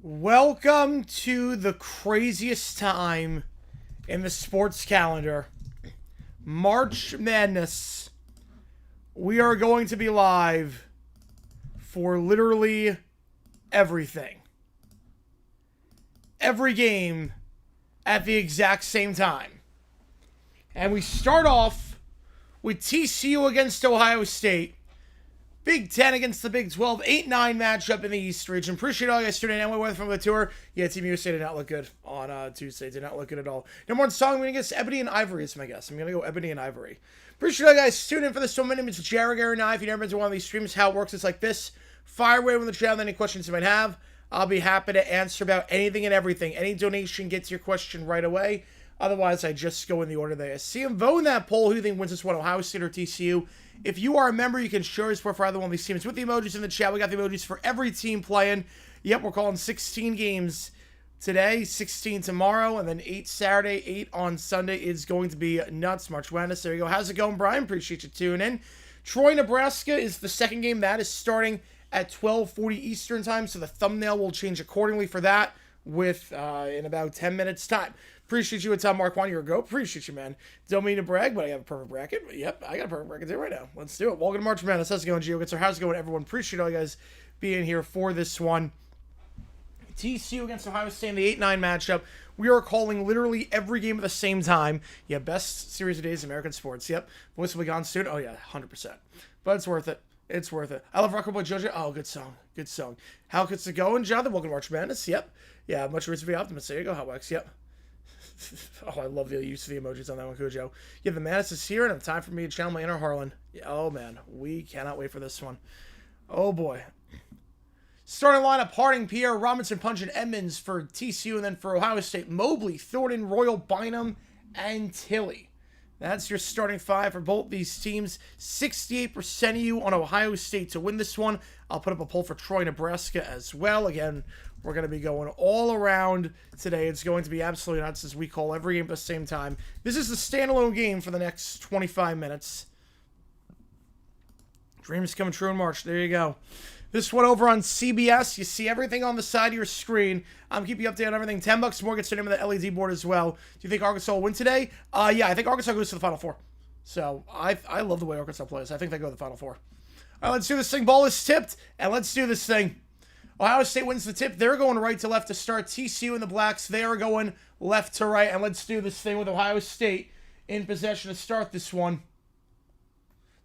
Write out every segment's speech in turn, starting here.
Welcome to the craziest time in the sports calendar. March Madness. We are going to be live for literally everything. Every game at the exact same time. And we start off with TCU against Ohio State. Big 10 against the Big 12, 8-9 matchup in the East region. Appreciate all you guys tuning in. Weather from the tour. Yeah, Team USA did not look good on Tuesday. Did not look good at all. Number one song, I'm going to guess Ebony and Ivory is my guess. I'm going to go Ebony and Ivory. Appreciate all you guys tuning in for this one. My name is Jared Aaron. If you've never been to one of these streams, how it works is like this. Fire away with the channel, any questions you might have. I'll be happy to answer about anything and everything. Any donation gets your question right away. Otherwise, I just go in the order that I see them. Vote in that poll. Who you think wins this one, Ohio State or TCU? If you are a member, you can show your support for either one of these teams with the emojis in the chat. We got the emojis for every team playing. Yep, we're calling 16 games today, 16 tomorrow, and then 8 Saturday, 8 on Sunday. It's going to be nuts. March Madness. There you go. How's it going, Brian? Appreciate you tuning in. Troy, Nebraska is the second game. That is starting at 12:40 Eastern time, so the thumbnail will change accordingly for that with in about 10 minutes time. Appreciate you. It's Mark 1 year ago. Appreciate you, man. Don't mean to brag, but I have a perfect bracket. Yep, I got a perfect bracket there right now. Let's do it. Welcome to March Madness. How's it going, Gio? How's it going, everyone? Appreciate all you guys being here for this one. TCU against Ohio State in the 8-9 matchup. We are calling literally every game at the same time. Yeah, best series of days in American sports. Yep. Voice will be gone soon. Oh, yeah, 100%. But it's worth it. It's worth it. I love Rocker Boy Jojo. Oh, good song. Good song. How could it go? And Jonathan, welcome to March Madness. Yep. Yeah, much reason to be optimist. There you go, Hotwax. Yep. Oh, I love the use of the emojis on that one, Cujo. Yeah, the madness is here, and it's time for me to channel my inner Harlan. Yeah, oh, man. We cannot wait for this one. Oh, boy. Starting lineup, Harding, Pierre, Robinson, Punch, and Edmonds for TCU, and then for Ohio State, Mobley, Thornton, Royal, Bynum, and Tilly. That's your starting five for both these teams. 68% of you on Ohio State to win this one. I'll put up a poll for Troy, Nebraska as well. Again, we're going to be going all around today. It's going to be absolutely nuts as we call every game at the same time. This is the standalone game for the next 25 minutes. Dreams coming true in March. There you go. This one over on CBS. You see everything on the side of your screen. I'm keeping you updated on everything. $10 more gets your name on the LED board as well. Do you think Arkansas will win today? Yeah, I think Arkansas goes to the Final Four. So I love the way Arkansas plays. I think they go to the Final Four. All right, let's do this thing. Ball is tipped, and let's do this thing. Ohio State wins the tip. They're going right to left to start. TCU and the Blacks, they are going left to right. And let's do this thing with Ohio State in possession to start this one.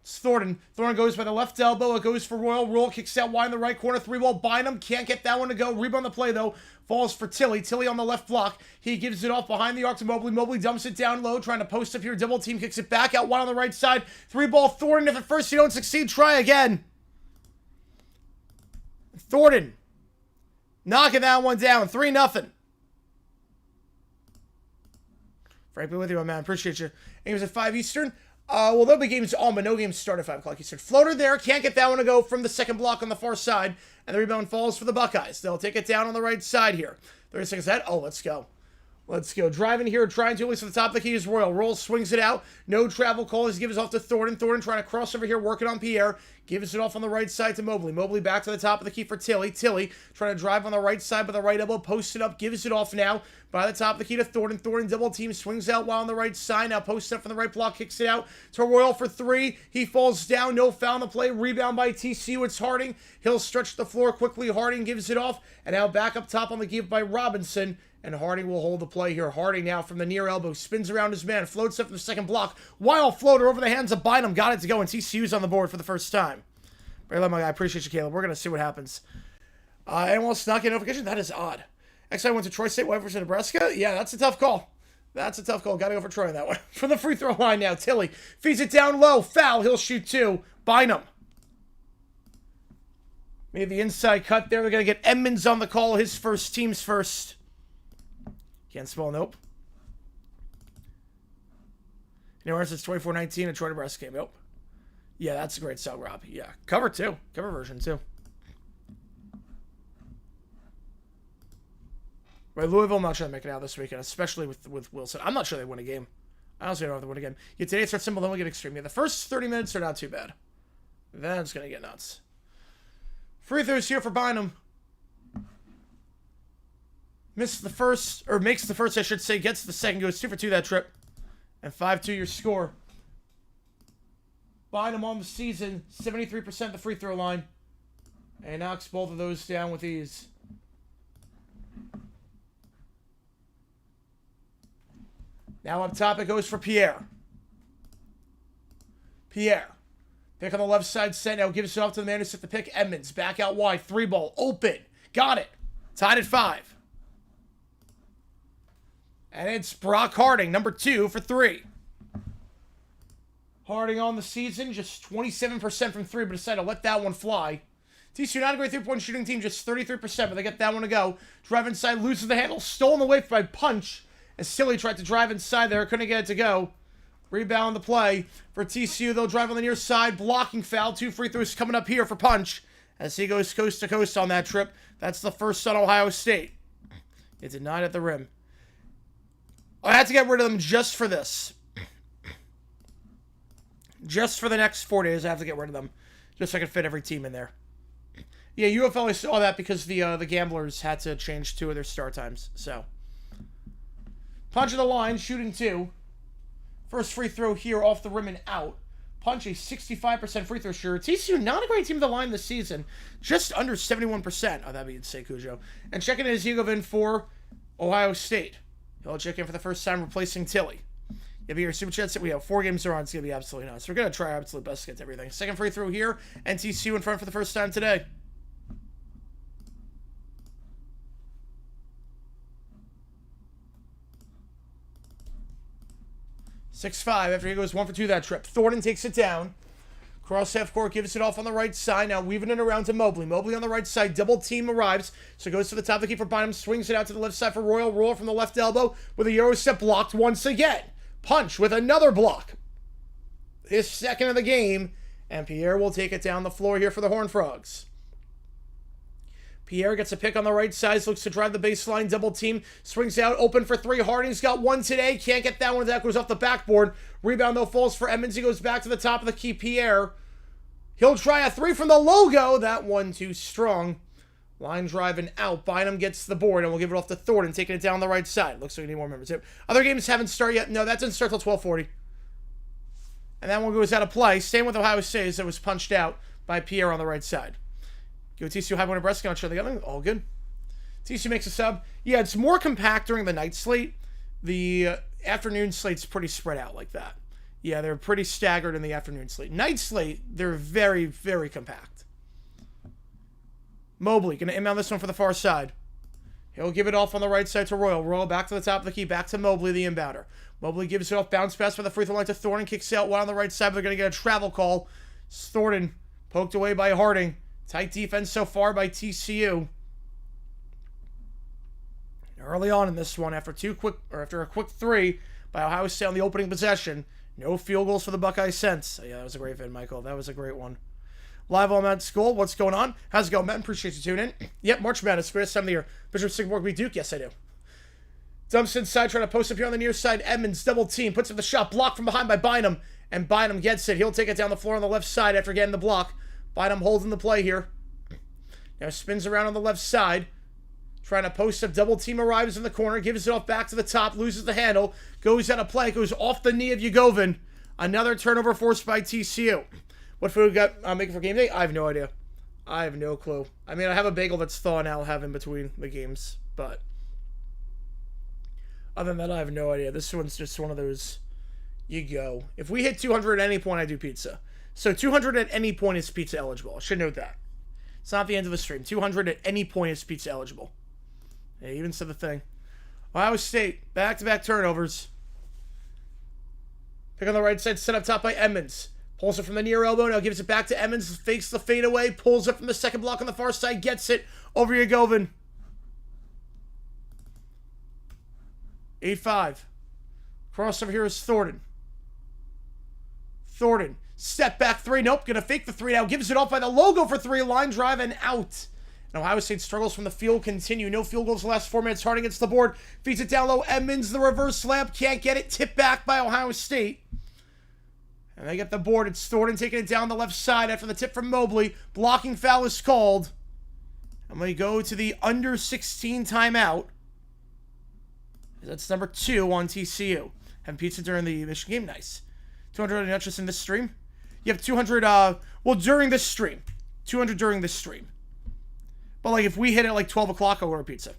It's Thornton. Thornton goes by the left elbow. It goes for Royal. Royal kicks out wide in the right corner. 3-ball. Bynum can't get that one to go. Rebound the play, though. Falls for Tilly. Tilly on the left block. He gives it off behind the arc to Mobley. Mobley dumps it down low, trying to post up here. Double team kicks it back out wide on the right side. 3-ball. Thornton. If at first you don't succeed, try again. Thornton. Knocking that one down. 3-0. Frankly with you, my man. Appreciate you. Games at 5 Eastern. Well, there'll be games on, but no games start at 5 o'clock Eastern. Floater there. Can't get that one to go from the second block on the far side. And the rebound falls for the Buckeyes. They'll take it down on the right side here. 30 seconds ahead. Oh, let's go. Let's go. Driving here, trying to at least at the top of the key is Royal. Royal swings it out. No travel call. He gives it off to Thornton. Thornton trying to cross over here, working on Pierre. Gives it off on the right side to Mobley. Mobley back to the top of the key for Tilly. Tilly trying to drive on the right side by the right elbow. Post it up. Gives it off now by the top of the key to Thornton. Thornton double team. Swings out while on the right side. Now post up from the right block. Kicks it out to Royal for 3. He falls down. No foul on the play. Rebound by TCU. It's Harding. He'll stretch the floor quickly. Harding gives it off. And now back up top on the give by Robinson. And Harding will hold the play here. Harding now from the near elbow. Spins around his man. Floats up from the second block. Wild floater over the hands of Bynum. Got it to go. And TCU's on the board for the first time. Very love, my guy. I appreciate you, Caleb. We're going to see what happens. Anyone snuck a notification? That is odd. XI went to Troy State. White versus Nebraska? Yeah, that's a tough call. That's a tough call. Got to go for Troy on that one. From the free throw line now. Tilly feeds it down low. Foul. He'll shoot 2. Bynum. Made the inside cut there. They're going to get Edmonds on the call. His first. Team's first. Can't spell, nope. You know, it's 24-19 and Troy Nebraska game, nope. Yeah, that's a great sell, Rob. Yeah, cover too. Cover version too. Right, Louisville, I'm not sure they make it out this weekend, especially with Wilson. I'm not sure they win a game. I honestly don't know if they win a game. Yeah, today it starts simple, then we get extreme. Yeah, the first 30 minutes are not too bad. Then it's going to get nuts. Free throws here for Bynum. Misses the first, or makes the first, I should say, gets the second, goes 2 for 2 that trip. And 5-2 your score. Bynum on the season, 73% the free throw line. And knocks both of those down with ease. Now up top it goes for Pierre. Pierre. Pick on the left side set. Now gives it off to the man who set the pick. Edmonds. Back out wide. 3 ball. Open. Got it. Tied at 5. And it's Brock Harding, number 2 for 3. Harding on the season, just 27% from 3, but decided to let that one fly. TCU, not a great 3-point shooting team, just 33%, but they get that one to go. Drive inside, loses the handle, stolen away by Punch. As Silly tried to drive inside there, couldn't get it to go. Rebound the play for TCU. They'll drive on the near side, blocking foul. 2 free throws coming up here for Punch as he goes coast to coast on that trip. That's the first on Ohio State. It did not at the rim. I had to get rid of them just for this. Just for the next 4 days, I have to get rid of them. Just so I can fit every team in there. Yeah, UF only saw that because the Gamblers had to change 2 of their start times. So, Punch of the line, shooting 2. First free throw here off the rim and out. Punch a 65% free throw shooter. TCU, not a great team of the line this season. Just under 71%. Oh, that'd be insane, Cujo. And checking in is Hugovin for Ohio State. He'll check in for the first time, replacing Tilly. You'll be here, Super Chat. We have 4 games around. It's going to be absolutely nuts. We're going to try our absolute best to get to everything. Second free throw here. And TCU in front for the first time today. (6-5) after he goes 1 for 2 that trip. Thornton takes it down. Cross half court, gives it off on the right side. Now weaving it around to Mobley. Mobley on the right side. Double team arrives. So goes to the top of the key for Bynum. Swings it out to the left side for Royal. Royal from the left elbow with a Euro step blocked once again. Punch with another block. His second of the game. And Pierre will take it down the floor here for the Horned Frogs. Pierre gets a pick on the right side. Looks to drive the baseline. Double team. Swings out. Open for 3. Harding's got 1 today. Can't get that one. That goes off the backboard. Rebound, though, falls for Edmonds. He goes back to the top of the key. Pierre. He'll try a 3 from the logo. That one too strong. Line driving out. Bynum gets the board, and we'll give it off to Thornton, taking it down the right side. Looks like we need more members. Other games haven't started yet. No, that doesn't start till 12:40. And that one goes out of play. Same with Ohio State as it was punched out by Pierre on the right side. Go TCU, High Point, Nebraska. Not sure they got them. All good. TCU makes a sub. Yeah, it's more compact during the night slate. The afternoon slate's pretty spread out like that. Yeah, they're pretty staggered in the afternoon slate. Night slate, they're very, very compact. Mobley, going to inbound this one for the far side. He'll give it off on the right side to Royal. Royal back to the top of the key, back to Mobley, the inbounder. Mobley gives it off, bounce pass for the free throw line to Thornton, kicks out one on the right side, but they're going to get a travel call. Thornton poked away by Harding. Tight defense so far by TCU. Early on in this one, after a quick 3 by Ohio State on the opening possession. No field goals for the Buckeyes since. Yeah, that was a great vid, Michael. That was a great one. Live on Matt School. What's going on? How's it going, Matt? Appreciate you tuning in. Yep, March Madness. Greatest time of the year. Bishop Sigmund beat Duke. Yes, I do. Dumps inside, trying to post up here on the near side. Edmonds double team. Puts up the shot. Blocked from behind by Bynum. And Bynum gets it. He'll take it down the floor on the left side after getting the block. Bynum holding the play here. Now spins around on the left side. Trying to post up. Double team arrives in the corner. Gives it off back to the top. Loses the handle. Goes out of play. Goes off the knee of Ugovin. Another turnover forced by TCU. What food we got making for game day? I have no idea. I have no clue. I mean, I have a bagel that's thawing I'll have in between the games. But other than that, I have no idea. This one's just one of those, you go. If we hit 200 at any point, I do pizza. So 200 at any point is pizza eligible. I should note that. It's not the end of the stream. 200 at any point is pizza eligible. Yeah, even said the thing. Ohio State, back-to-back turnovers. Pick on the right side, set up top by Edmonds. Pulls it from the near elbow, now gives it back to Edmonds, fakes the fadeaway, pulls it from the second block on the far side, gets it over Ugovin. 8-5. Crossover here is Thornton. Thornton, step back 3, nope, gonna fake the 3 now, gives it off by the logo for 3, line drive and out. And Ohio State struggles from the field, continue. No field goals the last 4 minutes. Harding gets the board, feeds it down low. Edmonds, the reverse slam, can't get it. Tipped back by Ohio State. And they get the board. It's Thornton taking it down the left side after the tip from Mobley. Blocking foul is called. And we go to the under 16 timeout. That's number 2 on TCU. Having pizza during the Michigan game, nice. 200 not just in this stream. You have 200, well, during this stream. 200 during this stream. But, like, if we hit it at, like, 12 o'clock, I'll order pizza.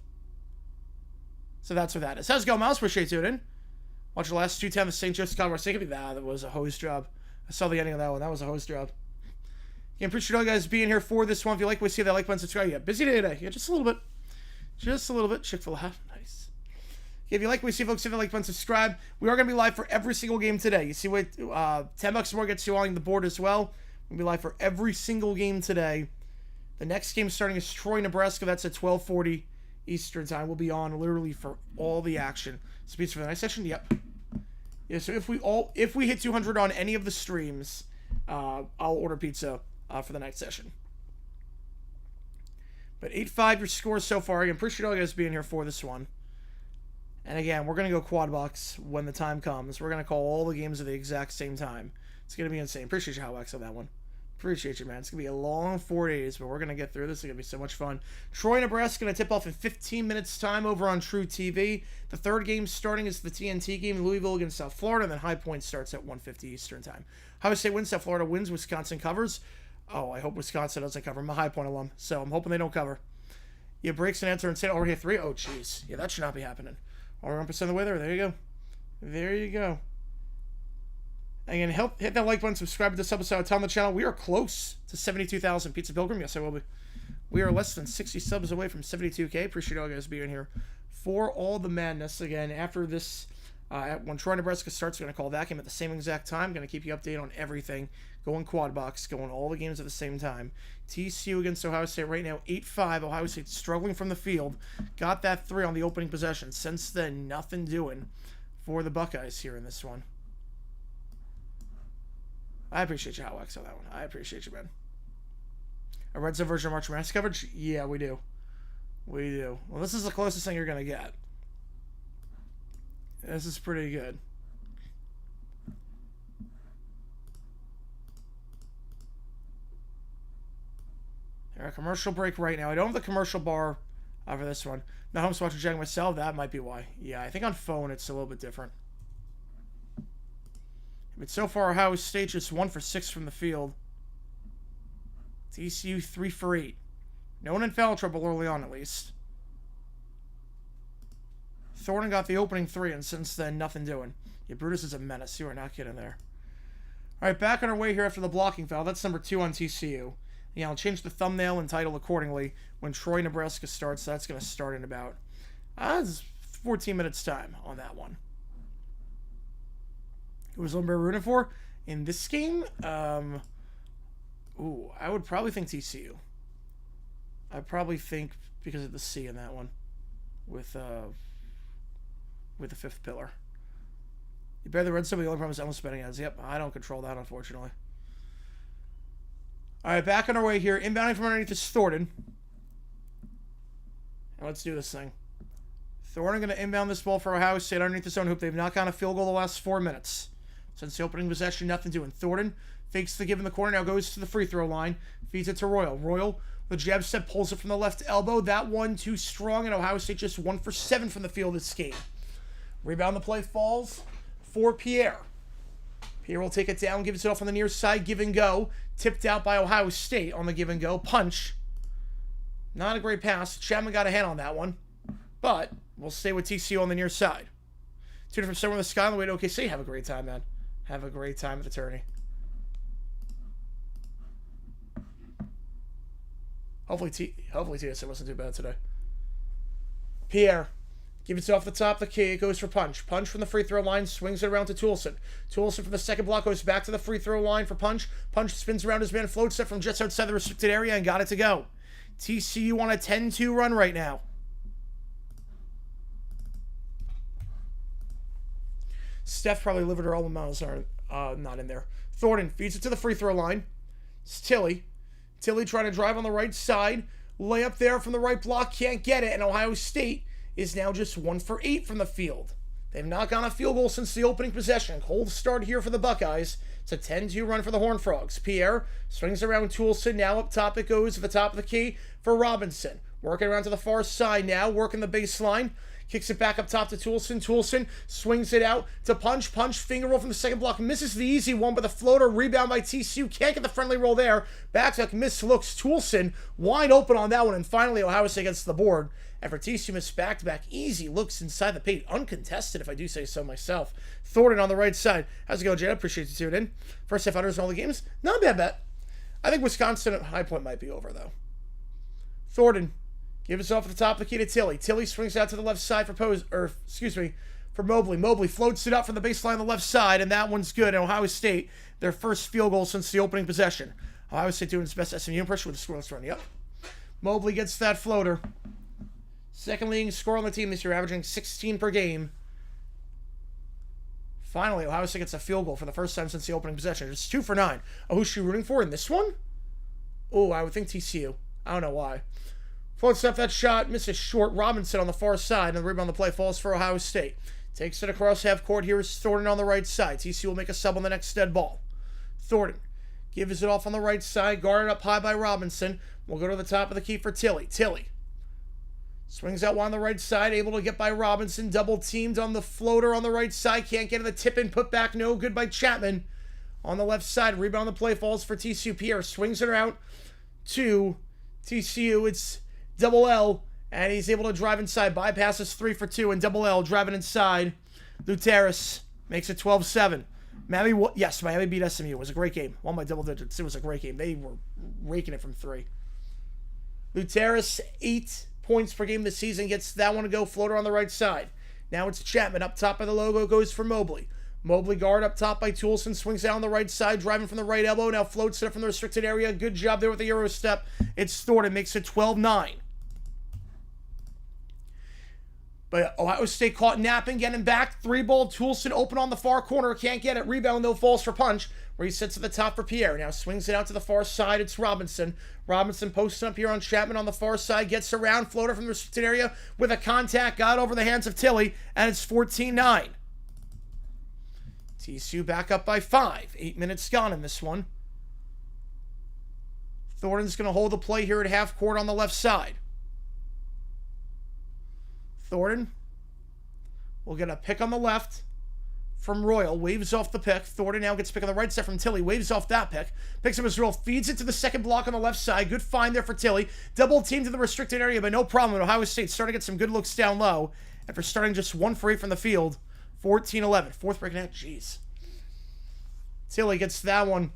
So that's what that is. How's it going, Miles? Appreciate you tuning in. Watch the last 210 of St. Joseph's Colorado State. That was a hose job. I saw the ending of that one. That was a hose job. Yeah, appreciate all you guys being here for this one. If you like what you see, that like button, subscribe. Yeah, busy day today. Yeah, just a little bit. Just a little bit. Chick-fil-A. Nice. Yeah, if you like what you see, folks, hit that like button, subscribe. We are going to be live for every single game today. You see what $10 more gets you on the board as well. We'll be live for every single game today. The next game starting is Troy, Nebraska. That's at 12:40 Eastern time. We'll be on literally for all the action. So pizza for the next session? Yep. Yeah, so if we hit 200 on any of the streams, I'll order pizza for the next session. But 8-5 your score so far. I appreciate all you guys being here for this one. And again, we're going to go quad box when the time comes. We're going to call all the games at the exact same time. It's going to be insane. Appreciate you, Hotwax, on that one. Appreciate you, man. It's going to be a long 4 days, but we're going to get through this. It's going to be so much fun. Troy, Nebraska going to tip off in 15 minutes time over on trutv. The third game starting is the TNT game, Louisville against South Florida, and then High Point starts at 1:50 Eastern time. Ohio State wins, South Florida wins, Wisconsin covers. Oh, I hope Wisconsin doesn't cover. I'm a High Point alum, so I'm hoping they don't cover. Yeah, breaks an answer and say already hit 3. Oh, jeez. Yeah, that should not be happening. 1% of the way there. There you go. There you go. Again, hit that like button, subscribe to this episode, tell them the channel. We are close to 72,000. Pizza Pilgrim, yes, I will be. We are less than 60 subs away from 72K. Appreciate all you guys being here for all the madness. Again, after this, when Troy, Nebraska starts, we're going to call that game at the same exact time. Going to keep you updated on everything. Going quad box, going all the games at the same time. TCU against Ohio State right now, 8-5. Ohio State struggling from the field. Got that 3 on the opening possession. Since then, nothing doing for the Buckeyes here in this one. I appreciate you, Hotwax, on that one. I appreciate you, man. A red zone version of March Madness coverage? Yeah, we do. We do. Well, this is the closest thing you're going to get. This is pretty good. All right, commercial break right now. I don't have the commercial bar for this one. Now I'm watching Jack myself. That might be why. Yeah, I think on phone it's a little bit different. But so far, Ohio State just 1 for 6 from the field. TCU 3 for 8. No one in foul trouble early on, at least. Thornton got the opening 3, and since then, nothing doing. Yeah, Brutus is a menace. You are not kidding there. All right, back on our way here after the blocking foul. That's number 2 on TCU. Yeah, I'll change the thumbnail and title accordingly when Troy, Nebraska starts. That's going to start in about 14 minutes time on that one. Who was Lumber rooting for in this game? I would probably think TCU. I'd probably think because of the C in that one with the 5th pillar. You bear the red zone, but the only problem is endless betting ads. Yep, I don't control that, unfortunately. All right, back on our way here. Inbounding from underneath is Thornton. And let's do this thing. Thornton going to inbound this ball for Ohio State underneath the zone hoop. They've not gotten a field goal the last 4 minutes. Since the opening possession, nothing doing. Thornton fakes the give in the corner, now goes to the free throw line. Feeds it to Royal. Royal, the jab step, pulls it from the left elbow. That one too strong, and Ohio State just 1 for 7 from the field this game. Rebound the play falls for Pierre. Pierre will take it down, gives it off on the near side, give and go. Tipped out by Ohio State on the give and go. Punch. Not a great pass. Chapman got a hand on that one. But we'll stay with TCU on the near side. 2 different somewhere in the sky on the way to OKC. Have a great time, man. Have a great time at the tourney. Hopefully TSA wasn't too bad today. Pierre. Give it off the top of the key. It goes for Punch. Punch from the free throw line. Swings it around to Toolson. Toolson from the second block goes back to the free throw line for Punch. Punch spins around his man. Floats it from just outside the restricted area and got it to go. TCU on a 10-2 run right now. Steph probably livid her alma maters are not in there. Thornton feeds it to the free throw line. It's Tilly. Tilly trying to drive on the right side. Layup there from the right block. Can't get it. And Ohio State is now just 1 for 8 from the field. They've not gotten a field goal since the opening possession. Cold start here for the Buckeyes. It's a 10-2 run for the Horned Frogs. Pierre swings around Toolson. Now up top it goes at the top of the key for Robinson. Working around to the far side now. Working the baseline. Kicks it back up top to Toulson. Toulson swings it out to Punch. Punch, finger roll from the second block. Misses the easy one, but the floater rebound by TCU. Can't get the friendly roll there. Back miss looks. Toulson wide open on that one. And finally, Ohio State gets to the board. And for TCU, miss back-to-back easy looks inside the paint. Uncontested, if I do say so myself. Thornton on the right side. How's it going, Jay? Appreciate you tuning in. First half unders in all the games. Not a bad bet. I think Wisconsin at High Point might be over, though. Thornton gives off at the top of the key to Tilly. Tilly swings out to the left side for Mobley. Mobley floats it up from the baseline on the left side, and that one's good. And Ohio State, their first field goal since the opening possession. Ohio State doing its best SMU impression with the scoreless run. Yep. Mobley gets that floater. Second leading scorer on the team this year, averaging 16 per game. Finally, Ohio State gets a field goal for the first time since the opening possession. It's 2 for 9. Oh, who's she rooting for in this one? Oh, I would think TCU. I don't know why. Floats up that shot, misses short. Robinson on the far side, and the rebound on the play falls for Ohio State. Takes it across half court. Here is Thornton on the right side. TCU will make a sub on the next dead ball. Thornton gives it off on the right side, guarded up high by Robinson. We'll go to the top of the key for Tilly. Tilly swings out one on the right side, able to get by Robinson. Double teamed on the floater on the right side. Can't get to the tip in. Put back, no good by Chapman. On the left side, rebound on the play falls for TCU. Pierre swings it out to TCU. It's Double L, and he's able to drive inside. Bypasses 3 for 2, and Double L driving inside. Luteris makes it 12-7. Miami beat SMU. It was a great game. Won by double digits. It was a great game. They were raking it from 3. Luteris, 8 points per game this season, gets that one to go. Floater on the right side. Now it's Chapman. Up top by the logo goes for Mobley. Mobley guard up top by Toulson. Swings down the right side, driving from the right elbow. Now floats it up from the restricted area. Good job there with the Euro step. It's Thornton. Makes it 12-9. But Ohio State caught napping, getting back. 3-ball, Toulson open on the far corner. Can't get it. Rebound, though, falls for Punch, where he sits at the top for Pierre. Now swings it out to the far side. It's Robinson. Robinson posting up here on Chapman on the far side. Gets around. Floater from the restricted area with a contact. Got over the hands of Tilly, and it's 14-9. TCU back up by 5. 8 minutes gone in this one. Thornton's going to hold the play here at half court on the left side. Thornton will get a pick on the left from Royal. Waves off the pick. Thornton now gets a pick on the right side from Tilly. Waves off that pick. Picks up his roll. Feeds it to the second block on the left side. Good find there for Tilly. Double team to the restricted area, but no problem. Ohio State starting to get some good looks down low. And for starting just 1 for 8 from the field, 14-11. Fourth break net. Jeez. Tilly gets that one.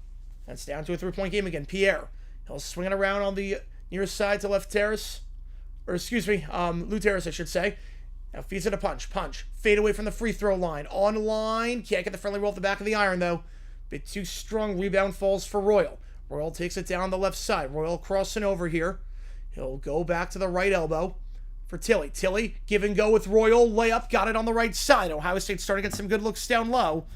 That's down to a 3-point game again. Pierre. He'll swing it around on the near side to left terrace. Lou Terrace, I should say. Now feeds it a Punch. Punch. Fade away from the free throw line. On line. Can't get the friendly roll off the back of the iron, though. Bit too strong. Rebound falls for Royal. Royal takes it down the left side. Royal crossing over here. He'll go back to the right elbow for Tilly. Tilly, give and go with Royal. Layup. Got it on the right side. Ohio State starting to get some good looks down low.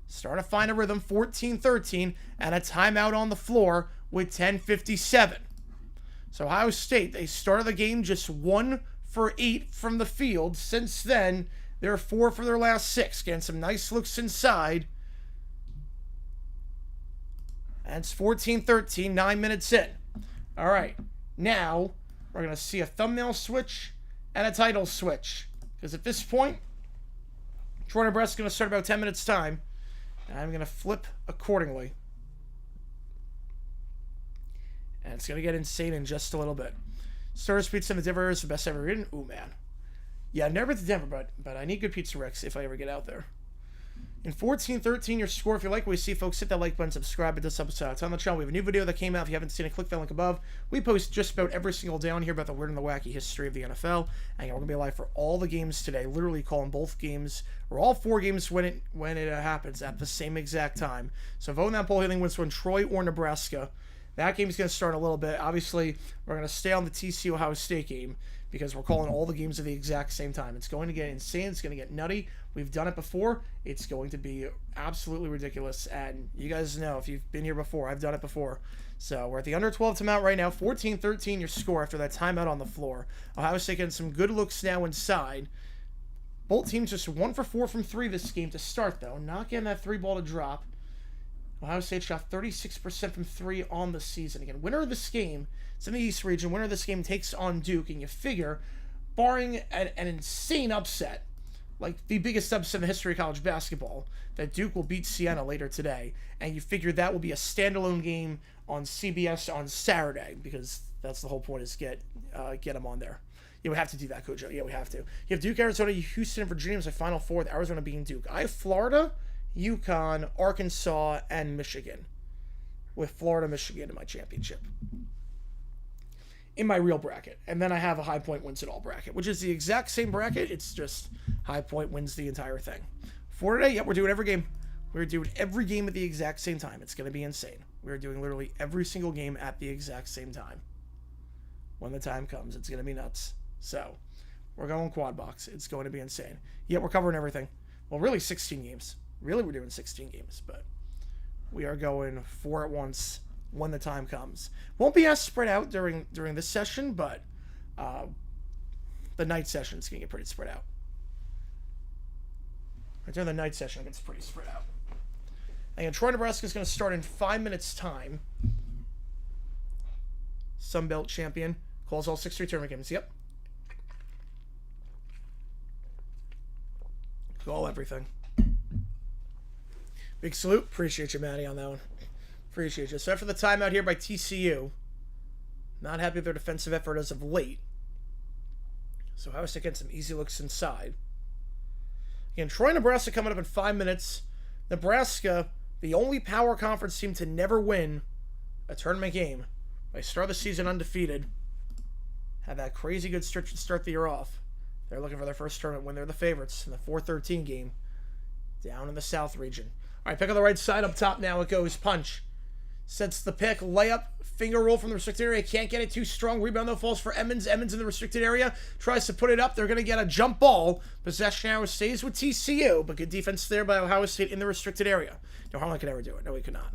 Starting to find a rhythm. 14-13. And a timeout on the floor with 10:57. So Ohio State, they started the game just 1 for 8 from the field. Since then, they're 4 for their last 6. Getting some nice looks inside. And it's 14-13, 9 minutes in. All right, now we're going to see a thumbnail switch and a title switch. Because at this point, Troy, Nebraska is going to start about 10 minutes time. And I'm going to flip accordingly. And it's going to get insane in just a little bit. Starter's Pizza in the Denver is the best ever eaten. Ooh, man. Yeah, I've never been to Denver, but I need good pizza Rex if I ever get out there. In 14-13, your score. If you like what you see, folks, hit that like button, subscribe to this episode. It's on the channel. We have a new video that came out. If you haven't seen it, click that link above. We post just about every single day on here about the weird and the wacky history of the NFL. And we're going to be live for all the games today, literally calling both games, or all 4 games when it happens at the same exact time. So vote in that poll. Hitting wins when Troy or Nebraska. That game's going to start in a little bit. Obviously, we're going to stay on the TCU Ohio State game because we're calling all the games at the exact same time. It's going to get insane. It's going to get nutty. We've done it before. It's going to be absolutely ridiculous. And you guys know, if you've been here before, I've done it before. So we're at the under 12 timeout right now. 14-13 your score after that timeout on the floor. Ohio State getting some good looks now inside. Both teams just 1 for 4 from 3 this game to start, though. Not getting that 3-ball to drop. Ohio State shot 36% from 3 on the season. Again, winner of this game, it's in the East region. Winner of this game takes on Duke, and you figure barring an insane upset, like the biggest upset in the history of college basketball, that Duke will beat Sienna later today, and you figure that will be a standalone game on CBS on Saturday, because that's the whole point, is get them on there. Yeah, we have to do that, Kojo. Yeah, we have to. You have Duke, Arizona, Houston, and Virginia as a Final Four, with Arizona being Duke. I have Florida, UConn, Arkansas, and Michigan, with Florida, Michigan in my championship. In my real bracket. And then I have a High Point wins it all bracket, which is the exact same bracket. It's just High Point wins the entire thing. For today, we're doing every game. We're doing every game at the exact same time. It's going to be insane. We're doing literally every single game at the exact same time. When the time comes, it's going to be nuts. So, we're going quad box. It's going to be insane. We're covering everything. Well, really 16 games. Really, we're doing 16 games, but we are going 4 at once when the time comes. Won't be as spread out during this session, but the night session is going to get pretty spread out. During the night session, it gets pretty spread out. And Troy, Nebraska is going to start in 5 minutes' time. Sun Belt champion. Calls all 6-3 tournament games. Yep. Call everything. Big salute. Appreciate you, Maddie, on that one. Appreciate you. So after the timeout here by TCU, not happy with their defensive effort as of late. So Ohio State getting some easy looks inside. Again, Troy, Nebraska coming up in 5 minutes. Nebraska, the only power conference team to never win a tournament game. They start the season undefeated. Had that crazy good stretch to start the year off. They're looking for their first tournament win. They're the favorites in the 4-13 game down in the South region. All right, pick on the right side. Up top now it goes. Punch. Sets the pick. Layup. Finger roll from the restricted area. Can't get it too strong. Rebound, though, falls for Emmons. Emmons in the restricted area. Tries to put it up. They're going to get a jump ball. Possession now stays with TCU, but good defense there by Ohio State in the restricted area. No, Harlan could ever do it. No, he could not.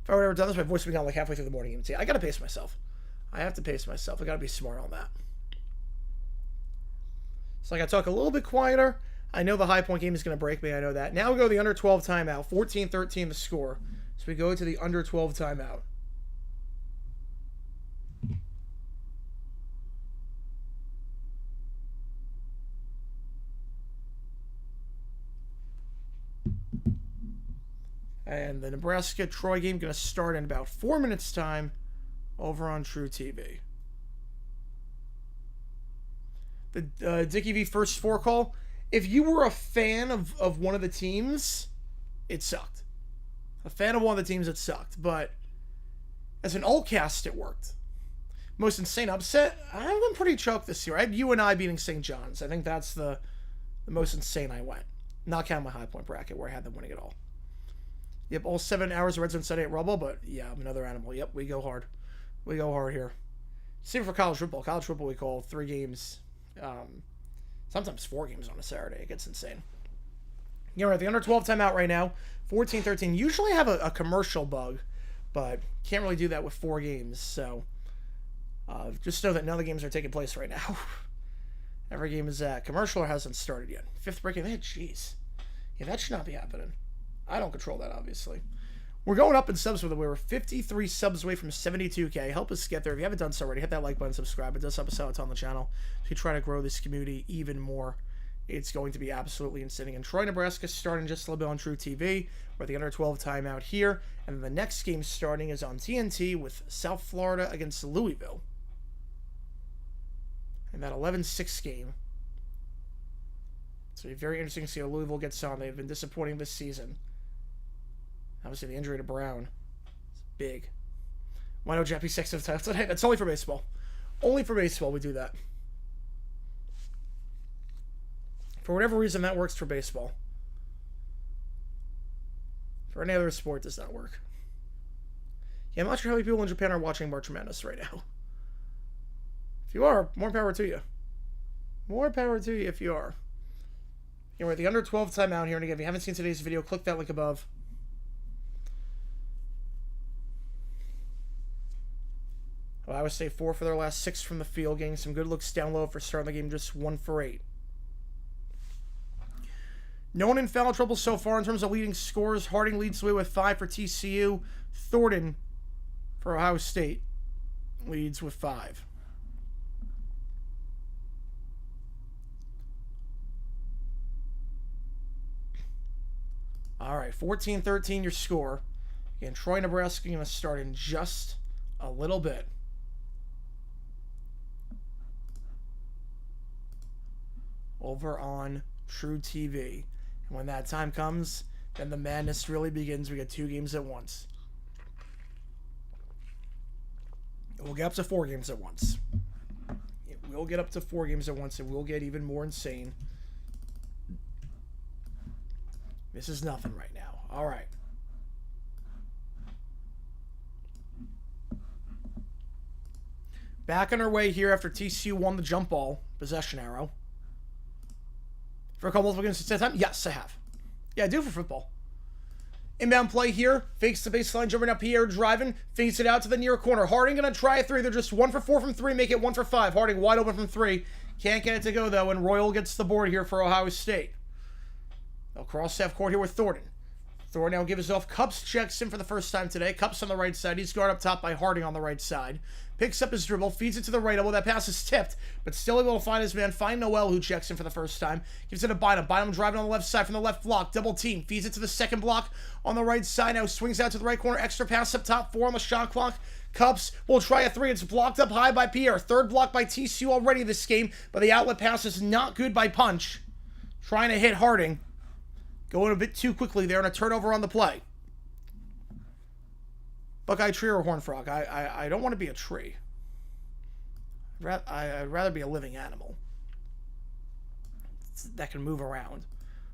If I would have ever done this, my voice would be gone like halfway through the morning. I got to pace myself. I have to pace myself. I got to be smart on that. So I got to talk a little bit quieter. I know the High Point game is going to break me. I know that. Now we go to the under 12 timeout. 14-13 the score. So we go to the under 12 timeout. And the Nebraska-Troy game going to start in about 4 minutes' time over on TruTV. The Dickie V first 4 call. If you were a fan of one of the teams, it sucked. A fan of one of the teams, it sucked. But as an all-cast, it worked. Most insane upset? I've been pretty choked this year. I had UNI beating St. John's. I think that's the most insane I went. Not counting my High Point bracket where I had them winning it all. Yep, all 7 hours of Red Zone Sunday at Rubble, but yeah, I'm another animal. Yep, we go hard. We go hard here. Same for college football. College football we call 3 games. Sometimes 4 games on a Saturday. It gets insane. We're at the under 12 timeout right now. 14-13. Usually have a commercial bug, but can't really do that with 4 games. So just know that none of the games are taking place right now. Every game is commercial or hasn't started yet. 5th break of the hit. Jeez. Yeah, that should not be happening. I don't control that, obviously. We're going up in subs with it. We were 53 subs away from 72K. Help us get there. If you haven't done so already, hit that like button, subscribe. It does help us out on the channel. If you try to grow this community even more, it's going to be absolutely insane. And Troy, Nebraska starting just a little bit on TruTV. We're at the under 12 timeout here. And then the next game starting is on TNT with South Florida against Louisville. And that 11-6 game. It's going to be very interesting to see how Louisville gets on. They've been disappointing this season. Obviously, the injury to Brown is big. Why no Jappy 6 of the title today? That's only for baseball. Only for baseball we do that. For whatever reason, that works for baseball. For any other sport, it does not work. Yeah, I'm not sure how many people in Japan are watching March Madness right now. If you are, more power to you. More power to you if you are. We're at the under 12 timeout here. And again, if you haven't seen today's video, click that link above. Ohio State 4 for their last 6 from the field, getting some good looks down low for starting the game, just 1 for 8. No one in foul trouble so far in terms of leading scores. Harding leads the way with 5 for TCU. Thornton for Ohio State leads with 5. All right, 14-13 your score. Again, Troy, Nebraska going to start in just a little bit. Over on TruTV. And when that time comes, then the madness really begins. We get 2 games at once. We'll get up to 4 games at once. We'll get up to 4 games at once, and we'll get even more insane. This is nothing right now. All right. Back on our way here after TCU won the jump ball possession arrow. For a couple of games at a time? Yes, I have. Yeah, I do for football. Inbound play here. Fakes the baseline, jumping up Pierre, driving. Fakes it out to the near corner. Harding going to try a 3. They're just 1 for 4 from 3. Make it 1 for 5. Harding wide open from 3. Can't get it to go, though, and Royal gets the board here for Ohio State. They'll cross half court here with Thornton. Thornton now gives off. Cups checks in for the first time today. Cups on the right side. He's guarded up top by Harding on the right side. Picks up his dribble. Feeds it to the right elbow. That pass is tipped, but still able to find his man. Find Noel, who checks in for the first time. Gives it to Bynum. Bynum driving on the left side from the left block. Double team. Feeds it to the second block on the right side. Now swings out to the right corner. Extra pass up top. 4 on the shot clock. Cups will try a 3. It's blocked up high by Pierre. Third block by TCU already this game, but the outlet pass is not good by Punch. Trying to hit Harding. Going a bit too quickly there, and a turnover on the play. Buckeye tree or horn frog? I don't want to be a tree. I'd rather be a living animal that can move around.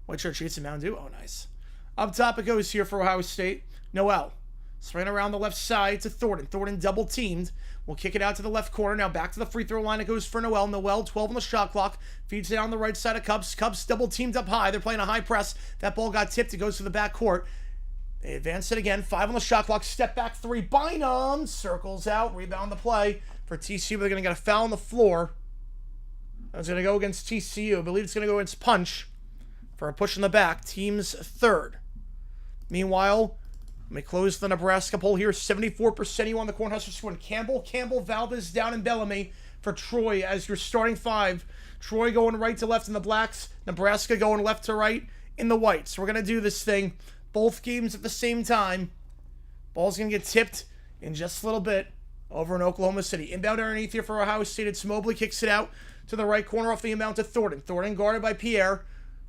White shirt sheets and Mountain Dew. Oh, nice. Up top it goes here for Ohio State. Noel. Swing around the left side to Thornton. Thornton double teamed. We'll kick it out to the left corner. Now back to the free throw line. It goes for Noel. Noel, 12 on the shot clock. Feeds it down the right side of Cubs. Cubs double teamed up high. They're playing a high press. That ball got tipped. It goes to the back court. They advance it again. 5 on the shot clock. Step back 3. Bynum circles out. Rebound the play for TCU. They're going to get a foul on the floor. That's going to go against TCU. I believe it's going to go against Punch for a push in the back. Team's third. Meanwhile, let me close the Nebraska poll here. 74% you on the Cornhuskers win. Campbell, Valdez down in Bellamy for Troy as your starting 5. Troy going right to left in the blacks. Nebraska going left to right in the whites. So we're going to do this thing. Both games at the same time. Ball's going to get tipped in just a little bit over in Oklahoma City. Inbound underneath here for Ohio State. It's Mobley. Kicks it out to the right corner off the inbound to Thornton. Thornton guarded by Pierre.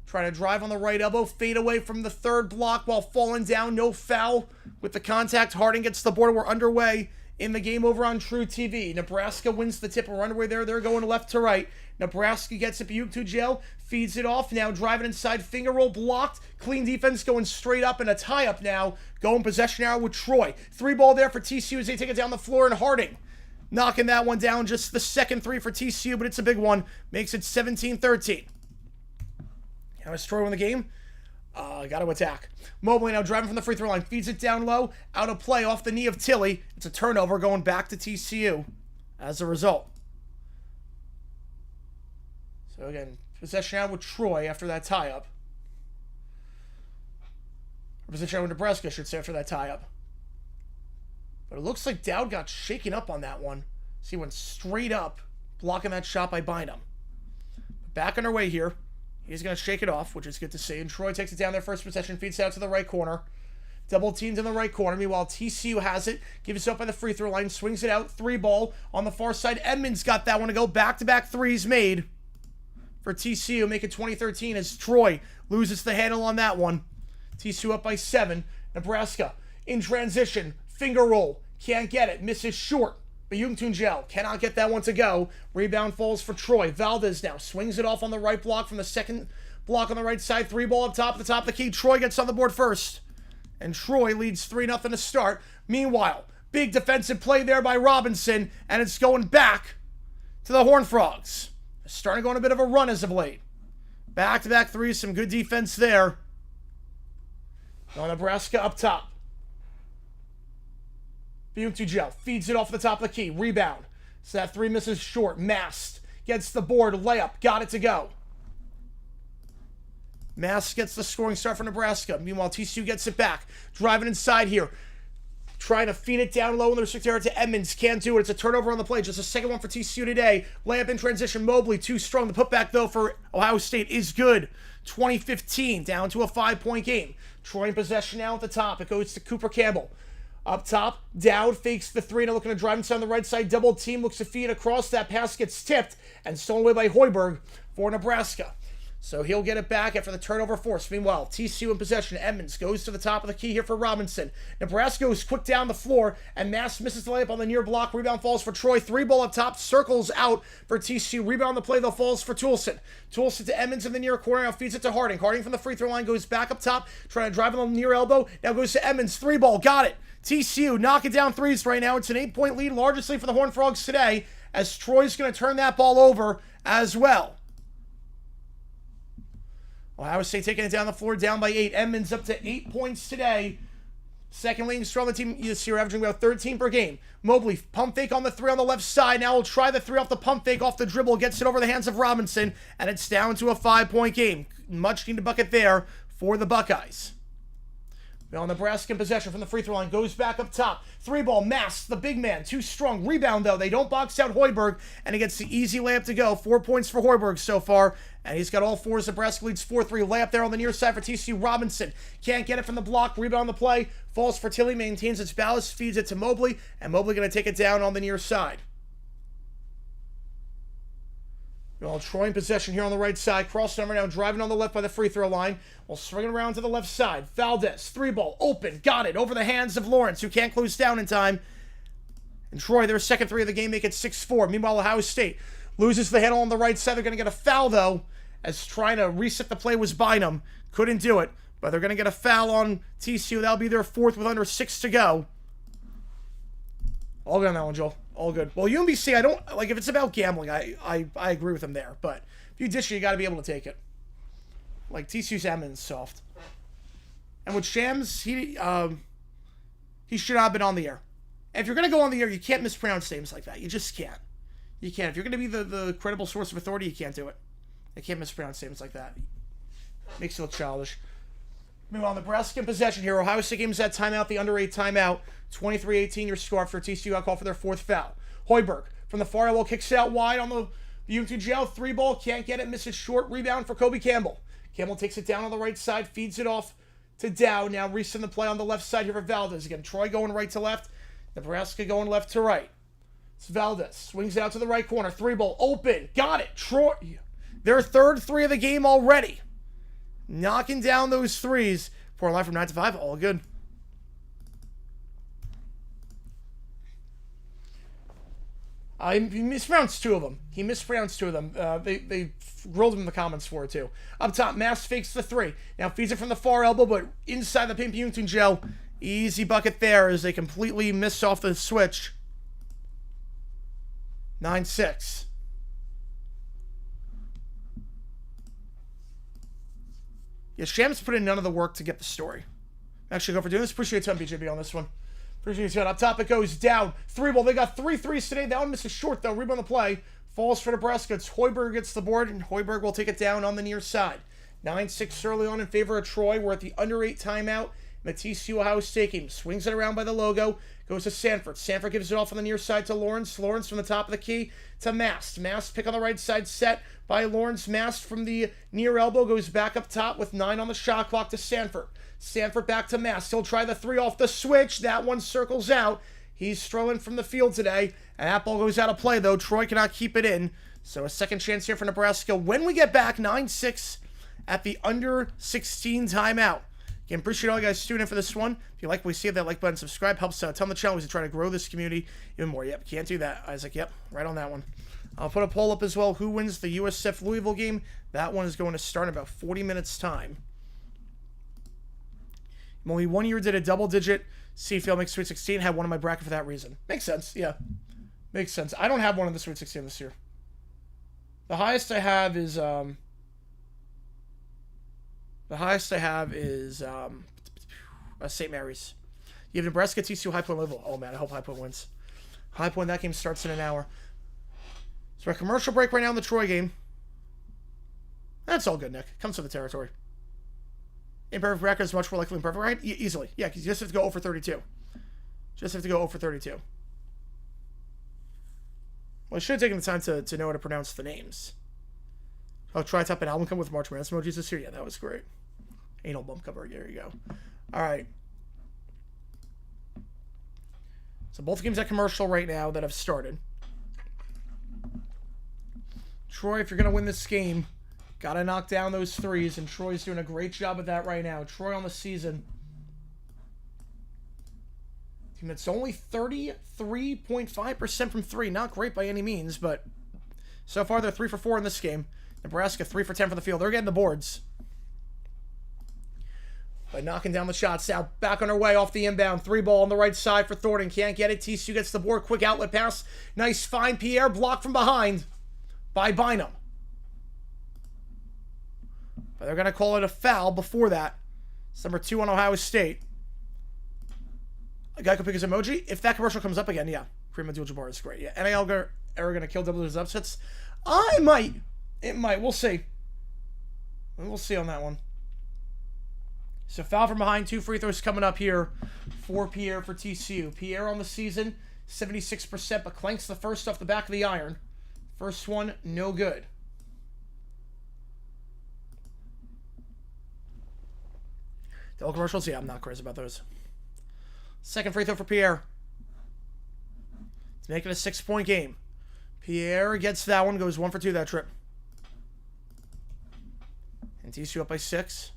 Trying to drive on the right elbow. Fade away from the third block while falling down. No foul with the contact. Harding gets the board. We're underway in the game over on TruTV. Nebraska wins the tip. We're underway there. They're going left to right. Nebraska gets it. Buke to jail. Feeds it off. Now driving inside. Finger roll blocked. Clean defense going straight up and a tie-up now. Going possession arrow with Troy. 3 ball there for TCU as they take it down the floor. And Harding knocking that one down. Just the second 3 for TCU, but it's a big one. Makes it 17-13. Now it's Troy win the game. Got to attack. Mobley now driving from the free throw line. Feeds it down low. Out of play off the knee of Tilly. It's a turnover going back to TCU as a result. So again, possession out with Troy after that tie-up. Or possession out with Nebraska, I should say, after that tie-up. But it looks like Dowd got shaken up on that one. So he went straight up, blocking that shot by Bynum. Back on our way here. He's going to shake it off, which is good to see. And Troy takes it down their first possession, feeds it out to the right corner. Double teamed in the right corner. Meanwhile, TCU has it. Gives it up by the free throw line. Swings it out. 3 ball on the far side. Edmonds got that one to go. Back-to-back threes made for TCU. Make it 20-13 as Troy loses the handle on that one. TCU up by 7. Nebraska in transition. Finger roll. Can't get it. Misses short. But Tungel cannot get that one to go. Rebound falls for Troy. Valdez now swings it off on the right block from the second block on the right side. 3 ball up top, the top of the key. Troy gets on the board first. And Troy leads 3-0 to start. Meanwhile, big defensive play there by Robinson. And it's going back to the Horned Frogs. Starting to go on a bit of a run as of late. Back-to-back threes, some good defense there. Now Nebraska up top. Tungel feeds it off the top of the key. Rebound. So that 3 misses short. Mast gets the board. Layup. Got it to go. Mast gets the scoring start for Nebraska. Meanwhile, TCU gets it back. Driving inside here. trying to feed it down low in the restricted area to Edmonds. Can't do it. It's a turnover on the play. Just a second one for TCU today. Layup in transition. Mobley, too strong. The putback, though, for Ohio State is good. 20-15, down to a 5-point game. Troy in possession now at the top. It goes to Cooper Campbell. Up top, Dowd fakes the three, now looking to drive inside on the right side. Double team, looks to feed across. That pass gets tipped and stolen away by Hoiberg for Nebraska. So he'll get it back after the turnover force. Meanwhile, TCU in possession. Edmonds goes to the top of the key here for Robinson. Nebraska goes quick down the floor, and Mass misses the layup on the near block. Rebound falls for Troy. 3-ball up top, circles out for TCU. Rebound on the play, though, falls for Toulson. Toulson to Edmonds in the near corner, now feeds it to Harding. Harding from the free throw line goes back up top, trying to drive on the near elbow. Now goes to Edmonds. 3-ball, got it. TCU knocking down threes right now. It's an 8-point lead, largest lead for the Horned Frogs today, as Troy's going to turn that ball over as well. Ohio State taking it down the floor, down by 8. Edmonds up to 8 points today. Second leading scorer on the team this year, averaging about 13 per game. Mobley, pump fake on the 3 on the left side. Now he'll try the 3 off the pump fake, off the dribble, gets it over the hands of Robinson, and it's down to a 5-point game. Much needed bucket there for the Buckeyes. Well, Nebraska in possession from the free throw line, goes back up top. 3-ball, Mass, the big man, too strong. Rebound, though. They don't box out Hoiberg, and he gets the easy layup to go. 4 points for Hoiberg so far, and he's got all 4. Nebraska leads 4-3. Layup there on the near side for TCU. Robinson can't get it from the block. Rebound on the play. Falls for Tilly, maintains its balance, feeds it to Mobley, and Mobley going to take it down on the near side. Well, Troy in possession here on the right side. Cross number now, driving on the left by the free throw line. We'll swing it around to the left side. Valdez, 3-ball, open, got it, over the hands of Lawrence, who can't close down in time. And Troy, their second 3 of the game, make it 6-4. Meanwhile, Ohio State loses the handle on the right side. They're going to get a foul, though, as trying to reset the play was Bynum. Couldn't do it, but they're going to get a foul on TCU. That'll be their 4th with under 6 to go. All good on that one, Joel. All good. Well, UMBC, I don't, like, if it's about gambling, I agree with them there. But if you dish it, you got to be able to take it. Like, TCU's Edmonds soft. And with Shams, he should not have been on the air. And if you're going to go on the air, you can't mispronounce names like that. You just can't. You can't. If you're going to be the credible source of authority, you can't do it. You can't mispronounce names like that. Makes you look childish. Meanwhile, Nebraska in possession here. Ohio State games that timeout, the under 8 timeout. 23-18 your score after TCU got called for their 4th foul. Hoiberg from the far elbow kicks it out wide on the UMTGL. 3-ball, can't get it, misses short. Rebound for Kobe Campbell. Campbell takes it down on the right side, feeds it off to Dow. Now reset the play on the left side here for Valdez. Again, Troy going right to left. Nebraska going left to right. It's Valdez. Swings it out to the right corner. 3-ball, open. Got it. Troy. Their 3rd 3 of the game already. Knocking down those threes. For live from 9 to 5. All good. He mispronounced 2 of them. They grilled him in the comments for it, too. Up top, Mass fakes the 3. Now feeds it from the far elbow, but inside the pin gel. Easy bucket there as they completely missed off the switch. 9-6. Yeah, Shams put in none of the work to get the story. Actually, go for doing this. Appreciate your time, BJB, on this one. Appreciate your time. Up top, it goes down. 3-ball. They got 3 threes today. That one misses short, though. Rebound on the play. Falls for Nebraska. It's Hoiberg gets the board, and Hoiberg will take it down on the near side. 9-6 early on in favor of Troy. We're at the under 8 timeout. The TCU Ohio State game. Swings it around by the logo. Goes to Sanford. Sanford gives it off on the near side to Lawrence. Lawrence from the top of the key to Mast. Mast pick on the right side, set by Lawrence. Mast from the near elbow goes back up top with 9 on the shot clock to Sanford. Sanford back to Mast. He'll try the 3 off the switch. That one circles out. He's strolling from the field today. And that ball goes out of play, though. Troy cannot keep it in. So a second chance here for Nebraska. When we get back, 9-6 at the under 16 timeout. Again, appreciate all you guys tuning in for this one. If you like what we see, that like button, subscribe, helps tell the channel to try to grow this community even more. Yep, can't do that, Isaac. Yep, right on that one. I'll put a poll up as well. Who wins the USF Louisville game? That one is going to start in about 40 minutes time. Only 1 year did a double-digit seed field make Sweet 16. Had one in my bracket for that reason. Makes sense, yeah. Makes sense. I don't have one in the Sweet 16 this year. The highest I have is St. Mary's. You have Nebraska, TCU, High Point, Louisville. Oh man, I hope High Point wins. High Point, that game starts in an hour. So we're at commercial break right now in the Troy game. That's all good, Nick. Comes with the territory. Imperfect record is much more likely than perfect, right? Easily. Yeah, because you just have to go over 32. Just have to go 0 for 32. Well, I should have taken the time to know how to pronounce the names. Oh, Tri-Top and album come with March Madness emojis this year? Yeah, that was great. Anal bump cover. There you go. All right. So both games at commercial right now that have started. Troy, if you're going to win this game, got to knock down those threes, and Troy's doing a great job at that right now. Troy on the season. Team that's only 33.5% from three. Not great by any means, but so far they're 3 for 4 in this game. Nebraska 3 for 10 from the field. They're getting the boards. By knocking down the shots. Now back on our way off the inbound. 3 ball on the right side for Thornton. Can't get it. TCU gets the board. Quick outlet pass. Nice find. Pierre blocked from behind by Bynum. But they're going to call it a foul before that. It's number 2 on Ohio State. A guy could pick his emoji. If that commercial comes up again, yeah. Kareem Abdul-Jabbar is great. Yeah. NIL are going to kill W's upsets? I might. It might. We'll see. We'll see on that one. So foul from behind. 2 free throws coming up here for Pierre for TCU. Pierre on the season, 76%, but clanks the first off the back of the iron. First one, no good. Double commercials? Yeah, I'm not crazy about those. Second free throw for Pierre. It's making a 6-point game. Pierre gets that one, goes 1 for 2 that trip. And TCU up by 6.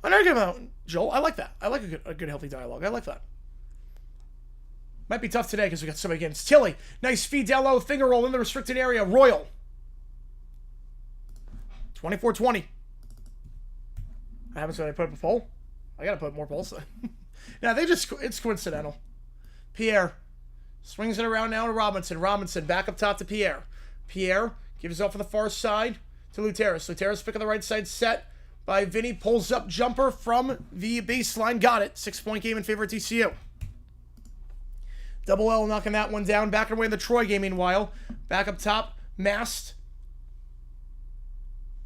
I'm not about Joel. I like that. I like a good healthy dialogue. I like that. Might be tough today because we got so many games. Tilly, nice feed down low, finger roll in the restricted area. Royal. 24-20. What happens when I put up a poll? I gotta put more polls. Now it's coincidental. Pierre swings it around now to Robinson. Robinson back up top to Pierre. Pierre gives off on the far side to Luteris. Luteris pick on the right side set by Vinny. Pulls up jumper from the baseline. Got it. 6-point game in favor of TCU. Double L knocking that one down. Back away in the Troy game meanwhile. Back up top. Mast.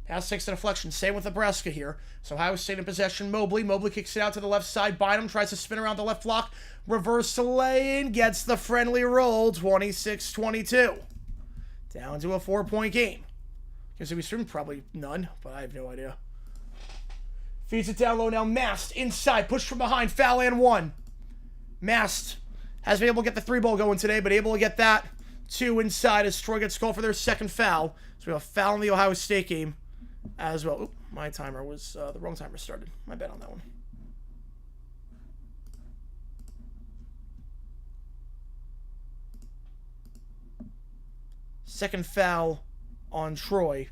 Pass takes the deflection. Same with Nebraska here. So Ohio State in possession. Mobley. Mobley kicks it out to the left side. Bynum tries to spin around the left block. Reverse to lane. Gets the friendly roll. 26-22. Down to a 4-point game. Can we stream? Probably none, but I have no idea. Feeds it down low now. Mast inside. Push from behind. Foul and 1. Mast has been able to get the 3-ball going today, but able to get that 2 inside as Troy gets called for their second foul. So we have a foul in the Ohio State game as well. Oop, my timer was, the wrong timer started. My bad on that one. Second foul on Troy.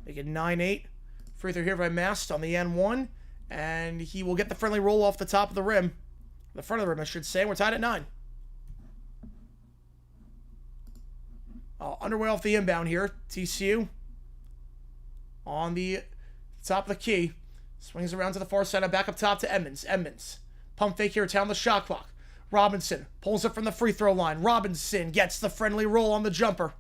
Make it 9-8. Free throw here by Mast on the N1. And he will get the friendly roll off the top of the rim. The front of the rim, I should say. We're tied at 9. Underway off the inbound here. TCU on the top of the key. Swings around to the far side. Back up top to Edmonds. Edmonds. Pump fake here. Down the shot clock. Robinson pulls up from the free throw line. Robinson gets the friendly roll on the jumper.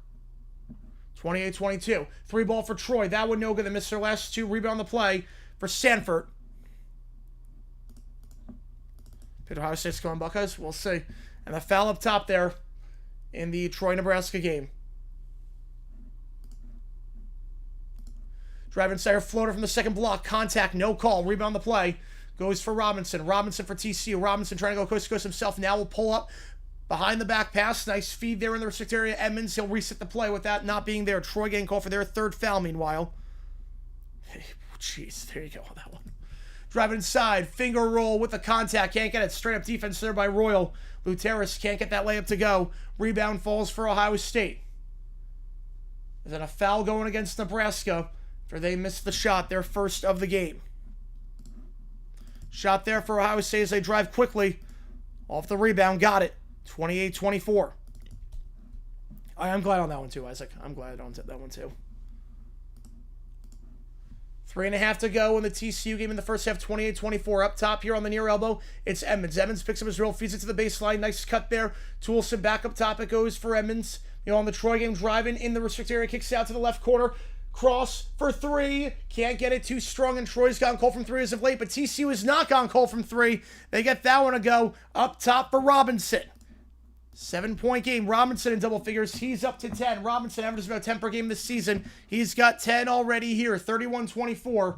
28-22. 3-ball for Troy. That one no good. They missed their last 2. Rebound the play for Sanford. Pitt Ohio State's going Buckeyes. We'll see. And the foul up top there in the Troy-Nebraska game. Drive inside floater from the second block. Contact, no call. Rebound the play. Goes for Robinson. Robinson for TCU. Robinson trying to go coast to coast himself. Now will pull up behind the back pass. Nice feed there in the restricted area. Edmonds, he'll reset the play with that not being there. Troy getting called for their 3rd foul meanwhile. Jeez, there you go on that one. Driving inside. Finger roll with the contact. Can't get it. Straight up defense there by Royal. Luteris can't get that layup to go. Rebound falls for Ohio State. Is that a foul going against Nebraska? For they missed the shot, their first of the game. Shot there for Ohio State as they drive quickly. Off the rebound, got it. 28-24. I'm glad on that one too, Isaac. I'm glad on that one too. 3.5 to go in the TCU game in the first half. 28-24. Up top here on the near elbow, it's Edmonds. Edmonds picks up his drill, feeds it to the baseline. Nice cut there. Toulson back up top. It goes for Edmonds. On the Troy game, driving in the restricted area, kicks out to the left corner. Cross for three. Can't get it too strong, and Troy's gone cold from three as of late, but TCU has not gone cold from three. They get that one to go up top for Robinson. 7-point game. Robinson in double figures. He's up to 10. Robinson averages about 10 per game this season. He's got 10 already here. 31-24.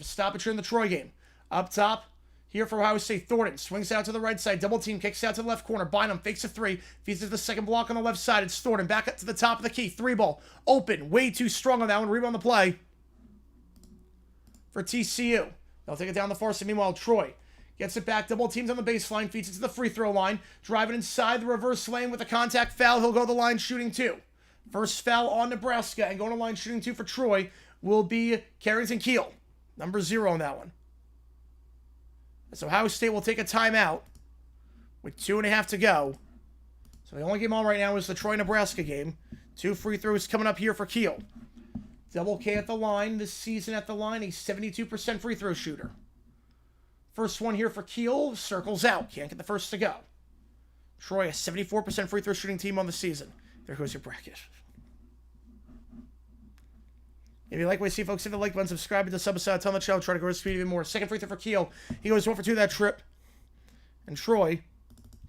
Stoppage here in the Troy game. Up top, here for Ohio State. Thornton swings out to the right side. Double team, kicks out to the left corner. Bynum fakes a three. Feeds it to the second block on the left side. It's Thornton back up to the top of the key. Three ball. Open. Way too strong on that one. Rebound the play for TCU. They'll take it down the far side. Meanwhile, Troy gets it back. Double teams on the baseline. Feeds it to the free throw line. Driving inside the reverse lane with a contact foul. He'll go to the line shooting two. First foul on Nebraska. And going to line shooting two for Troy will be Carrington Keel. Number 0 on that one. So Ohio State will take a timeout with 2.5 to go. So the only game on right now is the Troy-Nebraska game. 2 free throws coming up here for Keel. Double K at the line this season at the line. A 72% free throw shooter. First one here for Keel. Circles out. Can't get the first to go. Troy, a 74% free throw shooting team on the season. There goes your bracket. If you like what you see, folks, hit the like button, subscribe to the sub aside, tell the channel, try to grow the speed even more. Second free throw for Keel. He goes 1 for 2 that trip. And Troy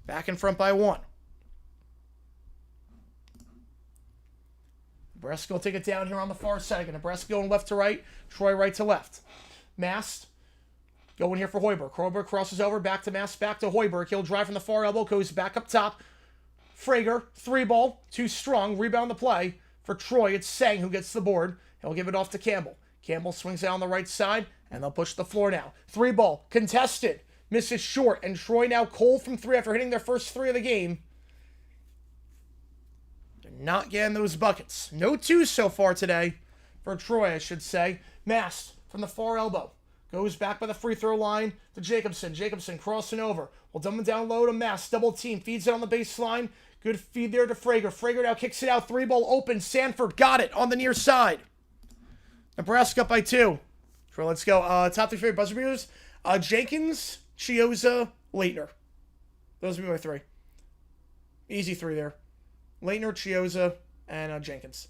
back in front by 1. Nebraska will take it down here on the far side again. Nebraska going left to right, Troy right to left. Mast going here for Hoiberg. Hoiberg crosses over, back to Mast, back to Hoiberg. He'll drive from the far elbow, goes back up top. Frager, 3 ball, too strong, rebound the play. For Troy, it's Sang who gets the board. He'll give it off to Campbell. Campbell swings out on the right side, and they'll push the floor now. 3 ball, contested. Misses short, and Troy now cold from 3 after hitting their first 3 of the game. They're not getting those buckets. No 2s so far today for Troy, I should say. Mast from the far elbow. Goes back by the free throw line to Jacobson. Jacobson crossing over. Will dumb it down low to Mast. Double team. Feeds it on the baseline. Good feed there to Frager. Frager now kicks it out. 3 ball open. Sanford got it on the near side. Nebraska up by 2. Troy, let's go. Top 3 favorite buzzer beaters. Jenkins, Chioza, Leitner. Those would be my 3. Easy 3 there. Leitner, Chioza, and Jenkins.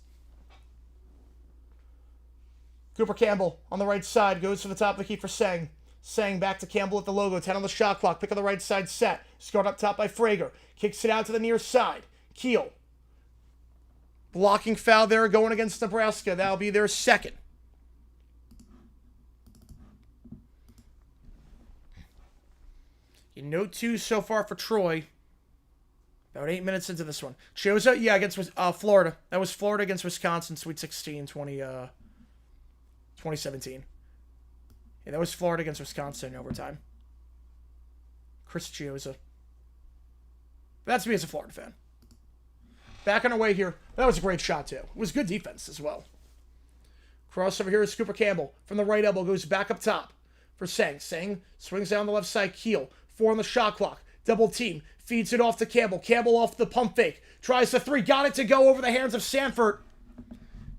Cooper Campbell on the right side. Goes to the top of the key for Sang. Sang back to Campbell at the logo. 10 on the shot clock. Pick on the right side set. Scored up top by Frager. Kicks it out to the near side. Keel. Blocking foul there going against Nebraska. That'll be their second. No 2 so far for Troy. About 8 minutes into this one. Chioza, yeah, against Florida. That was Florida against Wisconsin, Sweet 16, 2017. Yeah, that was Florida against Wisconsin in overtime. Chris Chioza. That's me as a Florida fan. Back on our way here. That was a great shot, too. It was good defense as well. Crossover here is Cooper Campbell. From the right elbow, goes back up top for Sang. Sang swings down the left side. Keel. 4 on the shot clock. Double team. Feeds it off to Campbell. Campbell off the pump fake. Tries the 3. Got it to go over the hands of Sanford.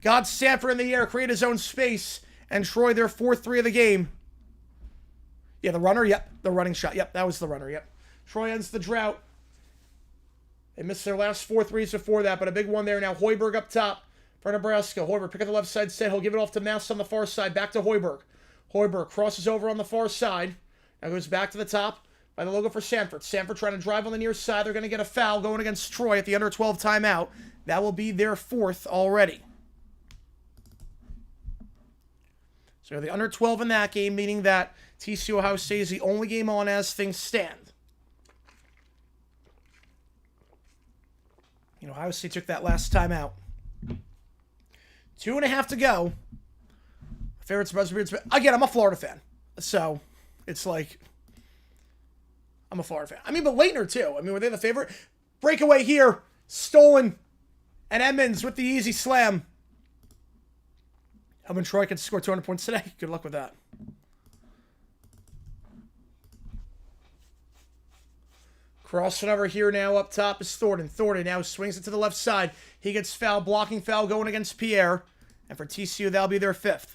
Got Sanford in the air. Create his own space. And Troy, their 4th 3 of the game. Yeah, the runner. Yep. The running shot. Yep, that was the runner. Yep. Troy ends the drought. They missed their last 4 threes before that, but a big one there now. Hoiberg up top for Nebraska. Hoiberg pick up the left side set. He'll give it off to Mast on the far side. Back to Hoiberg. Hoiberg crosses over on the far side. Now goes back to the top by the logo for Sanford. Sanford trying to drive on the near side. They're going to get a foul going against Troy at the under 12 timeout. That will be their 4th already. So the under 12 in that game, meaning that TCU Ohio State is the only game on as things stand. You know, Ohio State took that last time out. 2.5 to go. Favorites, buzzer beaters. Again, I'm a Florida fan. So, it's like, I'm a Florida fan. I mean, but Leitner, too. I mean, were they the favorite? Breakaway here. Stolen. And Edmonds with the easy slam. Hoping Troy can score 200 points today. Good luck with that. Crossing over here now up top is Thornton. Thornton now swings it to the left side. He gets fouled. Blocking foul going against Pierre. And for TCU, that'll be their 5th.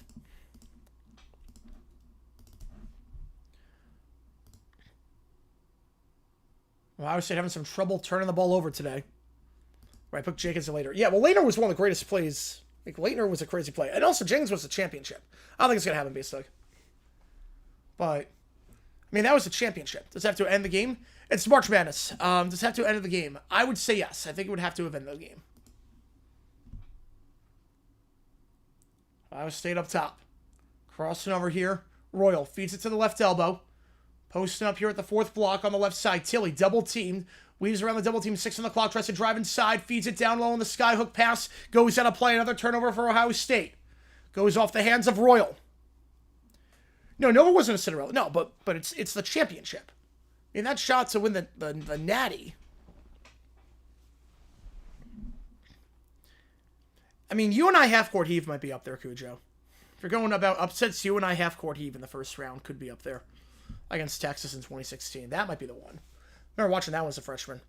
Well, Ohio State having some trouble turning the ball over today. Or I put Jenkins in later. Yeah, well, Laettner was one of the greatest plays. Like, Laettner was a crazy play. And also, Jenkins was the championship. I don't think it's going to happen, basically. But, I mean, that was the championship. Does it have to end the game? It's March Madness. Does it have to end the game? I would say yes. I think it would have to have ended the game. Iowa State up top. Crossing over here. Royal feeds it to the left elbow. Posting up here at the fourth block on the left side. Tilly double teamed. Weaves around the double team. 6 on the clock. Tries to drive inside. Feeds it down low on the skyhook pass. Goes out of play. Another turnover for Ohio State. Goes off the hands of Royal. No, Nova wasn't a Cinderella. No, but it's the championship. I mean, that shot to win the natty. I mean, UNI half-court heave might be up there, Cujo. If you're going about upsets, UNI half-court heave in the first round could be up there. Against Texas in 2016. That might be the one. I remember watching that one as a freshman.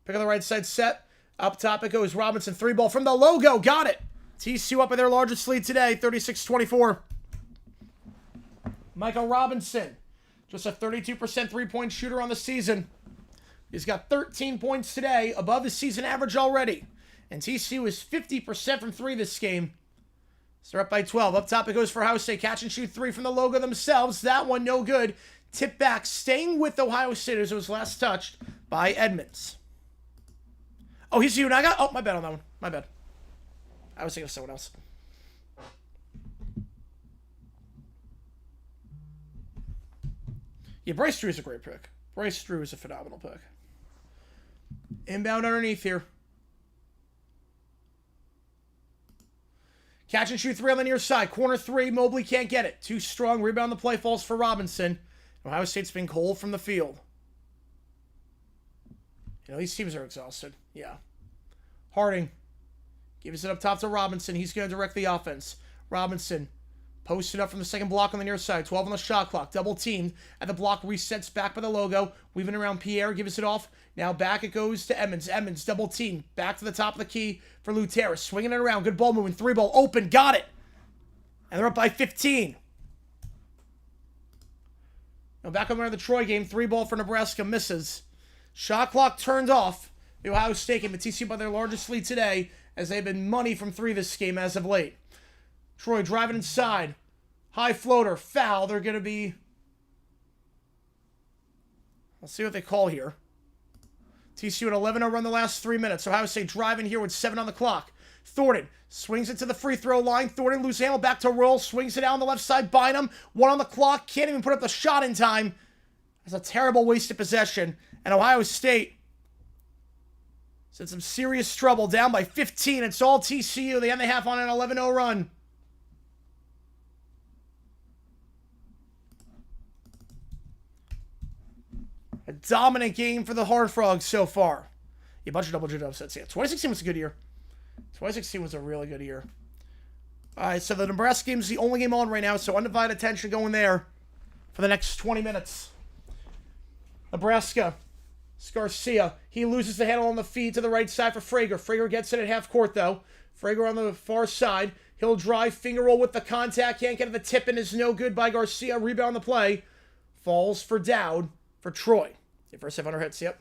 Pick on the right side set. Up top it goes. Robinson, 3-ball from the logo. Got it. TCU up in their largest lead today, 36-24. Michael Robinson, just a 32% three-point shooter on the season. He's got 13 points today, above his season average already. And TCU is 50% from 3 this game. So they're up by 12. Up top it goes for Ohio State. Catch and shoot 3 from the logo themselves. That one no good. Tip back, staying with Ohio State as it was last touched by Edmonds. Oh, he's you and I got... Oh, my bad on that one. My bad. I was thinking of someone else. Yeah, Bryce Drew is a great pick. Bryce Drew is a phenomenal pick. Inbound underneath here. Catch and shoot 3 on the near side. Corner 3. Mobley can't get it. Too strong. Rebound the play falls for Robinson. Ohio State's been cold from the field. You know, these teams are exhausted. Yeah. Harding gives it up top to Robinson. He's going to direct the offense. Robinson posted up from the second block on the near side. 12 on the shot clock. Double teamed. At the block, resets back by the logo. Weaving around Pierre. Gives it off. Now back it goes to Edmonds. Edmonds double teamed. Back to the top of the key for Luteris. Swinging it around. Good ball moving. 3-ball. Open. Got it. And they're up by 15. Now back on the Troy game. 3-ball for Nebraska. Misses. Shot clock turned off. The Ohio State game. But TCU by their largest lead today as they've been money from 3 this game as of late. Troy driving inside. High floater. Foul. They're going to be... Let's see what they call here. TCU at 11-0 run the last 3 minutes. Ohio State driving here with 7 on the clock. Thornton swings it to the free throw line. Thornton loses handle back to Roll. Swings it out on the left side. Bynum. 1 on the clock. Can't even put up the shot in time. That's a terrible wasted possession. And Ohio State is in some serious trouble. Down by 15. It's all TCU. They end the half on an 11-0 run. A dominant game for the Hard Frogs so far. A bunch of double-digit upsets. Yeah, 2016 was a good year. 2016 was a really good year. All right, so the Nebraska game is the only game on right now, so undivided attention going there for the next 20 minutes. Nebraska. Garcia. He loses the handle on the feed to the right side for Frager. Frager gets it at half court, though. Frager on the far side. He'll drive, finger roll with the contact. Can't get it. The tip and is no good by Garcia. Rebound the play. Falls for Dowd. For Troy. The first 700 hits, yep.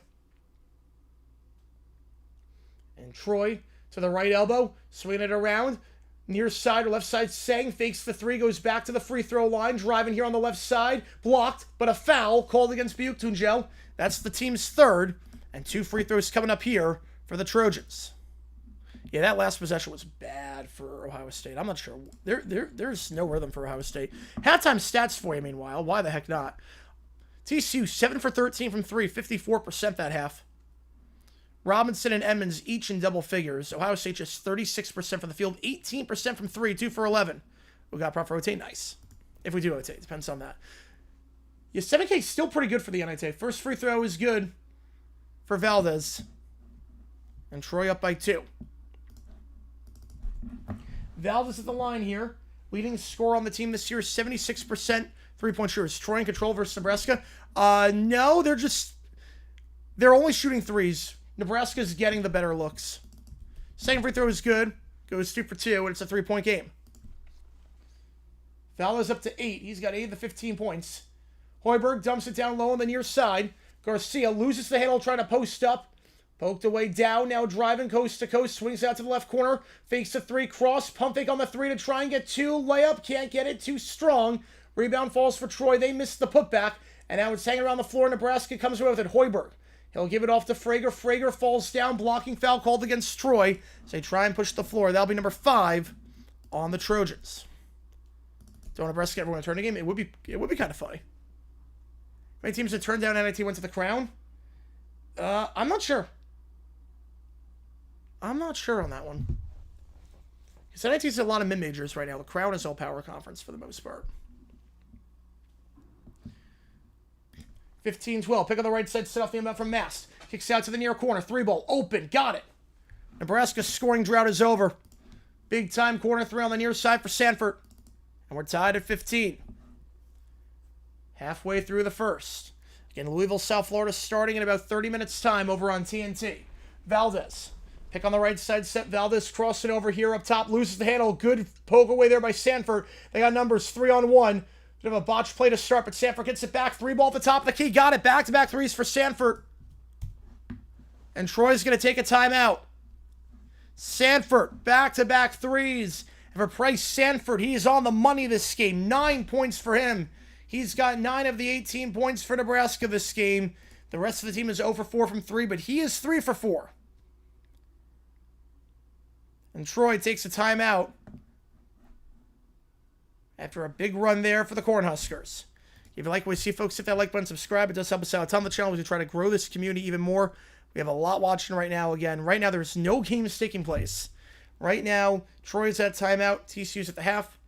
And Troy to the right elbow, swinging it around. Near side or left side, Sang fakes the 3, goes back to the free throw line. Driving here on the left side. Blocked, but a foul called against Buick Tunjel. That's the team's 3rd. And 2 free throws coming up here for the Trojans. Yeah, that last possession was bad for Ohio State. I'm not sure. There's no rhythm for Ohio State. Halftime stats for you, meanwhile. Why the heck not? TCU, 7 for 13 from 3, 54% that half. Robinson and Edmonds each in double figures. Ohio State just 36% from the field, 18% from 3, 2 for 11. We got proper rotate, nice. If we do rotate, depends on that. Yeah, 7K is still pretty good for the NIT. First free throw is good for Valdez. And Troy up by 2. Valdez at the line here. Leading scorer on the team this year, 76% three-point shooters. Troy in control versus Nebraska. No, they're only shooting 3s. Nebraska's getting the better looks. Second free throw is good. Goes 2 for 2, and it's a 3-point game. Valdez up to 8. He's got 8 of the 15 points. Hoiberg dumps it down low on the near side. Garcia loses the handle trying to post up. Poked away down, now driving coast to coast, swings out to the left corner, fakes a 3, cross, pump fake on the 3 to try and get 2, layup, can't get it, too strong. Rebound falls for Troy, they missed the putback, and now it's hanging around the floor. Nebraska comes away with it. Hoiberg, he'll give it off to Frager. Frager falls down, blocking foul called against Troy, so they try and push the floor. That'll be number 5 on the Trojans. Don't Nebraska ever win a tournament game? It would be kind of funny. How many teams that turned down NIT went to the Crown? I'm not sure. I'm not sure on that one. Because NIT is a lot of mid-majors right now. The Crown is all power conference for the most part. 15-12. Pick on the right side. Set off the inbound from Mast. Kicks out to the near corner. 3-ball. Open. Got it. Nebraska's scoring drought is over. Big time corner 3 on the near side for Sanford. And we're tied at 15. Halfway through the first. Again, Louisville, South Florida starting in about 30 minutes time over on TNT. Valdez. Pick on the right side, set Valdez, crossing over here up top, loses the handle. Good poke away there by Sanford. They got numbers 3-on-1. Bit of a botch play to start, but Sanford gets it back. 3-ball at the top of the key. Got it. Back-to-back threes for Sanford. And Troy's going to take a timeout. Sanford, back-to-back threes. And for Price Sanford, he is on the money this game. 9 points for him. He's got 9 of the 18 points for Nebraska this game. The rest of the team is 0 for 4 from 3, but he is 3 for 4. And Troy takes a timeout after a big run there for the Cornhuskers. If you like what we see, folks, hit that like button, subscribe. It does help us out a ton on the channel. We try to grow this community even more. We have a lot watching right now. Again, right now there's no games taking place. Right now, Troy's at timeout. TCU's at the half.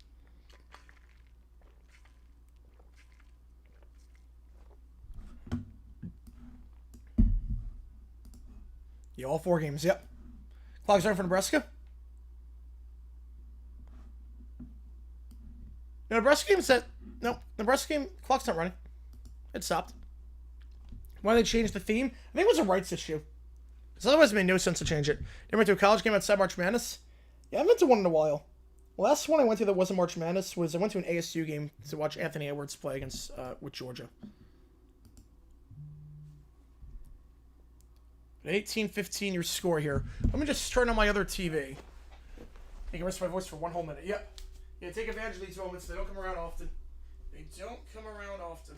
Yeah, all 4 games. Yep. Clock's running for Nebraska. No, Nebraska game said no. Nebraska game clock's not running. It stopped. Why did they change the theme? I think it was a rights issue. Because otherwise it made no sense to change it. Never went to a college game outside March Madness. Yeah, I went to one in a while. The last one I went to that wasn't March Madness was I went to an ASU game to watch Anthony Edwards play against with Georgia. 18-15 your score here. Let me just turn on my other TV. I can rest my voice for 1 whole minute. Yep. Yeah, take advantage of these moments. They don't come around often. They don't come around often.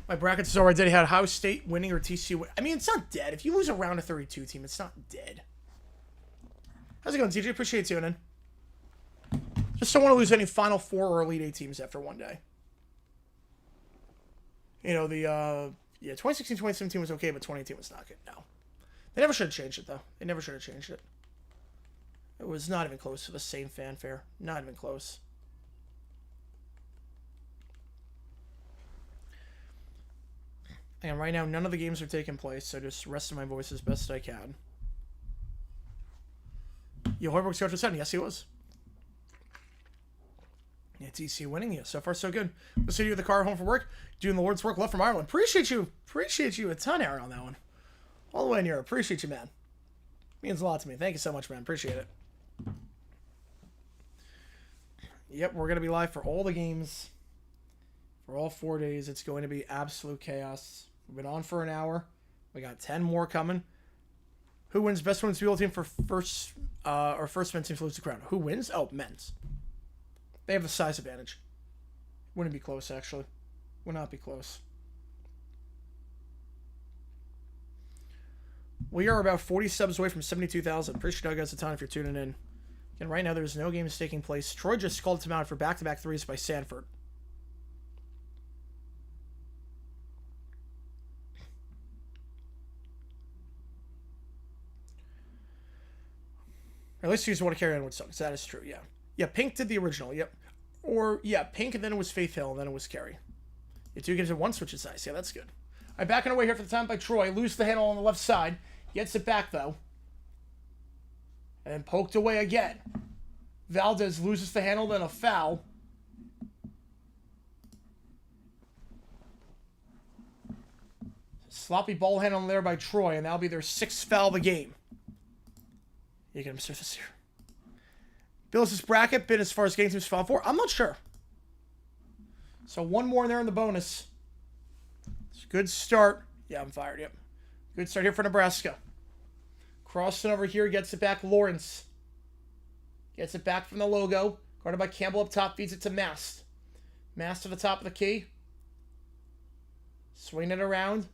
My brackets is already dead. I had Ohio State winning or TCU. I mean, it's not dead. If you lose a round of 32 team, it's not dead. How's it going, TJ? Appreciate you tuning in. Just don't want to lose any Final Four or Elite Eight teams after one day. You know, the 2016-2017 was okay, but 2018 was not good. No. They never should have changed it, though. They never should have changed it. It was not even close to the same fanfare. Not even close. And right now, none of the games are taking place, so just resting my voice as best I can. Yo, Hoiberg's coach was 7. Yes, he was. Yeah, TCU winning. Yeah, so far so good. Listen to you in the car home from work. Doing the Lord's work left from Ireland. Appreciate you. Appreciate you a ton, Aaron, on that one. All the way in Europe. Appreciate you, man. Means a lot to me. Thank you so much, man. Appreciate it. Yep, we're going to be live for all the games. For all 4 days. It's going to be absolute chaos. We've been on for an hour. We got 10 more coming. Who wins best women's field team for first men's team to lose the crown? Who wins? Oh, men's. They have the size advantage. Wouldn't be close, actually. Would not be close. We are about 40 subs away from 72,000. Appreciate you guys a ton if you're tuning in. And right now, there's no games taking place. Troy just called him out for back-to-back threes by Sanford. Or at least he used to want to carry on with songs. That is true, yeah. Yeah, Pink did the original, yep. Or, yeah, Pink, and then it was Faith Hill, and then it was Carrie. Yeah, 2 games at once, which is nice. Yeah, that's good. All right, backing away here for the time by Troy. Lose the handle on the left side. Gets it back, though. And then poked away again. Valdez loses the handle, then a foul. Sloppy ball handle there by Troy, and that'll be their 6th foul of the game. You get him surface here. Bills' bracket been as far as game teams Final Four? I'm not sure. So one more in there in the bonus. It's a good start. Yeah, I'm fired. Yep. Good start here for Nebraska. Crossing over here, gets it back. Lawrence gets it back from the logo. Guarded by Campbell up top, feeds it to Mast. Mast to the top of the key. Swing it around.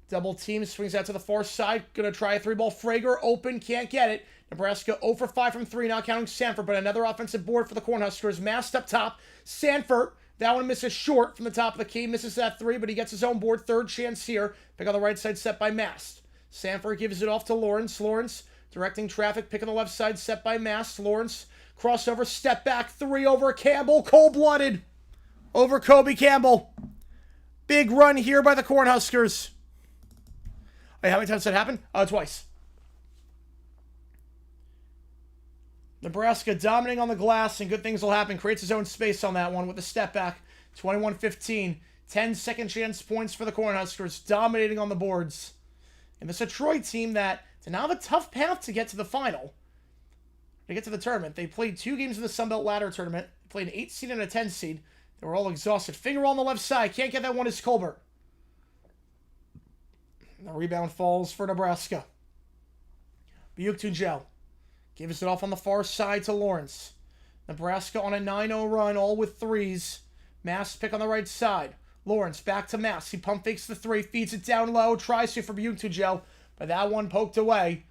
Double team, swings out to the far side. Gonna try a 3-ball. Frager, open, can't get it. Nebraska 0 for 5 from 3, not counting Sanford, but another offensive board for the Cornhuskers. Mast up top. Sanford, that one misses short from the top of the key. Misses that 3, but he gets his own board. Third chance here. Pick on the right side, set by Mast. Sanford gives it off to Lawrence. Lawrence directing traffic. Pick on the left side, set by Mast. Lawrence, crossover, step back. 3 over Campbell. Cold-blooded over Kobe Campbell. Big run here by the Cornhuskers. Wait, how many times did that happen? Twice. Nebraska dominating on the glass, and good things will happen. Creates his own space on that one with a step back. 21-15. 10 second chance points for the Cornhuskers, dominating on the boards. And this is a Troy team that did not have a tough path to get to the final. To get to the tournament. They played 2 games in the Sun Belt Ladder Tournament. They played an 8 seed and a 10 seed. They were all exhausted. Finger on the left side. Can't get that one is Colbert. The rebound falls for Nebraska. Buktunjel gives it off on the far side to Lawrence. Nebraska on a 9-0 run, all with 3s. Mast pick on the right side. Lawrence back to Mast. He pump fakes the 3, feeds it down low, tries to for Buktunjel, but that one poked away.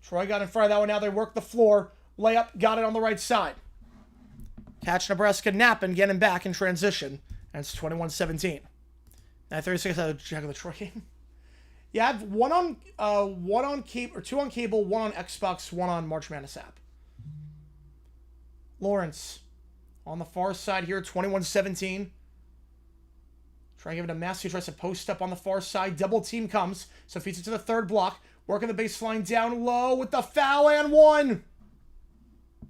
Troy got in front of that one. Now they work the floor. Layup, got it on the right side. Catch Nebraska napping, getting back in transition. And it's 21-17. 9:36 out of check of the Troy game. Yeah, I have one on cable, or 2 on cable, 1 on Xbox, 1 on March Madness app. Lawrence on the far side here, 21-17. Trying to give it to Mast, who tries to post up on the far side. Double team comes, so feeds it to the third block. Working the baseline down low with the foul and 1.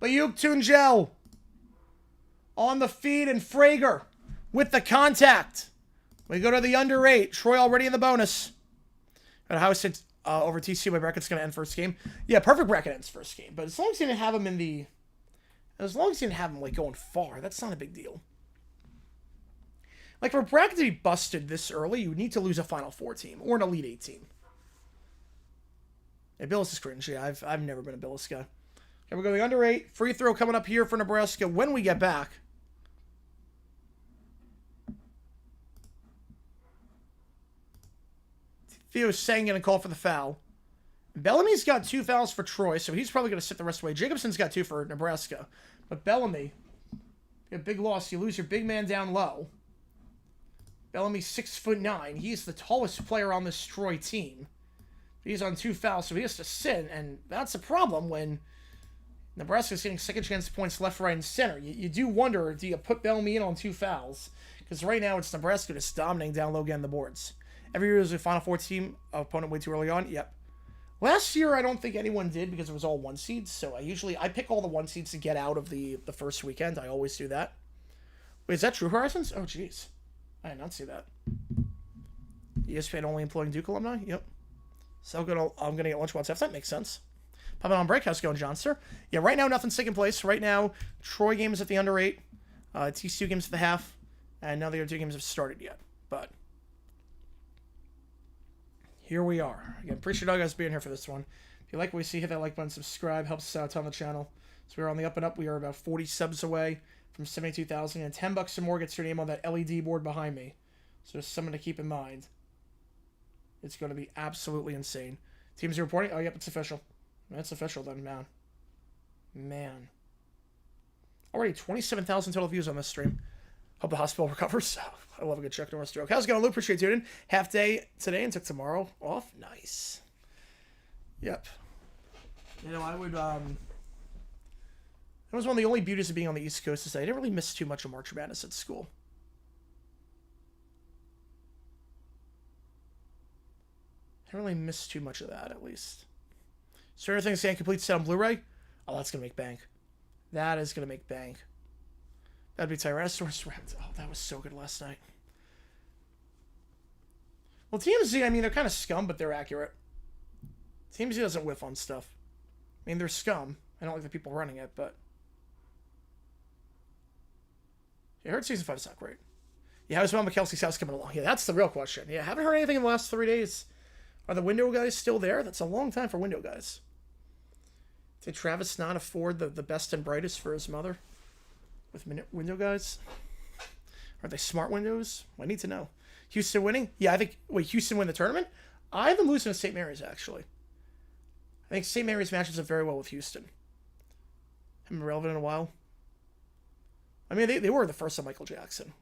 Buktunjel on the feed, and Frager with the contact. We go to the under 8. Troy already in the bonus. But how is it over TCU? My bracket's going to end first game. Yeah, perfect bracket ends first game. But as long as you didn't have him in the... As long as you didn't have him, like, going far, that's not a big deal. Like, for a bracket to be busted this early, you need to lose a Final Four team or an Elite 8 team. Yeah, Billis is cringe. Yeah, I've never been a Billis guy. Okay, we go to the under 8. Free throw coming up here for Nebraska when we get back. Theo's saying going to call for the foul. Bellamy's got 2 fouls for Troy, so he's probably going to sit the rest of the way. Jacobson's got 2 for Nebraska. But Bellamy, a big loss. You lose your big man down low. Bellamy's 6'9". He's the tallest player on this Troy team. He's on 2 fouls, so he has to sit, and that's a problem when Nebraska's getting second chance points left, right, and center. You do wonder, do you put Bellamy in on 2 fouls? Because right now it's Nebraska just dominating down low, getting the boards. Every year there's a Final Four team, opponent way too early on. Yep. Last year I don't think anyone did because it was all 1 seeds. So I pick all the 1 seeds to get out of the first weekend. I always do that. Wait, is that True Horizons? Oh, jeez. I did not see that. ESPN only employing Duke alumni? Yep. So I'm going to get lunch once after. That makes sense. Popping on break. How's it going, John, sir? Yeah, right now nothing's taking place. Right now, Troy games at the under 8. TCU games at the half. And none of the other 2 games have started yet. But here we are. Again, appreciate all you guys being here for this one. If you like what we see, hit that like button, subscribe, helps us out a ton on the channel. So we're on the up and up. We are about 40 subs away from 72,000, and $10 or more gets your name on that LED board behind me. So just something to keep in mind. It's going to be absolutely insane. Teams are reporting. Oh, yep, it's official. That's official then, man. Man. Already 27,000 total views on this stream. Hope the hospital recovers. I love a good Chuck Norris joke. How's it going, Luke? Appreciate you tuning in. Half day today and took tomorrow off. Nice. Yep. You know, I would, It was one of the only beauties of being on the East Coast is that I didn't really miss too much of March Madness at school. I didn't really miss too much of that, at least. Stranger Things saying complete set on Blu-ray? Oh, that's going to make bank. That is going to make bank. That'd be Tyrannosaurus Rex. Oh, that was so good last night. Well, TMZ, I mean, they're kind of scum, but they're accurate. TMZ doesn't whiff on stuff. I mean, they're scum. I don't like the people running it, but... I heard season 5 is not great. Yeah, how's Mama Kelsey's house coming along? Yeah, that's the real question. Yeah, haven't heard anything in the last 3 days. Are the window guys still there? That's a long time for window guys. Did Travis not afford the best and brightest for his mother? With window guys? Are they smart windows? I need to know. Houston winning? Yeah, I think... Wait, Houston win the tournament? I have them losing to St. Mary's, actually. I think St. Mary's matches up very well with Houston. Haven't been relevant in a while. I mean, they were the first on Michael Jackson.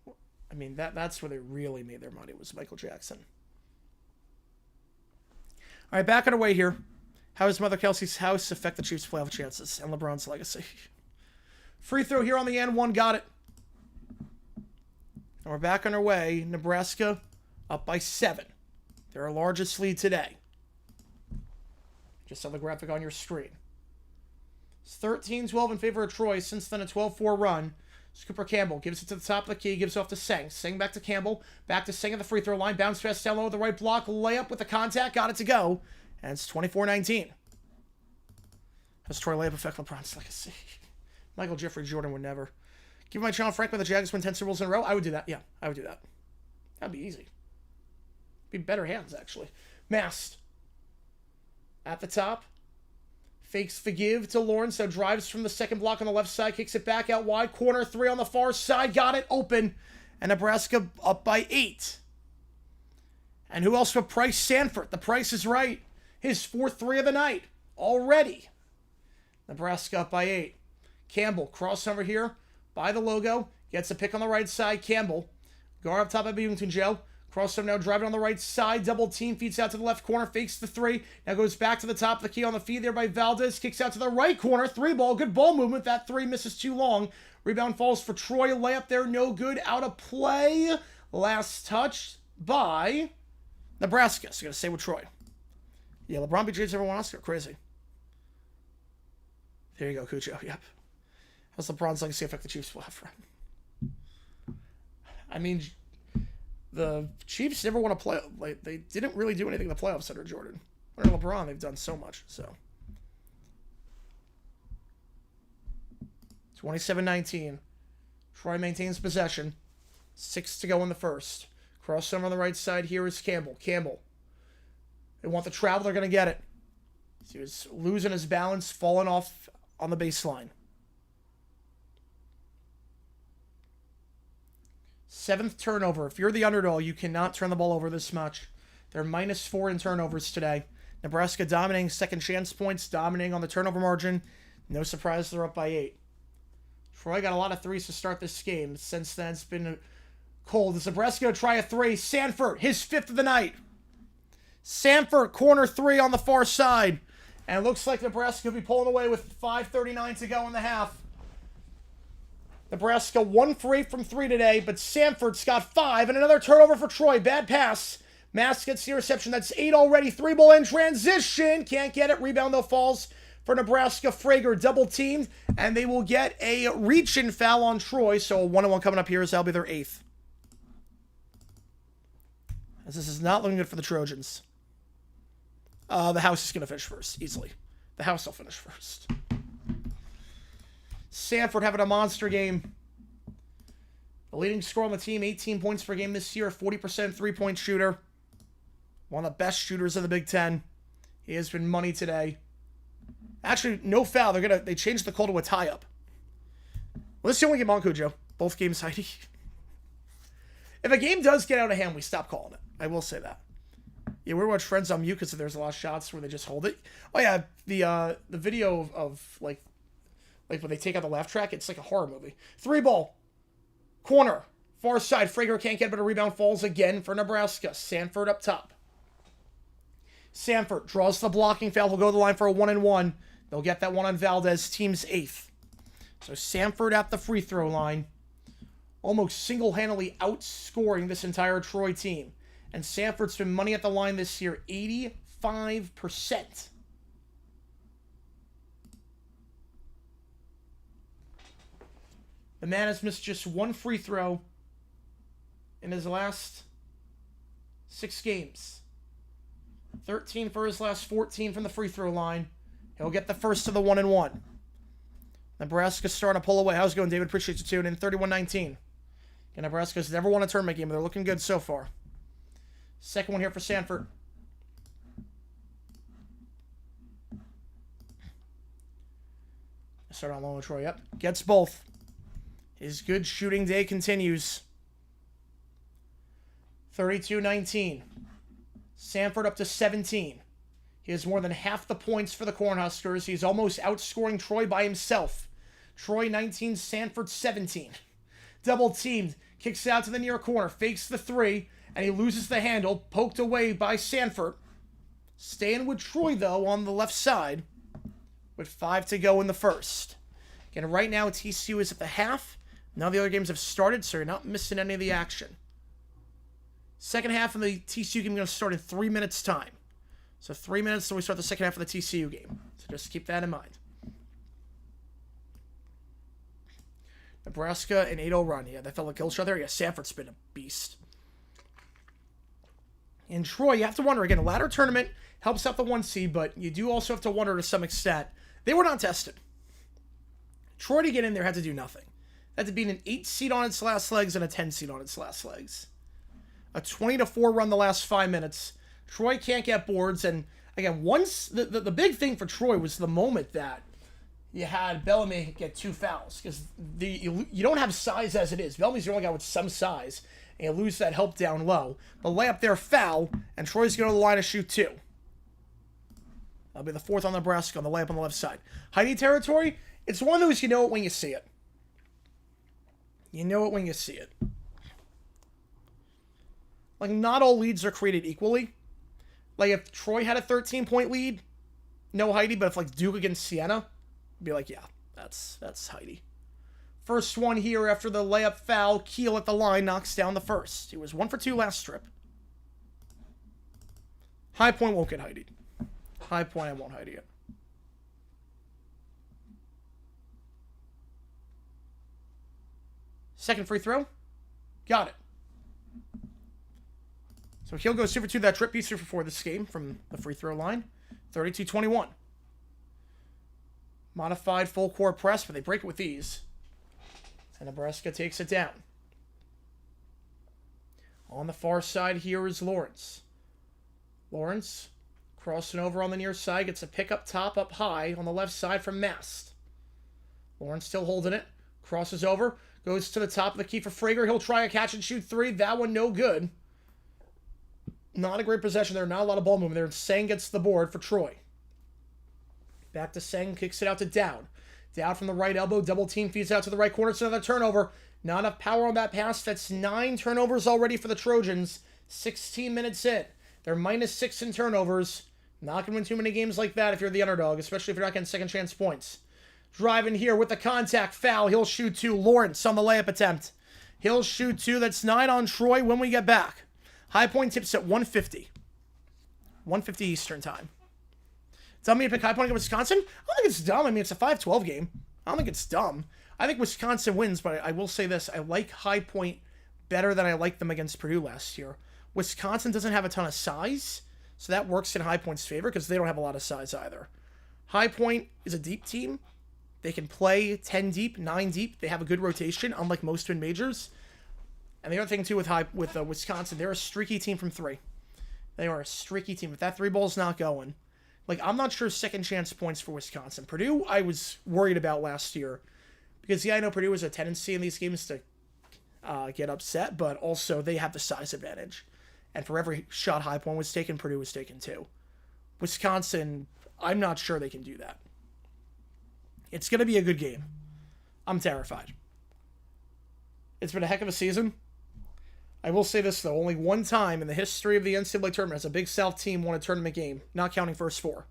I mean, that's where they really made their money, was Michael Jackson. All right, back on our way here. How does Mother Kelsey's house affect the Chiefs' playoff chances and LeBron's legacy? Free throw here on the N1. Got it. And we're back on our way. Nebraska up by 7. They're our largest lead today. Just saw the graphic on your screen. It's 13-12 in favor of Troy. Since then, a 12-4 run. Cooper Campbell gives it to the top of the key, gives off to Seng. Seng back to Campbell, back to Seng at the free throw line. Bounce pass down low with the right block. Layup with the contact. Got it to go. And it's 24-19. How's Troy layup affect LeBron's legacy? Michael Jeffrey Jordan would never. Give my John Franklin the Jags win 10 Super Bowls in a row? I would do that. Yeah, I would do that. That'd be easy. Be better hands, actually. Mast. At the top. Fakes the give to Lawrence, so drives from the second block on the left side, kicks it back out wide. Corner 3 on the far side, got it open. And Nebraska up by 8. And who else but Price Sanford? The price is right. His 4th 3 of the night already. Nebraska up by 8. Campbell, crossover here by the logo. Gets a pick on the right side. Campbell, guard up top of Bevington Joe. Crossover now driving on the right side. Double team. Feeds out to the left corner. Fakes the 3. Now goes back to the top of the key on the feed there by Valdez. Kicks out to the right corner. 3 ball. Good ball movement. That 3 misses too long. Rebound falls for Troy. Layup there. No good. Out of play. Last touch by Nebraska. So going to stay with Troy. Yeah, LeBron beat James everyone else. They're crazy. There you go, Cucho. Yep. How's LeBron's legacy affect the Chiefs' playoff run? I mean... The Chiefs never won a play. Like, they didn't really do anything in the playoffs under Jordan. Under LeBron, they've done so much. So 27-19. Troy maintains possession. 6 to go in the first. Crossover on the right side here is Campbell. Campbell. They want the travel. They're going to get it. He was losing his balance, falling off on the baseline. 7th turnover. If you're the underdog, you cannot turn the ball over this much. They're -4 in turnovers today. Nebraska dominating second chance points, dominating on the turnover margin. No surprise they're up by 8. Troy got a lot of 3s to start this game. Since then, it's been cold. Is Nebraska going to try a 3? Sanford, his 5th of the night. Sanford, corner 3 on the far side. And it looks like Nebraska will be pulling away with 5:39 to go in the half. Nebraska 1 for 8 from 3 today, but Sanford's got 5, and another turnover for Troy. Bad pass. Mass gets the reception. That's 8 already. 3 ball in transition. Can't get it. Rebound, though, falls for Nebraska. Frager double teamed, and they will get a reach-in foul on Troy. So a 1-1 coming up here as that'll be their 8th. As this is not looking good for the Trojans. The house is going to finish first, easily. The house will finish first. Sanford having a monster game. The leading scorer on the team, 18 points per game this year, 40% three-point shooter. One of the best shooters in the Big Ten. He has been money today. Actually, no foul. They changed the call to a tie-up. Well, this is the only game on Cujo. Both games Heidi. If a game does get out of hand, we stop calling it. I will say that. Yeah, we're watching Friends on mute because there's a lot of shots where they just hold it. Oh yeah, the video of like when they take out the laugh track, it's like a horror movie. 3 ball. Corner. Far side. Frager can't get, but a rebound falls again for Nebraska. Sanford up top. Sanford draws the blocking foul. He'll go to the line for a 1-and-1. They'll get that one on Valdez, team's 8th. So Sanford at the free throw line. Almost single-handedly outscoring this entire Troy team. And Sanford's been money at the line this year, 85%. The man has missed just 1 free throw in his last 6 games. 13 for his last 14 from the free throw line. He'll get the first of the 1-and-1. Nebraska starting to pull away. How's it going, David? Appreciate you tuning in. 31-19. And Nebraska's never won a tournament game, but they're looking good so far. Second one here for Sanford. Start on low with Troy. Yep. Gets both. His good shooting day continues. 32-19. Sanford up to 17. He has more than half the points for the Cornhuskers. He's almost outscoring Troy by himself. Troy 19, Sanford 17. Double teamed. Kicks it out to the near corner. Fakes the three. And he loses the handle. Poked away by Sanford. Staying with Troy, though, on the left side. With 5 to go in the first. Again, right now, TCU is at the half. Now the other games have started, so you're not missing any of the action. Second half of the TCU game is going to start in 3 minutes' time. So 3 minutes till we start the second half of the TCU game. So just keep that in mind. Nebraska, an 8-0 run. Yeah, that felt like Gilshot there. Yeah, Sanford's been a beast. In Troy, you have to wonder, again, a ladder tournament helps out the 1 seed, but you do also have to wonder to some extent. They were not tested. Troy to get in there had to do nothing. They had to beat an 8 seed on its last legs and a 10 seed on its last legs. A 20-4 run the last 5 minutes. Troy can't get boards, and again, once the big thing for Troy was the moment that you had Bellamy get 2 fouls, because you don't have size as it is. Bellamy's the only guy with some size, and you lose that help down low. The layup there, foul, and Troy's going to the line to shoot 2. That'll be the 4th on Nebraska on the layup on the left side. Heidi territory, it's one of those you know it when you see it. You know it when you see it. Like, not all leads are created equally. Like, if Troy had a 13-point lead, no Heidi, but if, like, Duke against Sienna, I'd be like, yeah, that's Heidi. First one here after the layup foul. Keel at the line knocks down the first. He was 1 for 2 last trip. High Point won't get Heidi. High Point, I won't Heidi it. Second free throw. Got it. So Keel goes 2 for 2 that trip. He's 3 for 4 this game from the free throw line. 32-21. Modified full court press, but they break it with ease. And Nebraska takes it down. On the far side here is Lawrence. Lawrence crossing over on the near side. Gets a pick up top, up high on the left side from Mast. Lawrence still holding it. Crosses over. Goes to the top of the key for Frager. He'll try a catch and shoot 3. That one no good. Not a great possession there. Not a lot of ball movement there. Seng gets the board for Troy. Back to Seng. Kicks it out to Dowd. Dowd from the right elbow. Double team feeds out to the right corner. It's another turnover. Not enough power on that pass. That's 9 turnovers already for the Trojans. 16 minutes in. They're -6 in turnovers. Not going to win too many games like that if you're the underdog, especially if you're not getting second chance points. Driving here with the contact foul. He'll shoot 2. Lawrence on the layup attempt. He'll shoot 2. That's 9 on Troy when we get back. High Point tips at 150. 150 Eastern time. Tell me to pick High Point against Wisconsin? I don't think it's dumb. I mean, it's a 5-12 game. I don't think it's dumb. I think Wisconsin wins, but I will say this. I like High Point better than I liked them against Purdue last year. Wisconsin doesn't have a ton of size, so that works in High Point's favor because they don't have a lot of size either. High Point is a deep team. They can play 10 deep, 9 deep. They have a good rotation, unlike most twin majors. And the other thing, too, with Wisconsin, they're a streaky team from 3. They are a streaky team. If that 3 ball's not going, like, I'm not sure second chance points for Wisconsin. Purdue, I was worried about last year. Because, yeah, I know Purdue has a tendency in these games to get upset, but also they have the size advantage. And for every shot High Point was taken, Purdue was taken too. Wisconsin, I'm not sure they can do that. It's going to be a good game. I'm terrified. It's been a heck of a season. I will say this, though. Only one time in the history of the NCAA tournament has a Big South team won a tournament game, not counting first 4.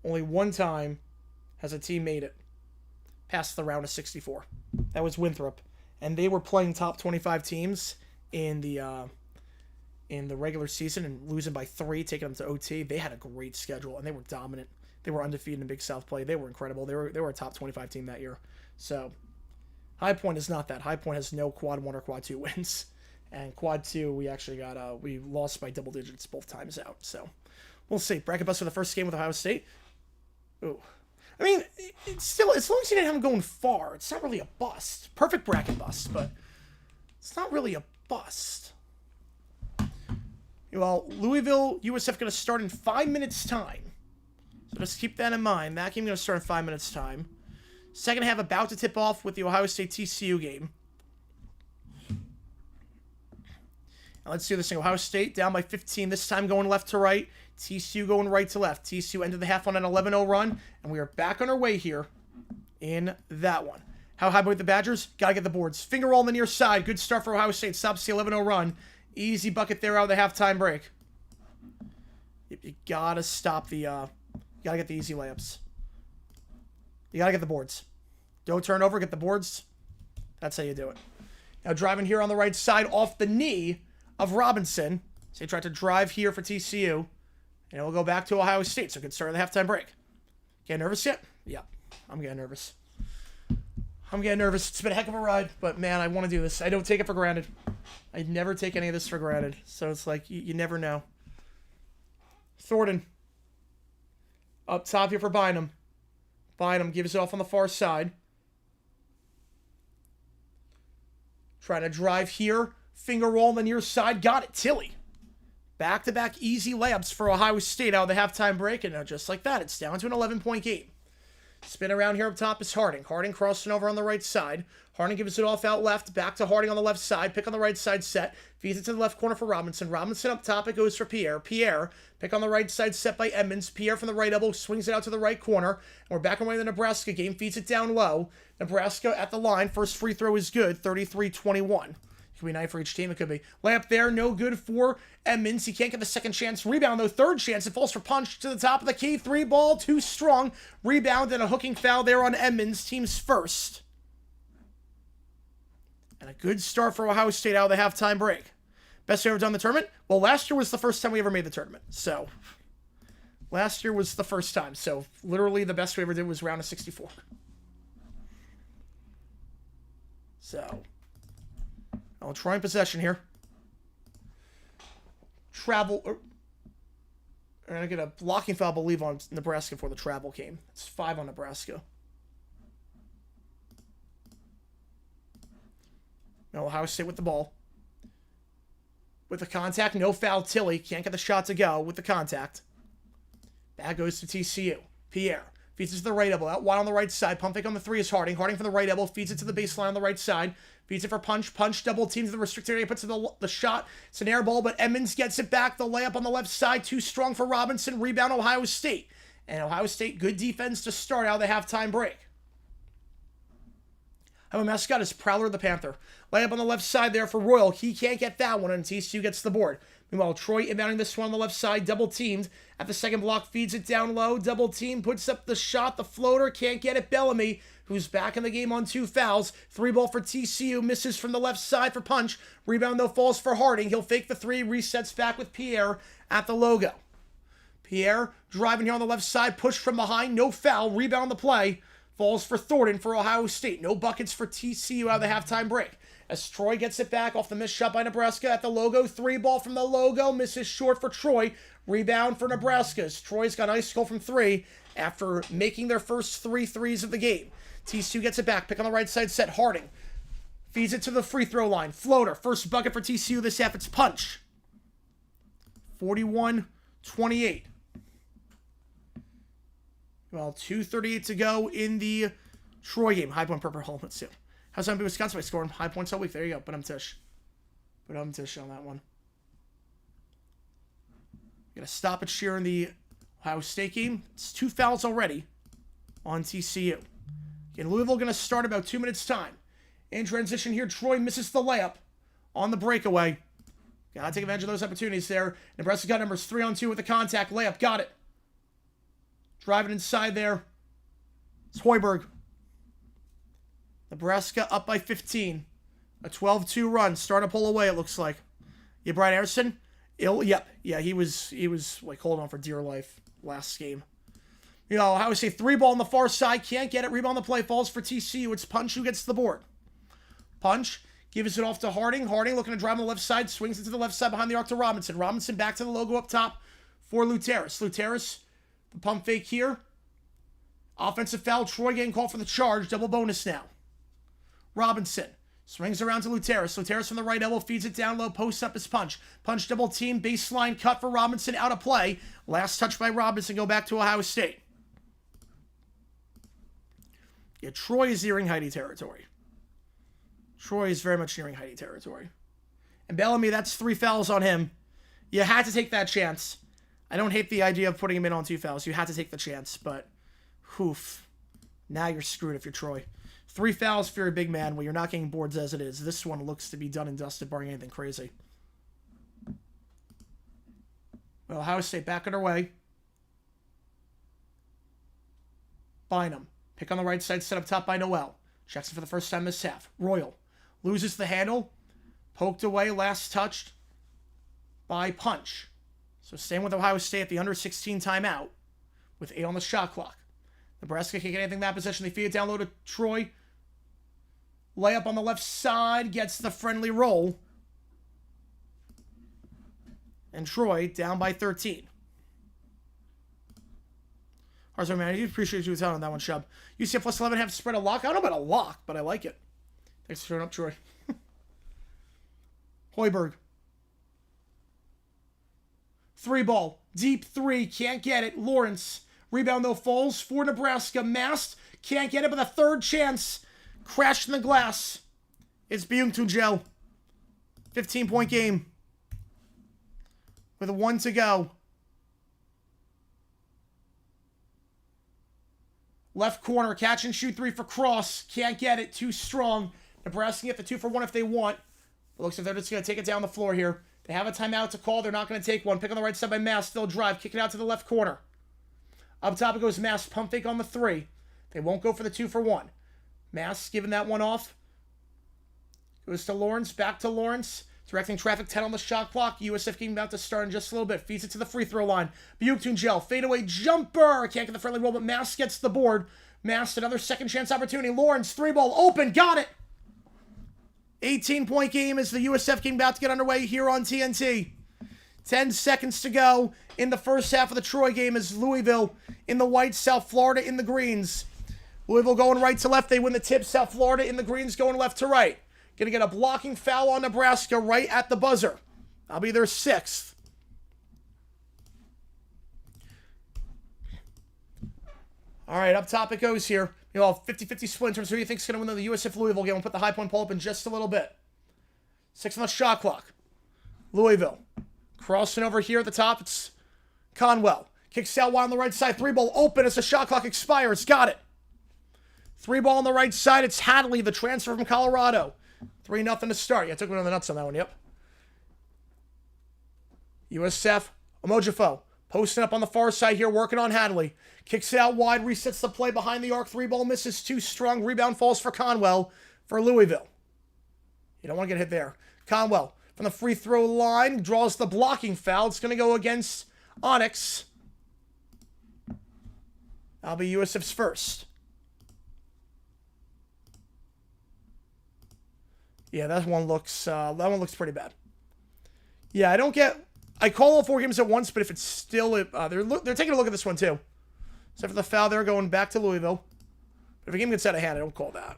Only one time has a team made it past the round of 64. That was Winthrop. And they were playing top 25 teams in the regular season and losing by 3, taking them to OT. They had a great schedule, and they were dominant. They were undefeated in Big South play. They were incredible. They were a top 25 team that year. So, High Point is not that. High Point has no quad 1 or quad 2 wins. And quad 2, we actually got, we lost by double digits both times out. So, we'll see. Bracket bust for the first game with Ohio State. Ooh. I mean, it's still, as long as you didn't have them going far, it's not really a bust. Perfect bracket bust, but It's not really a bust. Well, Louisville, USF going to start in 5 minutes' time. So just keep that in mind. That game going to start in 5 minutes' time. Second half about to tip off with the Ohio State TCU game. Now let's do this thing. Ohio State down by 15, this time going left to right. TCU going right to left. TCU ended the half on an 11-0 run, and we are back on our way here in that one. How high with the Badgers? Got to get the boards. Finger roll on the near side. Good start for Ohio State. Stops the 11-0 run. Easy bucket there out of the halftime break. You got to stop the... got to get the easy layups. You got to get the boards. Don't turn over. Get the boards. That's how you do it. Now driving here on the right side off the knee of Robinson. So he tried to drive here for TCU. And we'll go back to Ohio State. So good start of the halftime break. Getting nervous yet? Yeah, I'm getting nervous. It's been a heck of a ride. But, man, I want to do this. I don't take it for granted. I never take any of this for granted. So it's like, you never know. Thornton. Up top here for Bynum. Bynum gives it off on the far side. Trying to drive here. Finger roll on the near side. Got it. Tilly. Back-to-back easy layups for Ohio State out of the halftime break. And now just like that, it's down to an 11-point game. Spin around here up top is Harding. Harding crossing over on the right side. Harding gives it off out left. Back to Harding on the left side. Pick on the right side set. Feeds it to the left corner for Robinson. Robinson up top. It goes for Pierre. Pierre. Pick on the right side set by Edmonds. Pierre from the right elbow. Swings it out to the right corner. And we're back away in the Nebraska game. Feeds it down low. Nebraska at the line. First free throw is good. 33-21. It could be 9 for each team. It could be. Layup there. No good for Edmonds. He can't get the second chance. Rebound, though. Third chance. It falls for Punch to the top of the key. 3 ball. Too strong. Rebound and a hooking foul there on Edmonds. Team's first. And a good start for Ohio State out of the halftime break. Best we ever done in the tournament? Well, last year was the first time we ever made the tournament. So, last year was the first time. So, literally the best we ever did was round of 64. So... I'll try in possession here. Travel. I'm going to get a blocking foul, I believe, on Nebraska for the travel game. It's 5 on Nebraska. No, Ohio State with the ball. With the contact, no foul. Tilly can't get the shot to go with the contact. That goes to TCU. Pierre. Feeds it to the right elbow. Out wide on the right side. Pump fake on the 3 is Harding. Harding from the right elbow. Feeds it to the baseline on the right side. Feeds it for Punch. Punch double teams the restricted area. Puts it the shot. It's an air ball, but Edmonds gets it back. The layup on the left side. Too strong for Robinson. Rebound Ohio State. And Ohio State, good defense to start out of the halftime break. Our mascot is Prowler the Panther. Layup on the left side there for Royal. He can't get that one, and TCU gets the board. Meanwhile, Troy inbounding this one on the left side, double teamed. At the second block, feeds it down low. Double team, puts up the shot. The floater, can't get it. Bellamy, who's back in the game on 2 fouls. 3 ball for TCU, misses from the left side for Punch. Rebound, though, falls for Harding. He'll fake the 3, resets back with Pierre at the logo. Pierre driving here on the left side, push from behind, no foul. Rebound the play. Falls for Thornton for Ohio State. No buckets for TCU out of the halftime break. As Troy gets it back off the missed shot by Nebraska at the logo. 3 ball from the logo. Misses short for Troy. Rebound for Nebraska. As Troy's got ice cold from 3 after making their first 3 threes of the game. TCU gets it back. Pick on the right side set. Harding. Feeds it to the free throw line. Floater. First bucket for TCU this half. It's Punch. 41-28. Well, 2:38 to go in the Troy game. High point purple helmet too. How's that be Wisconsin by scoring high points all week? There you go. But I'm Tish. On that one. Gonna stop it here in the Ohio State game. It's 2 fouls already on TCU. Again, Louisville gonna start about 2 minutes time. In transition here, Troy misses the layup on the breakaway. Gotta take advantage of those opportunities there. Nebraska got numbers 3-on-2 with the contact layup. Got it. Driving inside there. It's Hoiberg. Nebraska up by 15. A 12-2 run. Starting to pull away, it looks like. Yeah, Brian Harrison? Yep. Yeah, he was like holding on for dear life last game. You know, I would say 3 ball on the far side. Can't get it. Rebound the play. Falls for TCU. It's Punch who gets the board. Punch gives it off to Harding. Harding looking to drive on the left side. Swings it to the left side behind the arc to Robinson. Robinson back to the logo up top for Luteris. Luteris. The pump fake here. Offensive foul. Troy getting called for the charge. Double bonus now. Robinson Swings around to Luteris. Luteris from the right elbow feeds it down low. Posts up his punch. Punch double team. Baseline cut for Robinson. Out of play. Last touch by Robinson. Go back to Ohio State. Yeah, Troy is nearing Heidi territory. Troy is very much nearing Heidi territory. And Bellamy, that's 3 fouls on him. You had to take that chance. I don't hate the idea of putting him in on 2 fouls. You had to take the chance, but oof. Now you're screwed if you're Troy. 3 fouls for your big man when you're not getting boards as it is. This one looks to be done and dusted, barring anything crazy. Well, Ohio State back underway. Bynum. Pick on the right side, set up top by Noel. Checks it for the first time this half. Royal. Loses the handle. Poked away, last touched by Punch. So staying with Ohio State at the under 16 timeout with 8 on the shot clock. Nebraska can't get anything in that position. They feed it down low to Troy. Layup on the left side. Gets the friendly roll. And Troy down by 13. Harzer, man, I appreciate you telling on that one, Shub. UCF plus 11 have spread a lock. I don't know about a lock, but I like it. Thanks for showing up, Troy. Hoiberg. 3 ball. Deep 3. Can't get it. Lawrence. Rebound, though, falls for Nebraska. Mast. Can't get it, but a third chance. Crashed in the glass. It's Byung-Tujel. 15-point game. With 1 to go. Left corner. Catch and shoot 3 for Cross. Can't get it. Too strong. Nebraska can get the 2 for 1 if they want. It looks like they're just going to take it down the floor here. They have a timeout to call. They're not going to take one. Pick on the right side by Mast. They'll drive. Kick it out to the left corner. Up top it goes Mast. Pump fake on the 3. They won't go for the 2 for 1. Mast giving that one off. Goes to Lawrence. Back to Lawrence. Directing traffic. 10 on the shot clock. USF game about to start in just a little bit. Feeds it to the free throw line. Byung-Tujel. Fadeaway jumper. Can't get the friendly roll, but Mast gets the board. Mast, another second chance opportunity. Lawrence, 3 ball. Open. Got it. 18-point game as the USF game about to get underway here on TNT. 10 seconds to go in the first half of the Troy game as Louisville in the white, South Florida in the greens. Louisville going right to left. They win the tip. South Florida in the greens going left to right. Going to get a blocking foul on Nebraska right at the buzzer. That'll be their 6th. All right, up top it goes here. You know, 50-50 split in terms of who you think is going to win the USF Louisville game. We'll put the high point poll up in just a little bit. 6 on the shot clock. Louisville. Crossing over here at the top. It's Conwell. Kicks out wide on the right side. 3 ball open as the shot clock expires. Got it. 3 ball on the right side. It's Hadley, the transfer from Colorado. 3-0 to start. Yeah, I took one of the nuts on that one. Yep. USF. Omojifo. Posting up on the far side here, working on Hadley. Kicks it out wide, resets the play behind the arc. 3 ball misses, too strong. Rebound falls for Conwell for Louisville. You don't want to get hit there. Conwell from the free throw line draws the blocking foul. It's going to go against Onyx. That'll be USF's first. Yeah, that one looks pretty bad. Yeah, I call all 4 games at once, but if it's still, they're taking a look at this one too. Except for the foul there going back to Louisville. But if a game gets out of hand, I don't call that.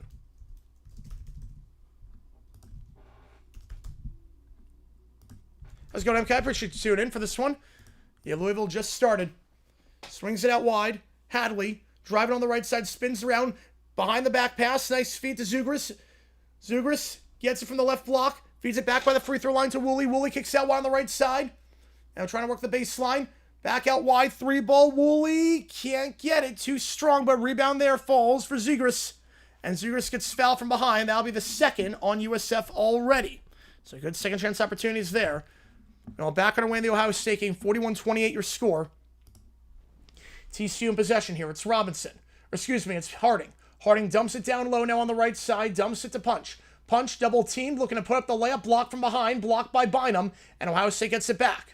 How's it going, MK? I appreciate you tuning in for this one. Yeah, Louisville just started. Swings it out wide. Hadley, driving on the right side, spins around. Behind the back pass. Nice feed to Zugris. Zugris gets it from the left block. Feeds it back by the free throw line to Woolley. Woolley kicks out wide on the right side. Now trying to work the baseline. Back out wide. 3 ball. Woolley can't get it. Too strong, but rebound there falls for Zugris. And Zugris gets fouled from behind. That'll be the 2nd on USF already. So good second chance opportunities there. Now back on our way in the Ohio State game. 41-28 your score. TCU in possession here. It's Robinson. Or excuse me, it's Harding. Harding dumps it down low now on the right side. Dumps it to Punch. Punch, double teamed, looking to put up the layup, blocked from behind, blocked by Bynum, and Ohio State gets it back.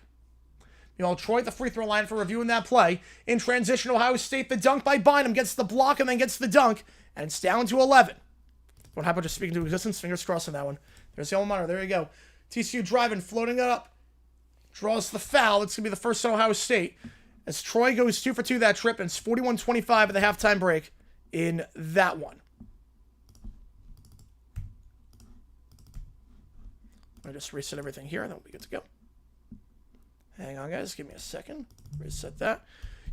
You know, Troy at the free throw line for reviewing that play. In transition, Ohio State, the dunk by Bynum, gets the block and then gets the dunk, and it's down to 11. What happened just speaking to existence? Fingers crossed on that one. There's the alma mater. There you go. TCU driving, floating it up. Draws the foul. It's going to be the first on Ohio State. As Troy goes 2 for 2 that trip, and it's 41-25 at the halftime break in that one. I'll just reset everything here, and then we'll be good to go. Hang on, guys. Give me a second. Reset that.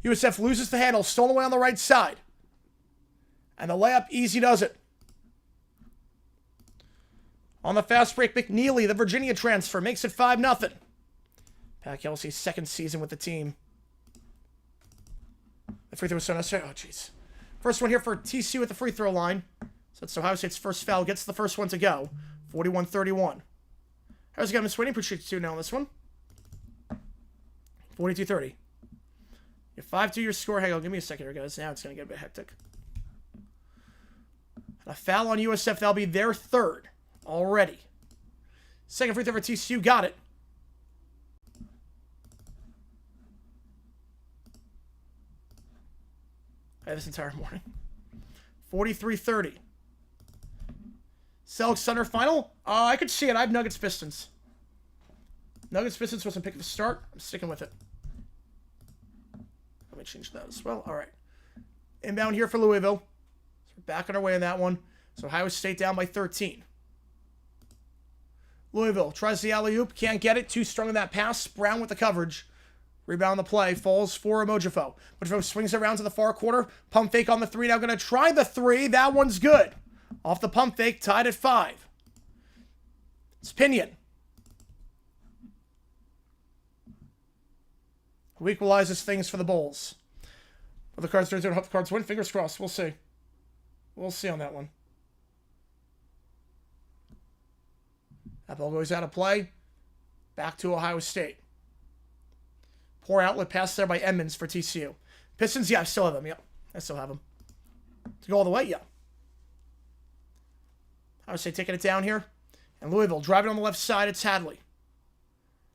USF loses the handle. Stolen away on the right side. And the layup, easy does it. On the fast break, McNeely, the Virginia transfer, makes it 5-0. Pat Kelsey's second season with the team. The free throw was so necessary. Oh, jeez. First one here for TCU at the free throw line. So it's Ohio State's first foul. Gets the first one to go. 41-31. How's it going, Miss Whitney? Appreciate you now on this one. 42-30. Your 5-2 your score. Hang on, give me a second here, guys. Now it's going to get a bit hectic. And a foul on USF. That'll be their third already. Second free throw for TCU. Got it. I had this entire morning. 43-30. Celtics Thunder final. I could see it. I have Nuggets Pistons. Nuggets Pistons wasn't picked at the start. I'm sticking with it. Let me change that as well. All right. Inbound here for Louisville. So we're back on our way in that one. So Ohio State down by 13. Louisville tries the alley-oop. Can't get it. Too strong in that pass. Brown with the coverage. Rebound the play. Falls for Mojifo. Mojifo swings around to the far corner. Pump fake on the three. Now going to try the three. That one's good. Off the pump fake. Tied at 5. It's Pinion. Who equalizes things for the Bulls. Well, the Cards don't hope the Cards win. Fingers crossed. We'll see. We'll see on that one. That ball goes out of play. Back to Ohio State. Poor outlet pass there by Edmonds for TCU. Pistons, yeah, I still have them. Yeah, I still have them. To go all the way, yeah. Ohio State taking it down here. And Louisville driving on the left side. It's Hadley.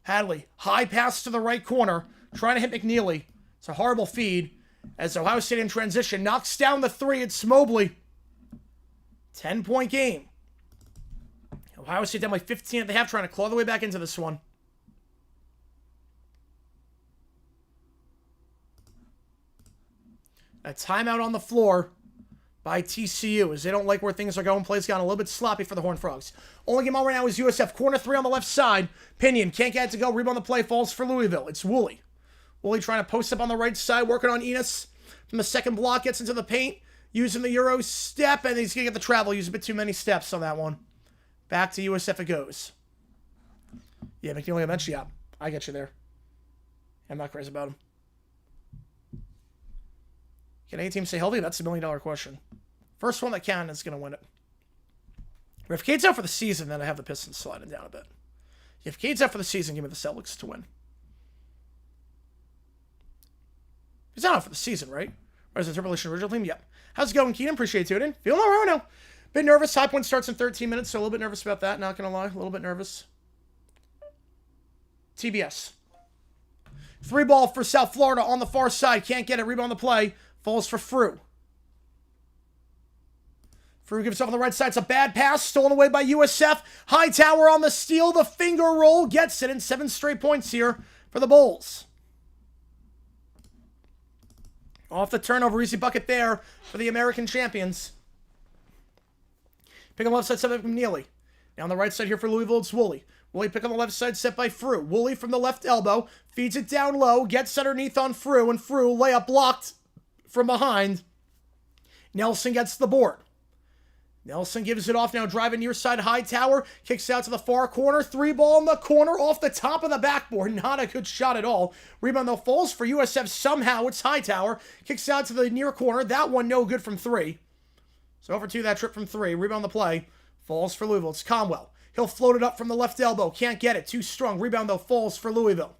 Hadley, high pass to the right corner. Trying to hit McNeely. It's a horrible feed. As Ohio State in transition knocks down the three. It's Mobley. 10-point game. Ohio State down by 15 at the half, trying to claw their way back into this one. A timeout on the floor by TCU as they don't like where things are going. Plays gone a little bit sloppy for the Horned Frogs. Only game on right now is USF. Corner 3 on the left side. Pinion can't get it to go. Rebound the play. Falls for Louisville. It's Woolley. Woolley trying to post up on the right side. Working on Enos. From the second block. Gets into the paint. Using the Euro step. And he's going to get the travel. Use a bit too many steps on that one. Back to USF it goes. Yeah, McNeely eventually. Yeah, I get you there. I'm not crazy about him. Can any team stay healthy? That's $1 million question. First one that can is going to win it. If Cade's out for the season, then I have the Pistons sliding down a bit. If Cade's out for the season, give me the Celtics to win. He's not out for the season, right? Or is it Tribulation original team? Yep. How's it going, Keenan? Appreciate you tuning in. Feeling all right now. Bit nervous. High point starts in 13 minutes, so a little bit nervous about that. Not going to lie. A little bit nervous. TBS. 3 ball for South Florida on the far side. Can't get it. Rebound the play. Falls for Frew. Frew gives up on the right side. It's a bad pass. Stolen away by USF. Hightower on the steal. The finger roll. Gets it in 7 straight points here for the Bulls. Off the turnover. Easy bucket there for the American champions. Pick on the left side, set by McNeely. Now on the right side here for Louisville, it's Woolley. Woolley pick on the left side, set by Frew. Woolley from the left elbow. Feeds it down low. Gets underneath on Frew. And Frew, layup blocked from behind. Nelson gets the board. Nelson gives it off now, driving near side. Hightower kicks out to the far corner. 3 ball in the corner off the top of the backboard. Not a good shot at all. Rebound though falls for USF somehow. It's Hightower. Kicks out to the near corner. That one no good from 3. So over 2 that trip from 3. Rebound the play. Falls for Louisville. It's Conwell. He'll float it up from the left elbow. Can't get it. Too strong. Rebound though falls for Louisville.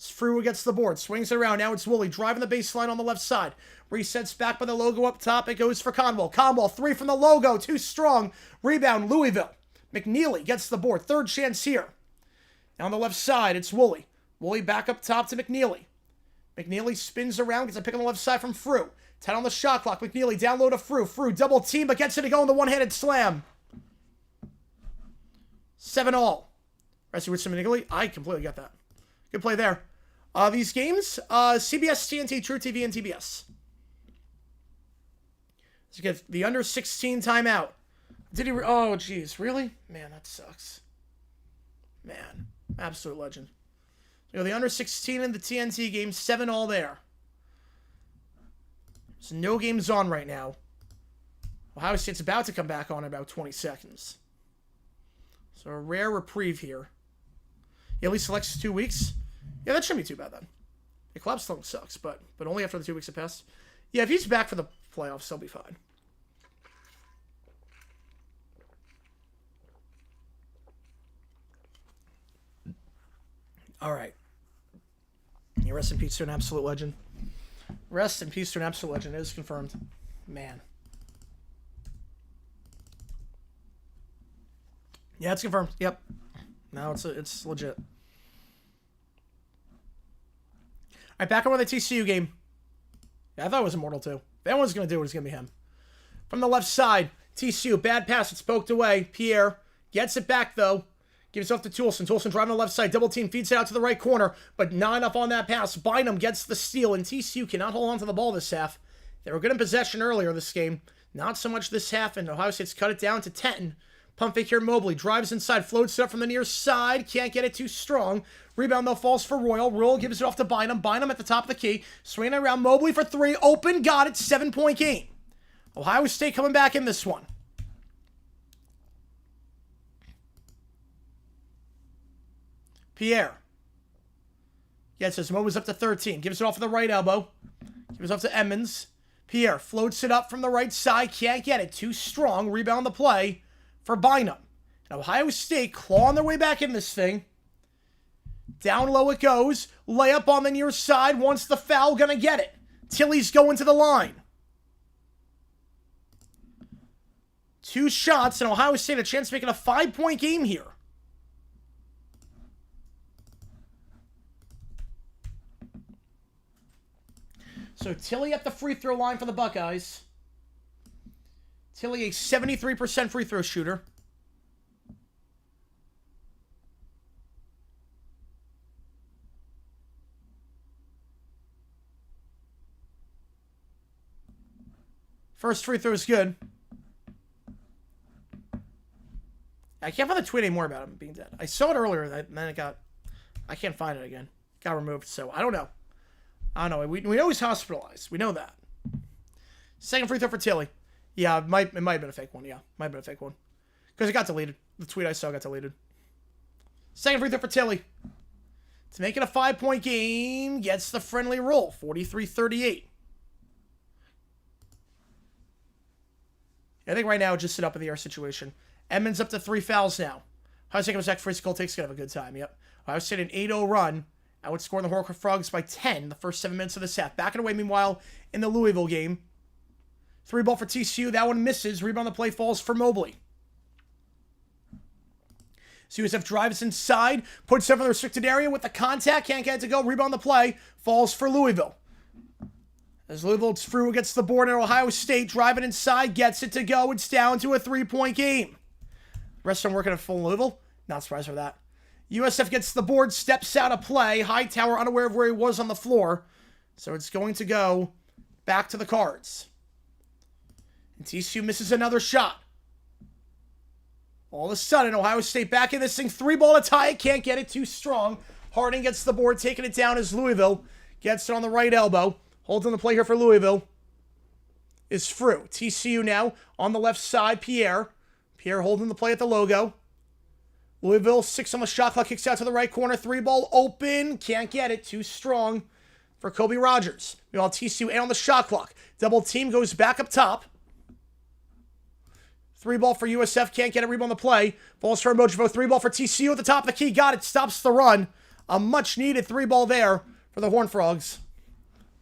Frew gets the board. Swings it around. Now it's Woolley driving the baseline on the left side. Resets back by the logo up top. It goes for Conwell. Conwell 3 from the logo. Too strong. Rebound Louisville. McNeely gets the board. Third chance here. Now on the left side, it's Woolley. Woolley back up top to McNeely. McNeely spins around. Gets a pick on the left side from Frew. 10 on the shot clock. McNeely down low to Frew. Frew double team, but gets it to go in the one-handed slam. 7 all. Rescue with some McNeely. I completely get that. Good play there. These games, CBS, TNT, TruTV, and TBS. So you get the under 16 timeout. Did he? Oh, geez, really? Man, that sucks. Man, absolute legend. You know, the under 16 in the TNT game, 7 all there. So no games on right now. Ohio State's about to come back on in about 20 seconds. So a rare reprieve here. Yeah, at least selects 2 weeks. Yeah, that shouldn't be too bad then. The collapse still sucks, but only after the 2 weeks have passed. Yeah, if he's back for the playoffs, he'll be fine. All right. Yeah, rest in peace to an absolute legend. Rest in peace to an absolute legend. It is confirmed. Man. Yeah, it's confirmed. Yep. Now it's legit. All right, back over the TCU game. Yeah, I thought it was Immortal too. If anyone's going to do it, it's going to be him. From the left side, TCU, bad pass. It's poked away. Pierre gets it back, though. Gives it off to Toulson. Toulson driving on the left side. Double team feeds it out to the right corner, but not enough on that pass. Bynum gets the steal, and TCU cannot hold on to the ball this half. They were good in possession earlier this game. Not so much this half, and Ohio State's cut it down to 10. Pump fake here, Mobley. Drives inside, floats it up from the near side. Can't get it too strong. Rebound, though, falls for Royal. Royal gives it off to Bynum. Bynum at the top of the key. Swinging around, Mobley for 3. Open, got it. 7-point game. Ohio State coming back in this one. Pierre. Gets his Mobley's up to 13. Gives it off to the right elbow. Gives it off to Emmons. Pierre floats it up from the right side. Can't get it. Too strong. Rebound the play for Bynum. And Ohio State clawing their way back in this thing. Down low it goes. Layup on the near side. Wants the foul. Gonna get it. Tilly's going to the line. 2 shots, and Ohio State a chance of making a 5-point game here. So Tilly at the free throw line for the Buckeyes. Tilly a 73% free throw shooter. First free throw is good. I can't find the tweet anymore about him being dead. I saw it earlier, and then it got... I can't find it again. It got removed, so I don't know. I don't know. We know he's hospitalized. We know that. Second free throw for Tilly. Yeah, it might have been a fake one. Yeah, might have been a fake one. Because it got deleted. The tweet I saw got deleted. Second free throw for Tilly. To make it a 5-point game, gets the friendly roll. 43-38. I think right now, just sit up in the air situation. Edmonds up to 3 fouls now. Ohio State comes back physical, takes going to have a good time. Yep. Ohio State an 8-0 run. Outscoring the Horned Frogs by 10 the first 7 minutes of this half. Backing away, meanwhile, in the Louisville game. 3 ball for TCU. That one misses. Rebound the play falls for Mobley. So USF drives inside. Puts it over the restricted area with the contact. Can't get it to go. Rebound the play. Falls for Louisville. As Louisville through gets the board at Ohio State. Driving inside. Gets it to go. It's down to a 3-point game. Rest of them working at full Louisville. Not surprised for that. USF gets the board, steps out of play. Hightower unaware of where he was on the floor. So it's going to go back to the Cards. And TCU misses another shot. All of a sudden, Ohio State back in this thing. 3 ball to tie it. Can't get it too strong. Harding gets the board, taking it down as Louisville. Gets it on the right elbow. Holds on the play here for Louisville. Is Frew. TCU now on the left side. Pierre. Pierre holding the play at the logo. Louisville, 6 on the shot clock, kicks out to the right corner. 3 ball open. Can't get it. Too strong for Kobe Rogers. Meanwhile, TCU 8 on the shot clock. Double team goes back up top. 3 ball for USF. Can't get a rebound on the play. Falls for Mojovo. 3 ball for TCU at the top of the key. Got it. Stops the run. A much needed 3 ball there for the Horned Frogs.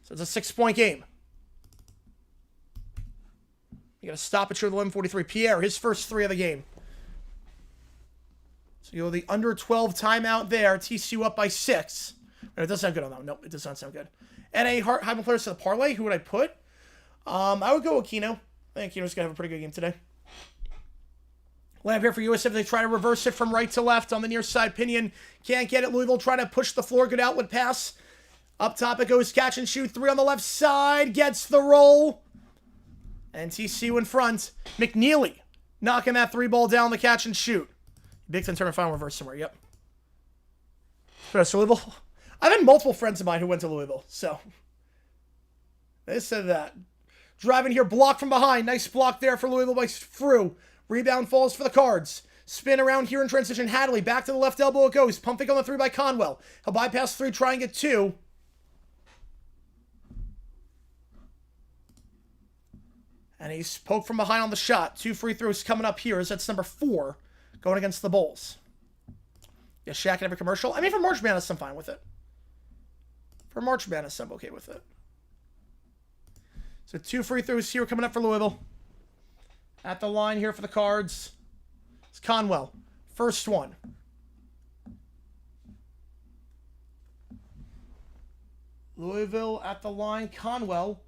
So it's a 6-point game. You got to stop it short of 11:43. Pierre, his first 3 of the game. So you know the under 12 timeout there. TCU up by 6. No, it doesn't sound good on that one. Nope, it does not sound good. And a high players to the parlay. Who would I put? I would go with Keno. I think Keno's going to have a pretty good game today. Lamp here for USF. They try to reverse it from right to left on the near side. Pinion can't get it. Louisville trying to push the floor. Good outlet pass. Up top it goes. Catch and shoot. 3 on the left side. Gets the roll. And TCU in front. McNeely knocking that 3 ball down the catch and shoot. Big Ten tournament final reverse somewhere. Yep. So Louisville. I've had multiple friends of mine who went to Louisville, so they said that. Driving here, block from behind. Nice block there for Louisville by Frew. Rebound falls for the Cards. Spin around here in transition. Hadley back to the left elbow it goes. Pump fake on the 3 by Conwell. He'll bypass 3, try and get 2. And he's poked from behind on the shot. 2 free throws coming up here. That's number 4 going against the Bulls. Yeah, Shaq in every commercial. I mean, for March Madness, I'm fine with it. For March Madness, I'm okay with it. So 2 free throws here coming up for Louisville. At the line here for the Cards. It's Conwell. First one. Louisville at the line. Conwell,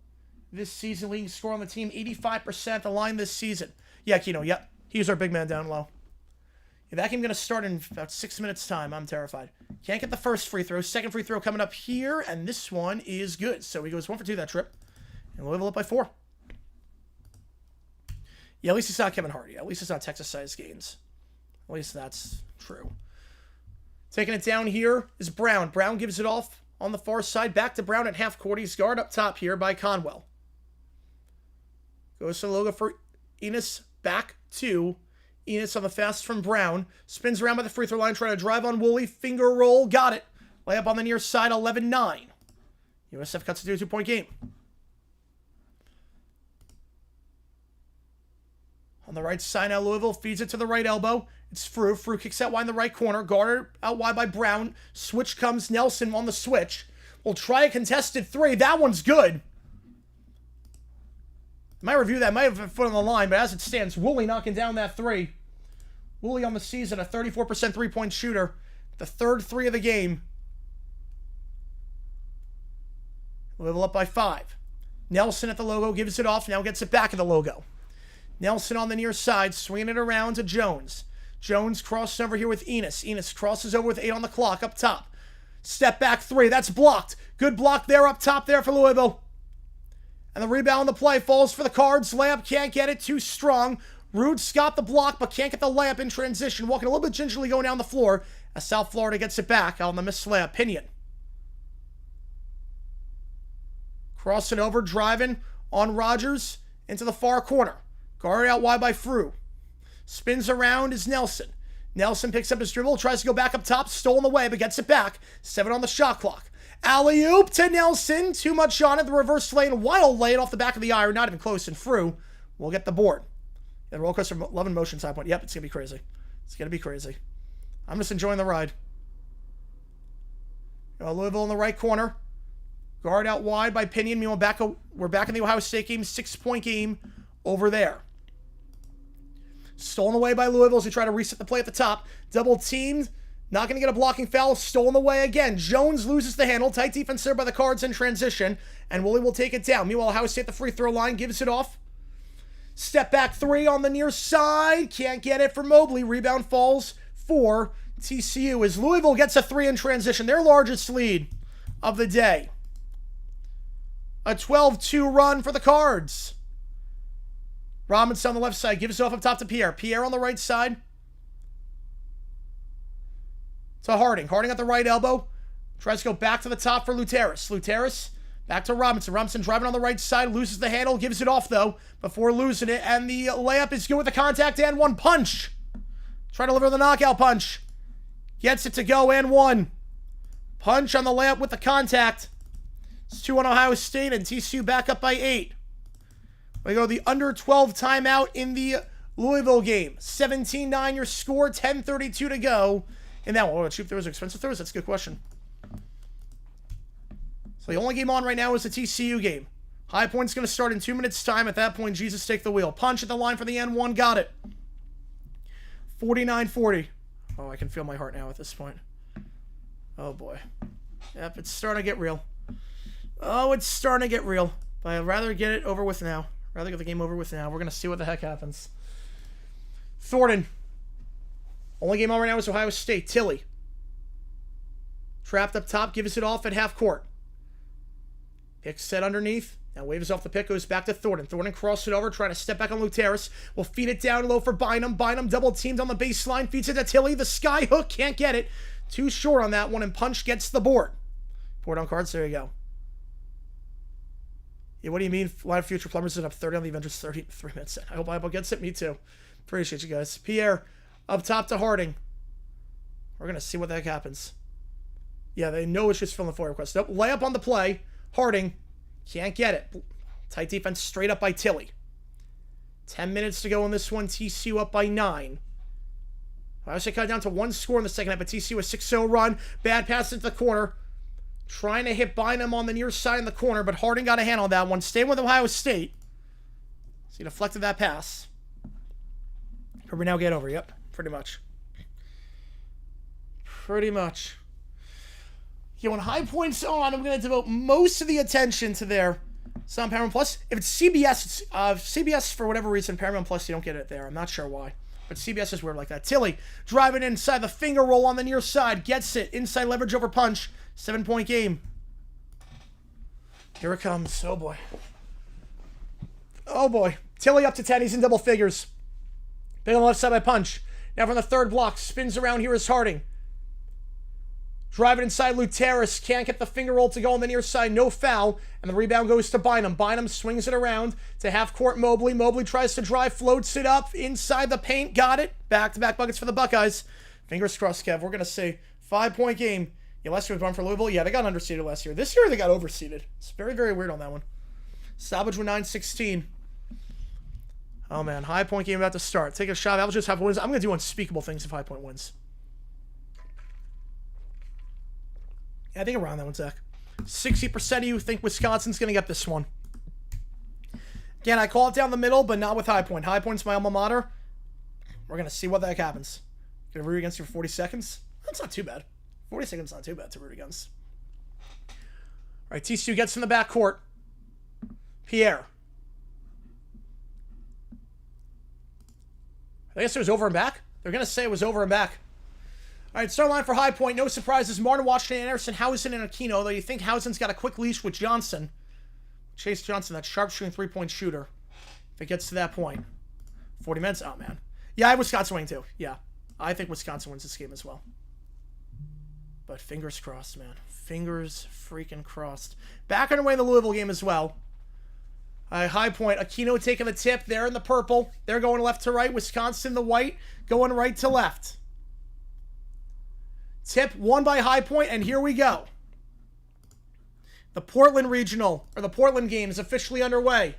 this season leading scorer on the team. 85% at the line this season. Yeah, Keno. Yep. He's our big man down low. Yeah, that game going to start in about 6 minutes' time. I'm terrified. Can't get the first free throw. Second free throw coming up here. And this one is good. So he goes 1 for 2 that trip. And Louisville up by 4. Yeah, at least it's not Kevin Hardy. At least it's not Texas-sized gains. At least that's true. Taking it down here is Brown. Brown gives it off on the far side. Back to Brown at half court. He's guarded up top here by Conwell. Goes to the logo for Enos. Back to Enos on the fast from Brown. Spins around by the free throw line. Trying to drive on Woolley. Finger roll. Got it. Layup on the near side. 11-9. USF cuts it to a 2-point game. On the right side now, Louisville feeds it to the right elbow. It's Frew. Frew kicks out wide in the right corner. Guarded out wide by Brown. Switch comes Nelson on the switch. We'll try a contested 3. That one's good. Might review that. Might have a foot on the line, but as it stands, Woolley knocking down that 3. Woolley on the season, a 34% three-point shooter. The third 3 of the game. Louisville up by 5. Nelson at the logo gives it off. Now gets it back at the logo. Nelson on the near side, swinging it around to Jones. Jones crosses over here with Enos. Enos crosses over with 8 on the clock up top. Step back 3. That's blocked. Good block there up top there for Louisville. And the rebound on the play falls for the Cards. Layup can't get it. Too strong. Rude's got the block, but can't get the layup in transition. Walking a little bit gingerly going down the floor as South Florida gets it back on the missed layup. Pinion. Crossing over, driving on Rogers into the far corner. Guarded out wide by Frew. Spins around is Nelson. Nelson picks up his dribble, tries to go back up top, stolen away, but gets it back. 7 on the shot clock. Alley-oop to Nelson. Too much on it. The reverse lane. Wild lay it off the back of the iron. Not even close. And Frew will get the board. And roller coaster love and motion side point. Yep, it's going to be crazy. It's going to be crazy. I'm just enjoying the ride. Louisville in the right corner. Guard out wide by Pinion. Meanwhile, we're back in the Ohio State game. 6-point game over there. Stolen away by Louisville as we try to reset the play at the top. Double teamed. Not going to get a blocking foul. Stolen away again. Jones loses the handle. Tight defense there by the Cards in transition. And Woolley will take it down. Meanwhile, Ohio State at the free throw line. Gives it off. Step back 3 on the near side. Can't get it for Mobley. Rebound falls for TCU as Louisville gets a 3 in transition. Their largest lead of the day. A 12-2 run for the Cards. Robinson on the left side gives it off up top to Pierre. Pierre on the right side to Harding. Harding at the right elbow. Tries to go back to the top for Luteris. Luteris back to Robinson. Robinson driving on the right side. Loses the handle. Gives it off, though, before losing it. And the layup is good with the contact and 1 punch. Try to deliver the knockout punch. Gets it to go and 1. Punch on the layup with the contact. It's 2 on Ohio State and TCU back up by 8. We go the under 12 timeout in the Louisville game. 17-9 your score, 10:32 to go. And that one, cheap throws or expensive throws? That's a good question. So the only game on right now is the TCU game. High Point's going to start in 2 minutes' time. At that point, Jesus take the wheel. Punch at the line for the N1. Got it. 49-40. Oh, I can feel my heart now at this point. Oh, boy. Yep, it's starting to get real. Oh, it's starting to get real. But I'd rather get it over with now. Rather get the game over with now. We're going to see what the heck happens. Thornton. Only game on right now is Ohio State. Tilly. Trapped up top. Gives it off at half court. Pick set underneath. Now waves off the pick. Goes back to Thornton. Thornton crosses it over. Trying to step back on Luteris. Will feed it down low for Bynum. Bynum double teamed on the baseline. Feeds it to Tilly. The sky hook. Can't get it. Too short on that one, and Punch gets the board. Board on cards, there you go. Yeah, what do you mean? A lot of future plumbers is up 30 on the event, just 33 minutes in. I hope Ibo gets it. Me too. Appreciate you guys. Pierre up top to Harding. We're going to see what the heck happens. Yeah, they know it's just filling the FOIA request. Nope, layup on the play. Harding can't get it. Tight defense straight up by Tilly. 10 minutes to go in this one. TCU up by 9. I should cut down to 1 score in the second half, but TCU a 6-0 run. Bad pass into the corner. Trying to hit Bynum on the near side in the corner, but Harding got a hand on that one. Staying with Ohio State. So he deflected that pass. Can we now get over? Yep, pretty much. Pretty much. Yeah, when High Point's on, I'm going to devote most of the attention to their Sound Paramount Plus. If it's CBS, it's CBS for whatever reason, Paramount Plus, you don't get it there. I'm not sure why. But CBS is weird like that. Tilly driving inside the finger roll on the near side. Gets it. Inside leverage over Punch. 7-point game. Here it comes. Oh, boy. Oh, boy. Tilly up to 10. He's in double figures. Big on the left side by Punch. Now from the third block. Spins around here is Harding. Driving inside Luteris. Can't get the finger roll to go on the near side. No foul. And the rebound goes to Bynum. Bynum swings it around to half court Mobley. Mobley tries to drive. Floats it up. Inside the paint. Got it. Back-to-back buckets for the Buckeyes. Fingers crossed, Kev. We're going to see 5-point game. Yeah, last year was one for Louisville. Yeah, they got underseeded last year. This year they got overseeded. It's very, very weird on that one. Salvage with 9-16. Oh, man. High Point game about to start. Take a shot. Alvage just have wins. I'm going to do unspeakable things if High Point wins. Yeah, I think around that one, Zach. 60% of you think Wisconsin's going to get this one. Again, I call it down the middle, but not with High Point. High Point's my alma mater. We're going to see what the heck happens. Going to root against you for 40 seconds? That's not too bad. 40 seconds not too bad to root against. All right, TCU gets in the backcourt. Pierre. I guess it was over and back. They're going to say it was over and back. All right, start line for High Point. No surprises. Martin, Washington, Anderson, Housen, and Aquino. Though you think Housen's got a quick leash with Johnson. Chase Johnson, that sharp-shooting three-point shooter. If it gets to that point. 40 minutes? Oh, man. Yeah, I have Wisconsin winning, too. Yeah. I think Wisconsin wins this game as well. But fingers crossed, man. Fingers freaking crossed. Back underway in the Louisville game as well. High Point. Aquino taking the tip. They're in the purple. They're going left to right. Wisconsin, the white, going right to left. Tip won by High Point, and here we go. The Portland Regional, or the Portland game, is officially underway.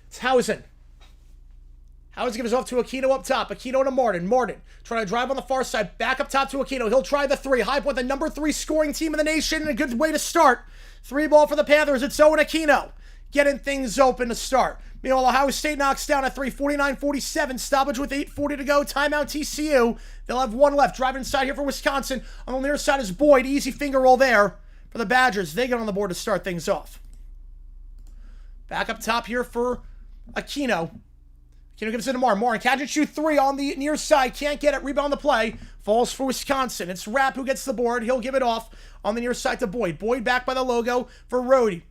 It's Housen. Housen gives off to Aquino up top. Aquino to Martin. Martin trying to drive on the far side. Back up top to Aquino. He'll try the three. High Point, the number 3 scoring team in the nation, and a good way to start. 3 ball for the Panthers. It's Owen Aquino getting things open to start. Meanwhile, Ohio State knocks down a 3, 49-47. Stoppage with 8:40 to go. Timeout TCU. They'll have 1 left. Driving inside here for Wisconsin. On the near side is Boyd. Easy finger roll there for the Badgers. They get on the board to start things off. Back up top here for Aquino. Aquino gives it to Martin. Martin catch and shoot 3 on the near side. Can't get it. Rebound the play. Falls for Wisconsin. It's Rapp who gets the board. He'll give it off on the near side to Boyd. Boyd back by the logo for Rhodey.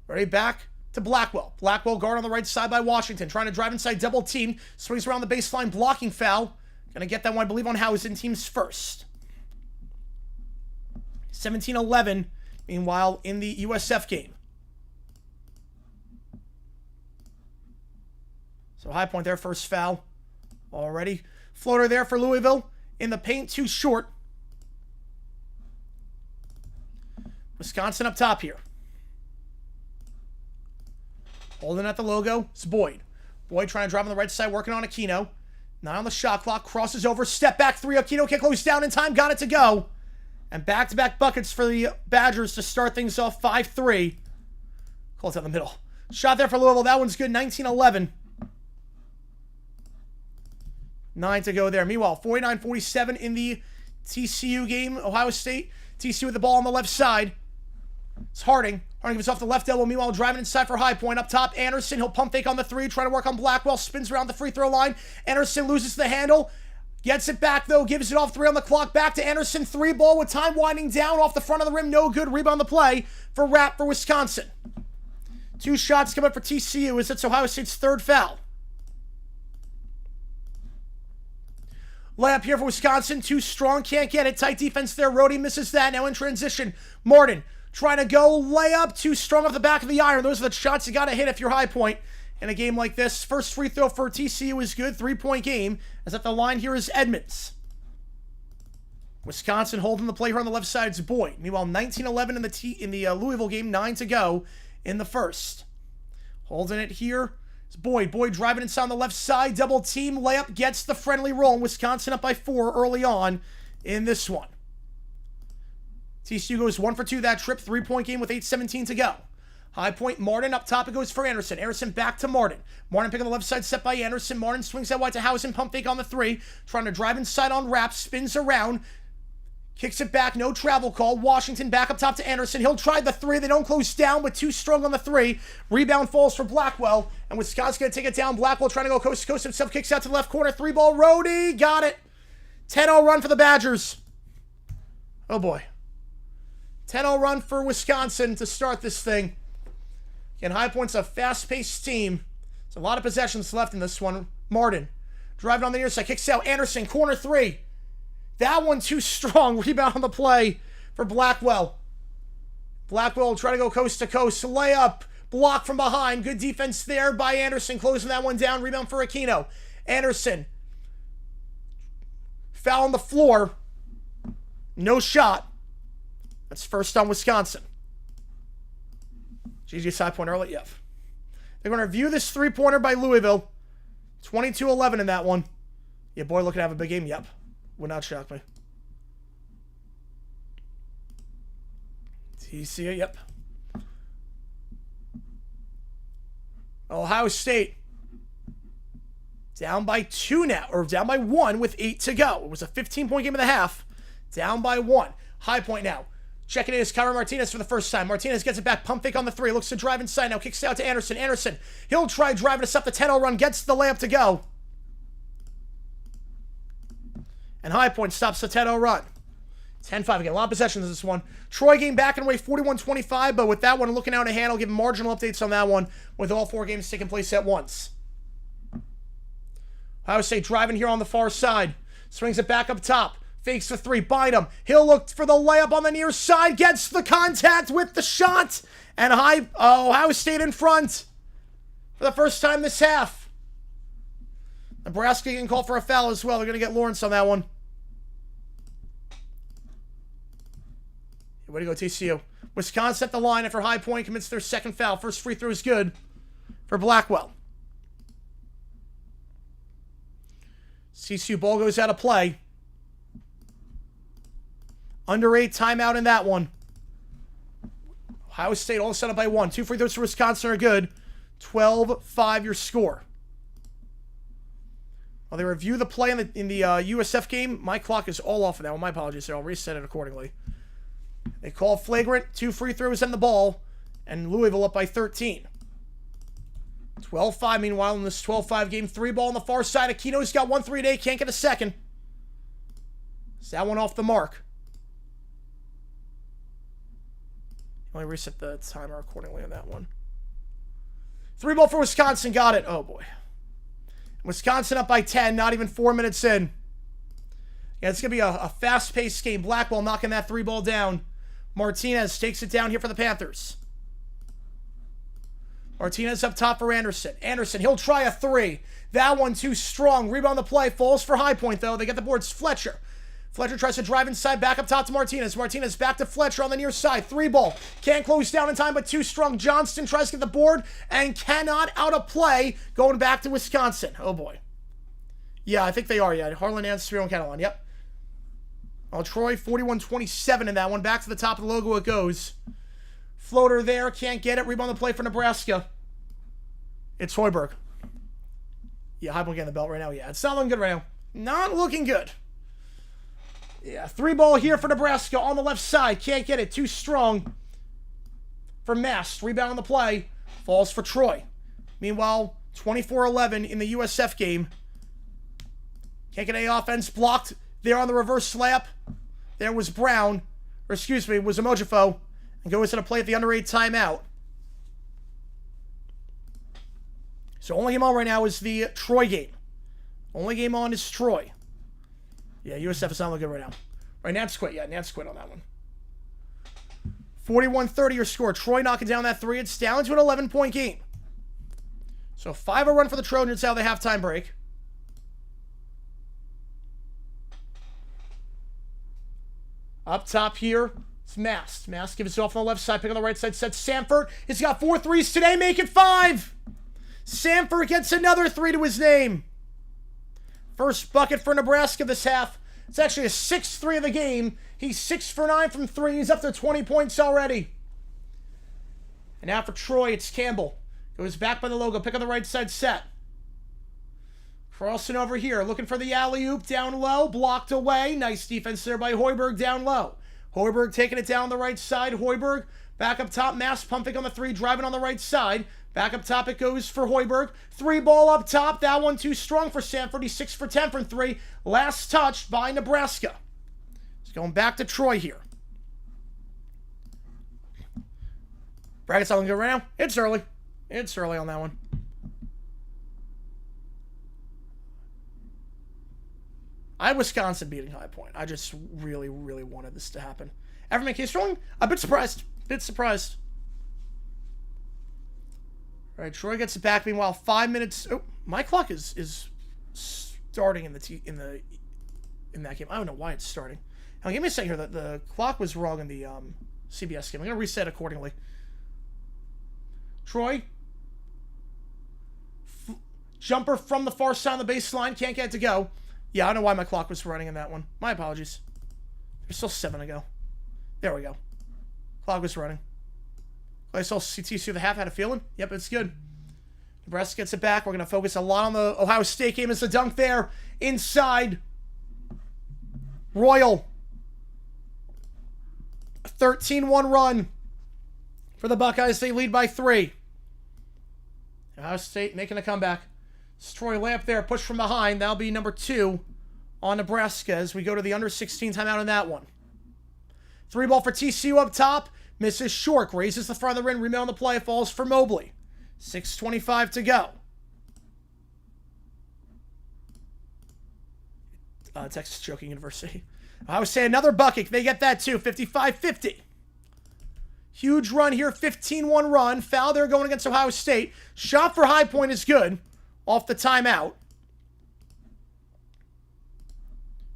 Ready back to Blackwell. Blackwell guard on the right side by Washington. Trying to drive inside, double team. Swings around the baseline, blocking foul. Gonna get that one, I believe, on Housen. Team's first. 17-11, meanwhile, in the USF game. So High Point there, first foul. Already. Floater there for Louisville. In the paint, too short. Wisconsin up top here. Holding at the logo, it's Boyd. Boyd trying to drive on the right side, working on Aquino. 9 on the shot clock, crosses over, step back 3. Aquino can't close down in time, got it to go. And back-to-back buckets for the Badgers to start things off 5-3. Call it down the middle. Shot there for Louisville, that one's good, 19-11. 9 to go there. Meanwhile, 49-47 in the TCU game. Ohio State, TCU with the ball on the left side. It's Harding. Harding gives off the left elbow. Meanwhile, driving inside for High Point. Up top, Anderson. He'll pump fake on the 3. Trying to work on Blackwell. Spins around the free throw line. Anderson loses the handle. Gets it back, though. Gives it off 3 on the clock. Back to Anderson. 3 ball with time winding down off the front of the rim. No good. Rebound the play for Rapp for Wisconsin. 2 shots come up for TCU as it's Ohio State's 3rd foul. Layup here for Wisconsin. Too strong. Can't get it. Tight defense there. Rhodey misses that. Now in transition. Martin trying to go. Layup. Too strong off the back of the iron. Those are the shots you got to hit if you're High Point in a game like this. First free throw for TCU is good. 3-point game. As at the line here is Edmonds. Wisconsin holding the play here on the left side. It's Boyd. Meanwhile, 19-11 in the Louisville game. 9 to go in the first. Holding it here. It's Boyd. Boyd driving inside on the left side. Double team. Layup gets the friendly roll. And Wisconsin up by 4 early on in this one. TCU goes 1 for 2 that trip. 3-point game with 8:17 to go. High Point, Martin. Up top it goes for Anderson. Anderson back to Martin. Martin picking the left side, set by Anderson. Martin swings that wide to Hausen. Pump fake on the 3. Trying to drive inside on wraps. Spins around. Kicks it back, no travel call. Washington back up top to Anderson. He'll try the 3. They don't close down, but too strong on the 3. Rebound falls for Blackwell, and Wisconsin's going to take it down. Blackwell trying to go coast to coast himself. Kicks out to the left corner. 3-ball. Rhodey. Got it. 10-0 run for the Badgers. Oh, boy. 10-0 run for Wisconsin to start this thing. Again, High Point's a fast-paced team. There's a lot of possessions left in this one. Martin driving on the near side. Kicks out. Anderson, corner 3. That one too strong. Rebound on the play for Blackwell. Blackwell will try to go coast to coast. Layup. Block from behind. Good defense there by Anderson. Closing that one down. Rebound for Aquino. Anderson. Foul on the floor. No shot. That's first on Wisconsin. GG High Point early. Yep. They're going to review this 3-pointer by Louisville. 22-11 in that one. Yeah, boy, looking to have a big game. Yep. Would not shock me. TCU, yep. Ohio State. Down by 2 now, or down by 1 with 8 to go. It was a 15-point game and a half. Down by 1. High Point now. Checking in is Kyron Martinez for the first time. Martinez gets it back. Pump fake on the 3. Looks to drive inside now. Kicks out to Anderson. Anderson. He'll try driving us up the 10-0 run. Gets the layup to go. And High Point stops the 10-0 run. 10-5 again. A lot of possessions in this one. Troy game back and away 41-25, but with that one looking out ahead, I'll give marginal updates on that one with all 4 games taking place at once. Ohio State driving here on the far side. Swings it back up top. Fakes the 3. Bynum. He'll look for the layup on the near side. Gets the contact with the shot. And Ohio State in front for the first time this half. Nebraska getting called for a foul as well. They're going to get Lawrence on that one. Way to go, TCU. Wisconsin at the line after High Point commits their second foul. First free throw is good for Blackwell. TCU ball goes out of play. Under 8 timeout in that one. Ohio State all set up by 1. 2 free throws for Wisconsin are good. 12-5 your score. While they review the play in the USF game, my clock is all off of that one. My apologies there. I'll reset it accordingly. They call flagrant, 2 free throws and the ball, and Louisville up by 13. 12-5 meanwhile in this 12-5 game. 3-ball on the far side. Aquino's got 1 3 today, can't get a second. Is that one off the mark? Let me reset the timer accordingly on that one. 3-ball for Wisconsin, got it. Oh boy. Wisconsin up by 10, not even 4 minutes in. Yeah, it's going to be a fast-paced game. Blackwell knocking that 3-ball down. Martinez takes it down here for the Panthers. Martinez up top for Anderson. Anderson, he'll try a 3. That one too strong. Rebound the play. Falls for High Point, though. They get the boards. Fletcher. Fletcher tries to drive inside. Back up top to Martinez. Martinez back to Fletcher on the near side. 3-ball. Can't close down in time, but too strong. Johnston tries to get the board and cannot out of play. Going back to Wisconsin. Oh, boy. Yeah, I think they are. Yeah, Harlan and Spiro and Catalan. Yep. Oh, Troy, 41-27 in that one. Back to the top of the logo it goes. Floater there. Can't get it. Rebound the play for Nebraska. It's Hoiberg. Yeah, High Point getting the belt right now. Yeah, it's not looking good right now. Not looking good. Yeah, 3-ball here for Nebraska on the left side. Can't get it. Too strong for Mast. Rebound on the play. Falls for Troy. Meanwhile, 24-11 in the USF game. Can't get any offense. Blocked there on the reverse layup. There was Brown. Or excuse me, was Emojifo. And goes to play at the under 8 timeout. So only game on right now is the Troy game. Only game on is Troy. Yeah, USF is not looking good right now. Right, Nance quit. Yeah, Nance quit on that one. 41-30 your score. Troy knocking down that 3. It's down to an 11-point game. So 5-0 run for the Trojans out of the halftime break. Up top here, it's Mast. Mast gives it off on the left side, pick on the right side, sets Sanford. He's got 4 threes today, make it 5. Sanford gets another 3 to his name. First bucket for Nebraska this half. It's actually a 6th-3 of the game. He's 6 for 9 from 3. He's up to 20 points already. And now for Troy, it's Campbell. Goes back by the logo, pick on the right side, set. Crossing over here, looking for the alley-oop, down low, blocked away. Nice defense there by Hoiberg, down low. Hoiberg taking it down the right side. Hoiberg, back up top, Mast pumping on the 3, driving on the right side. Back up top it goes for Hoiberg. 3 ball up top, that one too strong for Sanford. He's 6 for 10 from 3. Last touch by Nebraska. It's going back to Troy here. Bracket's not looking good right now. It's early. It's early on that one. I had Wisconsin beating High Point. I just really, really wanted this to happen. Everman case rolling? A bit surprised. All right, Troy gets it back. Meanwhile, 5 minutes. Oh, my clock is starting in that game. I don't know why it's starting. Now, give me a second here. The clock was wrong in the CBS game. I'm gonna reset accordingly. Troy, jumper from the far side of the baseline, can't get it to go. Yeah, I don't know why my clock was running in that one. My apologies. There's still 7 to go. There we go. Clock was running. I saw TCU the half. Had a feeling. Yep, it's good. Nebraska gets it back. We're going to focus a lot on the Ohio State game. It's a dunk there. Inside. Royal. 13-1 run for the Buckeyes. They lead by 3. Ohio State making a comeback. Troy Lamp there, push from behind. That'll be number 2 on Nebraska as we go to the under 16 timeout on that one. 3 ball for TCU up top. Misses short. Raises the front of the rim. Rebound on the play. Falls for Mobley. 6:25 to go. Texas Joking University. I would say another bucket. They get that too. 55-50. Huge run here. 15-1 run. Foul there going against Ohio State. Shot for High Point is good. Off the timeout.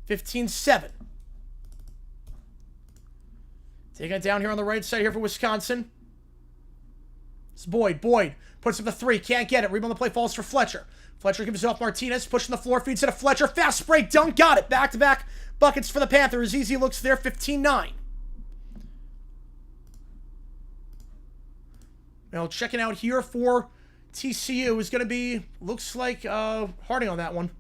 15-7. Taking it down here on the right side here for Wisconsin. It's Boyd. Boyd puts up the 3. Can't get it. Rebound on the play falls for Fletcher. Fletcher gives it off Martinez. Pushing the floor. Feeds it to Fletcher. Fast break. Dunk. Got it. Back-to-back buckets for the Panthers. Easy looks there. 15-9. Now checking out here for TCU is going to be, looks like Harding on that one.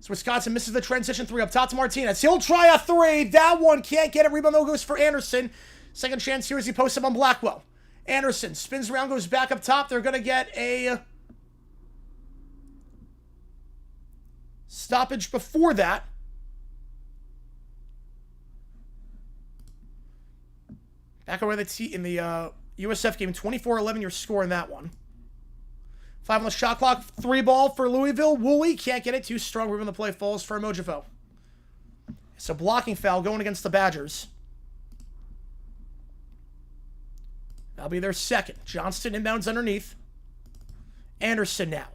So Wisconsin misses the transition 3 up top to Martinez. He'll try a 3. That one can't get it. Rebound though goes for Anderson. Second chance here as he posts up on Blackwell. Anderson spins around, goes back up top. They're going to get a stoppage before that. Back over in the USF game, 24-11 your score in that one. 5 on the shot clock. 3 ball for Louisville. Woolley can't get it. Too strong. Rebound the play falls for Mojavo. It's a blocking foul going against the Badgers. That'll be their second. Johnston inbounds underneath. Anderson now.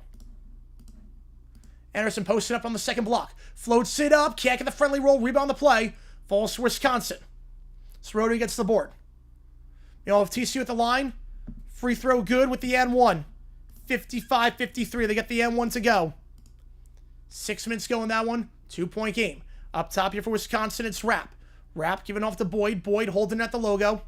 Anderson posted up on the second block. Floats it up. Can't get the friendly roll. Rebound the play. Falls to Wisconsin. Schroeder gets the board. You know, if TCU at the line. Free throw good with the N1. 55-53. They get the N1 to go. 6 minutes go in that one. 2-point game. Up top here for Wisconsin, it's Rapp. Rapp giving off to Boyd. Boyd holding at the logo.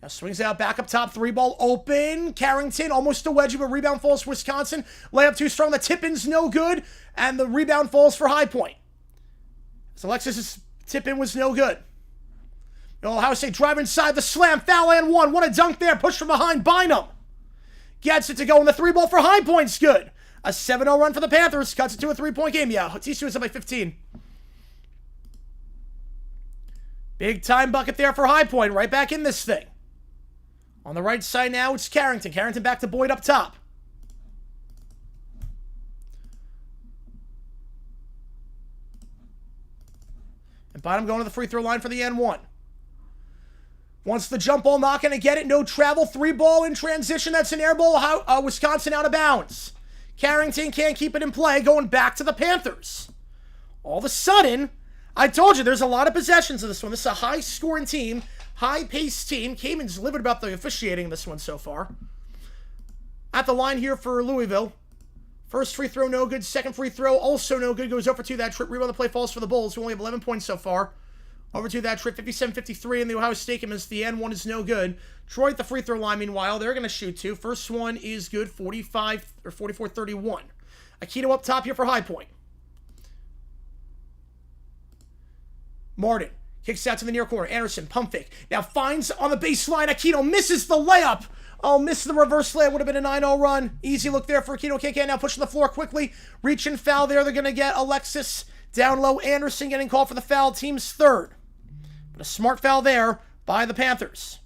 Now swings out back up top. 3 ball open. Carrington almost a wedgie, but rebound falls for Wisconsin. Layup too strong. The tip-in's no good. And the rebound falls for High Point. So Alexis' tip-in was no good. Ohio State drive inside the slam. Foul and 1. What a dunk there. Push from behind. Bynum gets it to go. And the 3 ball for High Point's good. A 7-0 run for the Panthers. Cuts it to a 3-point game. Yeah, TCU is up by 15. Big time bucket there for High Point. Right back in this thing. On the right side now, it's Carrington. Carrington back to Boyd up top. Bynum going to the free throw line for the N1. Wants the jump ball, not going to get it. No travel. 3-ball in transition. That's an air ball. Wisconsin out of bounds. Carrington can't keep it in play. Going back to the Panthers. All of a sudden, I told you there's a lot of possessions in this one. This is a high-scoring team, high-paced team. Cayman's livid about the officiating in this one so far. At the line here for Louisville. First free throw, no good. Second free throw, also no good. Goes over to that trip. Rebound the play falls for the Bulls, who only have 11 points so far. Over to that trip, 57-53 in the Ohio State game as the N1 is no good. Troy at the free throw line, meanwhile, they're going to shoot two. First one is good, 44-31. Aquino up top here for High Point. Martin kicks out to the near corner. Anderson, pump fake. Now finds on the baseline. Aquino misses the layup. Oh, missed the reverse layup. Would have been a 9-0 run. Easy look there for Aquino. Can't now pushing the floor quickly. Reach and foul there. They're going to get Alexis down low. Anderson getting called for the foul. Team's third. But a smart foul there by the Panthers.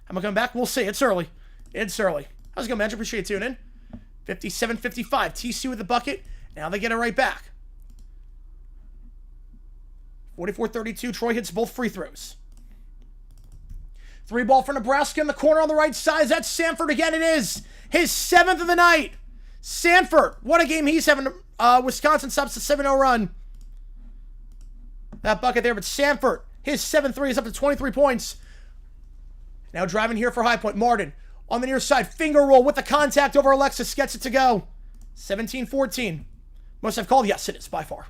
Am I coming back? We'll see. It's early. It's early. How's it going, man? Appreciate you tuning in. 57-55. TCU with the bucket. Now they get it right back. 44-32. Troy hits both free throws. 3-ball for Nebraska in the corner on the right side. That's Sanford again. It is his 7th of the night. Sanford, what a game he's having. Wisconsin stops the 7-0 run. That bucket there, but Sanford, his 7-3 is up to 23 points. Now driving here for High Point. Martin on the near side. Finger roll with the contact over Alexis. Gets it to go. 17-14. Most have called? Yes, it is, by far.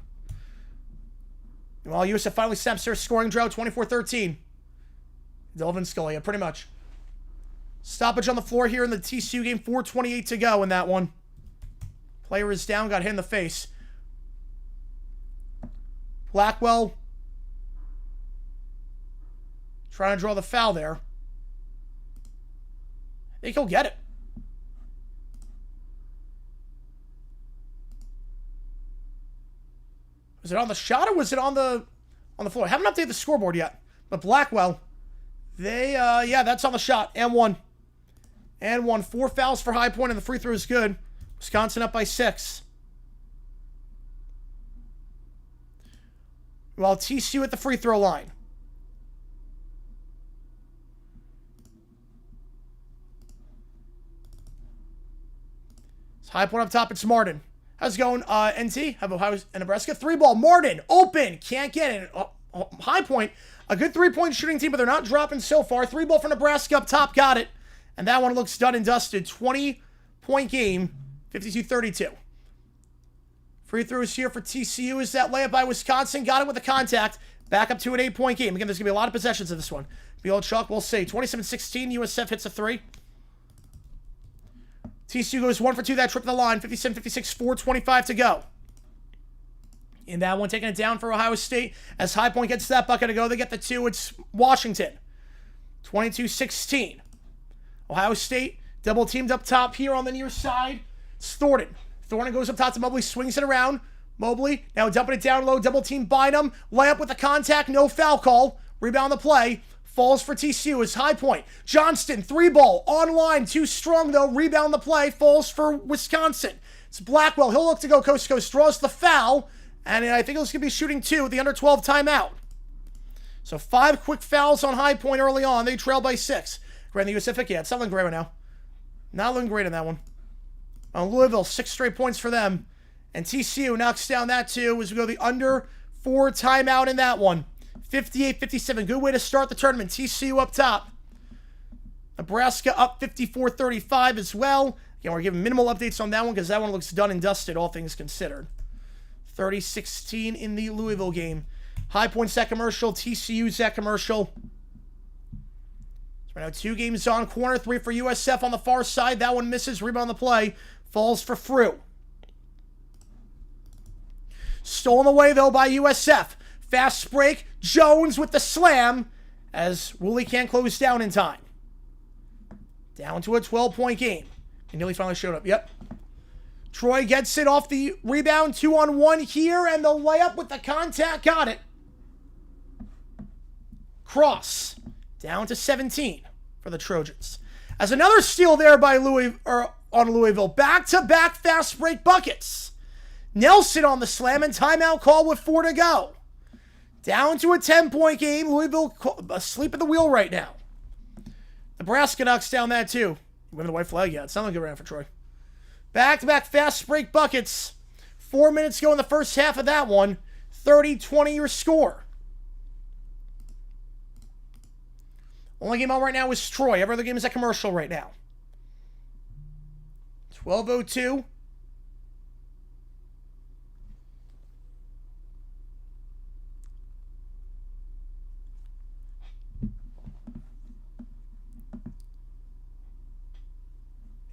Well, USF finally snaps their scoring drought. 24-13. Delvin Scalia, pretty much. Stoppage on the floor here in the TCU game. 4:28 to go in that one. Player is down, got hit in the face. Blackwell trying to draw the foul there. I think he'll get it. Was it on the shot or was it on the floor? I haven't updated the scoreboard yet. But Blackwell, yeah, that's on the shot. And one. 4 fouls for High Point, and the free throw is good. Wisconsin up by 6. While TCU at the free throw line. It's High Point up top. It's Martin. How's it going, NT? Have Ohio and Nebraska. 3-ball. Martin, open. Can't get it. High Point, a good 3-point shooting team, but they're not dropping so far. 3-ball for Nebraska up top. Got it. And that one looks done and dusted. 20-point game. 52-32. Free throws here for TCU. Is that layup by Wisconsin? Got it with the contact. Back up to an 8-point game. Again, there's going to be a lot of possessions in this one. Be old chalk, we'll see. 27-16. USF hits a 3. TCU goes 1 for 2. That trip to the line. 57-56. 4:25 to go. In that one, taking it down for Ohio State. As High Point gets that bucket to go, they get the 2. It's Washington. 22-16. Ohio State double teamed up top here on the near side. It's Thornton. Thornton goes up top to Mobley, swings it around. Mobley now dumping it down low, double team Bynum. Layup with the contact, no foul call. Rebound the play. Falls for TCU is High Point. Johnston, 3-ball, online, too strong though. Rebound the play, falls for Wisconsin. It's Blackwell, he'll look to go coast to coast, draws the foul, and I think it's going to be shooting 2 at the under 12 timeout. So 5 quick fouls on High Point early on. They trail by 6. Grand the USF, yeah, it's not looking great right now. Not looking great in that one. Louisville, 6 straight points for them. And TCU knocks down that 2 as we go the under 4 timeout in that one. 58-57. Good way to start the tournament. TCU up top. Nebraska up 54-35 as well. Again, we're giving minimal updates on that one because that one looks done and dusted, all things considered. 30-16 in the Louisville game. High Point's that commercial. TCU's that commercial. So right now 2 games on. Corner 3 for USF on the far side. That one misses. Rebound the play. Falls for Frew. Stolen away, though, by USF. Fast break. Jones with the slam as Woolley can't close down in time. Down to a 12-point game. And nearly finally showed up. Yep. Troy gets it off the rebound. 2-on-1 here. And the layup with the contact. Got it. Cross. Down to 17 for the Trojans. As another steal there by Louisville. Back-to-back fast break buckets. Nelson on the slam and timeout call with 4 to go. Down to a 10-point game. Louisville asleep at the wheel right now. Nebraska knocks down that too. Win the white flag, yeah. It's not a good round for Troy. Back-to-back fast break buckets. 4 minutes go in the first half of that one. 30-20 your score. Only game on right now is Troy. Every other game is at commercial right now. 12:02.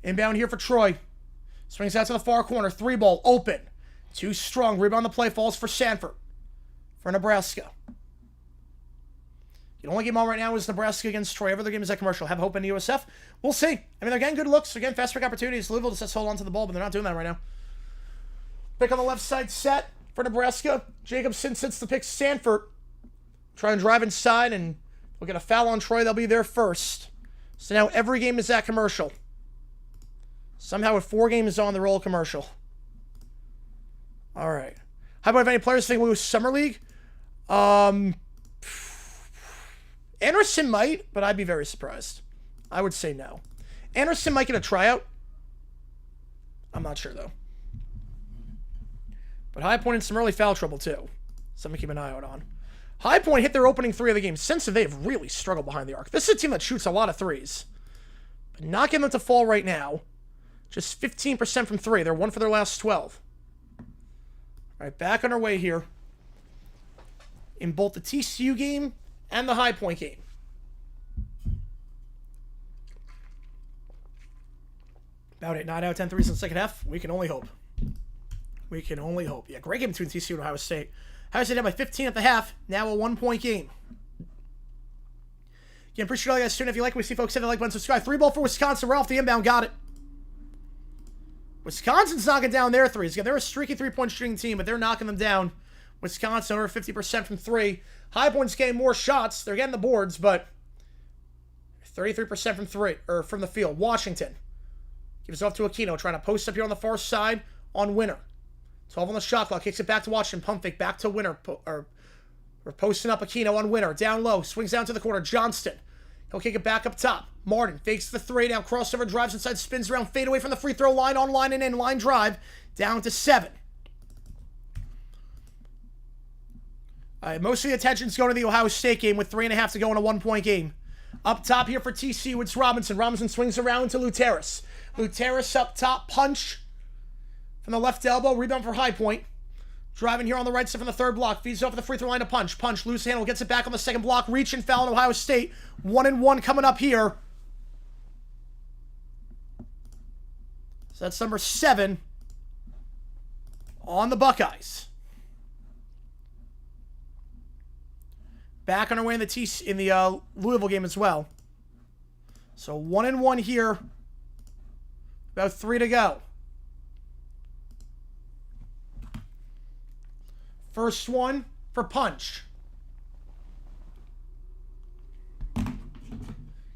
Inbound here for Troy. Swings out to the far corner. 3 ball. Open. Too strong. Rebound the play. Falls for Sanford. For Nebraska. The only game on right now is Nebraska against Troy. Every other game is at commercial. Have hope in the USF. We'll see. I mean, they're getting good looks. They're getting fast break opportunities. Louisville just has to hold on to the ball, but they're not doing that right now. Pick on the left side set for Nebraska. Jacobson sits to pick Sanford. Try and drive inside, and we'll get a foul on Troy. They'll be there first. So now every game is at commercial. Somehow with 4 games on, they're all commercial. All right. How about if any players think we lose Summer League? Anderson might, but I'd be very surprised. I would say no. Anderson might get a tryout. I'm not sure, though. But High Point in some early foul trouble, too. Something to keep an eye out on. High Point hit their opening 3 of the game. Since they have really struggled behind the arc. This is a team that shoots a lot of threes. But not getting them to fall right now. Just 15% from 3. They're 1 for their last 12. All right, back on our way here. In both the TCU game and the High Point game. About it. 9 out of 10 threes in the second half. We can only hope. We can only hope. Yeah, great game between TCU and Ohio State. Ohio State down by 15 at the half. Now a 1-point game. Again, appreciate all you guys tuning in. If you like what we see, folks, hit the like button, subscribe. 3 ball for Wisconsin. Right off the inbound. Got it. Wisconsin's knocking down their threes. Again, they're a streaky 3-point shooting team, but they're knocking them down. Wisconsin over 50% from 3. High Point's getting more shots. They're getting the boards, but 33% from 3, or from the field. Washington gives it off to Aquino, trying to post up here on the far side on Winner. 12 on the shot clock. Kicks it back to Washington. Pump fake back to Winner. We're posting up Aquino on Winner. Down low. Swings down to the corner. Johnston. He'll kick it back up top. Martin fakes the 3. Now crossover. Drives inside. Spins around. Fade away from the free throw line. On line and in. Line drive. Down to 7. Most of the attention's going to the Ohio State game with 3.5 to go in a 1-point game. Up top here for TCU, it's Robinson. Robinson swings around to Luteris. Luteris up top. Punch from the left elbow. Rebound for High Point. Driving here on the right side from the 3rd block. Feeds off the free throw line to Punch. Punch, loose handle, gets it back on the 2nd block. Reach and foul in Ohio State. 1-1 coming up here. So that's number 7 on the Buckeyes. Back on our way in the Louisville game as well. So 1-1 here. About 3 to go. First one for Punch.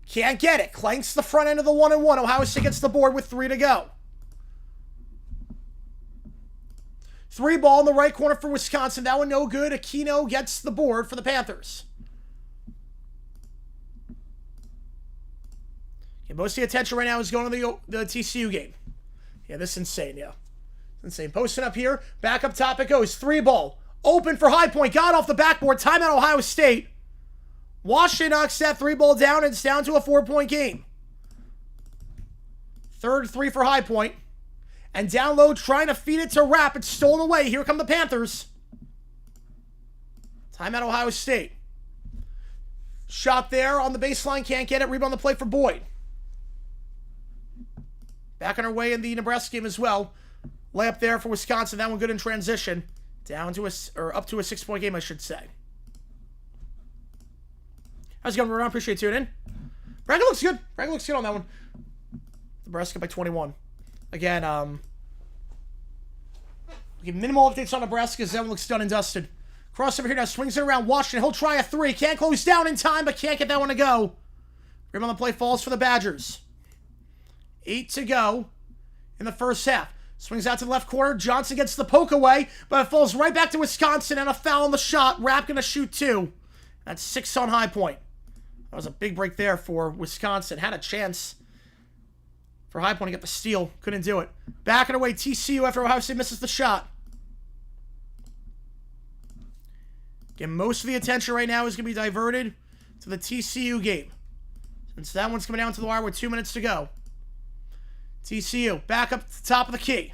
Can't get it. Clanks the front end of the 1-1. Ohio State gets the board with 3 to go. 3 ball in the right corner for Wisconsin. That one no good. Aquino gets the board for the Panthers. Okay, most of the attention right now is going to the TCU game. Yeah, this is insane, yeah. It's insane. Posting up here. Back up top it goes. 3 ball. Open for High Point. Got off the backboard. Timeout Ohio State. Washington knocks that 3 ball down. And it's down to a 4-point game. 3rd 3 for High Point. And down low, trying to feed it to Rapp. It's stolen away. Here come the Panthers. Timeout Ohio State. Shot there on the baseline. Can't get it. Rebound the play for Boyd. Back on our way in the Nebraska game as well. Layup there for Wisconsin. That one good in transition. Down to up to a 6-point game, I should say. How's it going, everyone? Appreciate you tuning in. Bracket looks good. Bracket looks good on that one. Nebraska by 21. Again, we'll give minimal updates on Nebraska as that one looks done and dusted. Crossover here now, swings it around Washington. He'll try a 3. Can't close down in time, but can't get that one to go. Rebound on the play falls for the Badgers. 8 to go in the first half. Swings out to the left corner. Johnson gets the poke away, but it falls right back to Wisconsin, and a foul on the shot. Rapp going to shoot 2. That's 6 on High Point. That was a big break there for Wisconsin. Had a chance for High Point to get the steal. Couldn't do it. Back and away, TCU after Ohio State misses the shot. Again, most of the attention right now is going to be diverted to the TCU game, since that one's coming down to the wire with 2 minutes to go. TCU back up to the top of the key.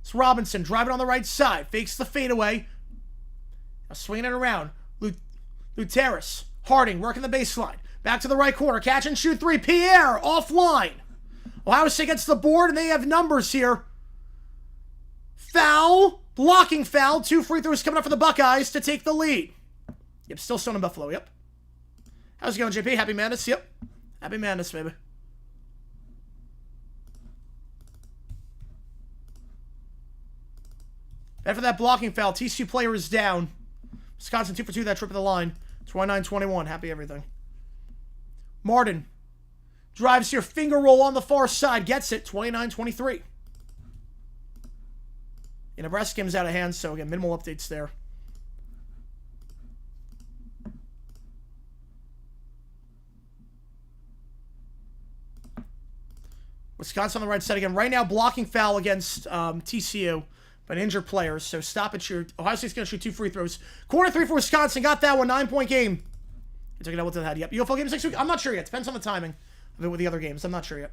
It's Robinson driving on the right side. Fakes the fadeaway. Now swinging it around. Luteris. Harding working the baseline. Back to the right corner. Catch and shoot 3. Pierre offline. Ohio State gets the board, and they have numbers here. Foul. Blocking foul. 2 free throws coming up for the Buckeyes to take the lead. Yep, still Stone in Buffalo. Yep. How's it going, JP? Happy Madness? Yep. Happy Madness, baby. After that blocking foul, TCU player is down. Wisconsin 2 for 2 that trip at the line. 29-21. Happy everything. Martin drives here. Finger roll on the far side. Gets it. 29-23. Nebraska game's out of hand, so again, minimal updates there. Wisconsin on the right side again. Right now, blocking foul against TCU. But injured players, so stop and shoot. Ohio State's going to shoot 2 free throws. Corner 3 for Wisconsin. Got that one. 9-point game. You're taking out to the head. Yep. UFO games next week? I'm not sure yet. Depends on the timing of it with the other games. I'm not sure yet.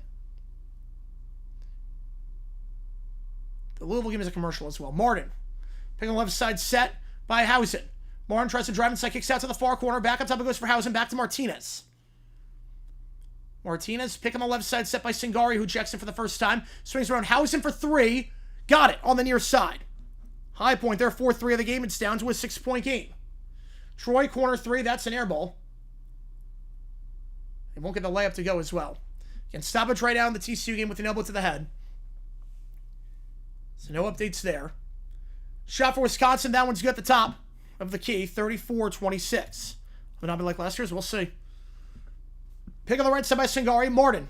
The Louisville game is a commercial as well. Martin. Picking the left side set by Hausen. Martin tries to drive inside. Kicks out to the far corner. Back up top it goes for Hausen. Back to Martinez. Martinez picking the left side set by Singari, who checks in for the first time. Swings around. Hausen for 3. Got it on the near side. High Point, their 4-3 of the game. It's down to a 6-point game. Troy, corner 3. That's an air ball. They won't get the layup to go as well. Again, stoppage right out in the TCU game with an elbow to the head. So no updates there. Shot for Wisconsin. That one's good at the top of the key. 34-26. Will not be like last year's. We'll see. Pick on the right side by Singari. Martin.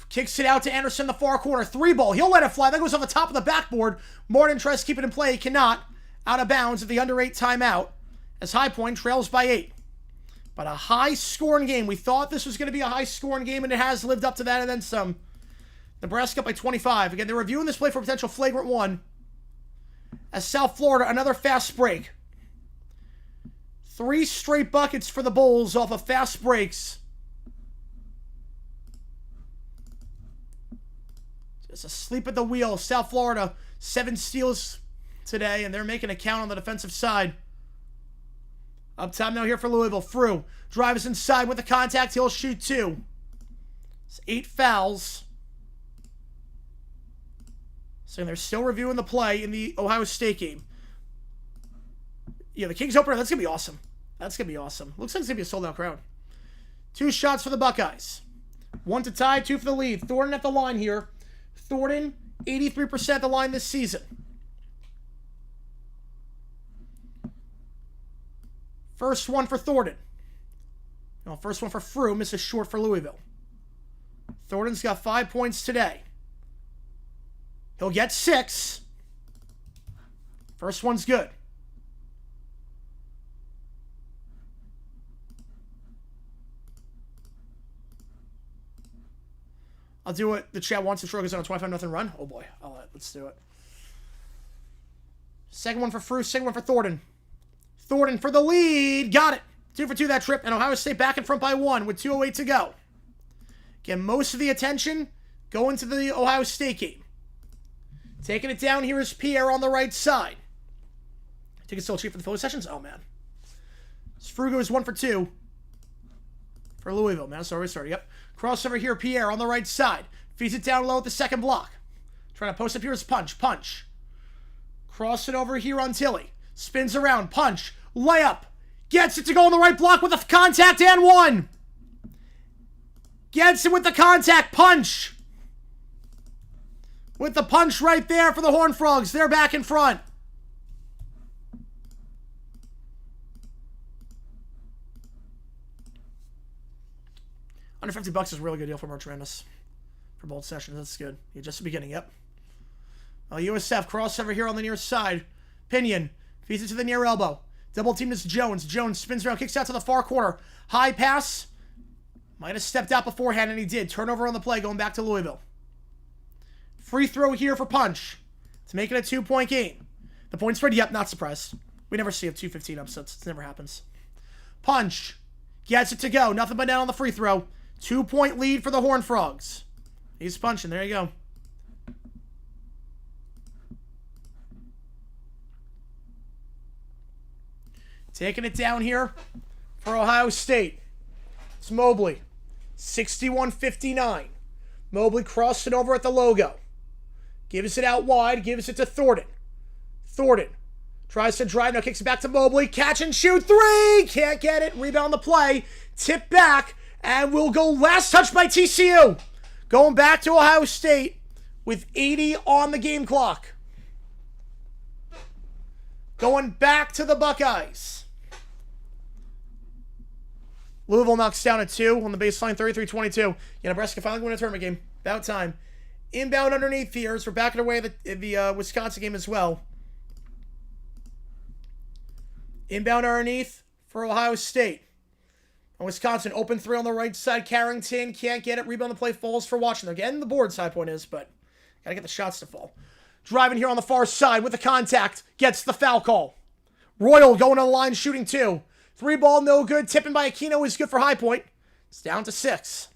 Kicks it out to Anderson, the far corner. 3 ball. He'll let it fly. That goes on the top of the backboard. Martin tries to keep it in play. He cannot. Out of bounds at the under 8 timeout. As High Point trails by 8. But a high-scoring game. We thought this was going to be a high-scoring game, and it has lived up to that and then some. Nebraska up by 25. Again, they're reviewing this play for a potential flagrant 1. As South Florida, another fast break. 3 straight buckets for the Bulls off of fast breaks. Just asleep at the wheel. South Florida, 7 steals today, and they're making a count on the defensive side. Up top now here for Louisville. Frew drives inside with the contact. He'll shoot 2. It's 8 fouls. So they're still reviewing the play in the Ohio State game. Yeah, the Kings opener. That's going to be awesome. That's going to be awesome. Looks like it's going to be a sold-out crowd. 2 shots for the Buckeyes. 1 to tie, 2 for the lead. Thornton at the line here. Thornton, 83% at the line this season. First one for Thornton. No, first one for Frew. Misses short for Louisville. Thornton's got 5 points today. He'll get 6. First one's good. I'll do it. The chat wants to Troy goes on a 25-0 run. Oh boy. Let's do it. Second one for Frew. Second one for Thornton. Thornton for the lead. Got it. 2 for 2 that trip. And Ohio State back in front by 1 with 2:08 to go. Again, most of the attention going to the Ohio State game. Taking it down here is Pierre on the right side. Tickets still cheap for the Philly sessions? Oh, man. Frew goes 1 for 2 for Louisville, man. Sorry. Yep. Crossover here, Pierre on the right side. Feeds it down low at the second block. Trying to post up here is Punch. Cross it over here on Tilly. Spins around. Punch. Layup. Gets it to go on the right block with a contact and 1. Gets it with the contact. Punch. With the punch right there for the Horned Frogs. They're back in front. $150 is a really good deal for Merch Madness. for both sessions. That's good. Yeah, just the beginning. Yep. USF crossover here on the near side. Pinion feeds it to the near elbow. Double team is Jones. Jones spins around, kicks out to the far corner. High pass. Might have stepped out beforehand, and he did. Turnover on the play, going back to Louisville. Free throw here for Punch to make it a 2-point game. The point spread, yep, not surprised. We never see a 2-15 upsets. It never happens. Punch gets it to go. Nothing but down on the free throw. 2-point lead for the Horned Frogs. He's punching. There you go. Taking it down here for Ohio State. It's Mobley. 61-59. Mobley crossing over at the logo. Gives it out wide. Gives it to Thornton. Thornton tries to drive. Now kicks it back to Mobley. Catch and shoot. 3. Can't get it. Rebound the play. Tip back. And we'll go last touch by TCU. Going back to Ohio State with 80 on the game clock. Going back to the Buckeyes. Louisville knocks down at 2 on the baseline, 33-22. Yeah, Nebraska finally win a tournament game. About time. Inbound underneath here as we're backing away the Wisconsin game as well. Inbound underneath for Ohio State. And Wisconsin, open 3 on the right side. Carrington can't get it. Rebound the play falls for Washington. Again, the board's high point is, but got to get the shots to fall. Driving here on the far side with the contact. Gets the foul call. Royal going on the line, shooting 2. 3 ball, no good. Tipping by Aquino is good for High Point. It's down to 6.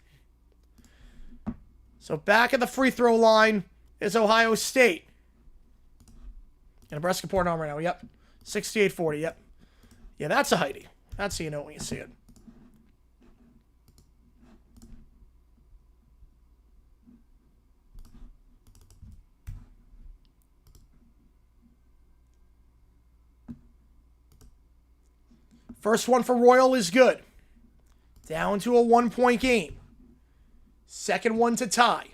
So back at the free throw line is Ohio State. And Nebraska pouring on right now. Yep. 68-40. Yep. Yeah, that's a Heidi. That's how you know when you see it. First one for Royal is good. Down to a 1-point game. Second one to tie.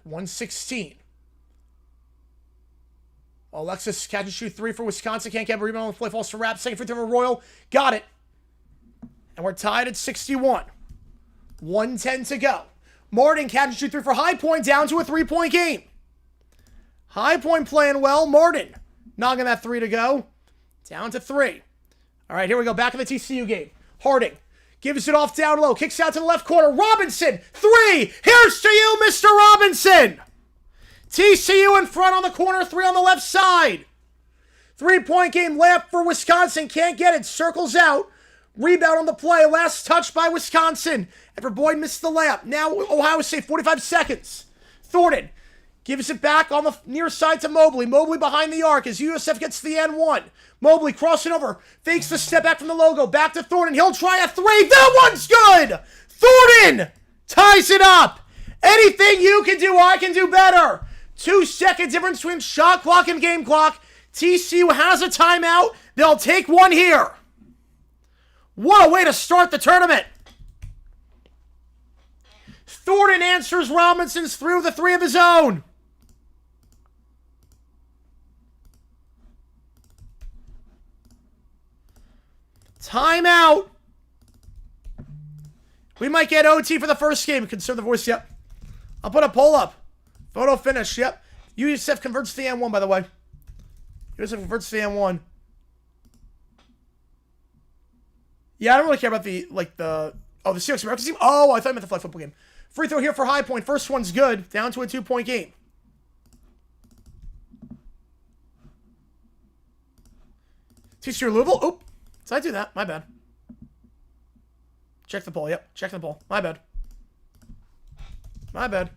116. Alexis catch and shoot 3 for Wisconsin. Can't get a rebound on the play. Falls to Rapp. Second free throw for Royal. Got it. And we're tied at 61. 1:10 to go. Martin catch and shoot 3 for High Point. Down to a 3-point game. High Point playing well. Martin knocking that 3 to go. Down to 3. All right, here we go. Back in the TCU game. Harding gives it off down low. Kicks out to the left corner. Robinson. 3. Here's to you, Mr. Robinson. TCU in front on the corner. 3 on the left side. 3-point game. Layup for Wisconsin. Can't get it. Circles out. Rebound on the play. Last touch by Wisconsin. Ever Boyd missed the layup. Now Ohio State. 45 seconds. Thornton gives it back on the near side to Mobley. Mobley behind the arc as USF gets to the N1. Mobley crossing over. Fakes the step back from the logo. Back to Thornton. He'll try a 3. That one's good! Thornton ties it up. Anything you can do, I can do better. 2-second difference between shot clock and game clock. TCU has a timeout. They'll take one here. What a way to start the tournament. Thornton answers Robinson's through the 3 of his own. Timeout. We might get OT for the first game. Conserve the voice. Yep. I'll put a poll up. Photo finish. Yep. USF converts to the N1, by the way. USF converts to the N1. Yeah, I don't really care about the Seahawks American team. Oh, I thought I meant the flag football game. Free throw here for High Point. First one's good. Down to a 2-point game. TCU Louisville. Oop. Did I do that? My bad. Check the poll. Yep. Check the poll. My bad. My bad.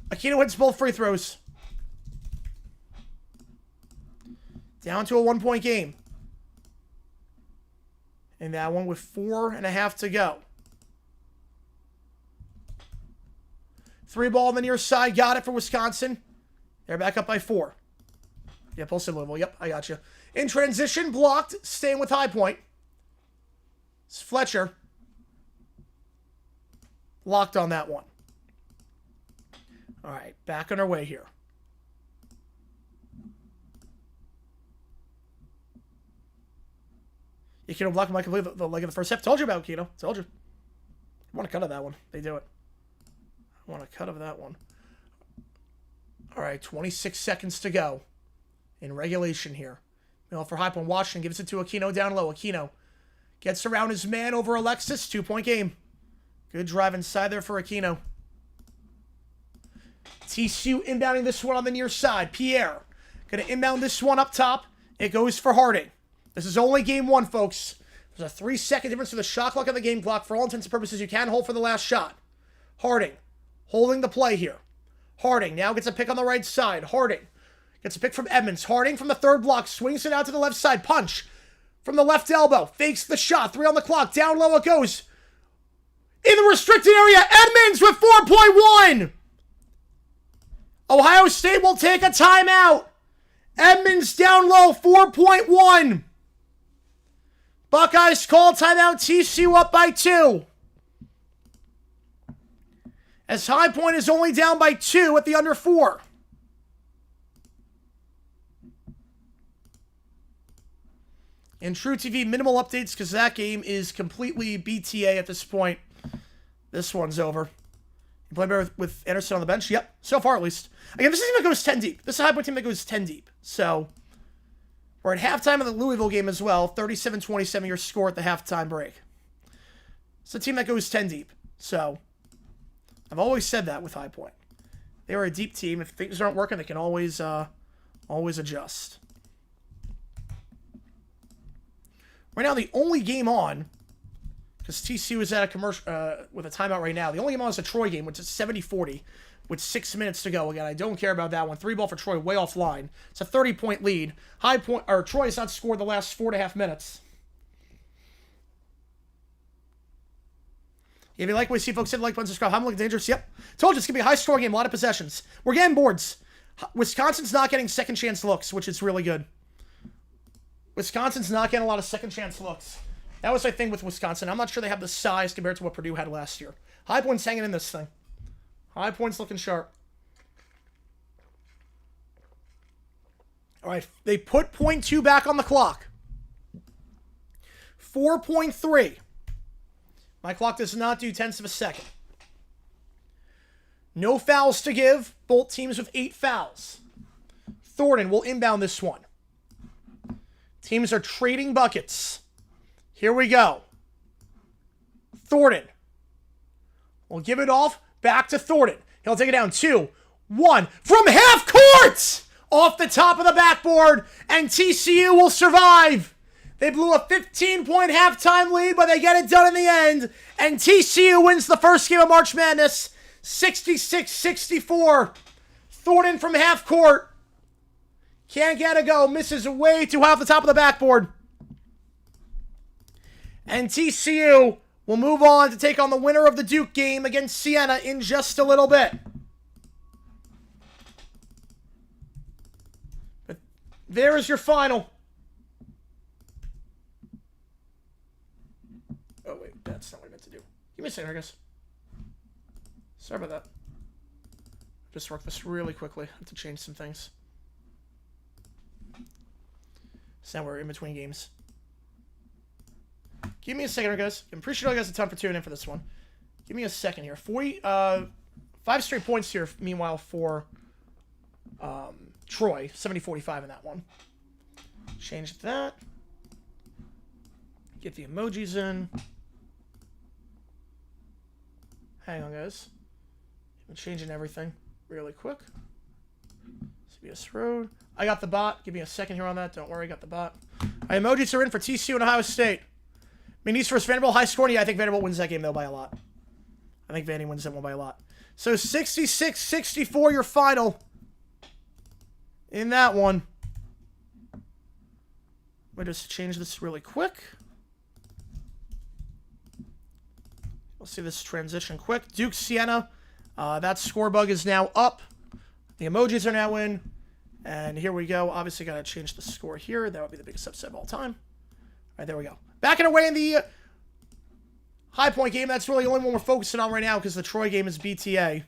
Aquino hits both free throws. Down to a 1-point game. And that one with 4.5 to go. 3 ball on the near side. Got it for Wisconsin. They're back up by 4. Yeah, Pulse Louisville. Yep, I got you. In transition, blocked. Staying with High Point. It's Fletcher. Locked on that one. All right, back on our way here. Aquino blocked might complete the leg of the first half. Told you about Aquino. Told you. I want a cut of that one. They do it. I want a cut of that one. All right, 26 seconds to go in regulation here. Middle for High Point. Washington gives it to Aquino down low. Aquino gets around his man over Alexis. 2-point game. Good drive inside there for Aquino. TCU inbounding this one on the near side. Pierre going to inbound this one up top. It goes for Harding. This is only game one, folks. There's a 3-second difference for the shot clock on the game clock. For all intents and purposes, you can hold for the last shot. Harding holding the play here. Harding now gets a pick on the right side. Harding gets a pick from Edmonds. Harding from the third block. Swings it out to the left side. Punch from the left elbow. Fakes the shot. 3 on the clock. Down low it goes. In the restricted area. Edmonds with 4.1. Ohio State will take a timeout. Edmonds down low. 4.1. Buckeyes call timeout. TCU up by 2. As High Point is only down by 2 at the under 4. In TruTV, minimal updates because that game is completely BTA at this point. This one's over. You play better with Anderson on the bench? Yep. So far, at least. Again, this is a team that goes 10 deep. This is a High Point team that goes 10 deep. So, we're at halftime of the Louisville game as well. 37-27 your score at the halftime break. It's a team that goes 10 deep. So, I've always said that with High Point. They are a deep team. If things aren't working, they can always adjust. Right now, the only game on, because TCU is at a commercial with a timeout right now, the only game on is a Troy game, which is 70-40, with 6 minutes to go. Again, I don't care about that one. 3 ball for Troy, way offline. It's a 30-point lead. Troy has not scored the last 4.5 minutes. If you like what you see, folks, hit the like button, subscribe. I'm looking dangerous. Yep. Told you it's going to be a high-scoring game, a lot of possessions. We're getting boards. Wisconsin's not getting second-chance looks, which is really good. Wisconsin's not getting a lot of second-chance looks. That was my thing with Wisconsin. I'm not sure they have the size compared to what Purdue had last year. High Point's hanging in this thing. High Point's looking sharp. All right, they put .2 back on the clock. 4.3. My clock does not do tenths of a second. No fouls to give. Both teams with 8 fouls. Thornton will inbound this one. Teams are trading buckets. Here we go. Thornton will give it off. Back to Thornton. He'll take it down 2-1 from half court! Off the top of the backboard, and TCU will survive. They blew a 15-point halftime lead, but they get it done in the end, and TCU wins the first game of March Madness, 66-64. Thornton from half court. Can't get a go. Misses way too high off the top of the backboard. And TCU will move on to take on the winner of the Duke game against Sienna in just a little bit. But there is your final. Oh, wait. That's not what I meant to do. Give me a second, I guess. Sorry about that. Just work this really quickly. I have to change some things. So now we're in between games. Give me a second, guys. I'm pretty sure you guys have a ton for tuning in for this one. Give me a second here. 5 straight points here, meanwhile, for Troy. 70-45 in that one. Change that. Get the emojis in. Hang on, guys. I'm changing everything really quick. CBS Road. I got the bot. Give me a second here on that. Don't worry, I got the bot. All right, emojis are in for TCU and Ohio State. East versus Vanderbilt, high scoring. Yeah, I think Vanderbilt wins that game, though, by a lot. I think Vandy wins that one by a lot. So 66-64, your final in that one. Let me just change this really quick. We'll see this transition quick. Duke Sienna. That score bug is now up. The emojis are now in. And here we go. Obviously, got to change the score here. That would be the biggest upset of all time. All right, there we go. Back and away in the High Point game. That's really the only one we're focusing on right now because the Troy game is BTA.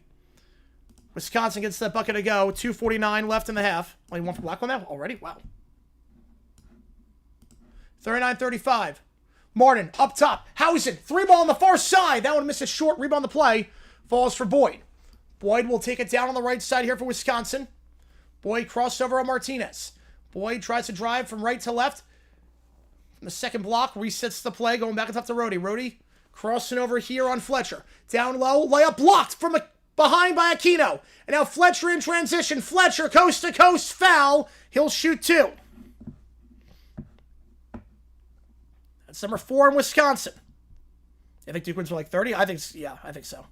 Wisconsin gets that bucket to go. 2:49 left in the half. Only one for Black on that already? Wow. 39-35. Martin up top. Hausen, 3-ball on the far side. That one misses short. Rebound the play. Falls for Boyd. Boyd will take it down on the right side here for Wisconsin. Boyd crossover on Martinez. Boyd tries to drive from right to left. From the second block, resets the play, going back and top to Rhodey. Rhodey crossing over here on Fletcher. Down low, layup blocked from behind by Aquino. And now Fletcher in transition. Fletcher, coast to coast, foul. He'll shoot 2. That's number 4 in Wisconsin. I think Duke wins for like 30. I think so.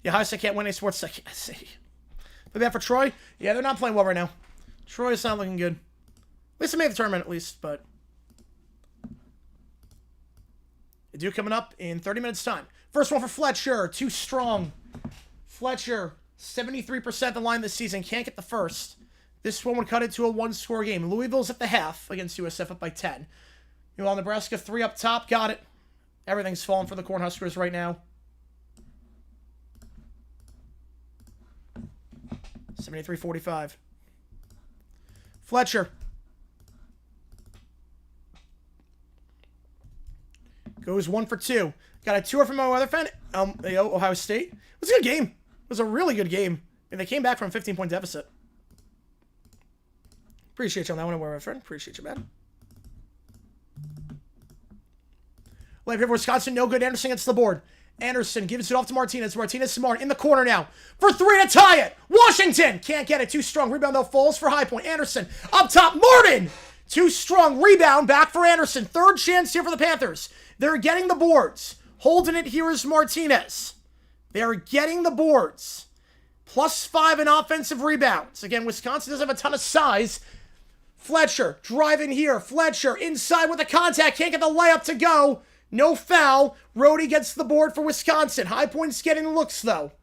Yeah, Heisey can't win any sports. I see. But that for Troy? Yeah, they're not playing well right now. Troy's not looking good. At least they made the tournament, at least, but Duke coming up in 30 minutes' time. First one for Fletcher. Too strong. Fletcher, 73% the line this season. Can't get the first. This one would cut it to a 1-score game. Louisville's at the half against USF up by 10. Meanwhile, Nebraska 3 up top. Got it. Everything's falling for the Cornhuskers right now. 73-45. Fletcher. Goes 1 for 2. Got a tour from my other friend, Ohio State. It was a good game. It was a really good game. And they came back from a 15-point deficit. Appreciate you on that one, my friend. Appreciate you, man. Late here for Wisconsin. No good. Anderson gets the board. Anderson gives it off to Martinez. Martinez smart in the corner now. For 3 to tie it. Washington can't get it. Too strong. Rebound though falls for High Point. Anderson up top. Martin. Too strong. Rebound back for Anderson. Third chance here for the Panthers. They're getting the boards. Holding it here is Martinez. They're getting the boards. +5 in offensive rebounds. Again, Wisconsin doesn't have a ton of size. Fletcher driving here. Fletcher inside with a contact. Can't get the layup to go. No foul. Rhodey gets the board for Wisconsin. High Point's getting looks, though.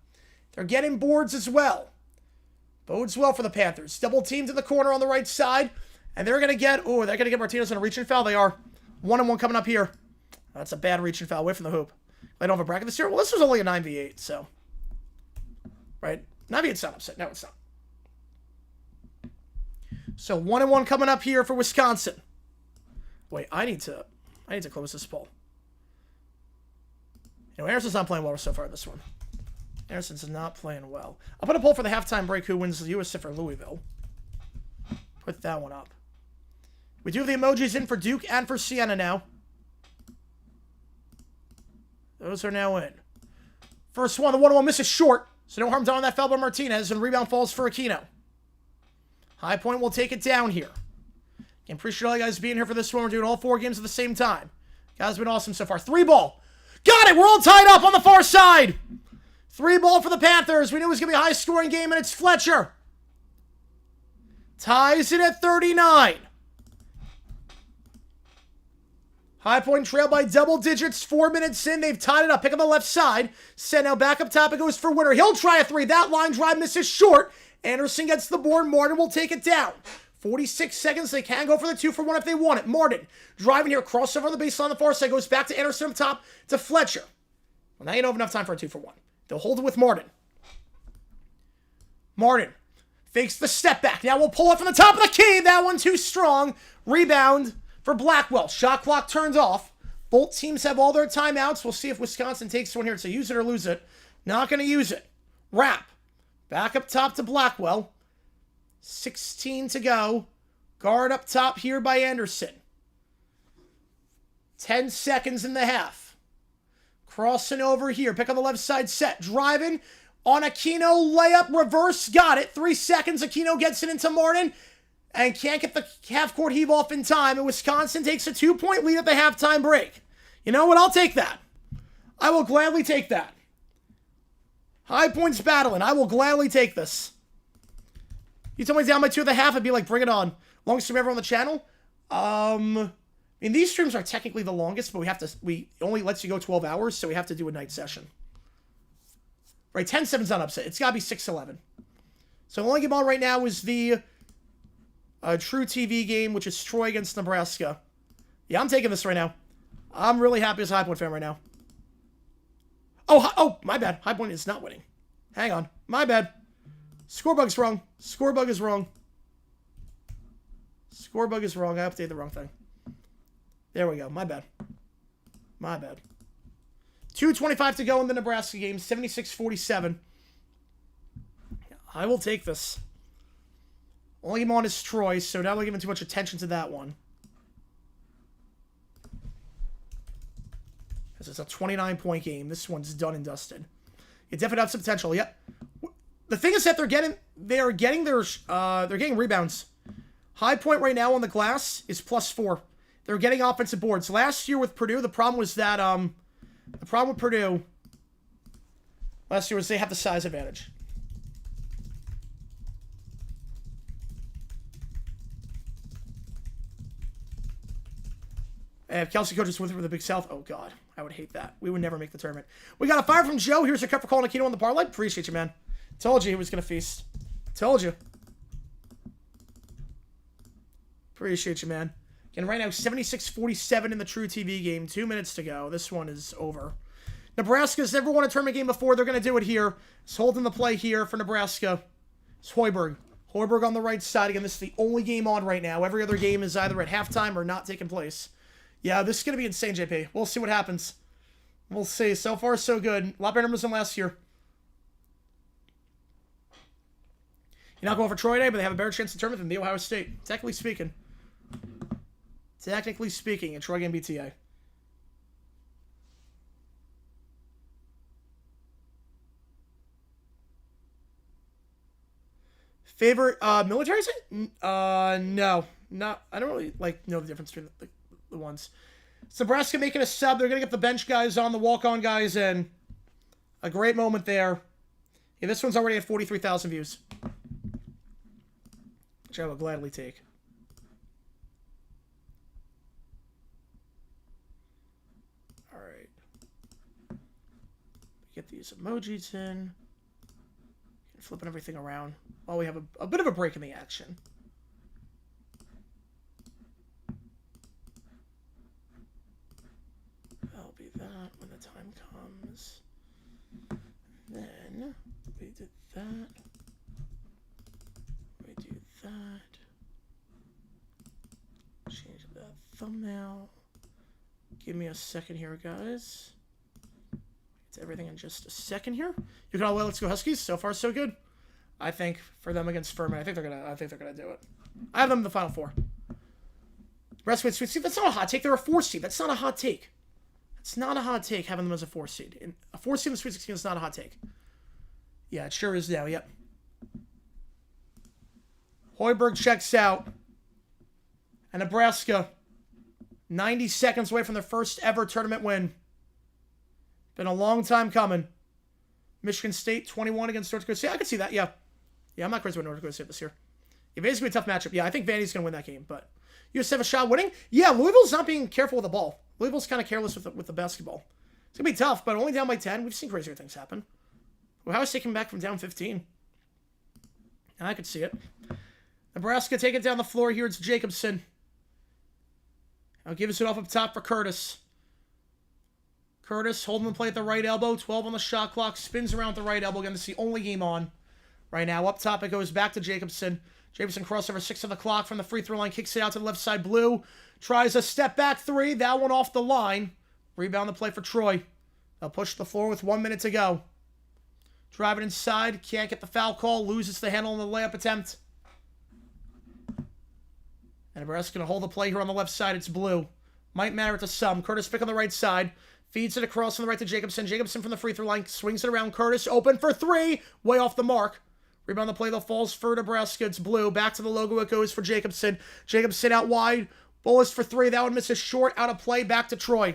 They're getting boards as well. Bodes well for the Panthers. Double teamed in the corner on the right side. And they're going to get... Oh, they're going to get Martinez on a reach and foul. They are. 1-1 coming up here. That's a bad reach and foul away from the hoop. They don't have a bracket this year. Well, this was only a 9v8, so... Right? 9v8's not upset. No, it's not. So, 1-1 coming up here for Wisconsin. Wait, I need to close this poll. You know, Anderson's not playing well so far in this one. Anderson's not playing well. I'll put a poll for the halftime break who wins the USF or Louisville. Put that one up. We do have the emojis in for Duke and for Sienna now. Those are now in. First one, the 1-1 misses short. So no harm done on that foul by Martinez, and rebound falls for Aquino. High Point will take it down here. Again, appreciate all you guys being here for this one. We're doing all 4 games at the same time. Guys, been awesome so far. 3-ball. Got it! We're all tied up on the far side. 3-ball for the Panthers. We knew it was going to be a high-scoring game, and it's Fletcher. Ties it at 39. High Point trail by double digits. 4 minutes in. They've tied it up. Pick on the left side. Sienna back up top. It goes for Winter. He'll try a 3. That line drive misses short. Anderson gets the board. Martin will take it down. 46 seconds. They can go for the 2-for-1 if they want it. Martin driving here. Crossover on the baseline on the far side. Goes back to Anderson up top to Fletcher. Well, now you don't have enough time for a 2-for-1. They'll hold it with Martin. Martin fakes the step back. Now we'll pull up from the top of the key. That one too strong. Rebound for Blackwell. Shot clock turns off. Both teams have all their timeouts. We'll see if Wisconsin takes one here. So use it or lose it. Not going to use it. Wrap. Back up top to Blackwell. 16 to go. Guard up top here by Anderson. 10 seconds in the half. Crossing over here. Pick on the left side set. Driving on Aquino. Layup. Reverse. Got it. 3 seconds. Aquino gets it into Martin. And can't get the half-court heave off in time. And Wisconsin takes a 2-point lead at the halftime break. You know what? I'll take that. I will gladly take that. High Point's battling. I will gladly take this. You told me down by 2 at the half, I'd be like, bring it on. Longest stream ever on the channel? I mean, these streams are technically the longest, but we only lets you go 12 hours, so we have to do a night session. Right, 10-7's not upset. It's got to be 6-11. So the only game on right now is the TruTV game, which is Troy against Nebraska. Yeah, I'm taking this right now. I'm really happy as a High Point fan right now. Oh, my bad. High Point is not winning. Hang on. My bad. Scorebug's wrong. Scorebug is wrong. Scorebug is wrong. I updated the wrong thing. There we go. My bad. My bad. 2:25 to go in the Nebraska game. 76-47. I will take this. Only game on is Troy, so not really giving too much attention to that one. This is a 29-point game. This one's done and dusted. It definitely has some potential. Yep. The thing is that they're getting rebounds. High point right now on the glass is +4. They're getting offensive boards. Last year with Purdue, the problem was that the problem with Purdue last year was they have the size advantage. And if Kelsey coaches with for the Big South, oh god, I would hate that. We would never make the tournament. We got a fire from Joe. Here's a cup for calling Aquino on the parlay. Appreciate you, man. Told you he was gonna feast. Told you. Appreciate you, man. Again, right now, 76-47 in the TruTV game. 2 minutes to go. This one is over. Nebraska's never won a tournament game before. They're going to do it here. It's holding the play here for Nebraska. It's Hoiberg. Hoiberg on the right side. Again, this is the only game on right now. Every other game is either at halftime or not taking place. Yeah, this is going to be insane, JP. We'll see what happens. We'll see. So far, so good. A lot better numbers than last year. You're not going for Troy today, but they have a better chance to tournament than the Ohio State. Technically speaking. And Troy game BTA. Favorite military? No. Not. I don't really know the difference between the ones. It's Nebraska making a sub. They're gonna get the bench guys on, the walk-on guys in. A great moment there. Yeah, this one's already at 43,000 views, which I will gladly take. Get these emojis in. Flipping everything around while we have a bit of a break in the action. That'll be that when the time comes. Then we did that. We do that. Change that thumbnail. Give me a second here, guys. Everything in just a second here. You can all let's go Huskies. So far, so good. I think for them against Furman, I think they're gonna do it. I have them in the Final Four. Rest with Sweet Seed. That's not a hot take. They're a 4 seed. That's not a hot take. It's not a hot take having them as a 4 seed. A 4 seed in the Sweet 16 is not a hot take. Yeah, it sure is now. Yep. Hoiberg checks out, and Nebraska 90 seconds away from their first ever tournament win. Been a long time coming. Michigan State 21 against North Dakota State. I could see that, yeah. Yeah, I'm not crazy about North Dakota State this year. It is going to be a tough matchup. Yeah, I think Vandy's going to win that game, but USF have a shot winning? Yeah, Louisville's not being careful with the ball. Louisville's kind of careless with the basketball. It's going to be tough, but only down by 10. We've seen crazier things happen. Ohio State came back from down 15. I could see it. Nebraska take it down the floor here. It's Jacobson. I'll give us it off up top for Curtis. Curtis holding the play at the right elbow. 12 on the shot clock. Spins around at the right elbow. Again, this is the only game on right now. Up top, it goes back to Jacobson. Jacobson crossover 6 on the clock from the free throw line. Kicks it out to the left side. Blue tries a step back 3. That one off the line. Rebound the play for Troy. They'll push the floor with 1 minute to go. Driving inside. Can't get the foul call. Loses the handle on the layup attempt. And Nebraska's going to hold the play here on the left side. It's Blue. Might matter to some. Curtis pick on the right side. Feeds it across on the right to Jacobson. Jacobson from the free throw line. Swings it around. Curtis open for 3. Way off the mark. Rebound the play, though, falls for Nebraska. It's Blue. Back to the logo it goes for Jacobson. Jacobson out wide. Bullis for 3. That one misses short. Out of play. Back to Troy.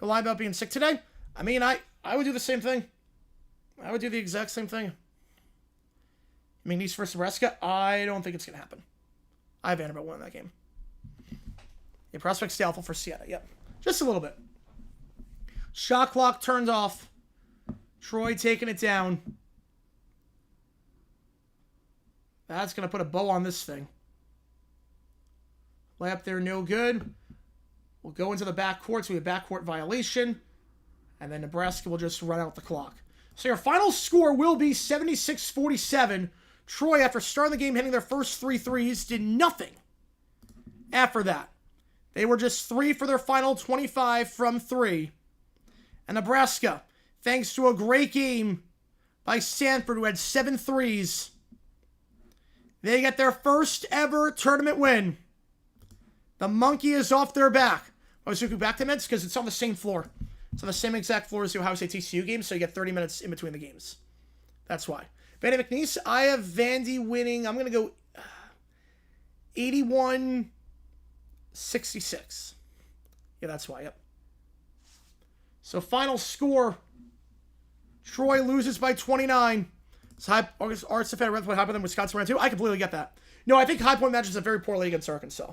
You're lying about being sick today? I mean, I would do the same thing. I would do the exact same thing. I mean, East versus Nebraska, I don't think it's going to happen. I have Vanderbilt winning that game. Yeah, prospect's doubtful for Sienna. Yep. Just a little bit. Shot clock turned off. Troy taking it down. That's going to put a bow on this thing. Layup there, no good. We'll go into the backcourt, so we have a backcourt violation. And then Nebraska will just run out the clock. So your final score will be 76-47. Troy, after starting the game hitting their first 3 threes, did nothing after that. They were just 3 for their final 25 from 3. And Nebraska, thanks to a great game by Sanford, who had 7 threes, they get their first ever tournament win. The monkey is off their back. I was looking back to minutes because it's on the same floor. It's on the same exact floor as the Ohio State TCU game, so you get 30 minutes in between the games. That's why. Vandy McNeese, I have Vandy winning. I'm going to go 81-66. Yeah, that's why. Yep. So final score. Troy loses by 29. So Arts Defender Red Point higher than Wisconsin round 2. I completely get that. No, I think High Point matches up very poorly against Arkansas.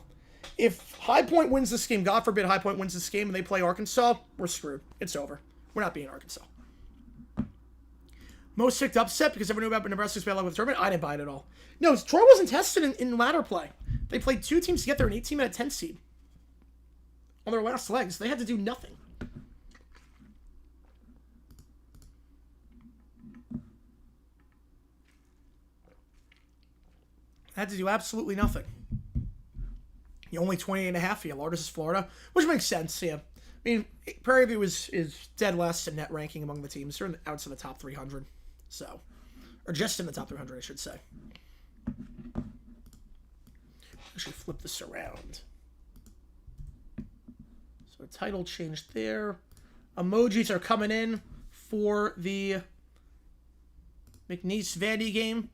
If High Point wins this game, God forbid High Point wins this game and they play Arkansas, we're screwed. It's over. We're not beating Arkansas. Most picked upset because everyone knew about Nebraska's bad luck with the tournament. I didn't buy it at all. No, Troy wasn't tested in ladder play. They played 2 teams to get there, an 8 team and a 10 seed. On their last legs. They had to do nothing. Had to do absolutely nothing. Only 28.5 for you. Largest is Florida, which makes sense, yeah. I mean, Prairie View is dead last in net ranking among the teams. They're outside the top 300. So, or just in the top 300, I should say. Actually, flip this around. So, a title change there. Emojis are coming in for the McNeese Vandy game.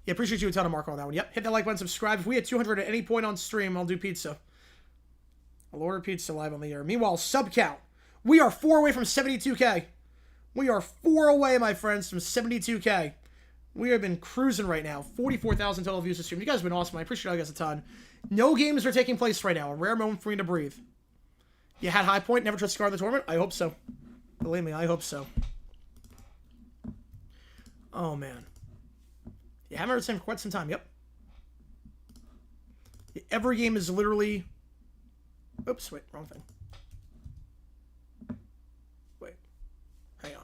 Yeah, appreciate you a ton of Marco on that one. Yep, hit that like button, subscribe. If we hit 200 at any point on stream, I'll do pizza. I'll order pizza live on the air. Meanwhile, sub count. We are 4 away from 72K. We are 4 away, my friends, from 72K. We have been cruising right now. 44,000 total views this stream. You guys have been awesome. I appreciate you guys a ton. No games are taking place right now. A rare moment for me to breathe. You had High Point, never trust Scar the tournament? I hope so. Believe me, I hope so. Oh, man. You haven't heard the same for quite some time. Yep. Every game is literally... Oops, wait, wrong thing. Wait. Hang on.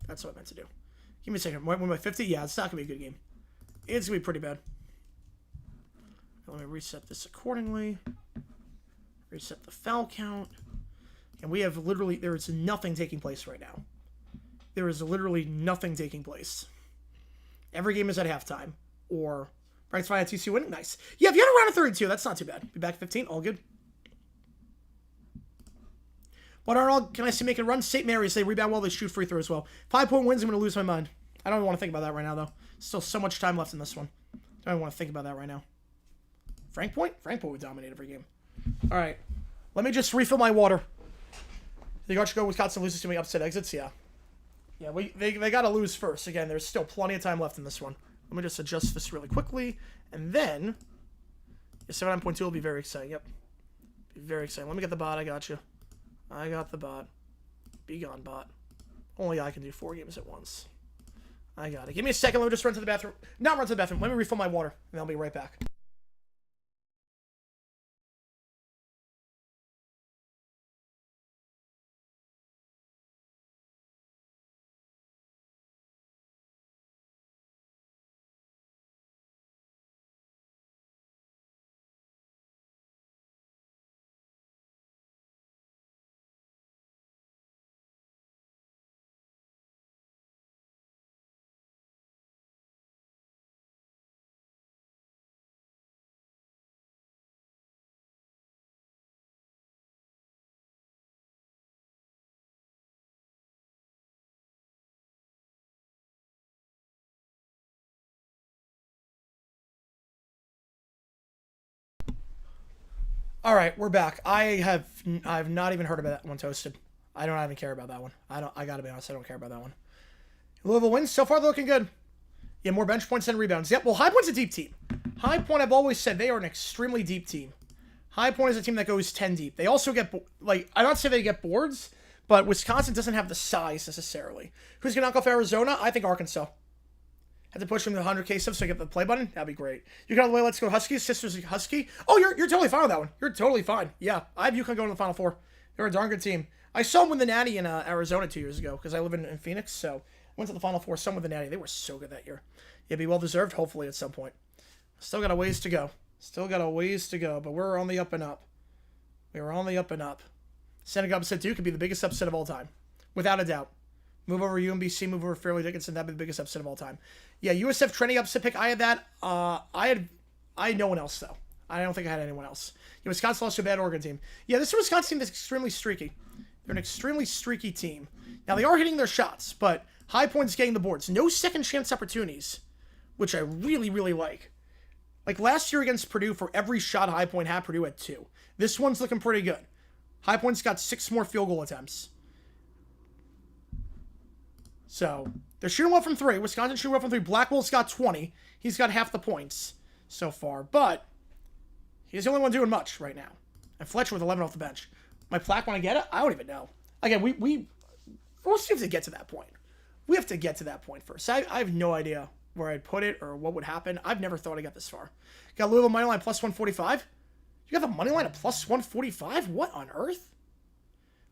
That's what I meant to do. Give me a second. Win by 50? Yeah, it's not going to be a good game. It's going to be pretty bad. Let me reset this accordingly. Reset the foul count. And we have literally... There is nothing taking place right now. There is literally nothing taking place. Every game is at halftime. Or... Frank's fine at TCU winning. Nice. Yeah, if you had a round of 32, that's not too bad. Be back at 15. All good. But Arnold, can I see make a run? St. Mary's, they rebound well, they shoot free throw as well. 5-point wins, I'm going to lose my mind. I don't even want to think about that right now, though. Still so much time left in this one. I don't even want to think about that right now. Frank Point? Frank Point would dominate every game. All right. Let me just refill my water. The Arch go Wisconsin loses too many upset exits? Yeah. Yeah, they got to lose first. Again, there's still plenty of time left in this one. Let me just adjust this really quickly. And then, 79.2 will be very exciting. Yep. Be very exciting. Let me get the bot. I got you. I got the bot. Be gone, bot. Only I can do 4 games at once. I got it. Give me a second. Let me just run to the bathroom. Not run to the bathroom. Let me refill my water. And I'll be right back. All right, we're back. I've not even heard of that one toasted. I don't even care about that one. I gotta be honest, I don't care about that one. Louisville wins. So far, they're looking good. Yeah, more bench points than rebounds. Yep, well, High Point's a deep team. High Point, I've always said, they are an extremely deep team. High Point is a team that goes 10 deep. They also get, I'm not saying they get boards, but Wisconsin doesn't have the size necessarily. Who's going to knock off Arizona? I think Arkansas. Had to push from the 100K stuff so I get the play button. That'd be great. You got all the way. Let's go Huskies. Sisters Husky. Oh, you're totally fine with that one. You're totally fine. Yeah, I have UConn going to the Final Four. They're a darn good team. I saw them win the Natty in Arizona 2 years ago because I live in Phoenix. So went to the Final Four. Some with the Natty. They were so good that year. Yeah, be well deserved. Hopefully at some point. Still got a ways to go. Still got a ways to go, but we're on the up and up. We're on the up and up. Senegal upset Duke could be the biggest upset of all time. Without a doubt. Move over UMBC, move over Fairleigh Dickinson, that'd be the biggest upset of all time. Yeah, USF trending upset pick. I had that. I had no one else, though. I don't think I had anyone else. Yeah, Wisconsin lost to a bad Oregon team. Yeah, this is a Wisconsin team that's extremely streaky. They're an extremely streaky team. Now, they are hitting their shots, but High Point's getting the boards. No second chance opportunities, which I really, really like. Like last year against Purdue, for every shot High Point had, Purdue had 2. This one's looking pretty good. High Point's got 6 more field goal attempts. So, they're shooting well from 3. Wisconsin shooting well from 3. Blackwell's got 20. He's got half the points so far. But, he's the only one doing much right now. And Fletcher with 11 off the bench. My plaque when I get it? I don't even know. Again, we first have to get to that point. We have to get to that point first. I have no idea where I'd put it or what would happen. I've never thought I got this far. Got Louisville money line plus 145. You got the money line at plus 145? What on earth?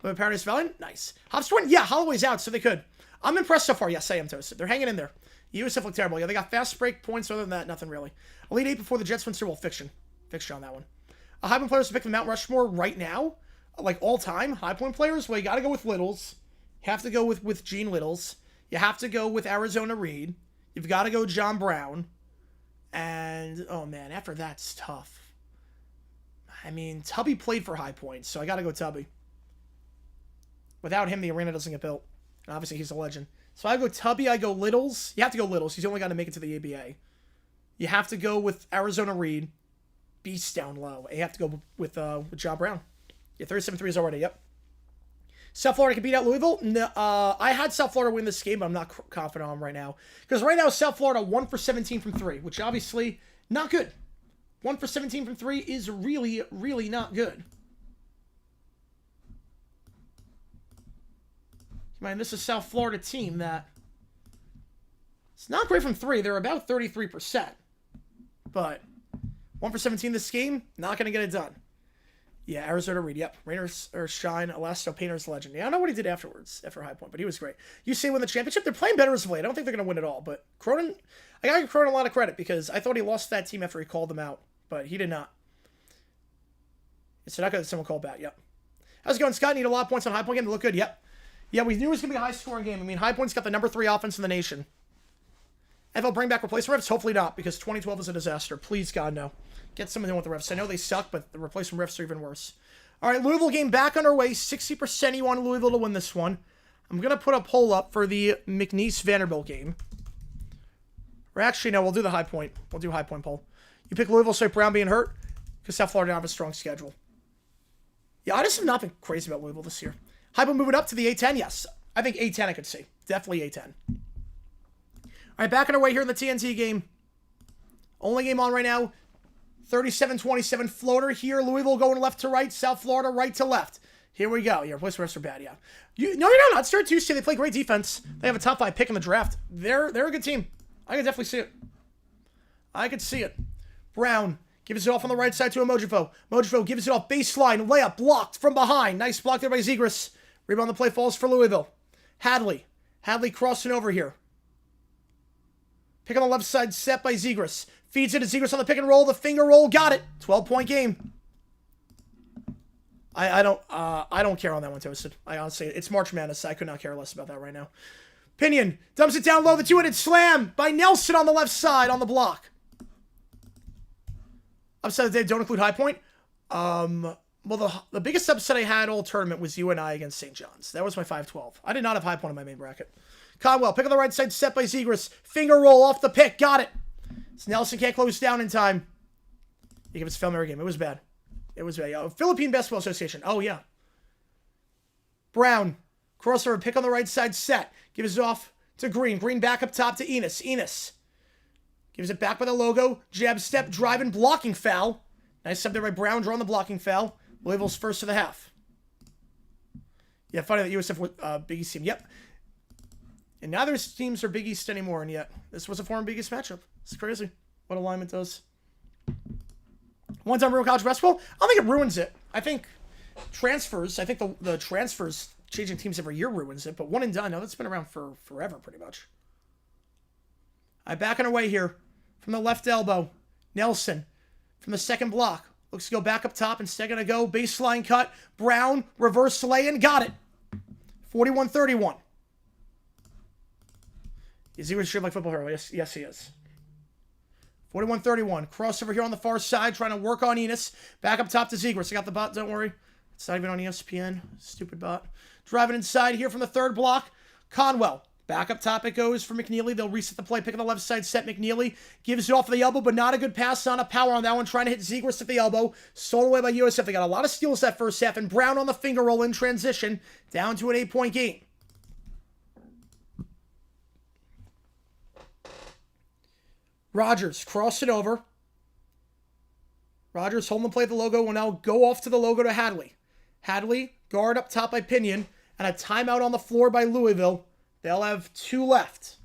Louisville Paradise Valley? Nice. Hofstra win? Yeah, Holloway's out, so they could. I'm impressed so far. Yes, I am toasted. They're hanging in there. USF look terrible. Yeah, they got fast break points. Other than that, nothing really. Elite 8 before the Jets win Super Bowl. Fiction. Fiction on that one. High Point players to pick the Mount Rushmore right now. Like all time. High Point players. Well, you got to go with Littles. You have to go with Gene Littles. You have to go with Arizona Reed. You've got to go John Brown. And, oh man, after that's tough. I mean, Tubby played for High Point, so I got to go Tubby. Without him, the arena doesn't get built. And obviously, he's a legend. So I go Tubby, I go Littles. You have to go Littles. He's only got to make it to the ABA. You have to go with Arizona Reed. Beast down low. And you have to go with John Brown. Yeah, 37-3s already, yep. South Florida can beat out Louisville? No, I had South Florida win this game, but I'm not confident on them right now. Because right now, South Florida 1 for 17 from 3, which obviously not good. 1 for 17 from 3 is really, really not good. Man, this is South Florida team that it's not great from 3. They're about 33%. But 1 for 17 this game, not going to get it done. Yeah, Arizona Reed. Yep. Rainers or Shine, Elasto Painter's legend. Yeah, I don't know what he did afterwards, after High Point, but he was great. UCLA win the championship. They're playing better as of late. I don't think they're going to win it all, but Cronin, I got to give Cronin a lot of credit because I thought he lost that team after he called them out, but he did not. It's not good that someone called back. Yep. How's it going, Scott? Need a lot of points on High Point game to look good. Yep. Yeah, we knew it was going to be a high-scoring game. I mean, High Point's got the number 3 offense in the nation. NFL bring back replacement refs? Hopefully not, because 2012 was a disaster. Please, God, no. Get someone in with the refs. I know they suck, but the replacement refs are even worse. All right, Louisville game back underway. 60% you want Louisville to win this one. I'm going to put a poll up for the McNeese-Vanderbilt game. Or actually, no, we'll do the High Point. We'll do High Point poll. You pick Louisville, so Brown being hurt? Because South Florida don't have a strong schedule. Yeah, I just have not been crazy about Louisville this year. High Point moving up to the A10? Yes. I think A10 I could see. Definitely A10. All right, back on our way here in the TNT game. Only game on right now. 37-27 floater here. Louisville going left to right. South Florida right to left. Here we go. Yeah, replacement refs are bad, yeah. No, you're not. Start Tuesday. They play great defense. They have a top 5 pick in the draft. They're a good team. I can definitely see it. I could see it. Brown gives it off on the right side to Mojifo. Mojifo gives it off baseline. Layup blocked from behind. Nice block there by Zegras. Rebound the play falls for Louisville. Hadley. Hadley crossing over here. Pick on the left side, set by Zegras. Feeds it to Zegras on the pick and roll. The finger roll, got it. 12-point game. I don't care on that one, Toasted. I honestly, it's March Madness. I could not care less about that right now. Pinion dumps it down low. The 2-handed slam by Nelson on the left side on the block. Upset of the day, don't include High Point. Well, the biggest upset I had all tournament was UNI against St. John's. That was my 5-12. I did not have High Point in my main bracket. Conwell, pick on the right side, set by Zegras. Finger roll off the pick, got it. So Nelson can't close down in time. You give us a Philmary game. It was bad. It was bad. Yeah. Philippine Basketball Association. Oh, yeah. Brown, crossover, pick on the right side, set. Gives it off to Green. Green back up top to Enos. Enos gives it back by the logo. Jab step, driving, blocking foul. Nice step there by Brown, drawing the blocking foul. Louisville's first of the half. Yeah, funny that USF with Big East team. Yep. And neither teams are Big East anymore, and yet this was a former Big East matchup. It's crazy what alignment does. One-time ruin college basketball? I don't think it ruins it. I think transfers, the transfers changing teams every year ruins it, but one and done, no, that's been around for forever, pretty much. All right, back on our way here. From the left elbow, Nelson. from the second block. Looks to go back up top. Instead going to go baseline cut. Brown, reverse lay-in. Got it. 41-31. Is he stream like football hero? Yes, he is. 41-31. Crossover here on the far side. Trying to work on Enos. Back up top to Zegras. I got the bot. Don't worry. It's not even on ESPN. Stupid bot. Driving inside here from the third block. Conwell. Back up top it goes for McNeely. They'll reset the play. Pick on the left side. Set McNeely. Gives it off of the elbow, but not a good pass. Not a power on that one. Trying to hit Zegras at the elbow. Stolen away by USF. They got a lot of steals that first half. And Brown on the finger roll in transition. Down to an 8-point game. Rogers, cross it over. Rogers holding the play at the logo. Will now go off to the logo to Hadley. Hadley, guard up top by Pinion. And a timeout on the floor by Louisville. They'll have 2 left.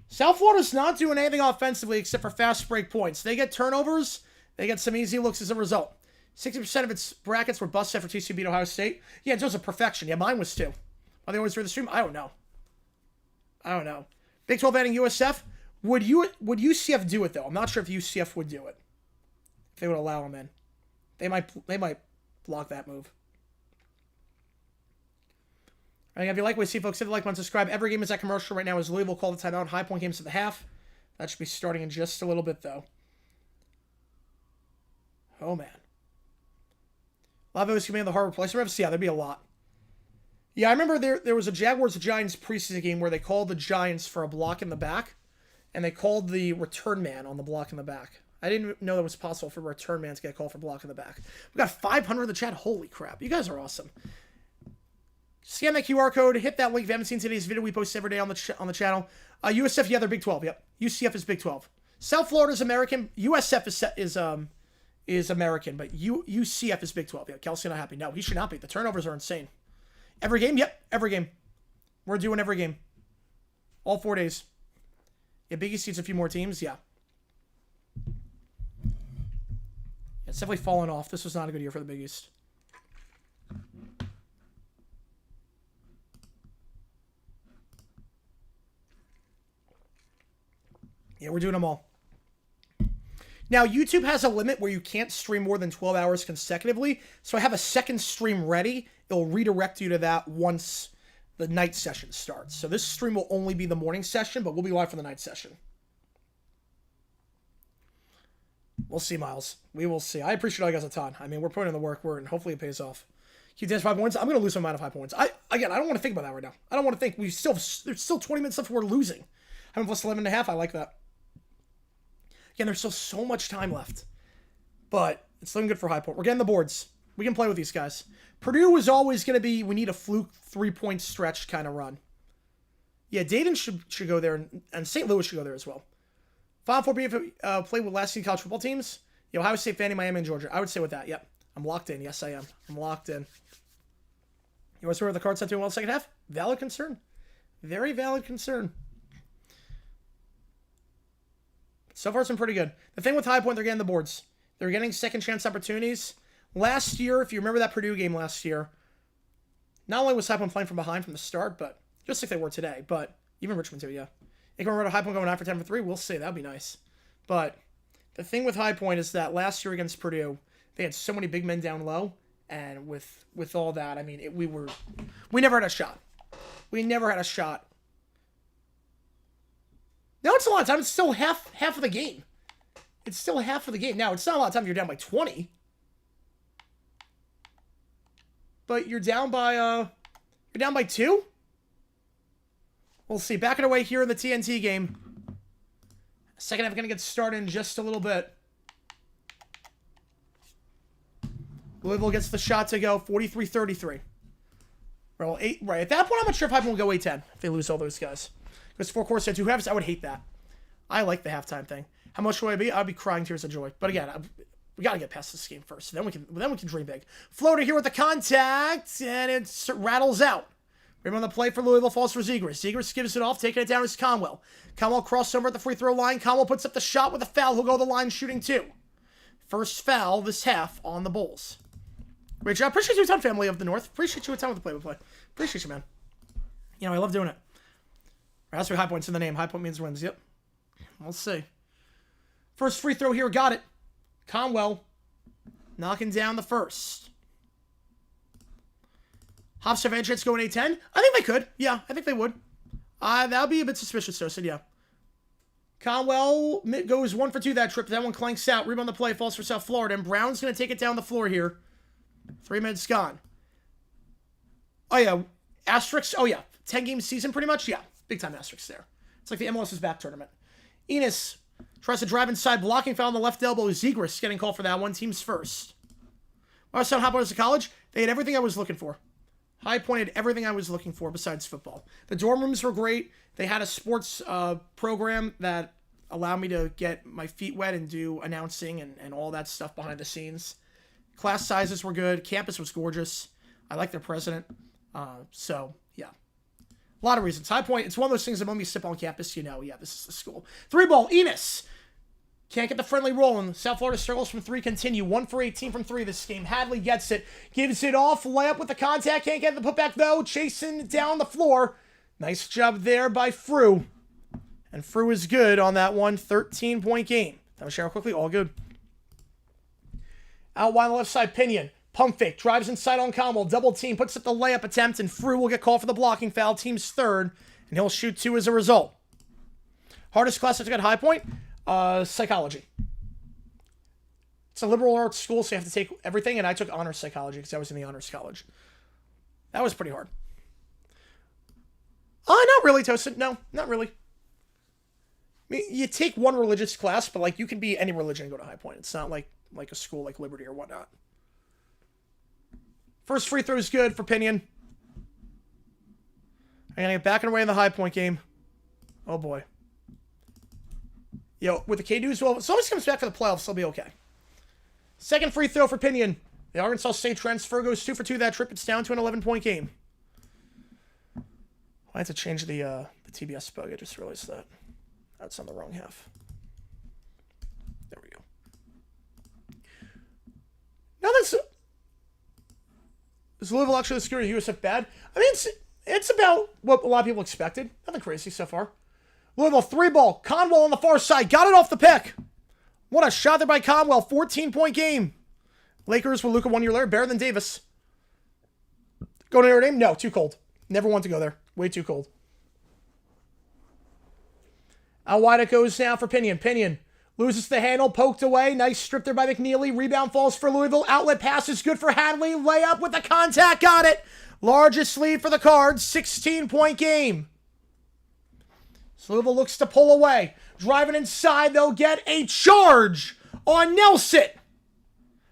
South Florida's not doing anything offensively except for fast break points. They get turnovers. They get some easy looks as a result. 60% of its brackets were busted after TCU beat Ohio State. Yeah, in terms of perfection. Yeah, mine was too. Are they always through the stream? I don't know. Big 12 adding USF. Would UCF do it, though? I'm not sure if UCF would do it. If they would allow them in. They might block that move. All right, if you like what you see, folks, hit the like button, subscribe. Every game is at commercial right now as Louisville call the timeout. High Point games at the half. That should be starting in just a little bit, though. Oh, man. A lot of those coming in the hard place. Yeah, there'd be a lot. Yeah, I remember there was a Jaguars-Giants preseason game where they called the Giants for a block in the back. And they called the return man on the block in the back. I didn't know that was possible for a return man to get a call for block in the back. We got 500 in the chat. Holy crap. You guys are awesome. Scan that QR code. Hit that link if you haven't seen today's video. We post every day on the channel. USF, yeah, they're Big 12. Yep. UCF is Big 12. South Florida's American. USF is American, but UCF is Big 12. Yeah, Kelsey not happy. No, he should not be. The turnovers are insane. Every game? Yep, every game. We're doing every game. All 4 days. Yeah, Big East needs a few more teams. Yeah. It's definitely fallen off. This was not a good year for the Big East. Yeah, we're doing them all. Now, YouTube has a limit where you can't stream more than 12 hours consecutively. So I have a second stream ready. It'll redirect you to that once the night session starts. So this stream will only be the morning session, but we'll be live for the night session. We'll see, Miles. We will see. I appreciate all you guys a ton. I mean, we're putting in the work, and hopefully it pays off. Keep dancing 5 points. I'm going to lose my mind of 5 points. I don't want to think about that right now. I don't want to think. There's still 20 minutes left. We're losing. I'm plus 11.5. I like that. Again, there's still so much time left. But it's looking good for High Point. We're getting the boards. We can play with these guys. Purdue was always going to be, we need a fluke 3-point stretch kind of run. Yeah, Dayton should go there, and St. Louis should go there as well. Final Four BF play with last season college football teams. Ohio State, Fanny, Miami, and Georgia. I would say with that, yep. I'm locked in. Yes, I am. I'm locked in. You want to see where the card's not doing well in the second half? Valid concern. Very valid concern. So far, it's been pretty good. The thing with High Point, they're getting the boards. They're getting second chance opportunities. Last year, if you remember that Purdue game last year, not only was High Point playing from behind from the start, but just like they were today, but even Richmond too, yeah. They can remember High Point going 9 for 10 for 3. We'll see. That'd be nice. But the thing with High Point is that last year against Purdue, they had so many big men down low, and with all that, I mean, we never had a shot. We never had a shot. Now it's a lot of time. It's still half of the game. It's still half of the game. Now it's not a lot of time. You're down by 20. But you're down by 2? We'll see. Back it away here in the TNT game. Second half going to get started in just a little bit. Louisville gets the shot to go 43-33. Well, 8, right. At that point, I'm not sure if High Point will go 8-10 if they lose all those guys. Because 4 quarters and 2 halves, I would hate that. I like the halftime thing. How much would I be? I'd be crying tears of joy. But again, we got to get past this game first. Then we can dream big. Floater here with the contact, and it rattles out. Rim on the play for Louisville, falls for Zegras. Zegras gives it off, taking it down is Conwell. Conwell crossover at the free throw line. Conwell puts up the shot with a foul. He'll go to the line shooting 2. First foul this half on the Bulls. Great job. Appreciate you a ton, family of the North. Appreciate you a ton with the play-by-play. Appreciate you, man. I love doing it. That's what High Point's in the name. High Point means wins. Yep. We'll see. First free throw here. Got it. Conwell knocking down the first. Hofstra Vanchance going 8-10. I think they could. Yeah, I think they would. That would be a bit suspicious, though, so yeah. Conwell goes 1 for 2 that trip. That one clanks out. Rebound the play. Falls for South Florida. And Brown's going to take it down the floor here. 3 minutes gone. Oh, yeah. Asterisks. Oh, yeah. 10-game season, pretty much. Yeah. Big-time asterisks there. It's like the MLS is back tournament. Enos tries to drive inside. Blocking foul on the left elbow. Zegras getting called for that one. Team's first. Marcel Hopper to college. They had everything I was looking for. High Point had everything I was looking for besides football. The dorm rooms were great. They had a sports program that allowed me to get my feet wet and do announcing and all that stuff behind the scenes. Class sizes were good. Campus was gorgeous. I like their president. So, yeah. A lot of reasons. High Point, it's one of those things that when you step on campus, you know, yeah, this is the school. 3-ball, Enos. Can't get the friendly roll, and South Florida struggles from 3 continue. 1 for 18 from 3 this game. Hadley gets it. Gives it off. Layup with the contact. Can't get the putback, though. Chasing down the floor. Nice job there by Frew. And Frew is good on that one. 13-point game. That was Cheryl quickly. All good. Out wide on the left side, Pinion. Pump fake. Drives inside on Conwell. Double team. Puts up the layup attempt, and Frew will get called for the blocking foul. Team's third, and he'll shoot 2 as a result. Hardest class I took at High Point? Psychology. It's a liberal arts school, so you have to take everything, and I took honors psychology because I was in the honors college. That was pretty hard. Not really, Toasted. No, not really. I mean, you take one religious class, but, like, you can be any religion and go to High Point. It's not like a school like Liberty or whatnot. First free throw is good for Pinion. I'm going to get back and away in the High Point game. Oh, boy. Yo, with the K-News, well, as long as he comes back for the playoffs, he'll be okay. Second free throw for Pinion. The Arkansas State transfer goes 2 for 2 that trip. It's down to an 11-point game. I had to change the TBS bug. I just realized that. That's on the wrong half. There we go. Now that's... Is Louisville actually scary? USF bad? I mean, it's about what a lot of people expected. Nothing crazy so far. Louisville 3-ball. Conwell on the far side. Got it off the pick. What a shot there by Conwell. 14-point game. Lakers with Luka 1 year later. Better than Davis. Go to Notre Dame? No, too cold. Never want to go there. Way too cold. Out wide it goes now for Pinion. Pinion loses the handle. Poked away. Nice strip there by McNeely. Rebound falls for Louisville. Outlet pass is good for Hadley. Layup with the contact. Got it. Largest lead for the Cards. 16-point game. Louisville looks to pull away. Driving inside, they'll get a charge on Nelson.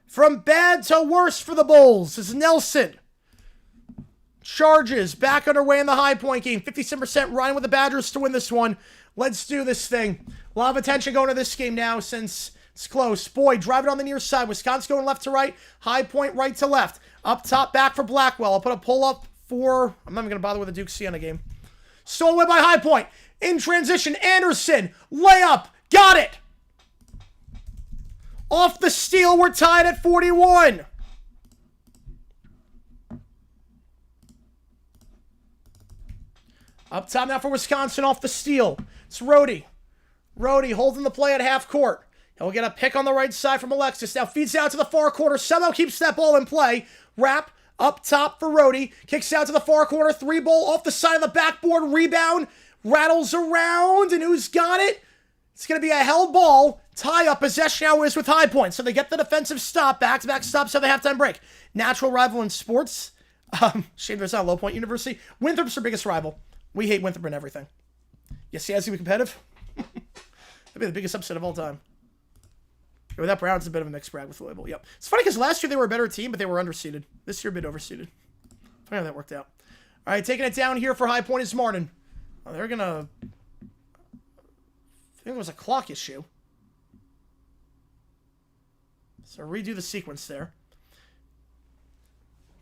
From bad to worse for the Bulls is Nelson. Charges back underway in the High Point game. 57% riding with the Badgers to win this one. Let's do this thing. A lot of attention going to this game now since it's close. Boyd driving on the near side. Wisconsin going left to right. High Point right to left. Up top back for Blackwell. I'll put a pull up for... I'm not even going to bother with the Duke Sienna game. Stolen away by High Point. In transition, Anderson, layup, got it. Off the steal, we're tied at 41. Up top now for Wisconsin off the steal. It's Rhodey. Rhodey holding the play at half court. He'll get a pick on the right side from Alexis. Now feeds out to the far corner. Somehow keeps that ball in play. Wrap up top for Rhodey. Kicks out to the far corner. 3-ball off the side of the backboard. Rebound. Rattles around, and who's got it? It's going to be a held ball. Tie-up possession now is with High Point. So they get the defensive stop. Back-to-back stops at the halftime break. Natural rival in sports. Shame there's not a Low Point University. Winthrop's our biggest rival. We hate Winthrop and everything. Yes, see, as we competitive? That'd be the biggest upset of all time. Without Brown, it's a bit of a mixed brag with Louisville. Yep. It's funny because last year they were a better team, but they were underseeded. This year, a bit overseeded. Funny how that worked out. All right, taking it down here for High Point is Martin. Oh, they're going to... I think it was a clock issue. So redo the sequence there.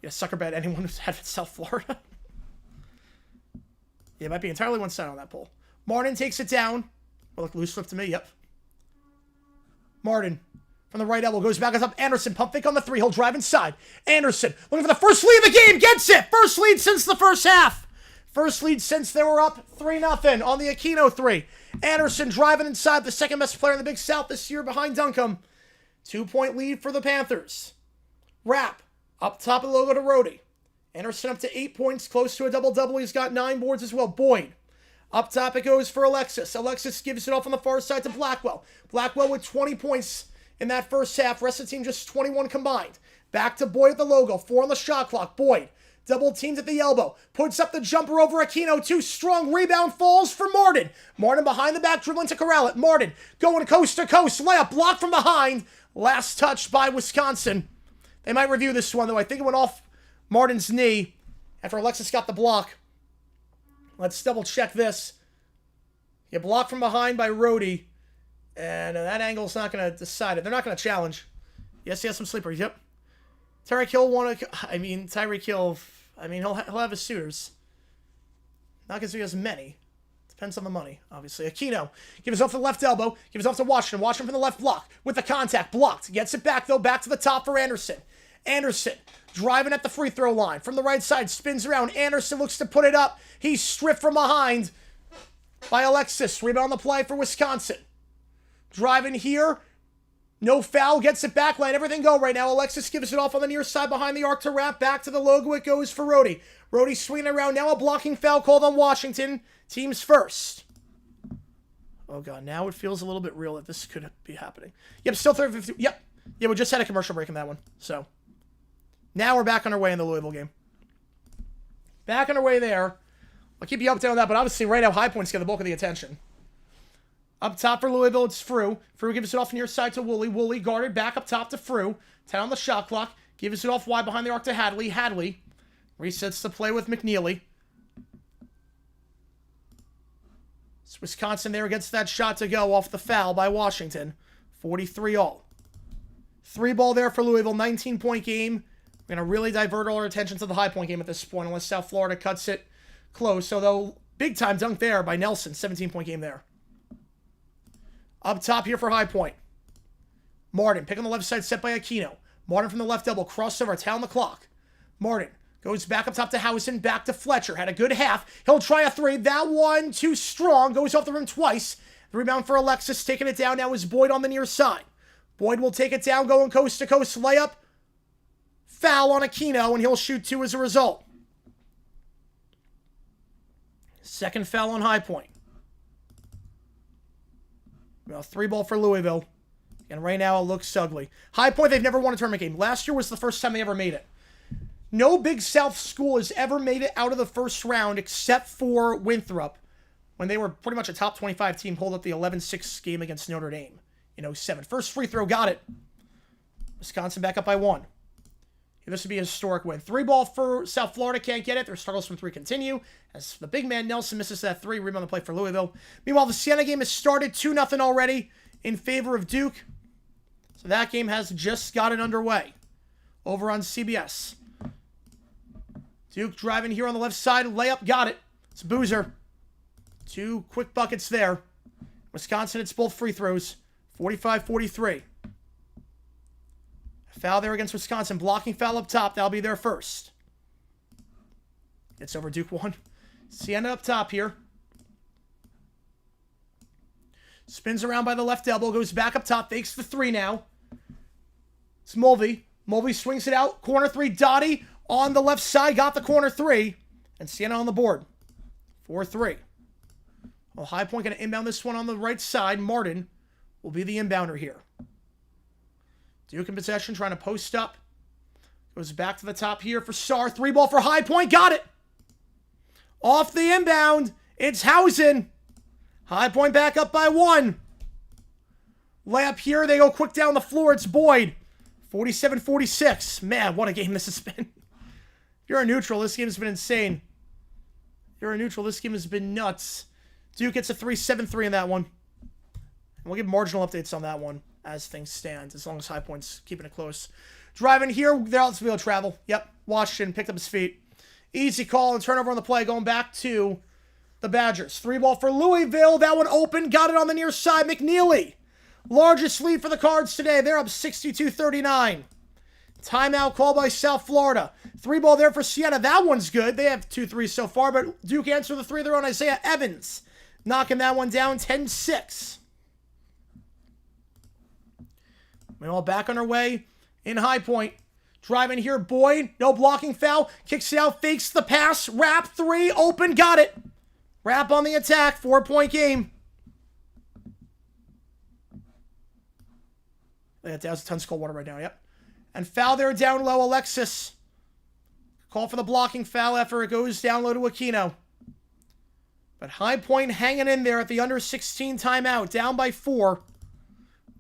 Yeah, sucker bet anyone who's had South Florida. Yeah, it might be entirely one side on that poll. Martin takes it down. Well, look, loose flip to me, yep. Martin from the right elbow goes back up. Anderson, pump fake on the 3. He'll drive inside. Anderson looking for the first lead of the game. Gets it. First lead since the first half. First lead since they were up 3-0 on the Aquino 3. Anderson driving inside, the second best player in the Big South this year behind Duncombe. 2-point lead for the Panthers. Rapp, up top of the logo to Rhodey. Anderson up to 8 points, close to a double-double. He's got 9 boards as well. Boyd. Up top it goes for Alexis. Alexis gives it off on the far side to Blackwell. Blackwell with 20 points in that first half. Rest of the team just 21 combined. Back to Boyd at the logo. 4 on the shot clock. Boyd. Double teamed at the elbow. Puts up the jumper over Aquino. Too strong. Rebound falls for Martin. Martin behind the back, dribbling to corral it. Martin going coast to coast. Layup blocked from behind. Last touch by Wisconsin. They might review this one, though. I think it went off Martin's knee after Alexis got the block. Let's double check this. You blocked from behind by Rhodey. And that angle's not going to decide it. They're not going to challenge. Yes, he has some sleepers. Yep. Tyreek Hill Tyreek Hill, he'll have his suitors. Not because he has many. Depends on the money, obviously. Aquino gives off the left elbow. Gives off to Washington. Washington from the left block. With the contact. Blocked. Gets it back, though. Back to the top for Anderson. Anderson driving at the free throw line. From the right side. Spins around. Anderson looks to put it up. He's stripped from behind by Alexis. Rebound on the play for Wisconsin. Driving here. No foul, gets it back, let everything go right now. Alexis gives it off on the near side behind the arc to Rapp. Back to the logo, it goes for Rhodey. Rhodey swinging around, now a blocking foul called on Washington. Teams first. Oh god, now it feels a little bit real that this could be happening. Yep, still 30-50. Yep. Yeah, we just had a commercial break in that one. So, now we're back on our way in the Louisville game. Back on our way there. I'll keep you updated on that, but obviously right now High Point's get the bulk of the attention. Up top for Louisville, it's Frew. Frew gives it off near side to Woolley. Woolley guarded back up top to Frew. 10 on the shot clock. Gives it off wide behind the arc to Hadley. Hadley resets the play with McNeely. It's Wisconsin there against that shot to go off the foul by Washington. 43-all. 3 ball there for Louisville. 19-point game. We're going to really divert all our attention to the High Point game at this point unless South Florida cuts it close. Although, big time dunk there by Nelson. 17-point game there. Up top here for High Point. Martin, pick on the left side, set by Aquino. Martin from the left elbow, crossover, 10 on the clock. Martin goes back up top to Housen, back to Fletcher. Had a good half. He'll try a 3. That one too strong. Goes off the rim twice. The rebound for Alexis, taking it down now is Boyd on the near side. Boyd will take it down, going coast to coast. Layup. Foul on Aquino, and he'll shoot 2 as a result. Second foul on High Point. Well, 3 ball for Louisville. And right now it looks ugly. High Point, they've never won a tournament game. Last year was the first time they ever made it. No Big South school has ever made it out of the first round except for Winthrop, when they were pretty much a top 25 team, pulled up the 11-6 game against Notre Dame in 07. First free throw, got it. Wisconsin back up by 1. This would be a historic win. 3 ball for South Florida, can't get it. Their struggles from 3 continue. As the big man Nelson misses that 3, rebound on the play for Louisville. Meanwhile, the Sienna game has started 2-0 already in favor of Duke. So that game has just gotten underway over on CBS. Duke driving here on the left side. Layup, got it. It's Boozer. 2 quick buckets there. Wisconsin hits both free throws. 45-43. Foul there against Wisconsin. Blocking foul up top. That'll be their first. It's over Duke 1. Sienna up top here. Spins around by the left elbow. Goes back up top. Fakes the 3 now. It's Mulvey. Mulvey swings it out. Corner 3. Dottie on the left side. Got the corner 3. And Sienna on the board. 4-3. Well, High Point going to inbound this one on the right side. Martin will be the inbounder here. Duke in possession, trying to post up. Goes back to the top here for Sarr. 3 ball for High Point. Got it. Off the inbound. It's Housen. High Point back up by 1. Layup here. They go quick down the floor. It's Boyd. 47-46. Man, what a game this has been. If you're a neutral, this game has been insane. If you're a neutral, this game has been nuts. Duke gets a 3-7-3 in that one. And we'll give marginal updates on that one as things stand, as long as High Point's keeping it close. Driving here, they're out to be able to travel. Yep, Washington picked up his feet. Easy call and turnover on the play, going back to the Badgers. 3 ball for Louisville. That one open, got it on the near side. McNeely, largest lead for the Cards today. They're up 62-39. Timeout call by South Florida. 3 ball there for Sienna. That one's good. They have 2 threes so far, but Duke answered the 3 there on Isaiah Evans. Knocking that one down, 10-6. We all back on our way in High Point. Driving here, Boyd. No blocking foul. Kicks it out, fakes the pass. Wrap, 3, open, got it. Wrap on the attack, 4-point game. That was a ton of cold water right now, yep. And foul there down low, Alexis. Call for the blocking foul after it goes down low to Aquino. But High Point hanging in there at the under 16 timeout, down by 4.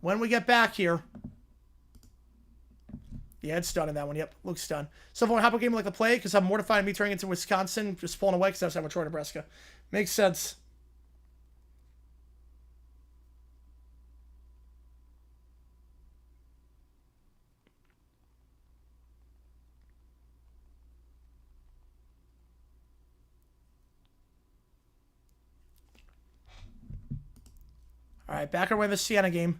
When we get back here. Yeah, it's done in that one. Yep, looks done. So if I want to have a game like the play, because I'm mortified of me turning into Wisconsin, just pulling away because that's how much more Nebraska. Makes sense. All right, back away in the Sienna game.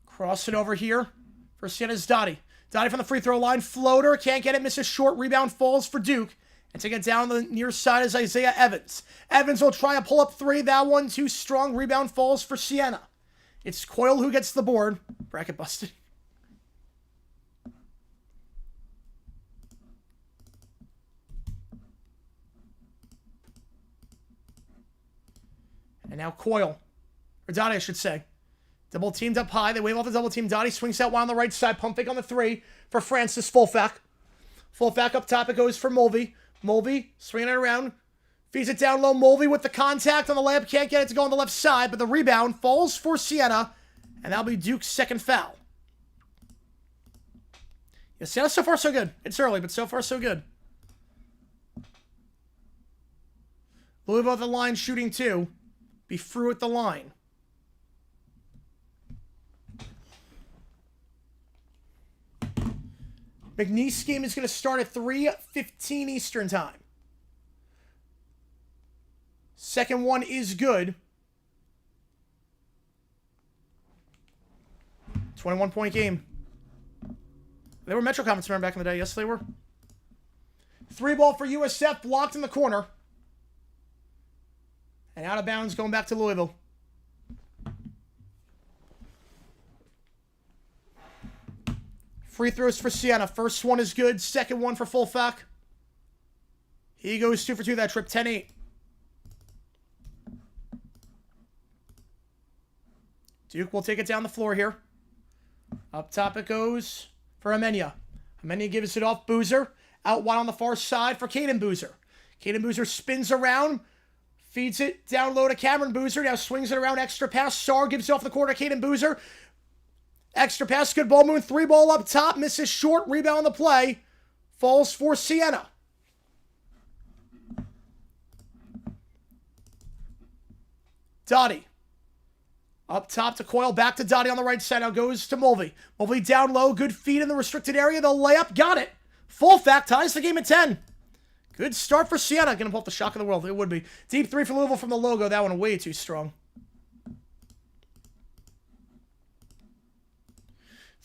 Cross it over here for Sienna's Dottie. Dottie from the free throw line. Floater. Can't get it. Misses short. Rebound falls for Duke. And take it down the near side is Isaiah Evans. Evans will try a pull-up 3. That one too strong. Rebound falls for Sienna. It's Coyle who gets the board. Bracket busted. And now Coyle. Or Dottie, I should say. Double teamed up high. They wave off the double team. Dottie swings out wide on the right side. Pump fake on the 3 for Francis Fulfack. Fulfack up top. It goes for Mulvey. Mulvey swinging it around. Feeds it down low. Mulvey with the contact on the layup. Can't get it to go on the left side. But the rebound falls for Sienna. And that'll be Duke's second foul. Yeah, Sienna so far so good. It's early, but so far so good. Louisville at the line shooting 2. Be through at the line. McNeese game is going to start at 3:15 Eastern time. Second one is good. 21-point game. They were Metro Conference member back in the day. Yes, they were. 3 ball for USF, blocked in the corner. And out of bounds, going back to Louisville. Free throws for Sienna. First one is good. Second one for Fulfack. He goes 2 for 2 that trip. 10-8. Duke will take it down the floor here. Up top it goes for Amenia. Amenia gives it off. Boozer. Out wide on the far side for Caden Boozer. Caden Boozer spins around. Feeds it down low to Cameron Boozer. Now swings it around. Extra pass. Sar gives it off the corner. Caden Boozer. Extra pass, good ball movement, 3 ball up top, misses short, rebound on the play, falls for Sienna. Dottie. Up top to Coyle, back to Dottie on the right side, now goes to Mulvey. Mulvey down low, good feed in the restricted area, the layup, got it. Fulfack ties the game at 10. Good start for Sienna, gonna pull up the shock of the world, it would be. Deep 3 for Louisville from the logo, that one way too strong.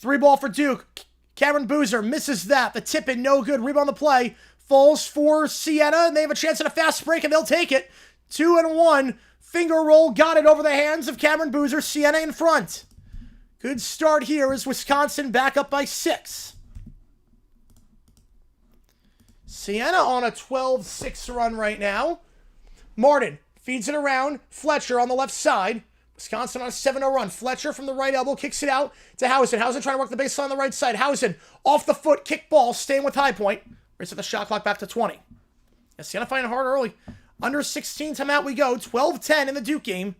3 ball for Duke. Cameron Boozer misses that. The tip in, no good. Rebound on the play. Falls for Sienna, and they have a chance at a fast break, and they'll take it. 2-1. Finger roll. Got it over the hands of Cameron Boozer. Sienna in front. Good start here as Wisconsin back up by 6. Sienna on a 12-6 run right now. Martin feeds it around. Fletcher on the left side. Wisconsin on a 7-0 run. Fletcher from the right elbow kicks it out to Housen. Housen trying to work the baseline on the right side. Housen off the foot, kick ball, staying with High Point. Race the shot clock back to 20. Yeah, Sienna finding it hard early. Under 16 timeout we go. 12-10 in the Duke game.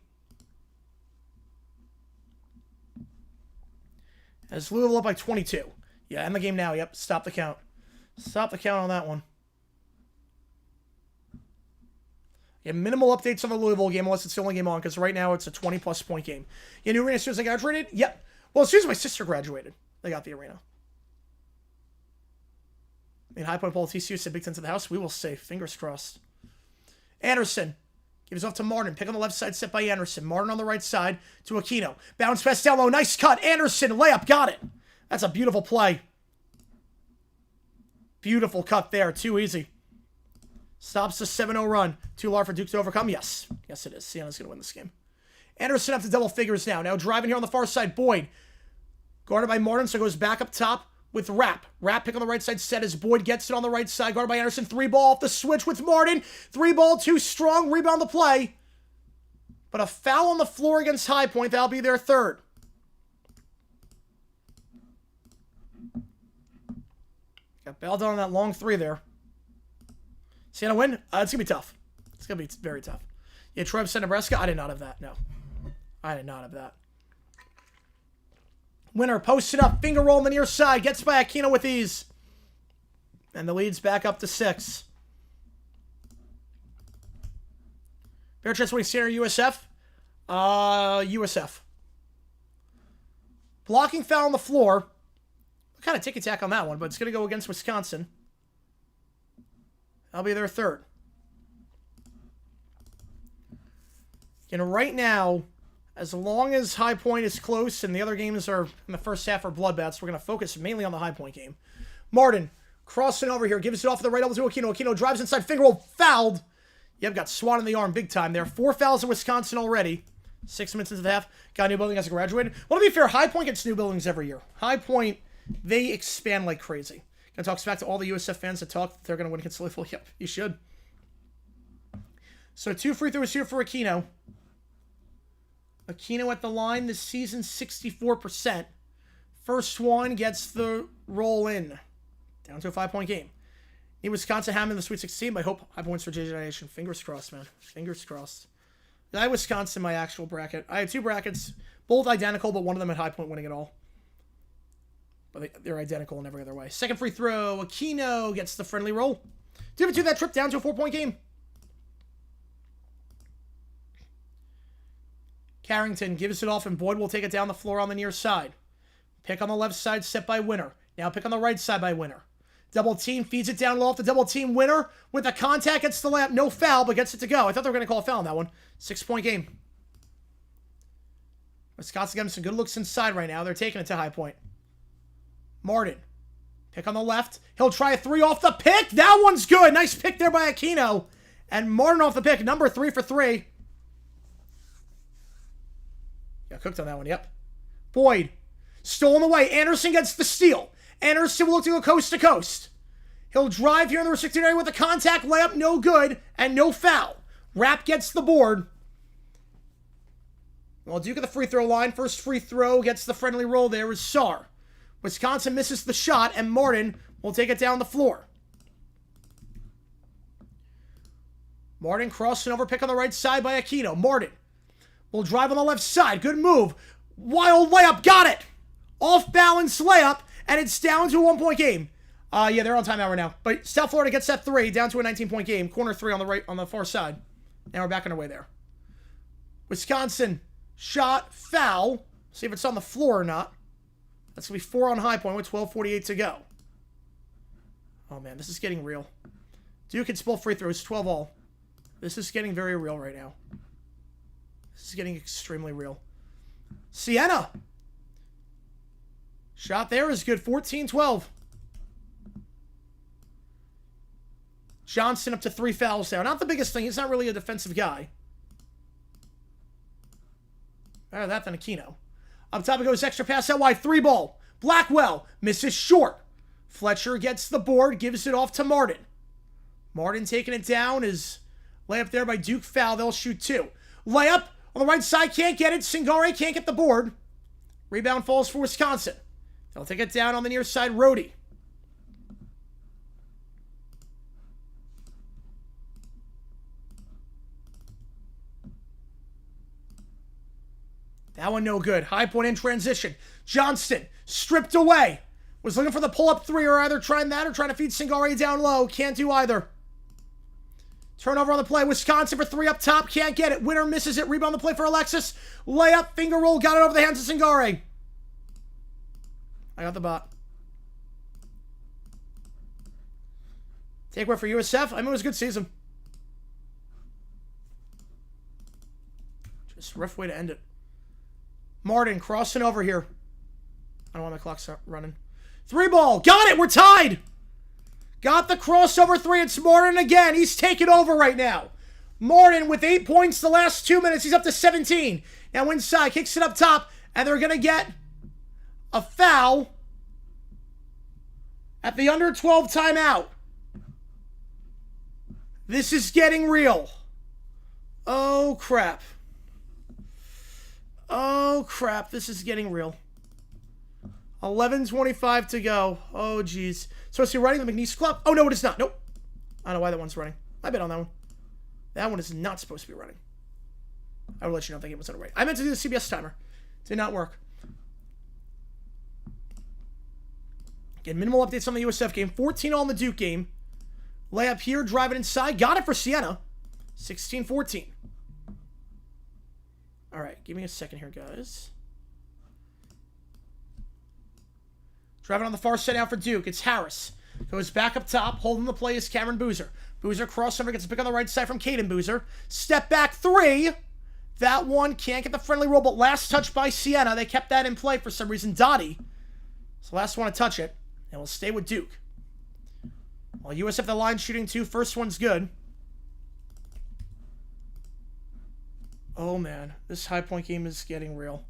As Louisville up by 22. Yeah, end the game now. Yep, stop the count. Stop the count on that one. Yeah, minimal updates on the Louisville game unless it's the only game on, because right now it's a 20-plus point game. Yeah, new arena as soon as I graduated? Yep. Well, as soon as my sister graduated, they got the arena. In High Point Bowl, TCU said Big Ten to the house. We will see. Fingers crossed. Anderson gives off to Martin. Pick on the left side, set by Anderson. Martin on the right side to Aquino. Bounce pass down low. Nice cut. Anderson, layup. Got it. That's a beautiful play. Beautiful cut there. Too easy. Stops the 7-0 run. Too large for Duke to overcome? Yes. Yes, it is. Sienna's going to win this game. Anderson up to double figures now. Now driving here on the far side. Boyd. Guarded by Martin, so goes back up top with Rapp. Rapp pick on the right side set as Boyd gets it on the right side. Guarded by Anderson. 3-ball off the switch with Martin. 3-ball, too strong. Rebound the play. But a foul on the floor against High Point. That'll be their third. Got bailed on that long 3 there. Sienna win? It's going to be tough. It's going to be very tough. Yeah, Troy upset Nebraska? I did not have that. No. I did not have that. Winner posted up. Finger roll on the near side. Gets by Aquino with ease. And the lead's back up to 6. Fair chance winning Sienna or USF? USF. Blocking foul on the floor. Kind of tick-attack on that one, but it's going to go against Wisconsin. That'll be their third. And right now, as long as High Point is close and the other games are in the first half are bloodbaths, we're going to focus mainly on the High Point game. Martin crossing over here, gives it off to the right elbow to Aquino. Aquino drives inside, finger roll, fouled. Yep, got swat in the arm big time there. 4 fouls in Wisconsin already. 6 minutes into the half. Got a new building as a graduated. Well, to be fair, High Point gets new buildings every year. High Point, they expand like crazy. Gonna talk back to all the USF fans that talk that they're gonna win against Louisville. Yep, you should. So 2 free throws here for Aquino. Aquino at the line this season, 64%. First one gets the roll in. Down to a 5-point game. Need Wisconsin having the Sweet 16, but I hope High Points for JJ Nation. Fingers crossed, man. Fingers crossed. I had Wisconsin in my actual bracket. I had 2 brackets, both identical, but one of them had High Point winning it all. But they're identical in every other way. Second free throw. Aquino gets the friendly roll. 2-2 that trip down to a 4-point game. Carrington gives it off, and Boyd will take it down the floor on the near side. Pick on the left side, set by Winner. Now pick on the right side by Winner. Double team, feeds it down low off the double team. Winner with a contact, gets the layup. No foul, but gets it to go. I thought they were going to call a foul on that one. 6-point game. Wisconsin getting some good looks inside right now. They're taking it to High Point. Martin. Pick on the left. He'll try a 3 off the pick. That one's good. Nice pick there by Aquino. And Martin off the pick. Number 3 for 3. Got cooked on that one, yep. Boyd. Stolen away. Anderson gets the steal. Anderson will look to go coast to coast. He'll drive here in the restricted area with a contact layup. No good. And no foul. Rapp gets the board. Well, Duke at the free throw line. First free throw gets the friendly roll there is Sarr. Wisconsin misses the shot, and Martin will take it down the floor. Martin crossing over, pick on the right side by Aquino. Martin will drive on the left side. Good move. Wild layup. Got it. Off-balance layup, and it's down to a 1-point game. Yeah, they're on timeout right now. But South Florida gets that 3, down to a 19-point game. Corner 3 on the right, on the far side. Now we're back on our way there. Wisconsin shot, foul. See if it's on the floor or not. That's going to be 4 on High Point with 12:48 to go. Oh, man, this is getting real. Duke hits both free throws, 12-all. This is getting very real right now. This is getting extremely real. Sienna. Shot there is good, 14-12. Johnson up to 3 fouls now. Not the biggest thing. He's not really a defensive guy. Better that than Aquino. Up top it goes, extra pass out wide, 3-ball. Blackwell misses short. Fletcher gets the board, gives it off to Martin. Martin taking it down is layup there by Duke, foul. They'll shoot 2. Layup on the right side, can't get it. Singare can't get the board. Rebound falls for Wisconsin. They'll take it down on the near side, Rhodey. That one no good. High Point in transition. Johnston stripped away. Was looking for the pull-up 3, or either trying that or trying to feed Singare down low. Can't do either. Turnover on the play. Wisconsin for 3 up top. Can't get it. Winner misses it. Rebound the play for Alexis. Layup. Finger roll. Got it over the hands of Singare. I got the bot. Takeaway for USF. I mean, it was a good season. Just a rough way to end it. Martin crossing over here. I don't want my clock start running. 3-ball. Got it. We're tied. Got the crossover 3. It's Martin again. He's taking over right now. Martin with 8 points the last 2 minutes. He's up to 17. Now inside, kicks it up top, and they're going to get a foul at the under 12 timeout. This is getting real. Oh, crap. Oh, crap. This is getting real. 11:25 to go. Oh, geez. So is he running the McNeese clock? Oh, no, it is not. Nope. I don't know why that one's running. I bet on that one. That one is not supposed to be running. I will let you know if that game was already. I meant to do the CBS timer. Did not work. Again, minimal updates on the USF game. 14 all in the Duke game. Layup here, driving inside. Got it for Sienna. 16-14. All right, give me a second here, guys. Driving on the far side out for Duke. It's Harris. Goes back up top. Holding the play is Cameron Boozer. Boozer crossover, gets a pick on the right side from Caden Boozer. Step back three. That one can't get the friendly roll, but last touch by Sienna. They kept that in play for some reason. Dottie. So last one to touch it. And we'll stay with Duke. While USF the line shooting two. First one's good. Oh, man. This high point game is getting real.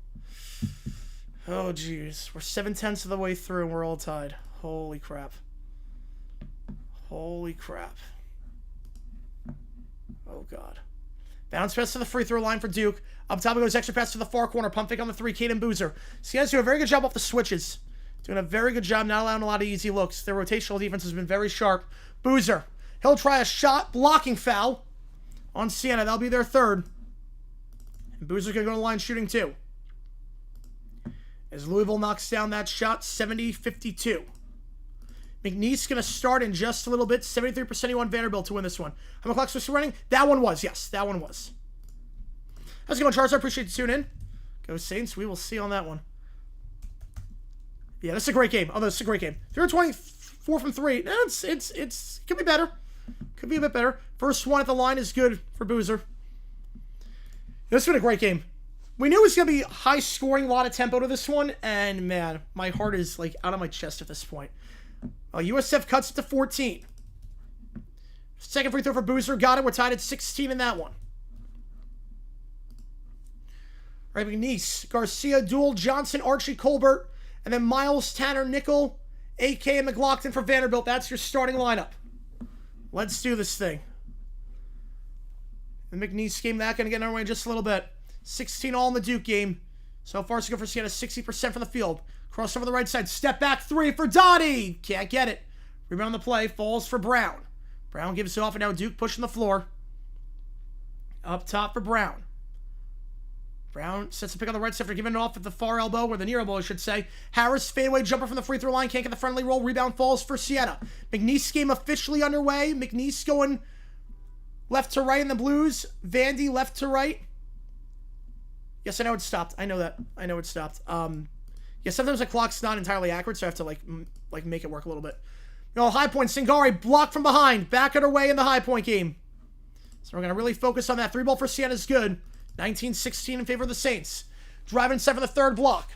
Oh, jeez. We're 7/10 of the way through and we're all tied. Holy crap. Holy crap. Oh, God. Bounce pass to the free throw line for Duke. Up top it goes extra pass to the far corner. Pump fake on the three. Caden Boozer. Sienna's doing a very good job off the switches. Doing a very good job, not allowing a lot of easy looks. Their rotational defense has been very sharp. Boozer. He'll try a shot blocking foul on Sienna. That'll be their third. And Boozer's going to go to the line shooting two. As Louisville knocks down that shot, 70-52. McNeese going to start in just a little bit. 73% he won Vanderbilt to win this one. How many clocks was he running? That one was. Yes, that one was. How's it going, Charles? I appreciate you tuning in. Go Saints. We will see on that one. Yeah, this is a great game. Oh, this is a great game. 0-24 from three. No, it's could be better. Could be a bit better. First one at the line is good for Boozer. This has been a great game. We knew it was going to be high scoring, a lot of tempo to this one, and man, my heart is like out of my chest at this point. USF cuts it to 14. Second free throw for Boozer. Got it. We're tied at 16 in that one. All right, McNeese, Garcia, Duel, Johnson, Archie, Colbert, and then Miles, Tanner, Nickel, AK, and McLaughlin for Vanderbilt. That's your starting lineup. Let's do this thing. The McNeese game, that going to get underway in just a little bit. 16 all in the Duke game. So far, so good for Sienna. 60% from the field. Cross over the right side. Step back three for Dottie. Can't get it. Rebound the play. Falls for Brown. Brown gives it off, and now Duke pushing the floor. Up top for Brown. Brown sets the pick on the right side after giving it off at the far elbow, or the near elbow, I should say. Harris, fadeaway jumper from the free throw line. Can't get the friendly roll. Rebound falls for Sienna. McNeese game officially underway. McNeese going left to right in the Blues. Vandy left to right. Yes, I know it stopped. I know that. I know it stopped. Yeah, sometimes the clock's not entirely accurate, so I have to like make it work a little bit. High point. Singari blocked from behind. Back it away in the high point game. So we're going to really focus on that. Three ball for Sienna is good. 19-16 in favor of the Saints. Driving inside for the third block.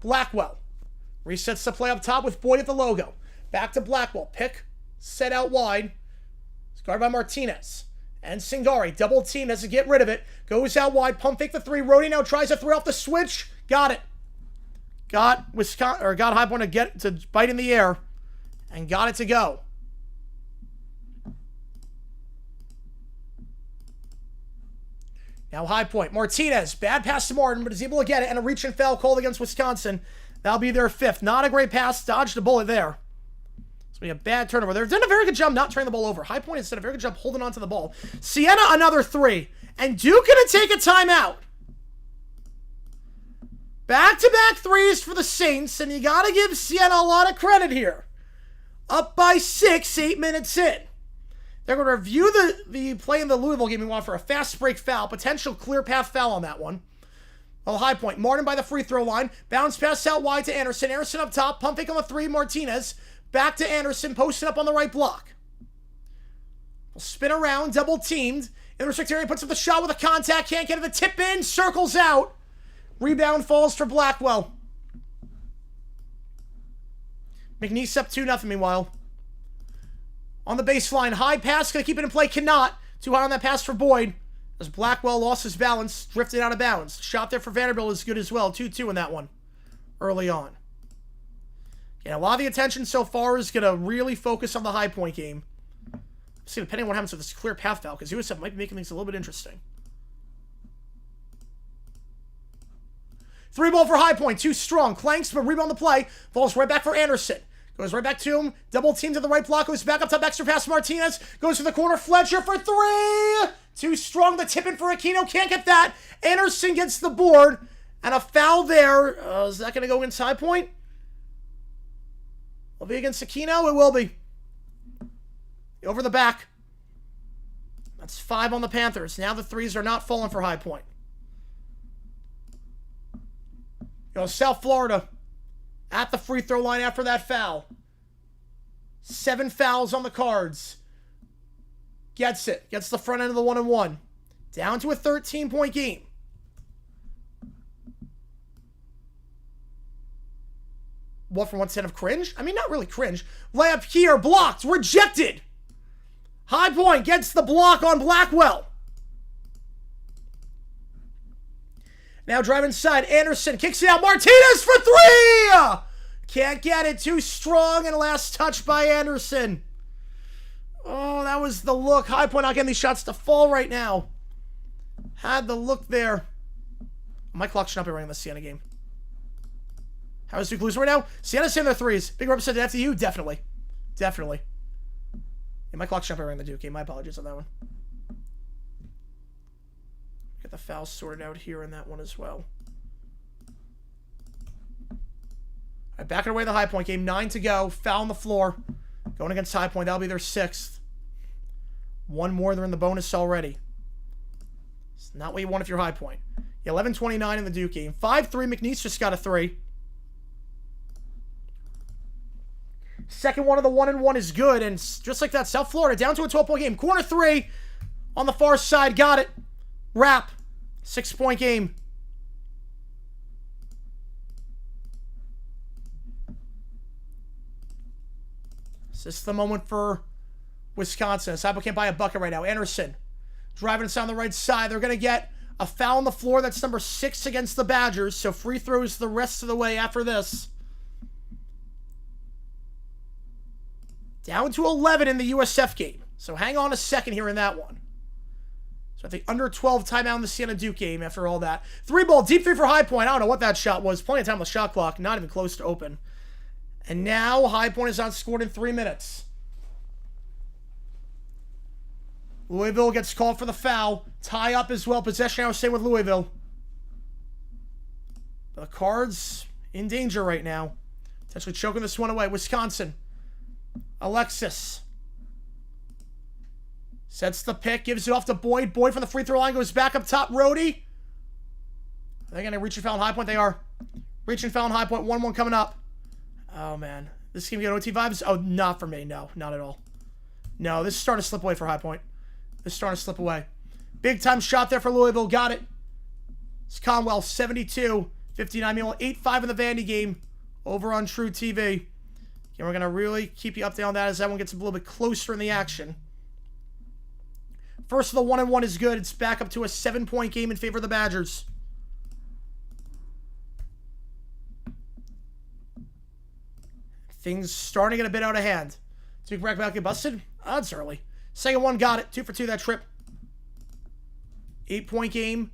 Blackwell resets the play up top with Boyd at the logo. Back to Blackwell. Pick. Set out wide. It's guarded by Martinez. And Singari, double team, doesn't get rid of it. Goes out wide, pump fake the three. Rody now tries to throw off the switch. Got it. Got High Point to bite in the air. And got it to go. Now High Point. Martinez, bad pass to Martin, but is able to get it. And a reach and foul called against Wisconsin. That'll be their fifth. Not a great pass. Dodged a bullet there. So we have a bad turnover. They've done a very good job not turning the ball over. High Point has done a very good job holding on to the ball. Sienna, another three. And Duke going to take a timeout. Back-to-back threes for the Saints, and you got to give Sienna a lot of credit here. Up by 6, 8 minutes in. They're going to review the play in the Louisville game we want for a fast break foul. Potential clear path foul on that one. High Point. Martin by the free throw line. Bounce pass out wide to Anderson. Anderson up top. Pump fake on the three. Martinez. Back to Anderson, posted up on the right block. We'll spin around, double teamed. In the restricted area, puts up the shot with a contact. Can't get it. The tip in, circles out. Rebound falls for Blackwell. McNeese up 2-0 meanwhile. On the baseline, high pass, gonna keep it in play, cannot. Too high on that pass for Boyd. As Blackwell lost his balance, drifted out of bounds. Shot there for Vanderbilt is good as well. 2-2 in that one early on. Yeah, a lot of the attention so far is going to really focus on the high point game. See, depending on what happens with this clear path foul, because USF might be making things a little bit interesting. 3 ball for high point. Too strong. Clanks, but rebound the play. Falls right back for Anderson. Goes right back to him. Double team to the right block. Goes back up top. Extra pass. Martinez goes to the corner. Fletcher for 3. Too strong. The tip in for Aquino. Can't get that. Anderson gets the board. And a foul there. Is that going to go against high point? Will be against Aquino? It will be. Over the back. That's 5 on the Panthers. Now the 3s are not falling for high point. South Florida at the free throw line after that foul. 7 fouls on the cards. Gets it. Gets the front end of the 1-and-1. Down to a 13-point game. What from 1 of cringe? I mean, not really cringe. Layup here. Blocked. Rejected. High point gets the block on Blackwell. Now driving inside. Anderson kicks it out. Martinez for 3! Can't get it. Too strong. And last touch by Anderson. Oh, that was the look. High point not getting these shots to fall right now. Had the look there. My clock should not be running the Sienna game. How is Duke losing right now? Sienna's in their 3s. Big representative FDU? Definitely. Definitely. Yeah, my clock should not be running the Duke game. My apologies on that one. Get the foul sorted out here in that one as well. All right, backing away the high point game. 9 to go. Foul on the floor. Going against high point. That'll be their 6th. 1 more. They're in the bonus already. It's not what you want if you're high point. 11-29 in the Duke game. 5-3. McNeese just got a 3. Second one of the 1-and-1 is good. And just like that, South Florida down to a 12-point game. Corner 3 on the far side. Got it. Wrap. 6-point game. Is this the moment for Wisconsin? Sabo can't buy a bucket right now. Anderson driving us down the right side. They're going to get a foul on the floor. That's number 6 against the Badgers. So free throws the rest of the way after this. Down to 11 in the USF game. So hang on a second here in that one. So I think under 12 timeout in the Sienna Duke game after all that. 3 ball, deep 3 for high point. I don't know what that shot was. Plenty of time on the shot clock. Not even close to open. And now high point is outscored in 3 minutes. Louisville gets called for the foul. Tie up as well. Possession, I was saying, with Louisville. The Cards in danger right now. Potentially choking this one away. Wisconsin. Alexis sets the pick, gives it off to Boyd. Boyd from the free throw line goes back up top. Rhodey. Are they going to reach and foul on high point? They are. Reaching foul on high point. 1-1 coming up. Oh, man. This game get OT vibes? Oh, not for me. No, not at all. No, this is starting to slip away for high point. This is starting to slip away. Big time shot there for Louisville. Got it. It's Conwell, 72. 59 mil. 8-5 in the Vandy game over on True TV. And we're going to really keep you updated on that as that one gets a little bit closer in the action. First of the 1-and-1 is good. It's back up to a 7-point game in favor of the Badgers. Things starting to get a bit out of hand. Duke back get busted? Oh, that's early. Second one got it. 2 for 2 that trip. 8-point game.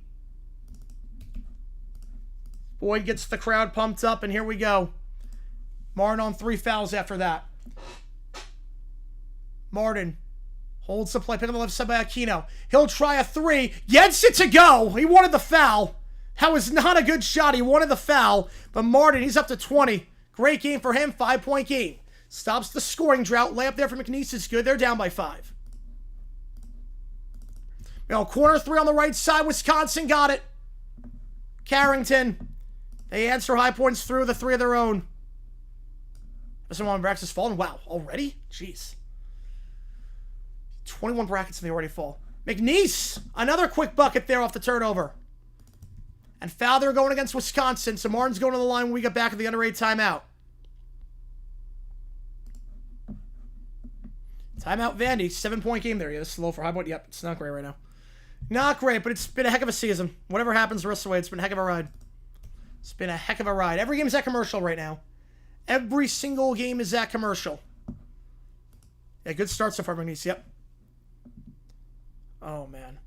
Boyd gets the crowd pumped up, and here we go. Martin on 3 fouls after that. Martin holds the play. Pick on the left side by Aquino. He'll try a 3. Gets it to go. He wanted the foul. That was not a good shot. He wanted the foul. But Martin, he's up to 20. Great game for him. 5-point game. Stops the scoring drought. Layup there for McNeese is good. They're down by 5. Corner 3 on the right side. Wisconsin got it. Carrington. They answer high points through the 3 of their own. Someone brackets has fallen. Wow, already? Jeez. 21 brackets and they already fall. McNeese, another quick bucket there off the turnover. And foul there going against Wisconsin. So Martin's going to the line when we get back at the under 8 timeout. Timeout, Vandy. 7-point game there. Yeah, it's slow for high point. Yep, it's not great right now. Not great, but it's been a heck of a season. Whatever happens the rest of the way, it's been a heck of a ride. It's been a heck of a ride. Every game is that commercial right now. Every single game is that commercial. Yeah, good start so far, McNeese. Yep. Oh, man.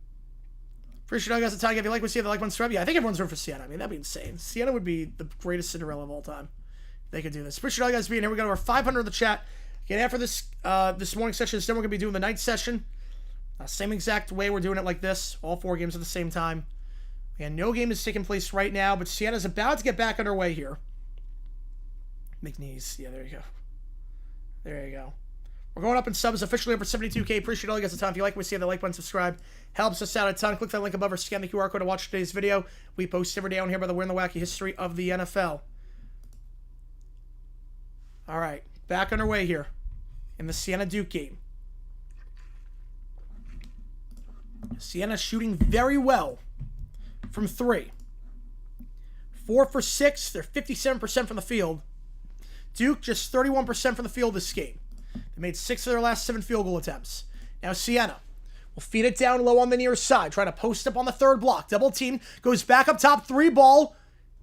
Appreciate all you guys' time. If you like what you see, if you like one subscribe. Yeah, I think everyone's rooting for Sienna. I mean, that'd be insane. Sienna would be the greatest Cinderella of all time. If they could do this. Appreciate all you guys being here. We got over 500 in the chat. Again, after this this morning session, then we're going to be doing the night session. Same exact way we're doing it like this. All 4 games at the same time. And no game is taking place right now, but Sienna's about to get back underway here. McNeese. Yeah, there you go. There you go. We're going up in subs, officially over 72K. Appreciate all you guys' time. If you like what you see, the like button, subscribe. Helps us out a ton. Click that link above or scan the QR code to watch today's video. We post every day on here by the We're in the Wacky History of the NFL. All right, back underway here in the Sienna-Duke game. Sienna shooting very well from 3. 4 for 6. They're 57% from the field. Duke just 31% from the field this game. They made 6 of their last 7 field goal attempts. Now Sienna will feed it down low on the near side. Trying to post up on the 3rd block. Double team. Goes back up top. 3 ball.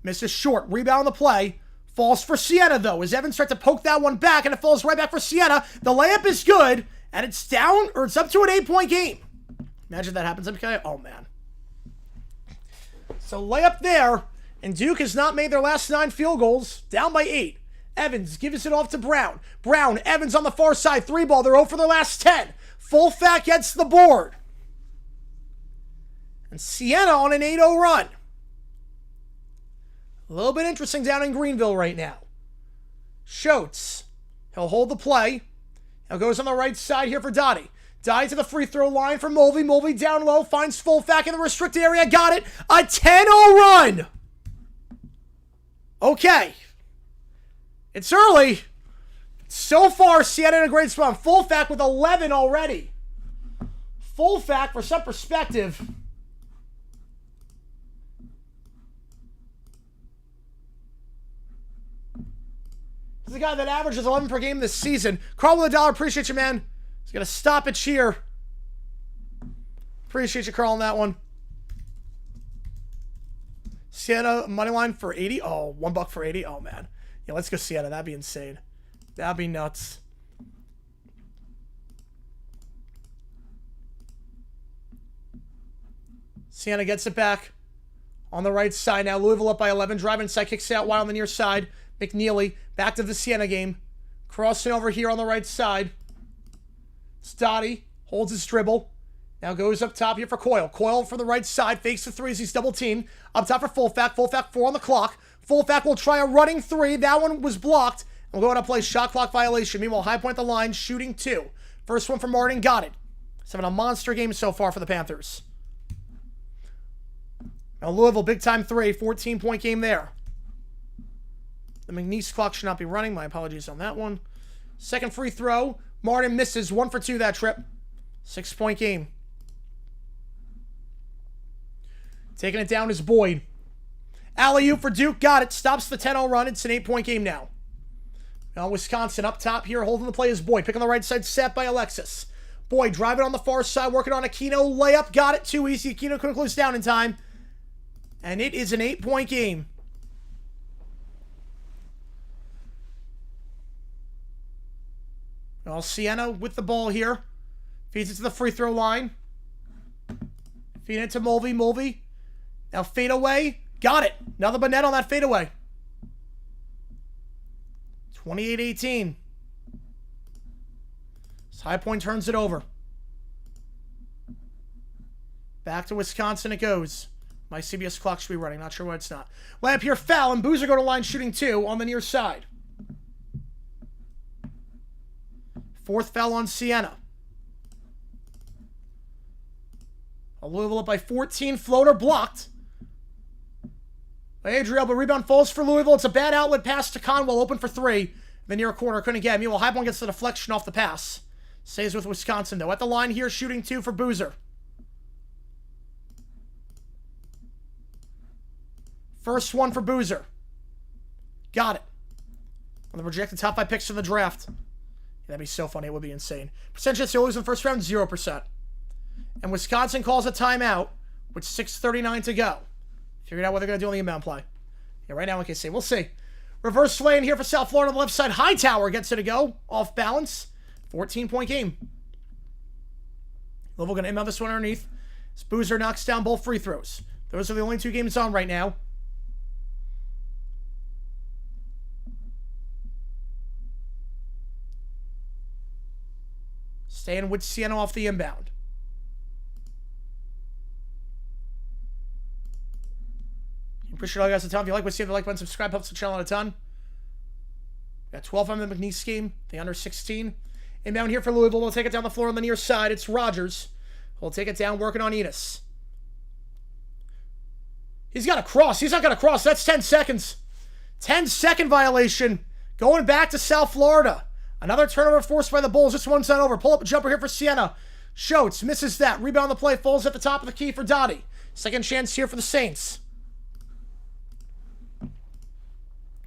Misses short. Rebound on the play. Falls for Sienna, though, as Evans starts to poke that one back, and it falls right back for Sienna. The layup is good, and it's down, or it's up to an 8-point game. Imagine that happens. Oh, man. So layup there, and Duke has not made their last 9 field goals. Down by 8. Evans gives it off to Brown. Brown, Evans on the far side. 3 ball. They're 0 for their last 10. Full fat gets the board. And Sienna on an 8-0 run. A little bit interesting down in Greenville right now. Schultz. He'll hold the play. He goes on the right side here for Dottie. Dottie to the free throw line for Mulvey. Mulvey down low. Finds Fulfack in the restricted area. Got it. A 10-0 run. Okay. It's early. So far, Sienna in a great spot. Fulfack with 11 already. Fulfack, for some perspective, he's the guy that averages 11 per game this season. Carl with $1. Appreciate you, man. He's going to stop it here. Appreciate you, Carl, on that one. Sienna, money line for 80. Oh, $1 for 80. Oh, man. Yeah, let's go Sienna. That'd be insane. That'd be nuts. Sienna gets it back on the right side now. Louisville up by 11. Driving inside, kicks it out wide on the near side. McNeely back to the Sienna game. Crossing over here on the right side. Stotty holds his dribble. Now goes up top here for Coyle. Coyle for the right side. Fakes the 3 as he's double teamed. Up top for Fulfack. Fulfack 4 on the clock. Fulfack will try a running 3. That one was blocked. We'll go on to play shot clock violation. Meanwhile, High Point the line, shooting 2. First one from Martin. Got it. He's having a monster game so far for the Panthers. Now Louisville, big time 3. 14-point game there. The McNeese clock should not be running. My apologies on that one. Second free throw. Martin misses. 1 for 2 that trip. 6-point game. Taking it down is Boyd. Alley-oop for Duke. Got it. Stops the 10-0 run. It's an 8-point game now. Now Wisconsin up top here. Holding the play is Boyd. Pick on the right side. Set by Alexis. Boyd driving on the far side. Working on Aquino. Layup. Got it. Too easy. Aquino couldn't close down in time. And it is an 8-point game. Well, Sienna with the ball here. Feeds it to the free throw line. Feeding it to Mulvey. Mulvey. Now fade away. Got it. Another net on that fadeaway. 28-18. High Point turns it over. Back to Wisconsin it goes. My CBS clock should be running. Not sure why it's not. Layup here, foul, and Boozer go to line shooting 2 on the near side. 4th foul on Sienna. Louisville up by 14. Floater blocked. Adriel, but rebound falls for Louisville. It's a bad outlet pass to Conwell, open for 3. The near corner, couldn't get him. Meanwhile, High Point gets the deflection off the pass. Stays with Wisconsin, though. At the line here, shooting 2 for Boozer. First one for Boozer. Got it. On the projected top 5 picks of the draft. That'd be so funny. It would be insane. Percentage chance to lose in the first round, 0%. And Wisconsin calls a timeout with 6:39 to go. Figured out what they're going to do on the inbound play. Yeah, right now, like I say, we'll see. Reverse sway in here for South Florida on the left side. Hightower gets it to go. Off balance. 14-point game. Louisville going to inbound this one underneath. Boozer knocks down both free throws. Those are the only 2 games on right now. Staying with Sienna off the inbound. Appreciate all you guys a ton. If you like what you see, the like button, subscribe, helps the channel out a ton. Got 12 on the McNeese game, the under 16. Inbound here for Louisville. We'll take it down the floor on the near side. It's Rogers. We'll take it down, working on Enos. He's got to cross. He's not going to cross. That's 10 seconds. 10-second violation. Going back to South Florida. Another turnover forced by the Bulls. This one's not over. Pull up a jumper here for Sienna. Schultz misses that. Rebound the play. Falls at the top of the key for Dottie. Second chance here for the Saints.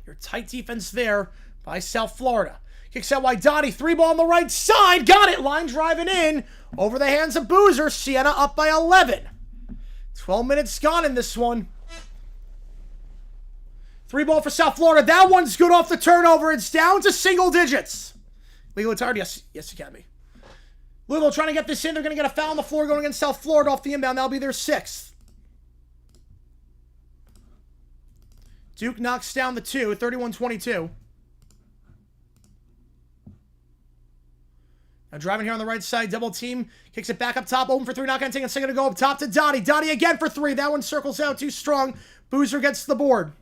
Your tight defense there by South Florida. Kicks out wide. Dottie. 3-ball on the right side. Got it. Line driving in. Over the hands of Boozer. Sienna up by 11. 12 minutes gone in this one. 3-ball for South Florida. That one's good off the turnover. It's down to single digits. Legally tired? Yes, you can be. Louisville trying to get this in. They're going to get a foul on the floor going against South Florida off the inbound. That'll be their 6th. Duke knocks down the 2, 31-22. Now driving here on the right side, double team. Kicks it back up top, open for 3, not going to take it. It's going to go up top to Dottie. Dottie again for 3. That one circles out too strong. Boozer gets the board.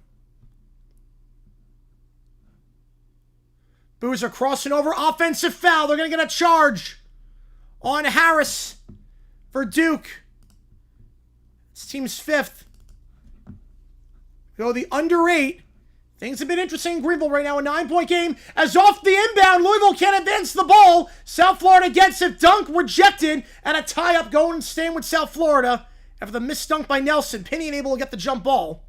Boozer crossing over, offensive foul. They're going to get a charge on Harris for Duke. This team's 5th. Go the under 8. Things have been interesting in Greenville right now. A 9-point game. As off the inbound, Louisville can't advance the ball. South Florida gets it. Dunk rejected. And a tie-up going and staying with South Florida after the missed dunk by Nelson. Pinion able to get the jump ball.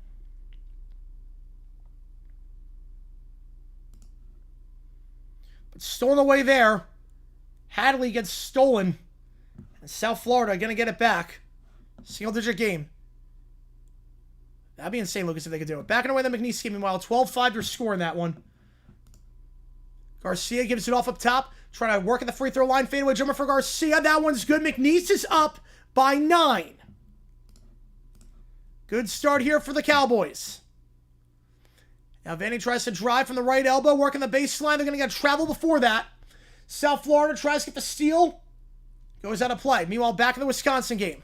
But stolen away there. Hadley gets stolen. And South Florida going to get it back. Single-digit game. That'd be insane, Lucas, if they could do it. Backing away the McNeese game, meanwhile. 12-5 your score in that one. Garcia gives it off up top. Trying to work at the free throw line. Fadeaway jumper for Garcia. That one's good. McNeese is up by 9. Good start here for the Cowboys. Now Vanny tries to drive from the right elbow. Working the baseline. They're going to get travel before that. South Florida tries to get the steal. Goes out of play. Meanwhile, back in the Wisconsin game.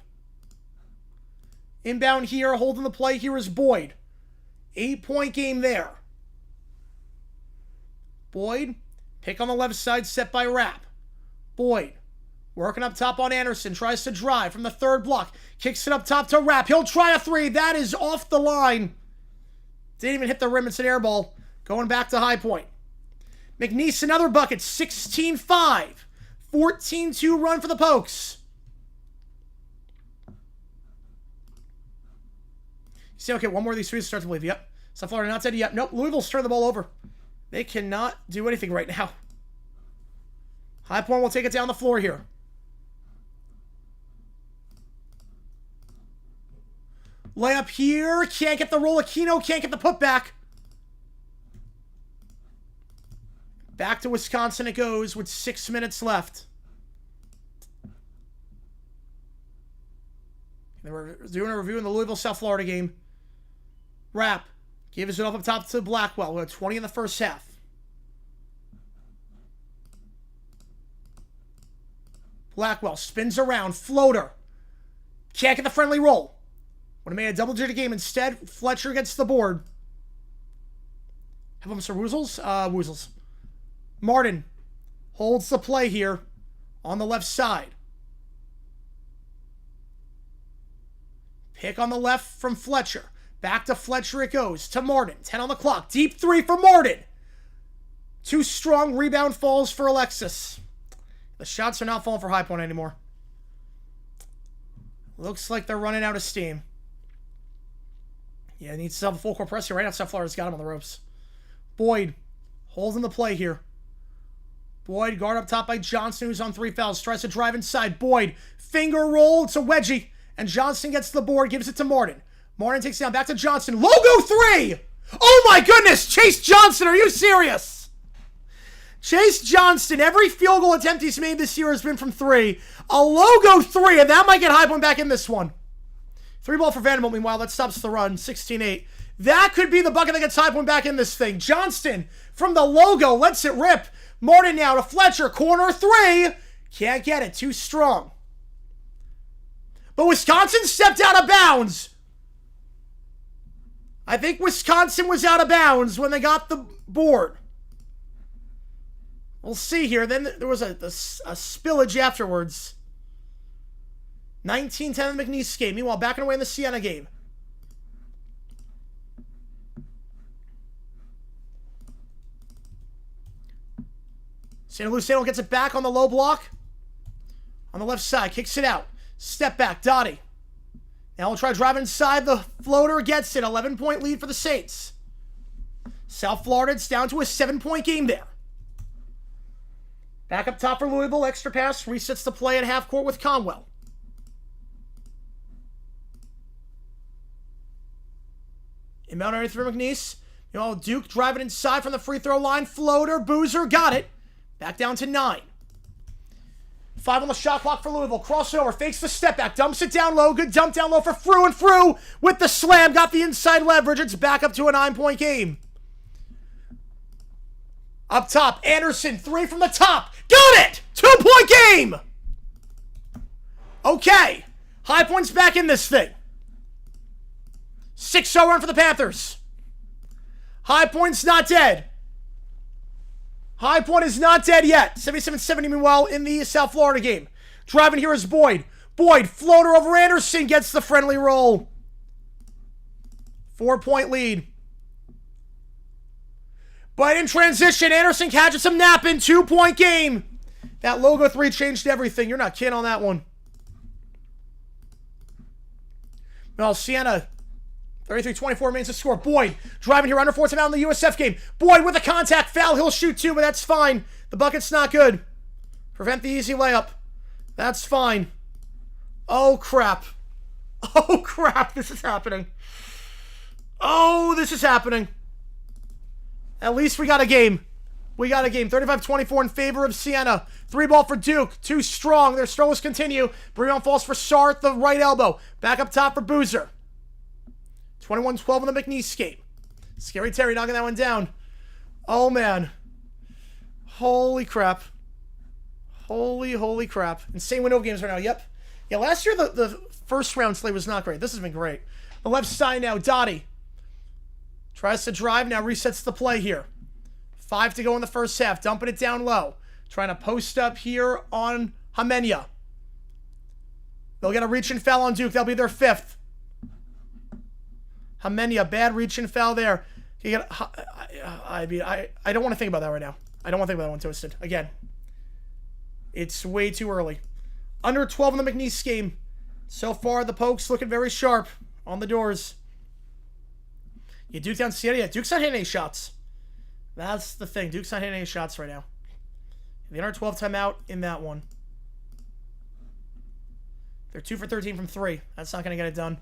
Inbound here, holding the play here is Boyd. 8-point game there. Boyd, pick on the left side, set by Rapp. Boyd, working up top on Anderson, tries to drive from the 3rd block. Kicks it up top to Rapp. He'll try a 3. That is off the line. Didn't even hit the rim. It's an air ball. Going back to High Point. McNeese, another bucket. 16-5. 14-2 run for the Pokes. See, okay, one more of these threes starts to believe. Yep. South Florida not dead yet. Nope. Louisville's turned the ball over. They cannot do anything right now. High Point will take it down the floor here. Layup here. Can't get the roll. Aquino can't get the putback. Back to Wisconsin it goes with 6 minutes left. And we're doing a review in the Louisville-South Florida game. Rapp gives it up top to Blackwell. We have 20 in the first half. Blackwell spins around. Floater. Can't get the friendly roll. Would have made a double-digit game. Instead, Fletcher gets the board. Have them some Woozles? Woozles. Martin holds the play here on the left side. Pick on the left from Fletcher. Back to Fletcher it goes. To Martin. 10 on the clock. Deep 3 for Martin. Too strong. Rebound falls for Alexis. The shots are not falling for High Point anymore. Looks like they're running out of steam. Yeah, needs to have a full court press here. Right now, South Florida's got him on the ropes. Boyd holding the play here. Boyd, guard up top by Johnson, who's on 3 fouls. Tries to drive inside. Boyd, finger roll. It's a wedgie. And Johnson gets the board, gives it to Martin. Martin takes it down, back to Johnson. Logo 3! Oh my goodness! Chase Johnson, are you serious? Chase Johnston, every field goal attempt he's made this year has been from 3. A logo 3, and that might get High Point back in this one. 3 ball for Vanderbilt, meanwhile. That stops the run, 16-8. That could be the bucket that gets High Point back in this thing. Johnston, from the logo, lets it rip. Martin now to Fletcher, corner 3. Can't get it, too strong. But Wisconsin stepped out of bounds. I think Wisconsin was out of bounds when they got the board. We'll see here. Then there was a spillage afterwards. 19-10 in the McNeese game. Meanwhile, backing away in the Sienna game. Santa Luciano gets it back on the low block. On the left side. Kicks it out. Step back. Dottie. Now we'll try driving inside. The floater gets it. 11-point lead for the Saints. South Florida, it's down to a 7-point game there. Back up top for Louisville. Extra pass. Resets the play at half court with Conwell. Inbound area for McNeese. You know, Duke driving inside from the free throw line. Floater. Boozer got it. Back down to 9. 5 on the shot clock for Louisville. Crossover. Fakes the step back. Dumps it down low. Good dump down low for Frew. And Frew with the slam. Got the inside leverage. It's back up to a 9-point game. Up top. Anderson. 3 from the top. Got it! 2-point game! Okay. High Point's back in this thing. 6-0 run for the Panthers. High Point's not dead. High Point is not dead yet. 77-70 meanwhile in the South Florida game. Driving here is Boyd. Boyd, floater over Anderson, gets the friendly roll. 4-point lead. But in transition, Anderson catches some napping. 2-point game. That logo 3 changed everything. You're not kidding on that one. Well, Sienna, 33-24 remains to score. Boyd driving here under 4 timeout in the USF game. Boyd with a contact foul. He'll shoot 2, but that's fine. The bucket's not good. Prevent the easy layup. That's fine. Oh, crap. Oh, crap. This is happening. Oh, this is happening. At least we got a game. We got a game. 35-24 in favor of Sienna. 3 ball for Duke. Too strong. Their struggles continue. Breon falls for Sarr at the right elbow. Back up top for Boozer. 21-12 in the McNeese game. Scary Terry knocking that one down. Oh, man. Holy crap. Holy crap. Insane window games right now. Yep. Yeah, last year the first round slate was not great. This has been great. The left side now. Dottie. Tries to drive. Now resets the play here. 5 to go in the first half. Dumping it down low. Trying to post up here on Hamenia. They'll get a reach and foul on Duke. That'll be their 5th. Hamenia, bad reach and foul there. I don't want to think about that right now. I don't want to think about that one, Twisted. Again, it's way too early. Under 12 in the McNeese game. So far, the Pokes looking very sharp on the doors. Yeah, Duke down Sienna. Yeah, Duke's not hitting any shots. That's the thing. Duke's not hitting any shots right now. The under 12 timeout in that one. They're 2 for 13 from 3. That's not going to get it done.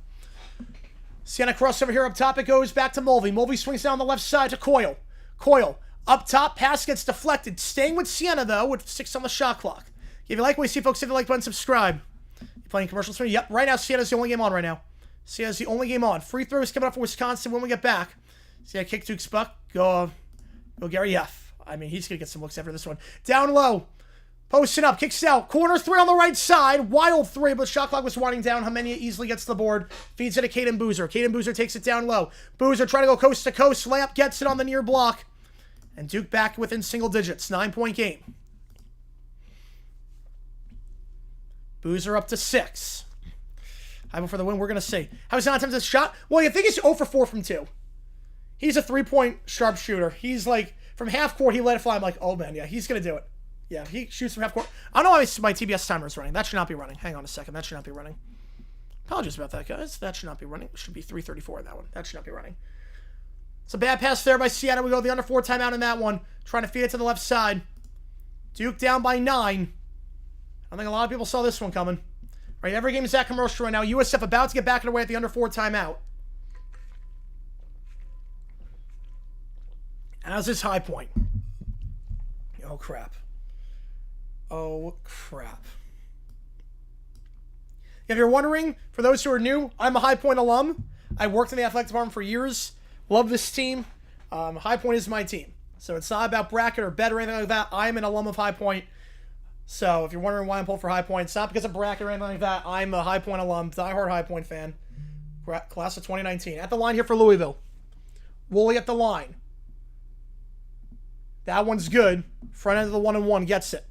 Sienna crossover here up top. It goes back to Mulvey. Mulvey swings down the left side to Coyle. Coyle up top. Pass gets deflected. Staying with Sienna, though, with 6 on the shot clock. If you like what you see, folks, hit the like button, subscribe. You playing commercials for me? Yep, right now, Sienna's the only game on right now. Sienna's the only game on. Free throws coming up for Wisconsin when we get back. Sienna kick Duke's buck. Go Gary F. I mean, he's going to get some looks after this one. Down low. Posting up, kicks out. Corner 3 on the right side. Wild 3, but shot clock was winding down. Hamenia easily gets the board. Feeds it to Caden Boozer. Caden Boozer takes it down low. Boozer trying to go coast to coast. Layup gets it on the near block. And Duke back within single digits. 9-point game. Boozer up to 6. High for the win, we're going to see. How is 9 times his shot? Well, you think he's 0 for 4 from 2. He's a 3-point sharpshooter. He's like, from half court, he let it fly. I'm like, oh man, yeah, he's going to do it. Yeah, he shoots from half court. I don't know why my TBS timer is running. That should not be running. Hang on a second. That should not be running. Apologies about that, guys. That should not be running. It should be 3:34 in that one. That should not be running. It's a bad pass there by Sienna. We go the under 4 timeout in that one. Trying to feed it to the left side. Duke down by 9. I think a lot of people saw this one coming. Right, every game is at commercial right now. USF about to get back away at the under 4 timeout. As is High Point. Oh, crap. Oh, crap. If you're wondering, for those who are new, I'm a High Point alum. I worked in the athletic department for years. Love this team. High Point is my team. So it's not about bracket or bet or anything like that. I'm an alum of High Point. So if you're wondering why I'm pulled for High Point, it's not because of bracket or anything like that. I'm a High Point alum, diehard High Point fan. Class of 2019. At the line here for Louisville. Woolley at the line. That one's good. Front end of the 1-and-1 gets it.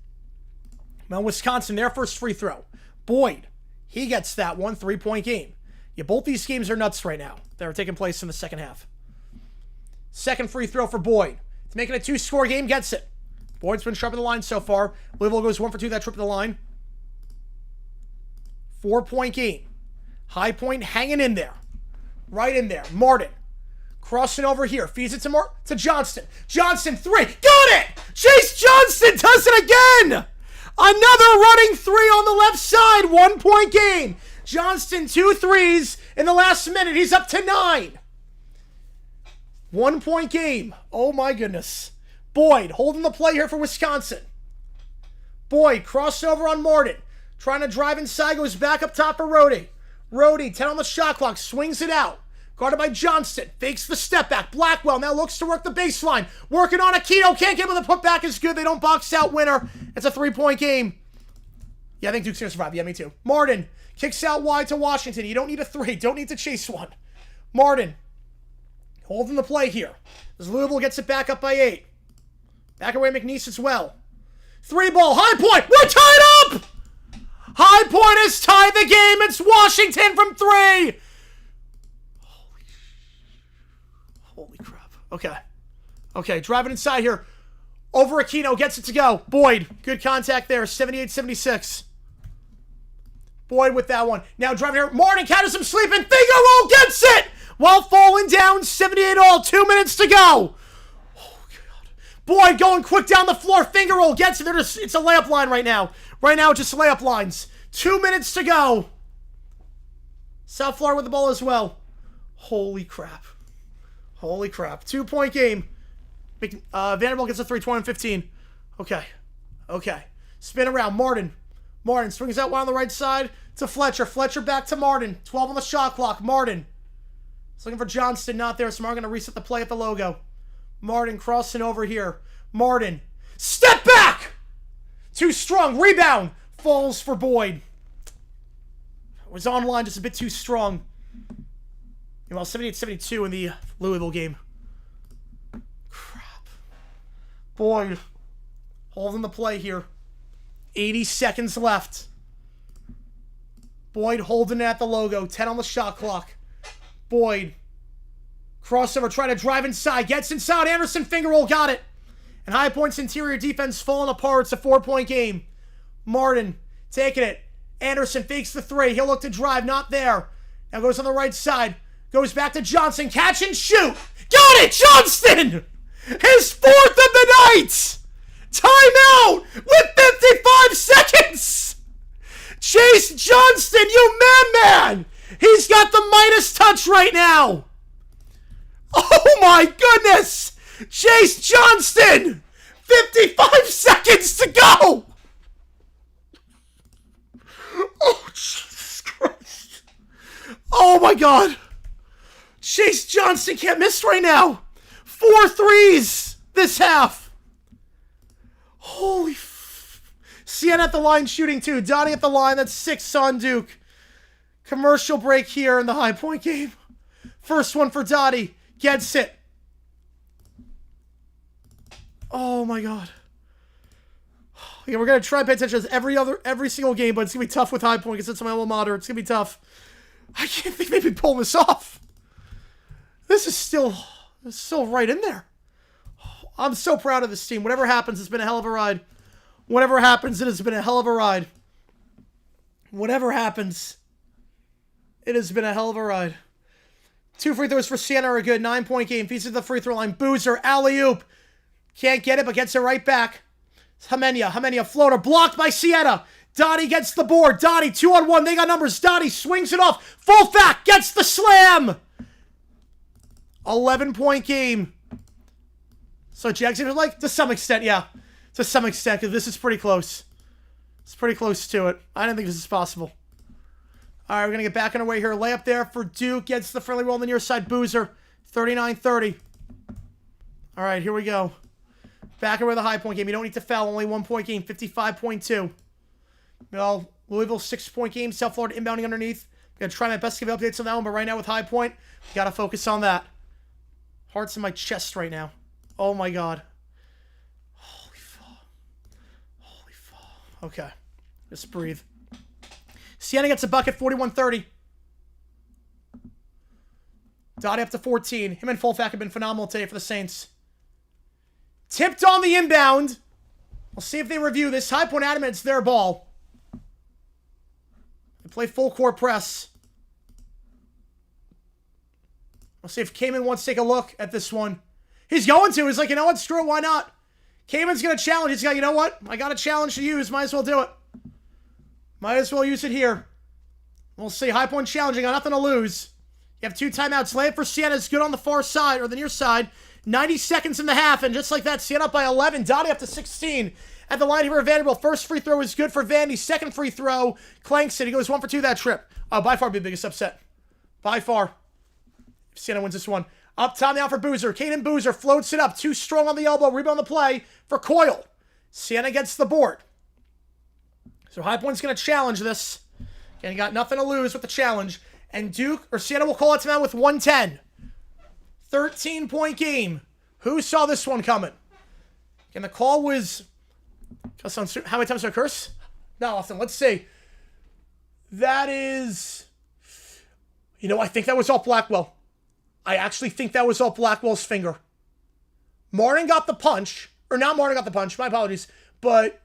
Now Wisconsin, their first free throw. Boyd, he gets that one. 3-point game. Yeah, both these games are nuts right now. That are taking place in the second half. Second free throw for Boyd. It's making a 2-score game, gets it. Boyd's been sharp at the line so far. Louisville goes 1 for 2 that trip to the line. 4-point game. High Point hanging in there. Right in there. Martin. Crossing over here. Feeds it to Johnston. Johnston, 3. Got it! Chase Johnston does it again! Another running 3 on the left side. 1-point game. Johnston, 2 threes in the last minute. He's up to 9. 1-point game. Oh my goodness. Boyd holding the play here for Wisconsin. Boyd crossing over on Martin. Trying to drive inside. Goes back up top for Rhodey. Rhodey, 10 on the shot clock. Swings it out. Guarded by Johnston. Fakes the step back. Blackwell now looks to work the baseline. Working on Aquino. Can't get him. The putback is good. They don't box out winner. It's a 3-point game. Yeah, I think Duke's going to survive. Yeah, me too. Martin kicks out wide to Washington. You don't need a 3. Don't need to chase one. Martin holding the play here. As Louisville gets it back up by 8. Back away McNeese as well. 3 ball. High Point. We're tied up! High Point has tied the game. It's Washington from 3. Holy crap. Okay, driving inside here. Over Aquino, gets it to go. Boyd, good contact there. 78-76. Boyd with that one. Now driving here. Martin catches him sleeping. Finger roll, gets it! While falling down, 78 all. 2 minutes to go. Oh, God. Boyd going quick down the floor. Finger roll, gets it. It's a layup line right now. Right now, just layup lines. 2 minutes to go. South Florida with the ball as well. Holy crap. 2-point game. Vanderbilt gets a 3, 20-15. Okay. Spin around. Martin swings out one on the right side to Fletcher. Fletcher back to Martin. 12 on the shot clock. Martin is looking for Johnston. Not there. So Martin going to reset the play at the logo. Martin crossing over here. Martin. Step back! Too strong. Rebound. Falls for Boyd. Was online just a bit too strong. Well, 78-72 in the Louisville game. Crap. Boyd holding the play here. 80 seconds left. Boyd holding it at the logo. 10 on the shot clock. Boyd. Crossover, trying to drive inside. Gets inside. Anderson finger roll. Got it. And High Point's interior defense falling apart. It's a 4-point game. Martin taking it. Anderson fakes the 3. He'll look to drive. Not there. Now goes on the right side. Goes back to Johnson. Catch and shoot. Got it! Johnston! His 4th of the night! Timeout with 55 seconds! Chase Johnston, you man! He's got the Midas touch right now! Oh my goodness! Chase Johnston! 55 seconds to go! Oh, Jesus Christ. Oh my God. Chase Johnston can't miss right now. 4 threes this half. Holy Sienna at the line shooting 2. Donnie at the line. That's 6 on Duke. Commercial break here in the High Point game. First one for Dottie. Gets it. Oh my God. Yeah, we're going to try and pay attention to every single game, but it's going to be tough with High Point because it's my alma mater. It's going to be tough. I can't think maybe pull this off. This is still right in there. I'm so proud of this team. Whatever happens, it's been a hell of a ride. Whatever happens, it has been a hell of a ride. Whatever happens, it has been a hell of a ride. 2 free throws for Sienna are a good. 9-point game. Feeds to the free throw line. Boozer, alley-oop. Can't get it, but gets it right back. Hamenia, floater, blocked by Sienna. Dottie gets the board. Dottie, 2-on-1. They got numbers. Dottie swings it off. Fullback gets the slam. 11-point game. So Jags are like, to some extent, yeah. To some extent, because this is pretty close. It's pretty close to it. I didn't think this is possible. All right, we're going to get back on our way here. Layup there for Duke. Gets the friendly roll on the near side. Boozer, 39-30. All right, here we go. Back over the high point game. You don't need to foul. Only 1-point game. 55.2. Well, Louisville 6-point game. South Florida inbounding underneath. I'm going to try my best to give updates on that one, but right now with high point, got to focus on that. Heart's in my chest right now. Oh my God. Holy fuck. Holy fuck. Okay. Just breathe. Sienna gets a bucket, 41-30. Dottie up to 14. Him and Fulfack have been phenomenal today for the Saints. Tipped on the inbound. We'll see if they review this. High point adamant, it's their ball. They play full court press. We'll see if Kamen wants to take a look at this one. He's going to. He's like, you know what? Screw it. Why not? Kamen's going to challenge. He's got, you know what? I got a challenge to use. Might as well do it. Might as well use it here. We'll see. High point challenging. Got nothing to lose. You have 2 timeouts. Lay it for Sienna. It's good on the far side, or the near side. 90 seconds in the half, and just like that, Sienna up by 11. Dottie up to 16. At the line here for Vanderbilt. First free throw is good for Vandy. Second free throw, clanks it. He goes 1 for 2 that trip. By far be the biggest upset. By far. Sienna wins this one. Up top now for Boozer. Caden Boozer floats it up. Too strong on the elbow. Rebound on the play for Coyle. Sienna gets the board. So High Point's going to challenge this. And he got nothing to lose with the challenge. And Sienna will call it timeout with 1:10. 13-point game. Who saw this one coming? And the call was... How many times do I curse? Not often. Let's see. That is... You know, I think that was off Blackwell. I actually think that was off Blackwell's finger. Martin got the punch. Or not Martin got the punch. My apologies. But...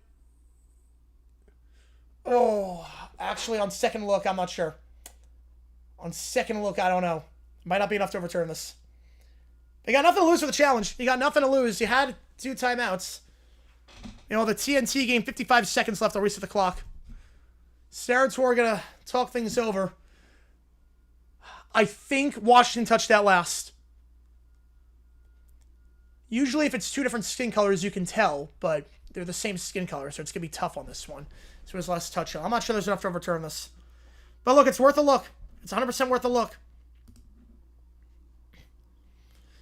Oh... Actually, on second look, I'm not sure. On second look, I don't know. Might not be enough to overturn this. You got nothing to lose with the challenge. You got nothing to lose. You had 2 timeouts. You know, the TNT game, 55 seconds left. I'll reset the clock. Sarator going to talk things over. I think Washington touched that last. Usually, if it's 2 different skin colors, you can tell, but they're the same skin color, so it's going to be tough on this one. So his last touch. I'm not sure there's enough to overturn this. But look, it's worth a look. It's 100% worth a look.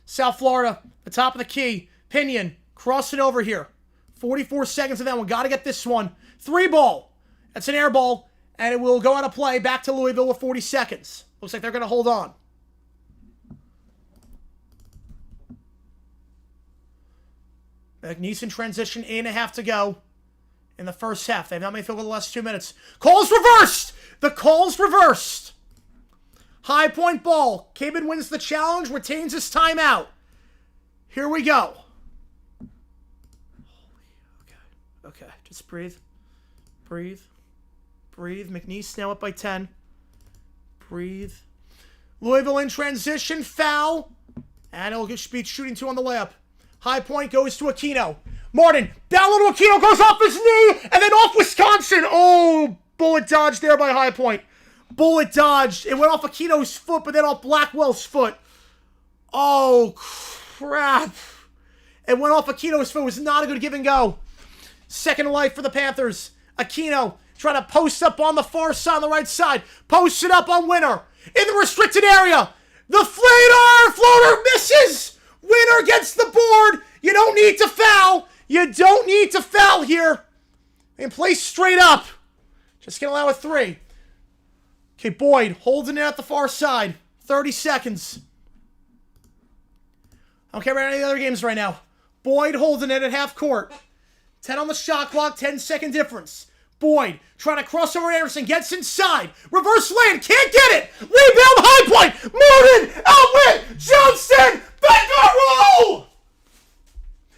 South Florida, the top of the key. Pinion, cross it over here. 44 seconds of that one. Got to get this one. 3-ball. That's an air ball, and it will go out of play back to Louisville with 40 seconds. Looks like they're going to hold on. McNeese in transition, 8.5 to go in the first half. They have not made field goal the last 2 minutes. Call's reversed! The call's reversed. High point ball. Cabin wins the challenge, retains his timeout. Here we go. Okay. Just breathe. Breathe. McNeese now up by 10. Breathe. Louisville in transition. Foul. And it'll be shooting 2 on the layup. High point goes to Aquino. Martin. Down low to Aquino. Goes off his knee. And then off Wisconsin. Oh, bullet dodged there by High Point. Bullet dodged. It went off Aquino's foot, but then off Blackwell's foot. Oh, crap. It went off Aquino's foot. It was not a good give and go. Second life for the Panthers. Aquino trying to post up on the far side, on the right side. Post it up on Winner. In the restricted area. The floater misses. Winner gets the board. You don't need to foul. You don't need to foul here. And play straight up. Just going to allow a 3. Okay, Boyd holding it at the far side. 30 seconds. I don't care about any of the other games right now. Boyd holding it at half court. 10 on the shot clock, 10-second difference. Boyd trying to cross over Anderson, gets inside. Reverse lane, can't get it. Rebound, High Point. Mooden, outwit, Johnson, back roll.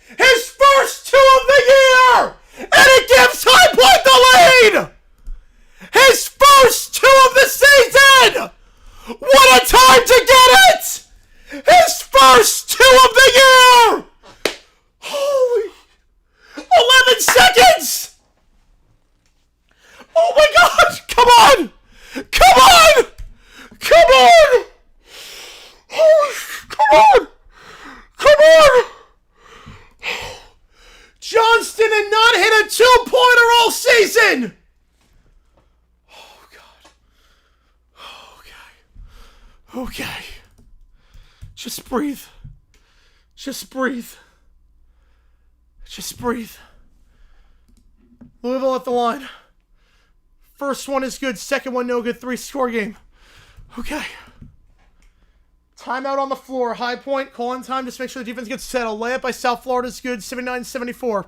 His first 2 of the year. And it gives High Point the lead. His first 2 of the season. What a time to get it. His first 2 of the year. Holy. 11 seconds season! Oh, God. Okay. Just breathe. Just breathe. Just breathe. Louisville at the line. First one is good. Second one no good. 3-score game. Okay. Timeout on the floor. High point. Call in time. Just make sure the defense gets settled. Layup by South Florida is good. 79-74.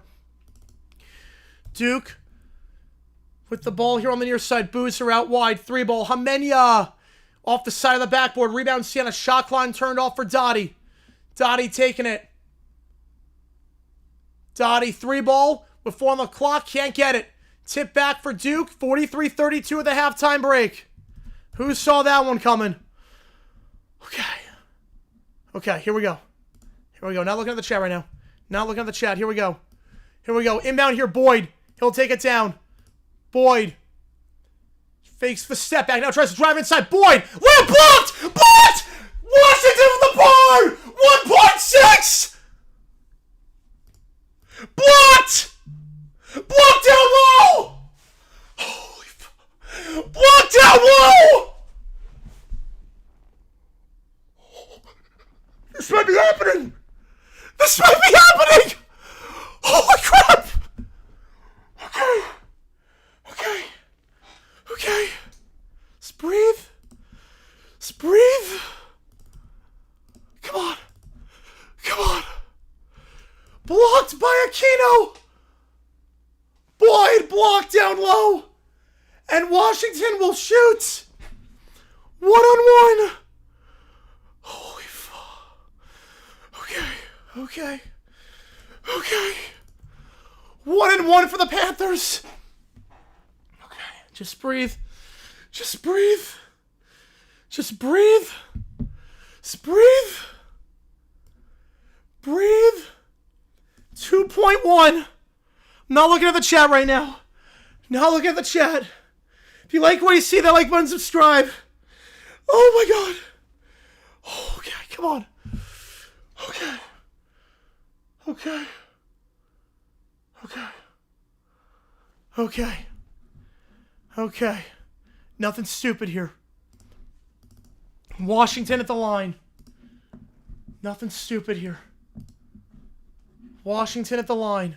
Duke with the ball here on the near side. Boozer out wide. 3-ball. Hamenya off the side of the backboard. Rebound Sienna. Shot line turned off for Dottie. Dottie taking it. Dottie 3-ball with 4 on the clock. Can't get it. Tip back for Duke. 43-32 at the halftime break. Who saw that one coming? Okay, here we go. Not looking at the chat right now. Not looking at the chat. Here we go. Inbound here, Boyd. He'll take it down. Boyd. Fakes the step back. Now tries to drive inside. Boyd. Layup blocked! Blocked! Washington with the bar! 1.6! Blocked! Blocked down low! Holy fuck. Blocked down low! This might be happening! Holy crap! Okay. Just breathe. Come on. Blocked by Aquino. Boyd blocked down low. And Washington will shoot. 1-on-1. Holy fuck. Okay. 1-and-1 for the Panthers. Okay, just breathe. 2.1. I'm not looking at the chat right now. If you like what you see, that like button, subscribe. Oh my God. Okay, come on. Okay. Nothing stupid here. Washington at the line. Nothing stupid here. Washington at the line.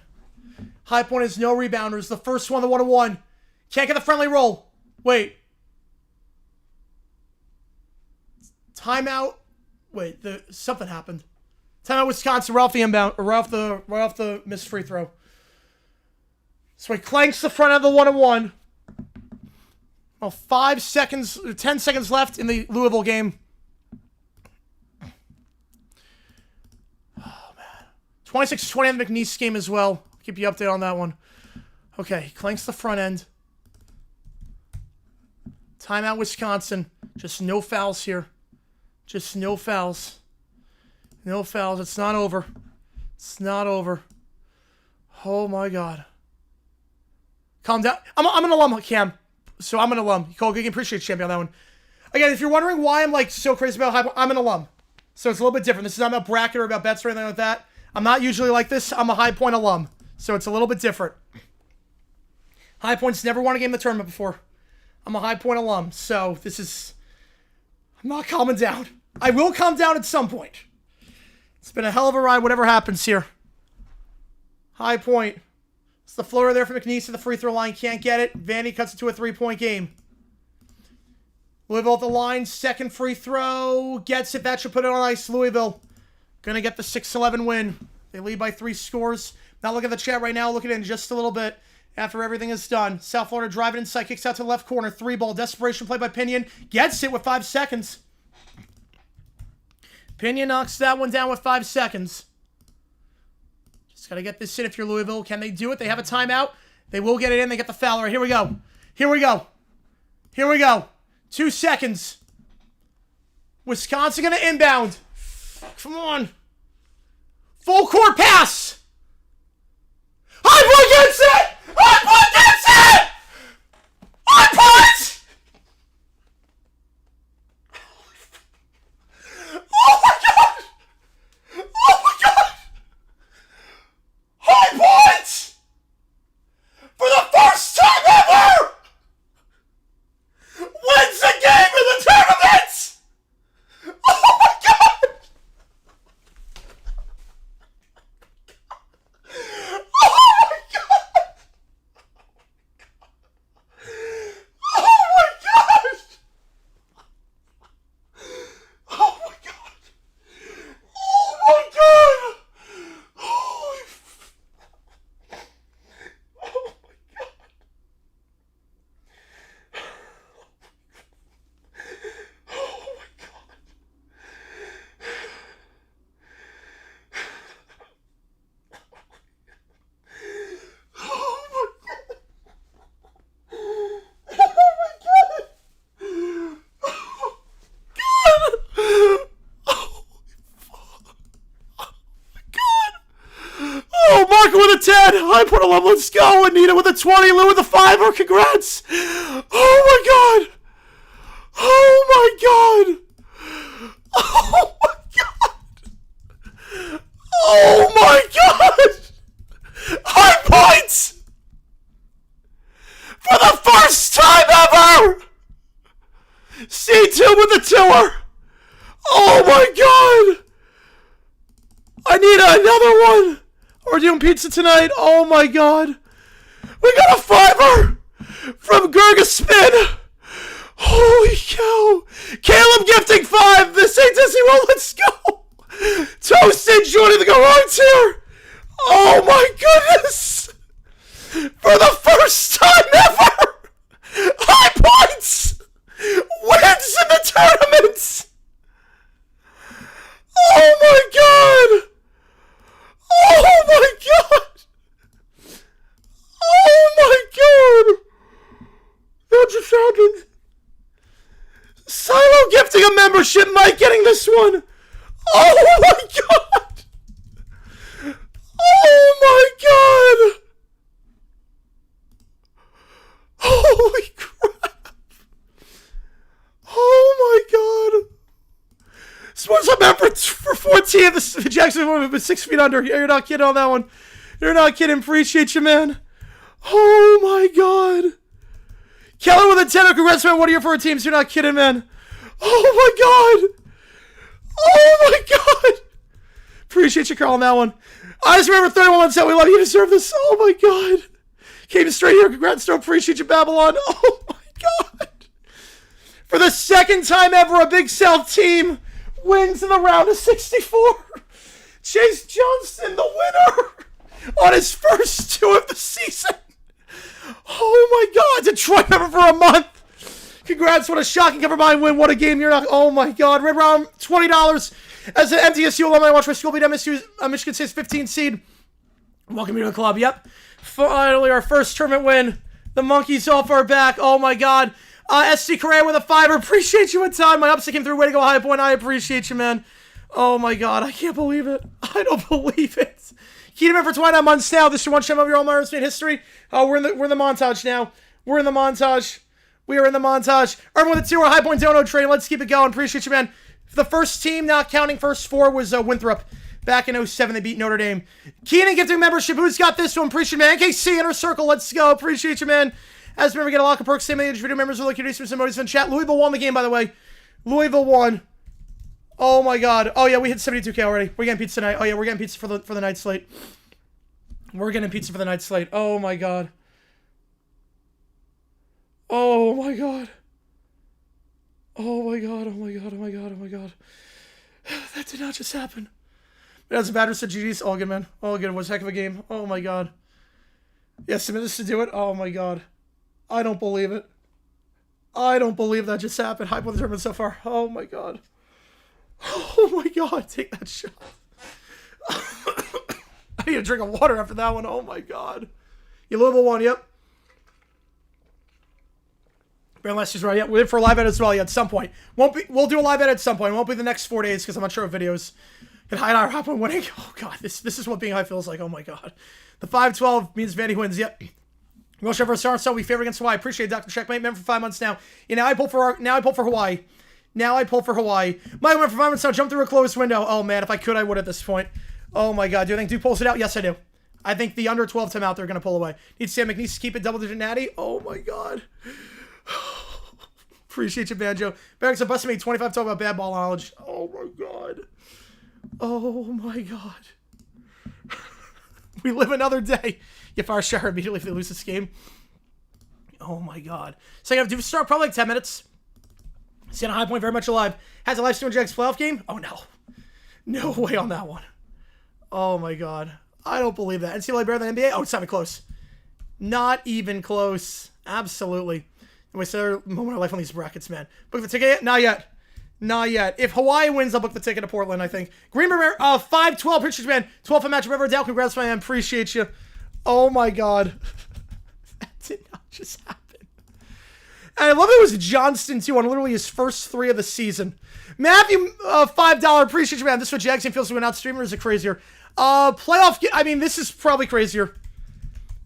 High point is no rebounders. The first one, the 1-on-1. Can't get the friendly roll. Wait. Timeout. Wait, something happened. Timeout Wisconsin. We're off the inbound. Or we're off the missed free throw. So he clanks the front of the 1-on-1. Well, 10 seconds left in the Louisville game. Oh, man. 26-20 in the McNeese game as well. I'll keep you updated on that one. Okay, he clanks the front end. Timeout Wisconsin. Just no fouls here. No fouls. It's not over. Oh, my God. Calm down. I'm an alum, Cam. So I'm an alum. Cole Gigan, appreciate champion on that one. Again, if you're wondering why I'm like so crazy about high point, I'm an alum. So it's a little bit different. This is not about bracket or about bets or anything like that. I'm not usually like this. I'm a High Point alum. So it's a little bit different. High Point's never won a game in the tournament before. I'm a High Point alum. So I'm not calming down. I will calm down at some point. It's been a hell of a ride, whatever happens here. High Point. It's the floater there for McNeese to the free throw line. Can't get it. Vandy cuts it to a 3-point game. Louisville at the line. Second free throw. Gets it. That should put it on ice. Louisville gonna get the 6-11 win. They lead by 3 scores. Not looking at the chat right now. Looking in just a little bit after everything is done. South Florida driving inside. Kicks out to the left corner. 3-ball. Desperation play by Pinion. Gets it with 5 seconds. Pinion knocks that one down with 5 seconds. Just got to get this in if you're Louisville. Can they do it? They have a timeout. They will get it in. They get the foul. Right, here we go. 2 seconds. Wisconsin going to inbound. Come on. Full court pass. High point gets it. Oh my God. High point! For the first time man. I put a love. Let's go. Anita with a 20. Lou with a 5. Congrats. Oh, my God. Oh, my God. Oh, my God. Oh, my God. High points. For the first time ever. C2 with the 2er. Oh, my God. I need another one. We're doing pizza tonight. Oh, my God. We got a 5er from Gergaspin. Holy cow. Caleb gifting 5. This ain't Disney World. Let's go. Toasted joining the garage here. Oh, my goodness. For the first time ever. High points. Wins in the tournaments. Oh, my God. Oh, my God. Oh, my God. That just happened. Silo gifting a membership. Mike getting this one. Oh, my God. Oh, my God. Holy crap. Oh, my God. Sports Hub member for 14. The Jackson woman was 6 feet under. Yeah, you're not kidding on that one. You're not kidding. Appreciate you, man. Oh, my God. Keller with a 10. Congrats, man. What are your 4 teams? You're not kidding, man. Oh, my God. Oh, my God. Appreciate you, Carl, on that one. I just remember 31 months out. We love you. You deserve this. Oh, my God. Came straight here. Congrats, Stowe. Appreciate you, Babylon. Oh, my God. For the second time ever, a Big South team wins in the round of 64. Chase Johnston, the winner, on his first 2 of the season. Oh, my God. Detroit member for a month. Congrats. What a shocking cover by win. What a game. You're not. Oh, my God. Red Round, $20. As an MTSU alumni, watch my school beat MSU, Michigan State's 15 seed. Welcome you to the club. Yep. Finally, our first tournament win. The monkeys off our back. Oh, my God. SC Correa with a 5. Appreciate you a ton. My upset came through. Way to go, High Point. I appreciate you, man. Oh, my God. I can't believe it. I don't believe it. Keenan for 29 months now. This is your one shot of your All-Myers State history. We're in the montage now. We're in the montage. We are in the montage. Everyone with a 2 or High Point Dono train. Let's keep it going. Appreciate you, man. The first team, not counting first 4, was Winthrop. Back in 07, they beat Notre Dame. Keenan gifting membership. Who's got this one? Appreciate you, man. NKC Inner Circle. Let's go. Appreciate you, man. As remember, get a lot of perks. Same age video members will look at some motives in chat. Louisville won the game, by the way. Louisville won. Oh, my God. Oh, yeah, we hit 72K already. We're getting pizza tonight. Oh, yeah, we're getting pizza for the night slate. We're getting pizza for the night slate. Oh, my God. Oh, my God. Oh, my God. Oh, my God. Oh, my God. Oh, my God. That did not just happen. That's a bad said GG's. All good, man. All good. It was a heck of a game. Oh, my God. Yeah, submit this to do it. Oh, my God. I don't believe it. I don't believe that just happened. Hype on the tournament so far. Oh, my God. Oh, my God. Take that shot. I need a drink of water after that one. Oh, my God. You Louisville won, yep. Brand Lester's right. Yeah, we're in for a live edit as well. Yeah, at some point. We'll do a live edit at some point. It won't be the next 4 days because I'm not sure of videos. And High and I are hopping winning. Oh, God. This is what being high feels like. Oh, my God. The 5-12 means Vandy wins. Yep. Welsh ever star, so we favor against Hawaii. Appreciate it, Dr. Checkmate. Member for 5 months now. Yeah, now I pull for Hawaii. Now I pull for Hawaii. Mike went for 5 months now. Jump through a closed window. Oh, man. If I could, I would at this point. Oh, my God. Do I think Duke pulls it out? Yes, I do. I think the under 12 timeout they're going to pull away. Need Sam McNeese to keep it double-digit natty. Oh, my God. Appreciate you, Banjo. Barracks of busting me 25 talk about bad ball knowledge. Oh, my God. Oh, my God. We live another day. You fire Shire immediately if they lose this game. Oh, my God. So, I have to start probably like 10 minutes. Sienna High Point very much alive. Has a live stream Jags playoff game? Oh, no. No way on that one. Oh, my God. I don't believe that. NCAA better than NBA? Oh, it's not even close. Not even close. Absolutely. And we said a moment of life on these brackets, man. Book the ticket yet? Not yet. Not yet. If Hawaii wins, I'll book the ticket to Portland, I think. Green Bay, 5-12 pitchers, man. 12th match of ever. Dow, congrats, man. Appreciate you. Oh, my God. That did not just happen. And I love it was Johnston, too, on literally his first 3 of the season. Matthew, $5. Appreciate you, man. This is what Jackson feels to win out streamer. Is it crazier? Playoff, I mean, this is probably crazier.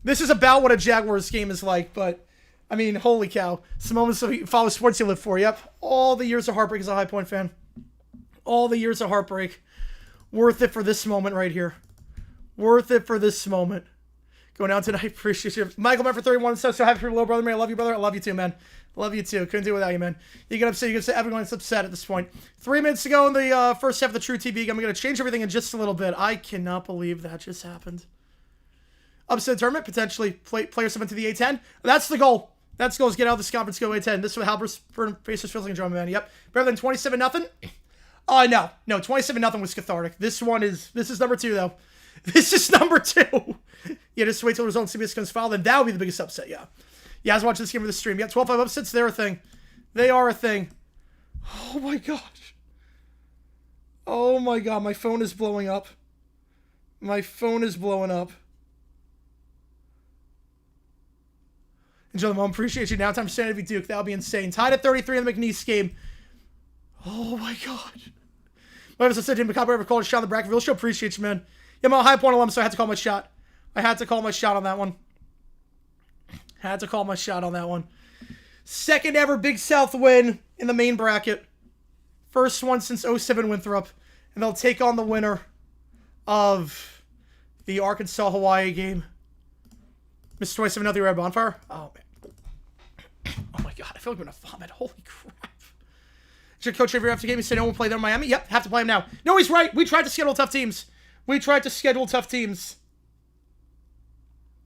This is about what a Jaguars game is like, but I mean, holy cow. Some moments of follow sports you live for. Yep. All the years of heartbreak as a High Point fan. All the years of heartbreak. Worth it for this moment right here. Worth it for this moment. Going out tonight. Appreciate you. Michael, man, for 31. So happy for your little brother, man. I love you, brother. I love you too, man. Love you too. Couldn't do it without you, man. You get upset. You get upset. Everyone's upset at this point. 3 minutes to go in the first half of the trutv. I'm going to change everything in just a little bit. I cannot believe that just happened. Upset tournament. Potentially players up into the A10. That's the goal. That's the goal is get out of this conference, go A10. This is what Halberson Pacers feels like in drama, man. Yep. Better than 27-0? No. No, 27-0 was cathartic. This is number 2, though. This is number 2. Yeah, just wait till the result and CBS comes foul, then that would be the biggest upset, yeah. Yeah, I was watching this game for the stream. Yeah, 12-5 upsets, they're a thing. They are a thing. Oh my gosh. Oh my god, my phone is blowing up. My phone is blowing up. Enjoy the moment. Appreciate you. Now time for Sienna v. Duke. That'll be insane. Tied at 33 in the McNeese game. Oh my god. Like I said, Jim McCopper ever called a shot on the bracket. Real show. Appreciate you, man. Yeah, I'm a High Point alum, so I had to call my shot. I had to call my shot on that one. Had to call my shot on that one. Second ever Big South win in the main bracket. First one since 07 Winthrop. And they'll take on the winner of the Arkansas-Hawaii game. Mr. 27, another red bonfire. Oh, man. Oh, my God. I feel like I'm going to vomit. Holy crap. Should Coach every after game, he said no one will play there in Miami? Yep, have to play him now. No, he's right. We tried to schedule tough teams. We tried to schedule tough teams.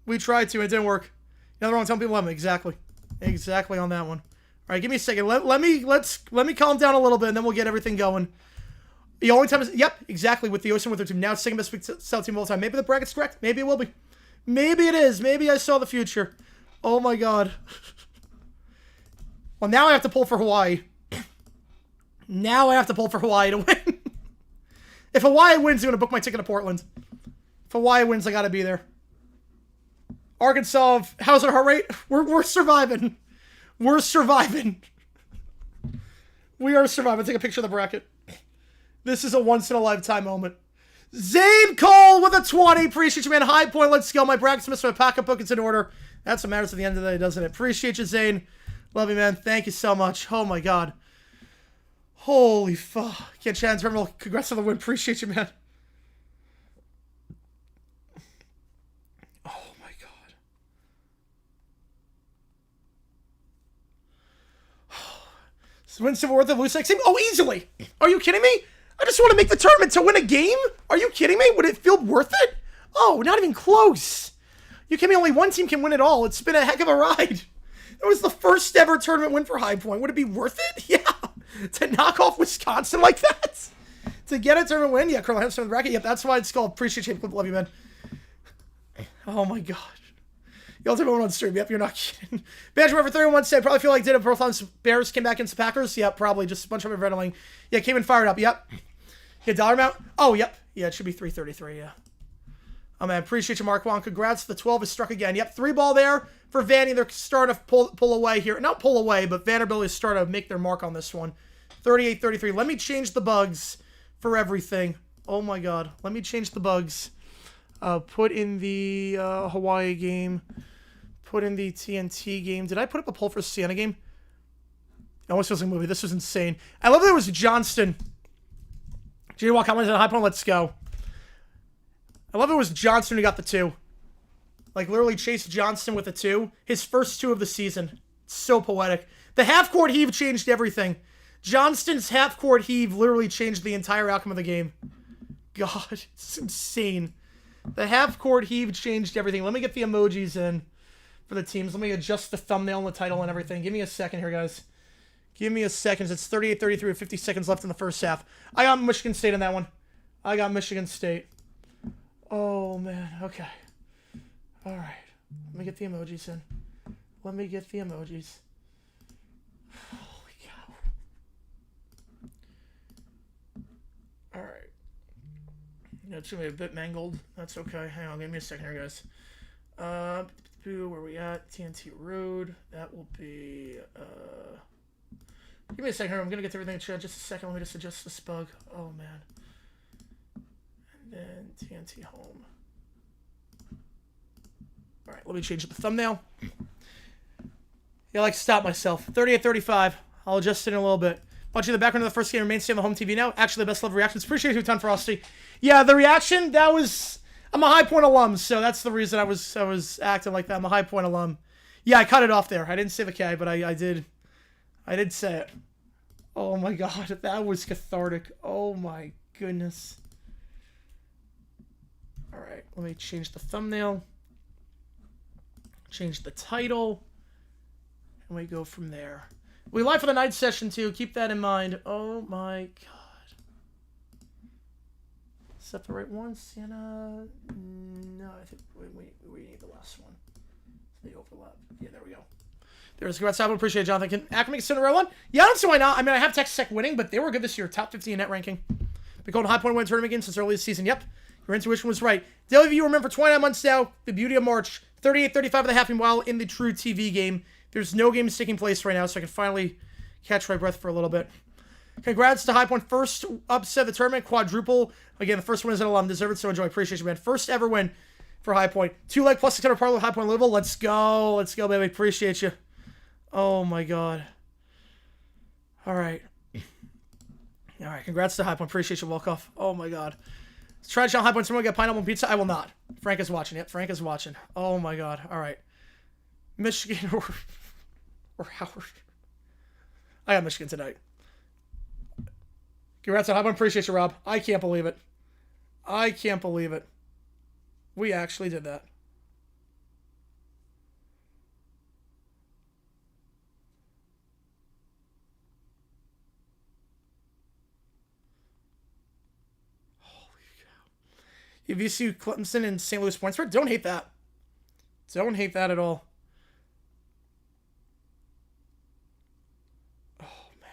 We tried to, and it didn't work. Another wrong telling people love him. Exactly. Exactly on that one. All right, give me a second. Let me calm down a little bit, and then we'll get everything going. The only time is, yep, exactly, with the Ocean with their team. Now it's second best Big South team of all time. Maybe the bracket's correct. Maybe it will be. Maybe it is. Maybe I saw the future. Oh, my God. Well, now I have to pull for Hawaii. Now I have to pull for Hawaii to win. If Hawaii wins, I'm going to book my ticket to Portland. If Hawaii wins, I got to be there. Arkansas, how's our heart rate? We're surviving. We're surviving. We are surviving. Take a picture of the bracket. This is a once-in-a-lifetime moment. Zane Cole with a 20. Appreciate you, man. High Point, let's go. My bracket's missed. My pocketbook is in order. That's what matters at the end of the day, doesn't it? Appreciate you, Zane. Love you, man. Thank you so much. Oh, my God. Holy fuck. Can't chat in terminal. Congrats on the win. Appreciate you, man. Oh, my God. Win Civil War, the lose next game? Oh, easily. Are you kidding me? I just want to make the tournament to win a game? Are you kidding me? Would it feel worth it? Oh, not even close. You kidding me? Only one team can win it all. It's been a heck of a ride. It was the first ever tournament win for High Point. Would it be worth it? Yeah. To knock off Wisconsin like that? To get a tournament win? Yeah, Colonel Hempstead in the bracket. Yep, that's why it's called. Appreciate you. Love you, man. Oh, my God. Y'all take one on stream. Yep, you're not kidding. Badger for 31 said, probably feel like did it. Both times Bears came back against the Packers. Yep, probably. Just a bunch of adrenaline. Yeah, came in fired up. Yep. Yeah, dollar amount. Oh, yep. Yeah, it should be 333. Yeah. Oh, man. Appreciate you, Mark Juan. Congrats. The 12 is struck again. Yep, 3 ball there for Vandy. They're starting to pull away here. Not pull away, but Vanderbilt is starting to make their mark on this one. 38-33. Let me change the bugs for everything. Oh, my God. Let me change the bugs. Put in the Hawaii game. Put in the TNT game. Did I put up a poll for the Sienna game? It almost feels like a movie. This was insane. I love that it was Johnston. J. Walk commented on High Point. Let's go. I love it was Johnston who got the 2. Like, literally Chase Johnston with the 2. His first 2 of the season. It's so poetic. The half-court heave changed everything. Johnston's half-court heave literally changed the entire outcome of the game. God, it's insane. The half-court heave changed everything. Let me get the emojis in for the teams. Let me adjust the thumbnail and the title and everything. Give me a second here, guys. Give me a second. It's 38-33 with 50 seconds left in the first half. I got Michigan State in that one. I got Michigan State. Oh, man. Okay. All right. Let me get the emojis in. Let me get the emojis. Holy cow. All right. Yeah, it's going to be a bit mangled. That's okay. Hang on. Give me a second here, guys. Where are we at? TNT Road. That will be... Give me a second here. I'm going to get to everything in chat. Just a second. Let me just adjust this bug. Oh, man. And then TNT Home. All right, let me change the thumbnail. Yeah, I like to stop myself. 38-35. I'll adjust it in a little bit. Bunch in the background of the first game remains on the home TV now. Actually, the best love reactions. Appreciate you a ton, Frosty. Yeah, the reaction, that was... I'm a High Point alum, so that's the reason I was acting like that. I'm a High Point alum. Yeah, I cut it off there. I didn't say the K, but I did say it. Oh my god, that was cathartic. Oh my goodness. Alright, let me change the thumbnail. Change the title. And we go from there. We live for the night session too. Keep that in mind. Oh my god. Is that the right one? Sienna? No, I think we need the last one. The overlap. Yeah, there we go. There's congrats. I appreciate it, Jonathan. Can Akron make a Cinderella one? Yeah, I don't see why not. I mean, I have Texas Tech winning, but they were good this year. Top 50 in net ranking. Been going to High Point win tournament again since early this season. Yep. Your intuition was right. Daily View, remember, for 29 months now, the beauty of March. 38-35 of the half, while in the True TV game. There's no games taking place right now, so I can finally catch my breath for a little bit. Congrats to High Point. First upset of the tournament, quadruple. Again, the first win is an alum. Deserved, so enjoy. Appreciate you, man. First ever win for High Point. 2 leg plus 600 parlay with High Point Louisville. Let's go. Let's go, baby. Appreciate you. Oh, my God. All right. All right. Congrats to High Point. Appreciate you, Wolkoff. Oh, my God. Let's try to shout High Point. Someone get pineapple pizza? I will not. Frank is watching. Yep, Frank is watching. Oh, my God. All right. Michigan or Howard. I got Michigan tonight. Congrats on High Point. Appreciate you, Rob. I can't believe it. I can't believe it. We actually did that. Holy cow. UVC, Clemson, and St. Louis points spread. Don't hate that. Don't hate that at all. Oh, man.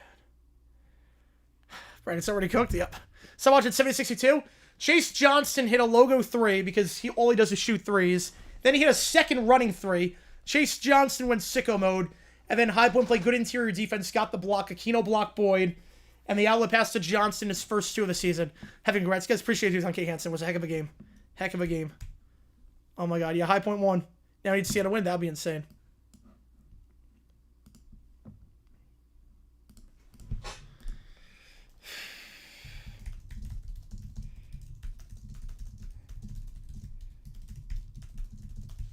Right, it's already cooked. Yep. So watch at 70-62. Chase Johnston hit a logo 3 because all he does is shoot threes. Then he hit a second running 3. Chase Johnston went sicko mode. And then High Point played good interior defense, got the block. Aquino blocked Boyd. And the outlet pass to Johnston, his first 2 of the season. Having congrats. Guys, appreciate you on K. Hansen. It was a heck of a game. Heck of a game. Oh my god. Yeah, High Point won. Now I need to see how to win. That would be insane.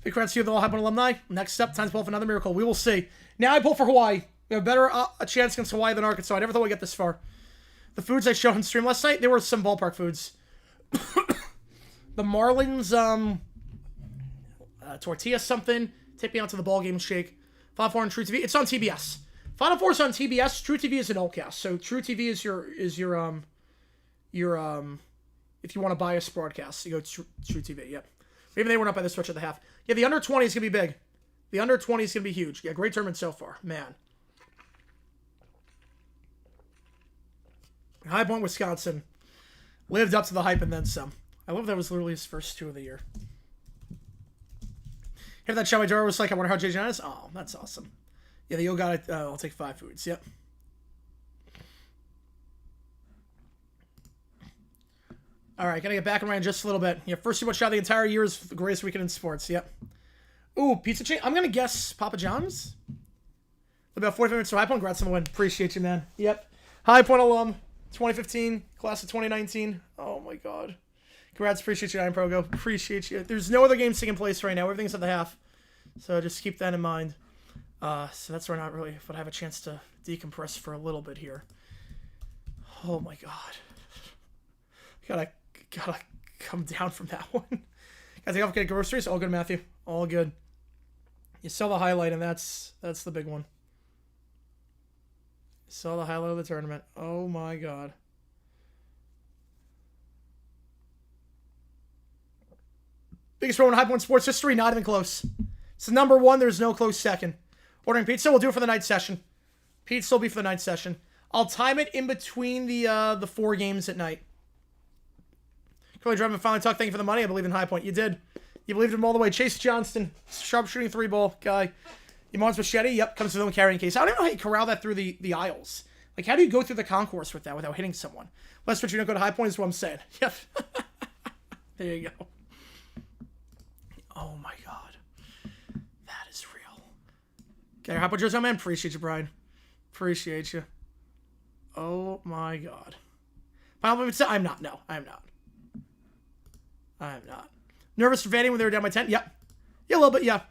Big congrats to you, the All High Point alumni. Next up, time to pull for another miracle. We will see. Now I pull for Hawaii. We have a better a chance against Hawaii than Arkansas. I never thought we'd get this far. The foods I showed on stream last night, they were some ballpark foods. The Marlins, tortilla something. Take me out to the ball game shake. Final Four on True TV. It's on TBS. Final Four is on TBS. True TV is an oldcast. So True TV is your if you want to buy a broadcast, you go to True TV. Yep. Maybe they went up by the stretch of the half. Yeah, the under 20 is going to be big. The under 20 is going to be huge. Yeah, great tournament so far. Man. High Point, Wisconsin. Lived up to the hype and then some. I love that was literally his first 2 of the year. If that Shelby Dora was like, I wonder how JJ is. Oh, that's awesome. Yeah, the Yo got it. I'll take 5 foods. Yep. All right, gotta get back and around just a little bit. Yeah, first shot of the entire year is the greatest weekend in sports. Yep. Ooh, pizza chain. I'm gonna guess Papa John's. About 45 minutes to High Point. Congrats on the win. Appreciate you, man. Yep. High Point alum, 2015, class of 2019. Oh my god. Congrats. Appreciate you, Iron Progo. Appreciate you. There's no other games taking place right now. Everything's at the half, so just keep that in mind. So that's where not really, but I have a chance to decompress for a little bit here. Oh my god. Gotta come down from that one. Guys, I gotta get groceries. All good, Matthew. All good. You saw the highlight, and that's the big one. You saw the highlight of the tournament. Oh my god. Biggest row in High Point sports history, not even close. It's the number 1. There's no close second. Ordering pizza. We'll do it for the night session. Pizza will be for the night session. I'll time it in between the 4 games at night. Curly Drummond finally talked. Thank you for the money. I believe in High Point. You did. You believed him all the way. Chase Johnston, sharpshooting 3-ball guy. Iman's machete. Yep, comes with him carrying case. I don't know how you corral that through the aisles. Like, how do you go through the concourse with that without hitting someone? Lest you don't go to High Point is what I'm saying. Yep. There you go. Oh my god. Got your hot jersey on, man. Appreciate you, Brian. Appreciate you. Oh my God. I'm not. No, I am not. I am not. Nervous for Vandy when they were down by 10? Yep. Yeah, a little bit, yeah.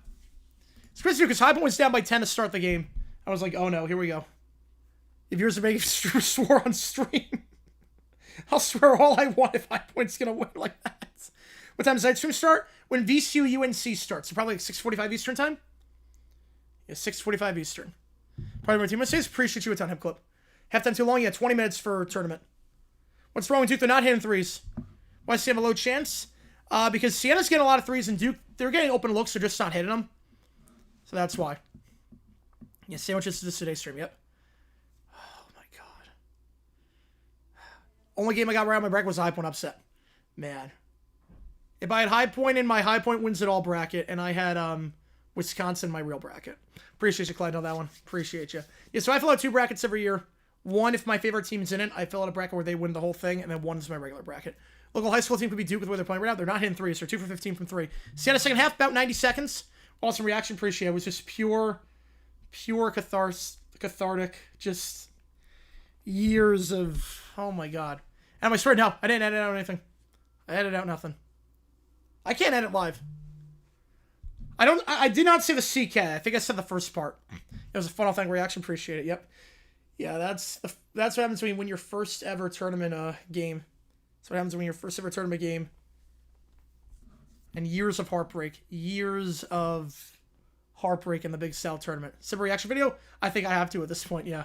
It's crazy because High Point was down by 10 to start the game. I was like, oh no, here we go. If yours are making swore on stream, I'll swear all I want if High Point's going to win like that. What time does LiveStream start? When VCU UNC starts. So probably like 6:45 Eastern time? Yeah, 6:45 Eastern. Probably my team. I appreciate you a ton, Hip Clip. Halftime too long? Yeah, 20 minutes for tournament. What's wrong with Duke? They're not hitting threes. Why does he have a low chance? Because Sienna's getting a lot of threes, and Duke, they're getting open looks, they're just not hitting them. So that's why. Yeah, sandwiches to this today's stream, yep. Oh my God. Only game I got right on my bracket was a High Point upset. Man. If I had High Point in my High Point wins it all bracket, and I had Wisconsin in my real bracket. Appreciate you, Clyde, on that one. Appreciate you. Yeah, so I fill out 2 brackets every year. One, if my favorite team's in it, I fill out a bracket where they win the whole thing, and then one is my regular bracket. Local high school team could be Duke with where they're playing right now. They're not hitting threes. They're 2 for 15 from 3. Sienna second half, about 90 seconds. Awesome reaction. Appreciate it. It was just pure cathartic. Just years of, oh my God. And I swear, no, I didn't edit out anything. I edited out nothing. I can't edit live. I did not say the CK. I think I said the first part. It was a fun, authentic reaction. Appreciate it. Yep. Yeah, that's what happens when you win your first ever tournament game. That's what happens when your first ever tournament game. And years of heartbreak. Years of heartbreak in the Big South tournament. Simple reaction video? I think I have to at this point, yeah.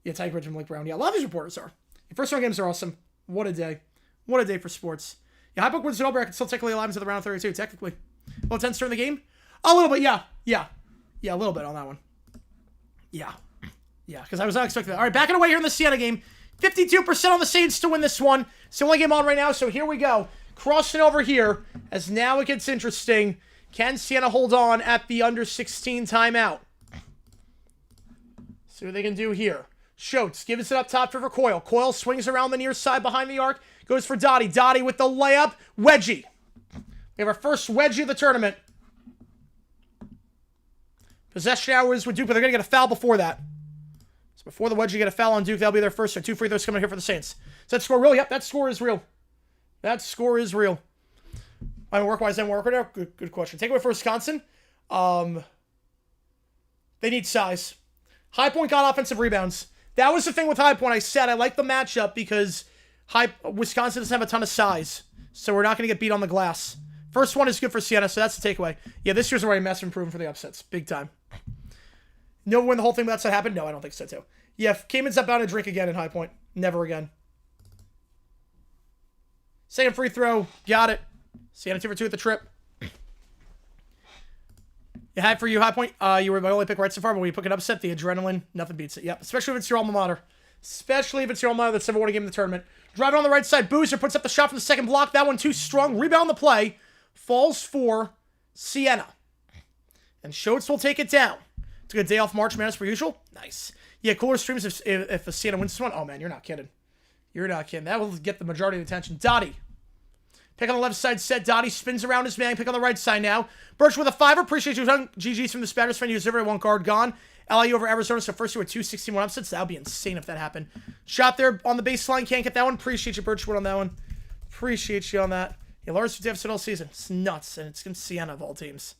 Yeah, Tyke Bridge and Blake Brown. Yeah, a lot of these reporters are. Your first round games are awesome. What a day. What a day for sports. Yeah, High Point wins it all bracket. Still technically alive into the round of 32, technically. Well, 10 during the game? A little bit, yeah. Yeah, a little bit on that one. Yeah, because I was not expecting that. All right, backing away here in the Sienna game. 52% on the Saints to win this one. It's the only game on right now, so here we go. Crossing over here, as now it gets interesting. Can Sienna hold on at the under 16 timeout? See what they can do here. Schultz gives it up top for Coyle. Coyle swings around the near side behind the arc. Goes for Dottie. Dottie with the layup. Wedgie. We have our first wedgie of the tournament. Possession hours with Duke, but they're going to get a foul before that. So before the wedgie get a foul on Duke, that'll be their first. So 2 free throws coming here for the Saints. Is that score real? Yep, that score is real. That score is real. I mean, work-wise, then work right now. Good question. Take away for Wisconsin. They need size. High Point got offensive rebounds. That was the thing with High Point. I said I like the matchup because Wisconsin doesn't have a ton of size. So we're not going to get beat on the glass. First one is good for Sienna, so that's the takeaway. Yeah, this year's already massive improvement for the upsets. Big time. No win the whole thing, but that's what happened? No, I don't think so, too. Yeah, Cayman's up bound to drink again in High Point. Never again. Second free throw. Got it. Sienna 2 for 2 at the trip. You had for you, High Point. You were my only pick right so far, but when you pick an upset, the adrenaline, nothing beats it. Yep, especially if it's your alma mater. Especially if it's your alma mater that's never won a game in the tournament. Driving on the right side, Boozer puts up the shot from the second block. That one too strong. Rebound the play. Falls for Sienna. And Schultz will take it down. It's a good day off March Madness per usual. Nice. Yeah, cooler streams if Sienna wins this one. Oh, man, you're not kidding. You're not kidding. That will get the majority of the attention. Dottie. Pick on the left side set. Dottie spins around his man. Pick on the right side now. Birch with a 5. Appreciate you. GG's from the Spatters fan. You deserve it. 1 guard gone. LIU over Arizona. So first 2 at 2-16-1 upsets. That would be insane if that happened. Shot there on the baseline. Can't get that one. Appreciate you, Birchwood, on that one. Appreciate you on that. Yeah, largest deficit all season. It's nuts. And it's against Sienna of all teams.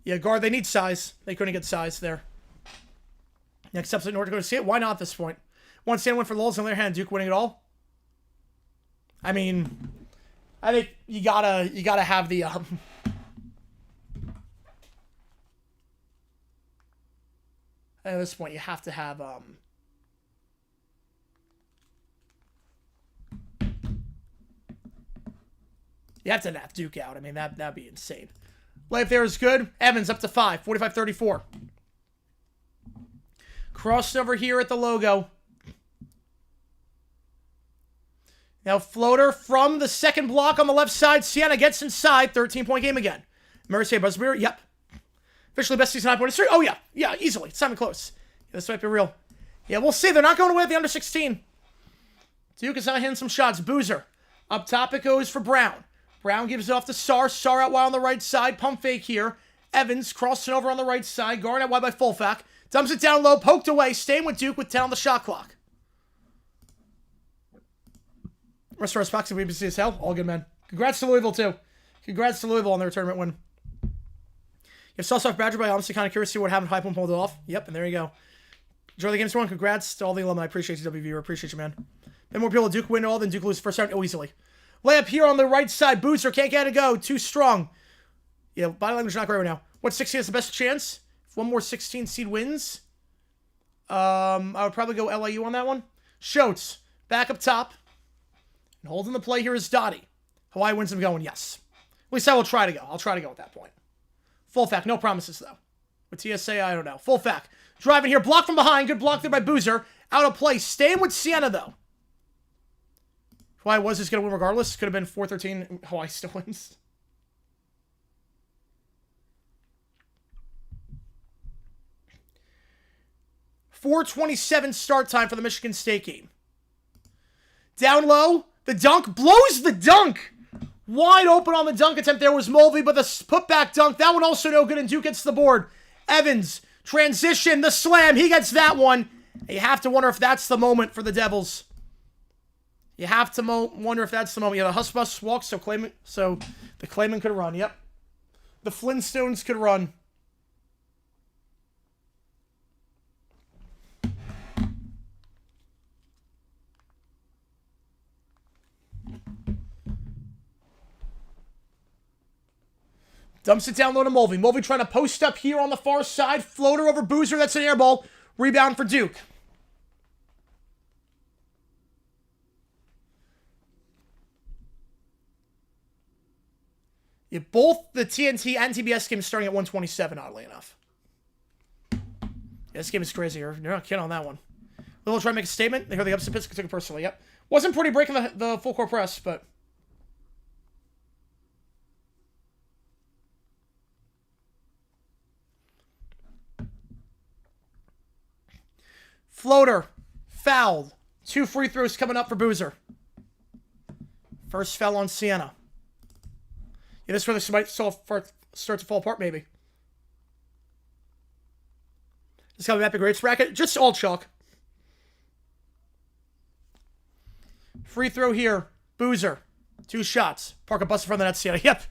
Yeah, guard. They need size. They couldn't get size there. Next upset, North Dakota State. Why not at this point? One Sienna win for Lulz. On the other hand, Duke winning it all. I mean, I think you gotta have the at this point you have to have you have to knock Duke out. I mean that'd be insane. Life there is good. Evans up to 5, 45-34. Crossed over here at the logo. Now, floater from the second block on the left side. Sienna gets inside. 13-point game again. Mercy Busbeer. Yep. Officially best season 9 history. Oh, yeah. Yeah, easily. It's not even close. Yeah, this might be real. Yeah, we'll see. They're not going away at the under 16. Duke is not hitting some shots. Boozer. Up top it goes for Brown. Brown gives it off to Sar. Sar out wide on the right side. Pump fake here. Evans crossing over on the right side. Guarding out wide by Fulfack. Dumps it down low. Poked away. Staying with Duke with 10 on the shot clock. Rest of our spots we see as hell. All good, man. Congrats to Louisville, too. Congrats to Louisville on their tournament win. You have Sauce-Off Badger, but I'm honestly kind of curious to see what happened. High Point pulled it off. Yep, and there you go. Enjoy the games, everyone. Congrats to all the alumni. I appreciate you, WV. I appreciate you, man. And more people Duke win all than Duke lose first round easily. Layup here on the right side. Boozer can't get it to go. Too strong. Yeah, body language not great right now. What 16 has the best chance? If one more 16 seed wins, I would probably go LIU on that one. Schultz back up top. And holding the play here is Dottie. Hawaii wins them going, yes. At least I will try to go. I'll try to go at that point. Fullback, no promises though. With TSA, I don't know. Fullback. Driving here, blocked from behind. Good block there by Boozer. Out of play. Staying with Sienna though. Hawaii was just going to win regardless. Could have been 4-13. Hawaii still wins. .427 start time for the Michigan State game. Down low. The dunk. Blows the dunk. Wide open on the dunk attempt there was Mulvey, but the putback dunk. That one also no good, and Duke gets the board. Evans. Transition. The slam. He gets that one. You have to wonder if that's the moment for the Devils. You have to wonder if that's the moment. Yeah, the Huss Bus walks, so the Clayman could run. Yep. The Flintstones could run. Dumps it down low to Mulvey. Mulvey trying to post up here on the far side. Floater over Boozer. That's an air ball. Rebound for Duke. Yeah, both the TNT and TBS games starting at 127, oddly enough. Yeah, this game is crazy. You're not kidding on that one. Little try to make a statement. They heard the upset pitch, took it personally. Yep. Wasn't pretty breaking the full court press, but... Floater. Fouled. 2 free throws coming up for Boozer. First foul on Sienna. Yeah, this is where this might start to fall apart, maybe. This kind of epic rates bracket. Just all chalk. Free throw here. Boozer. 2 shots. Parker busts in front of the net. Sienna. Yep.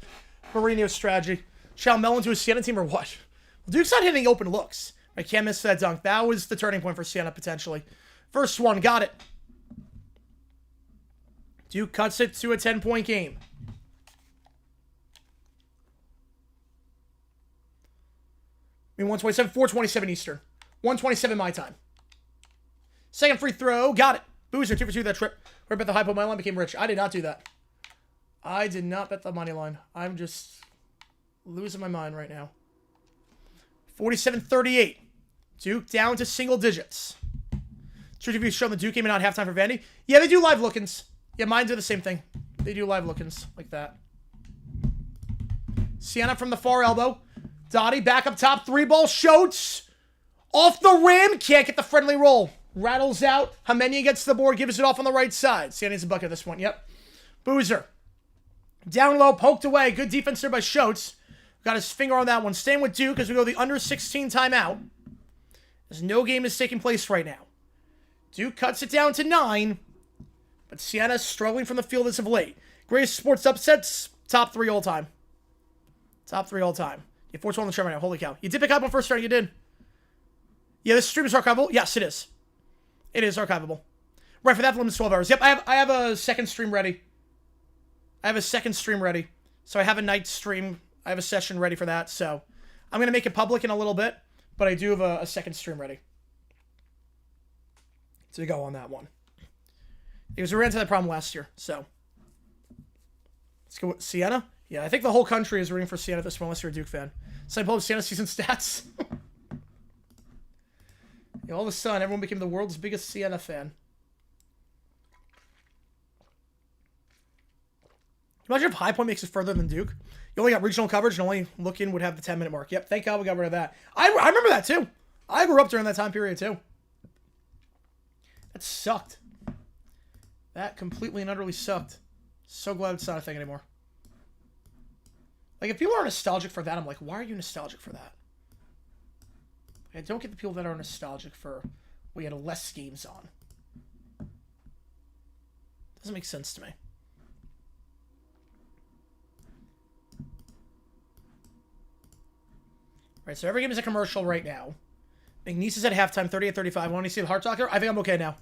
Mourinho's strategy. Shall Mellon to a Sienna team or what? Well, Duke's not hitting open looks. I can't miss that dunk. That was the turning point for Sienna, potentially. First one. Got it. Duke cuts it to a 10-point game. I mean, 127, 427 Eastern. 127 my time. Second free throw. Got it. Boozer, 2 for 2 that trip. Right bet the high point money line, became rich. I did not do that. I did not bet the money line. I'm just losing my mind right now. 47-38. Duke down to single digits. TrueTV showing the Duke game out halftime for Vandy. Yeah, they do live look-ins. Yeah, mine do the same thing. They do live look-ins like that. Sienna from the far elbow. Dottie back up top. 3-ball. Schultz. Off the rim. Can't get the friendly roll. Rattles out. Hamenia gets the board. Gives it off on the right side. Sienna needs a bucket at this point. Yep. Boozer. Down low. Poked away. Good defense there by Schultz. Got his finger on that one. Staying with Duke as we go the under 16 timeout. As no game is taking place right now. Duke cuts it down to 9. But Sienna's struggling from the field as of late. Greatest sports upsets. Top 3 all time. Top 3 all time. You 4-12 on the show right now. Holy cow. You did pick up on first start. You did. Yeah, this stream is archivable. Yes, it is. It is archivable. Right, for that limits 12 hours. Yep, I have a second stream ready. So I have a night stream. I have a session ready for that. So I'm going to make it public in a little bit. But I do have a second stream ready to go on that one. Because we ran into that problem last year. So let's go with Sienna. Yeah, I think the whole country is rooting for Sienna at this point, unless you're a Duke fan. So I pulled up Sienna season stats. Yeah, all of a sudden, everyone became the world's biggest Sienna fan. Imagine if High Point makes it further than Duke. You only got regional coverage, and only look-in would have the 10-minute mark. Yep, thank God we got rid of that. I remember that, too. I grew up during that time period, too. That sucked. That completely and utterly sucked. So glad it's not a thing anymore. Like, if people are nostalgic for that, I'm like, why are you nostalgic for that? I don't get the people that are nostalgic for we had less games on. Doesn't make sense to me. Right, so every game is a commercial right now. McNeese is at halftime, 38-35. Want to see the Heart Talker? I think I'm okay now.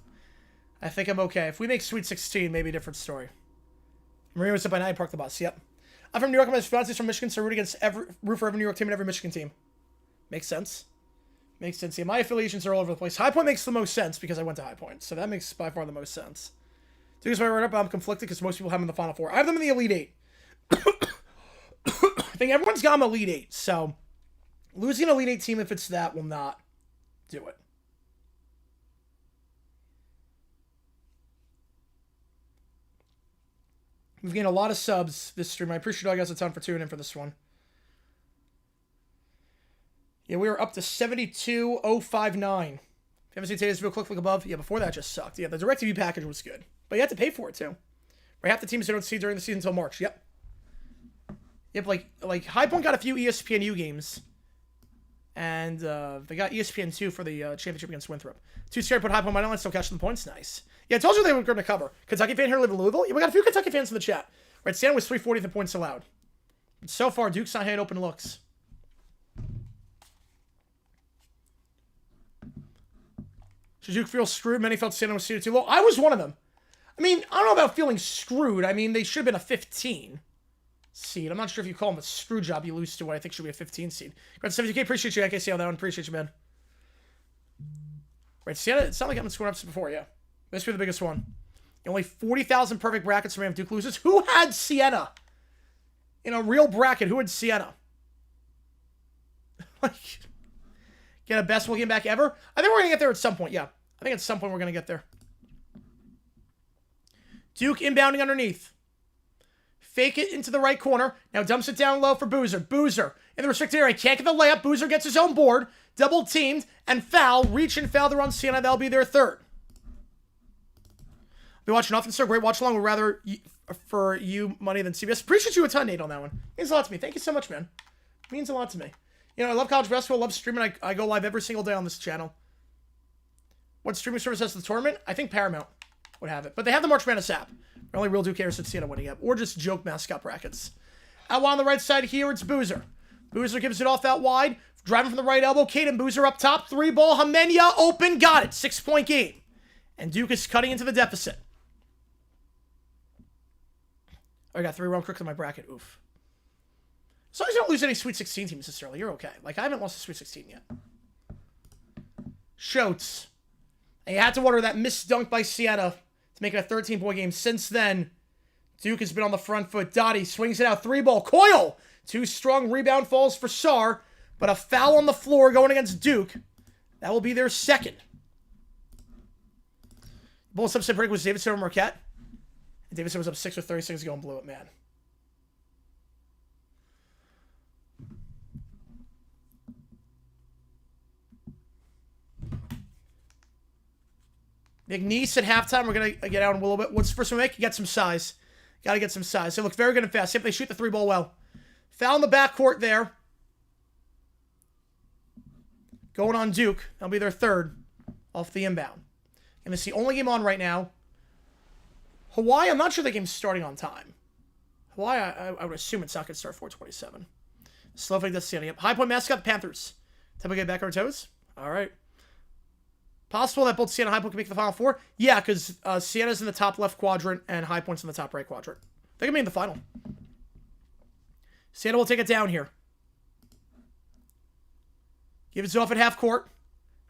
I think I'm okay. If we make Sweet 16, maybe a different story. Maria was up by 9, park the bus. Yep. I'm from New York. My fiance's from Michigan, so root for every New York team and every Michigan team. Makes sense. Makes sense. Yeah, my affiliations are all over the place. High Point makes the most sense because I went to High Point, so that makes by far the most sense. Duke is my runner-up. I'm conflicted because most people have them in the Final Four. I have them in the Elite Eight. I think everyone's got them Elite Eight, so losing an Elite Eight team, if it's that, will not do it. We've gained a lot of subs this stream. I appreciate all you guys a ton for tuning in for this one. Yeah, we were up to 72,059. If you haven't seen today's video, click above. Yeah, before that just sucked. Yeah, the DirecTV package was good. But you had to pay for it, too. Right, half the teams don't see during the season until March. Yep. Yep, like High Point got a few ESPNU games. And they got ESPN2 for the championship against Winthrop. Too scared to put High Point money line, still catching the points. Nice. Yeah, I told you they were going to cover. Kentucky fan here live in Louisville. Yeah, we got a few Kentucky fans in the chat. Right, Sienna was 340th in points allowed. But so far, Duke's not had open looks. Should Duke feel screwed? Many felt Sienna was seated too low. I was one of them. I mean, I don't know about feeling screwed. I mean, they should have been a 15 seed. I'm not sure if you call them a screw job. You lose to what I think should be a 15 seed. Right, 70K, appreciate you. NKC on that one. Appreciate you, man. Right, Sienna, it's not like I've been scoring ups before, yeah. This will be the biggest one. Only 40,000 perfect brackets from Duke loses. Who had Sienna? In a real bracket, who had Sienna? Like, get a basketball game back ever? I think we're going to get there at some point, yeah. I think at some point we're going to get there. Duke inbounding underneath. Fake it into the right corner. Now dumps it down low for Boozer. Boozer in the restricted area. Can't get the layup. Boozer gets his own board. Double teamed and foul. Reach and foul. They're on Sienna. That'll be their third. Be watching often, sir. Great watch along. Would rather for you money than CBS. Appreciate you a ton, Nate, on that one. Means a lot to me. Thank you so much, man. Means a lot to me. You know, I love college basketball. Love streaming. I go live every single day on this channel. What streaming service has the tournament? I think Paramount would have it. But they have the March Madness app. Only real Duke cares if Sienna winning it. Or just joke mascot brackets. Out wide on the right side here, it's Boozer. Boozer gives it off out wide. Driving from the right elbow. Caden Boozer up top. 3-ball. Hamenya open. Got it. 6-point game. And Duke is cutting into the deficit. Oh, I got 3 round crooks in my bracket. Oof. As long as you don't lose any Sweet 16 teams this early, you're okay. Like, I haven't lost a Sweet 16 yet. Schultz. And you had to wonder that missed dunk by Sienna to make it a 13-point game. Since then, Duke has been on the front foot. Dottie swings it out. 3-ball. Coyle. 2 strong rebound falls for Sarr. But a foul on the floor going against Duke. That will be their second. Bull subset break was Davidson or Marquette. And Davidson was up 6 with 30 seconds ago and blew it, man. McNeese at halftime. We're going to get out in a little bit. What's the first one we make? You got some size. Got to get some size. They look very good and fast. See if they shoot the 3-ball well. Foul in the backcourt there. Going on Duke. That'll be their third off the inbound. And it's the only game on right now. Hawaii, I'm not sure the game's starting on time. Hawaii, I would assume it's not going to start 4:27. Slovak does standing up. High Point mascot, the Panthers. Time to get back on our toes? All right. Possible that both Sienna and High Point can make the Final Four? Yeah, because Sienna's in the top left quadrant and High Point's in the top right quadrant. They can be in the final. Sienna will take it down here. Gives it off at half court.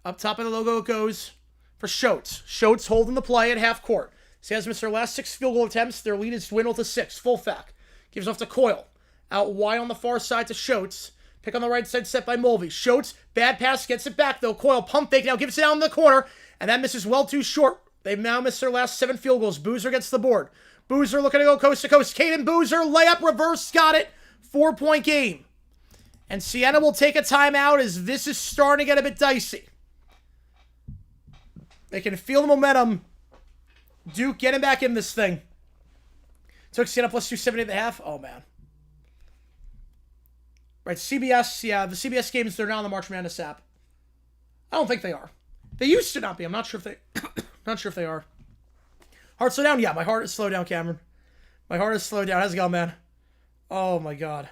Up top of the logo it goes for Schultz. Schultz holding the play at half court. Sienna's missed their last 6 field goal attempts. Their lead is dwindled to 6. Full fact. Gives off to Coyle. Out wide on the far side to Schultz. Pick on the right side set by Mulvey. Schultz, bad pass, gets it back though. Coyle, pump fake, now gives it down in the corner. And that misses well too short. They've now missed their last 7 field goals. Boozer gets the board. Boozer looking to go coast to coast. Caden Boozer, layup, reverse, got it. 4-point game. And Sienna will take a timeout as this is starting to get a bit dicey. They can feel the momentum. Duke getting back in this thing. Took Sienna plus 270 at the half. Oh, man. Right, CBS, yeah, the CBS games, they're not on the March Madness app. I don't think they are. They used to not be. I'm not sure if they not sure if they are. Heart slow down? Yeah, my heart is slowed down, Cameron. My heart is slowed down. How's it going, man? Oh my god.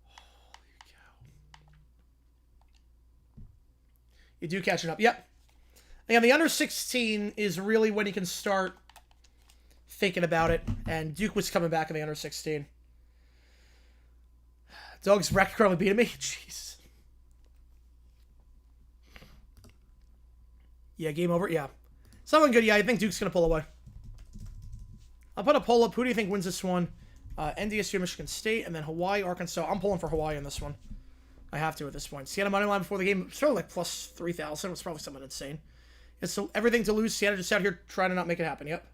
Holy cow. You do catch it up. Yep. Again, the under 16 is really when you can start thinking about it. And Duke was coming back in the under 16. Dogs record currently beating me. Jeez. Yeah, game over. Yeah. Something good. Yeah, I think Duke's going to pull away. I'll put a poll up. Who do you think wins this one? NDSU, Michigan State, and then Hawaii, Arkansas. I'm pulling for Hawaii in this one. I have to at this point. Sienna money line before the game. It's probably like plus 3,000. It's probably something insane. It's everything to lose. Sienna just out here trying to not make it happen. Yep.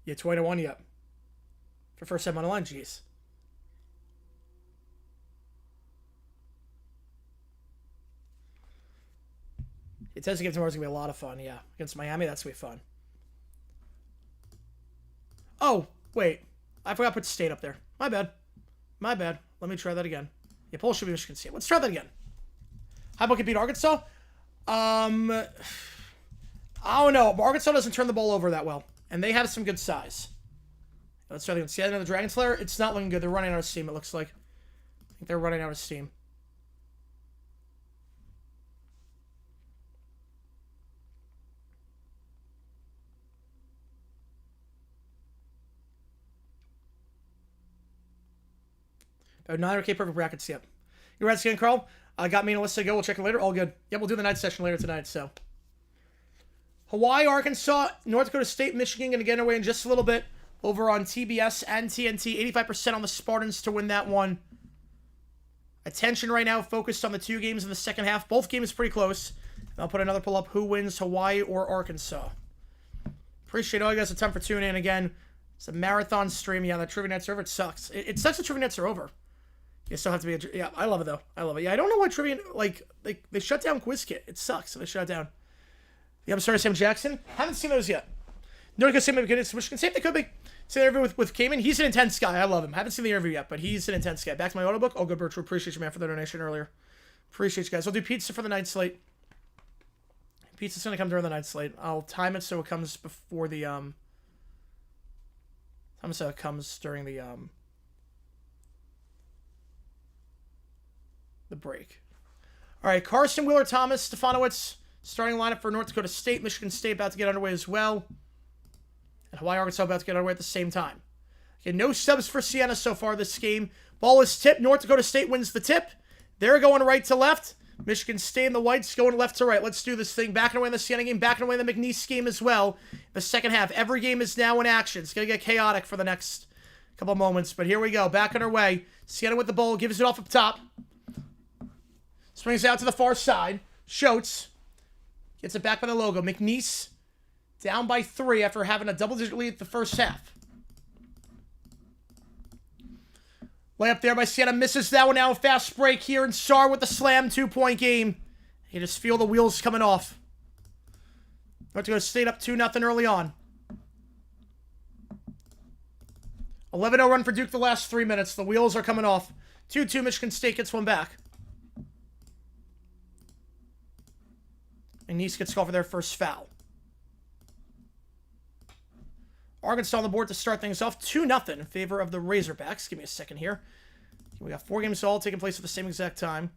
Yeah, 20-1. Yep. For first time on the line. Jeez. It says against tomorrow's going to be a lot of fun, yeah. Against Miami, that's going to be fun. Oh, wait. I forgot to put State up there. My bad. My bad. Let me try that again. Yeah, Poll should be Michigan State. Let's try that again. How about can beat Arkansas? I don't know. Arkansas doesn't turn the ball over that well. And they have some good size. Let's try again. See another Dragon Slayer? It's not looking good. They're running out of steam, it looks like. I think they're running out of steam. About 900K perfect brackets, yep. You ready, Skin Carl? Got me in a list to go. We'll check it later. All good. Yep, we'll do the night session later tonight, so. Hawaii, Arkansas, North Dakota State, Michigan going to get away in just a little bit. Over on TBS and TNT. 85% on the Spartans to win that one. Attention right now focused on the two games in the second half. Both games pretty close. And I'll put another pull up. Who wins, Hawaii or Arkansas? Appreciate all you guys' time for tuning in again. It's a marathon stream. Yeah, the Trivia Net server, it sucks. It sucks the Trivia Nets are over. You still have to be yeah, I love it though. I love it. Yeah, I don't know why Trivia, like, they shut down QuizKit. It sucks. So they shut it down. Yeah, I'm sorry, Sam Jackson. Haven't seen those yet. North Dakota State, against Michigan State, they could be. See the interview with Cayman. He's an intense guy. I love him. Haven't seen the interview yet, but he's an intense guy. Back to my audiobook. Oh, good, Bertram. Appreciate you, man, for the donation earlier. Appreciate you guys. I'll do pizza for the night slate. Pizza's gonna come during the night slate. I'll time it so it comes before the time so it comes during the break. All right, Carson, Wheeler, Thomas, Stefanowicz, starting lineup for North Dakota State. Michigan State about to get underway as well. And Hawaii, Arkansas about to get underway at the same time. Okay, no subs for Sienna so far this game. Ball is tipped. North Dakota State wins the tip. They're going right to left. Michigan State and the Whites going left to right. Let's do this thing. Backing away in the Sienna game. Backing away in the McNeese game as well. The second half. Every game is now in action. It's going to get chaotic for the next couple of moments. But here we go. Back on our way. Sienna with the ball. Gives it off up top. Swings out to the far side. Schultz gets it back by the logo. McNeese down by 3 after having a double-digit lead at the first half. Layup there by Sienna. Misses that one now. Fast break here. And Sar with the slam 2-point game. You just feel the wheels coming off. North Dakota State up 2-0 early on. 11-0 run for Duke the last 3 minutes. The wheels are coming off. 2-2. Michigan State gets one back. And Nice gets called for their first foul. Arkansas on the board to start things off. 2-0 in favor of the Razorbacks. Give me a second here. We got 4 games all taking place at the same exact time.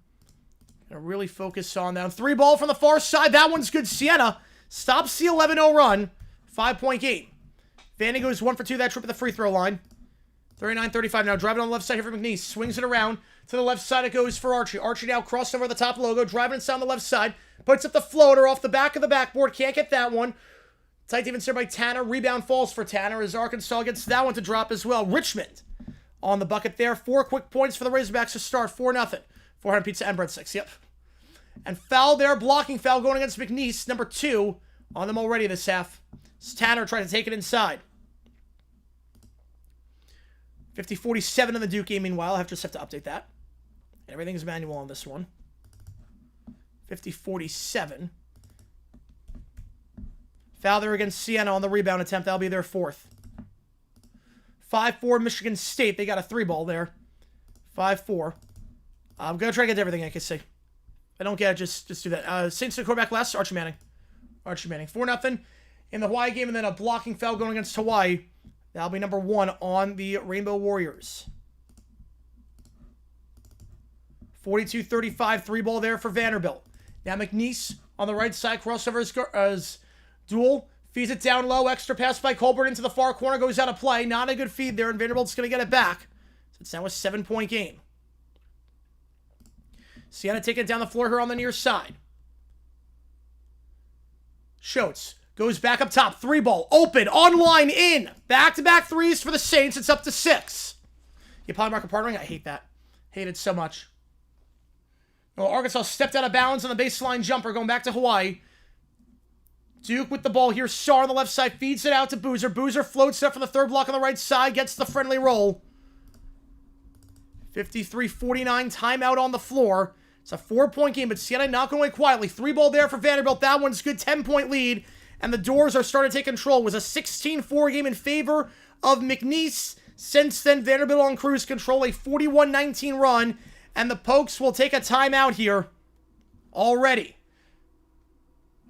Gonna really focus on that. 3 ball from the far side. That one's good. Sienna stops the 11-0 run. 5-point game. Vandy goes 1 for 2 that trip at the free throw line. 39-35 now. Driving on the left side here for McNeese. Swings it around. To the left side it goes for Archie. Archie now crossed over the top logo. Driving inside on the left side. Puts up the floater off the back of the backboard. Can't get that one. Tight defense there by Tanner. Rebound falls for Tanner as Arkansas gets that one to drop as well. Richmond on the bucket there. 4 quick points for the Razorbacks to start. 4-0. 400 pizza and breadsticks. Yep. And foul there. Blocking foul going against McNeese. Number 2 on them already this half. It's Tanner trying to take it inside. 50-47 in the Duke game meanwhile. I just have to update that. Everything's manual on this one. 50-47. Foul there against Sienna on the rebound attempt. That'll be their 4th. 5-4 Michigan State. They got a 3-ball there. 5-4. I'm going to try to get to everything I can see. If I don't get it, just do that. Saints to quarterback last. Archie Manning. 4-0 in the Hawaii game, and then a blocking foul going against Hawaii. That'll be number 1 on the Rainbow Warriors. 42-35, 3-ball there for Vanderbilt. Now McNeese on the right side, crossover as duel. Feeds it down low, extra pass by Colbert into the far corner, goes out of play. Not a good feed there, and Vanderbilt's going to get it back. So it's now a 7-point game. Sienna taking it down the floor here on the near side. Schultz goes back up top, 3-ball, open, online, in. Back-to-back threes for the Saints. It's up to 6. You polymarker partnering? I hate that. Hate it so much. Well, Arkansas stepped out of bounds on the baseline jumper, going back to Hawaii. Duke with the ball here. Sarr on the left side feeds it out to Boozer. Boozer floats up from the third block on the right side, gets the friendly roll. 53-49, timeout on the floor. It's a 4-point game, but Sienna not going away quietly. 3-ball there for Vanderbilt. That one's good. 10-point lead, and the Doors are starting to take control. It was a 16-4 game in favor of McNeese. Since then, Vanderbilt on cruise control, a 41-19 run, and the Pokes will take a timeout here already.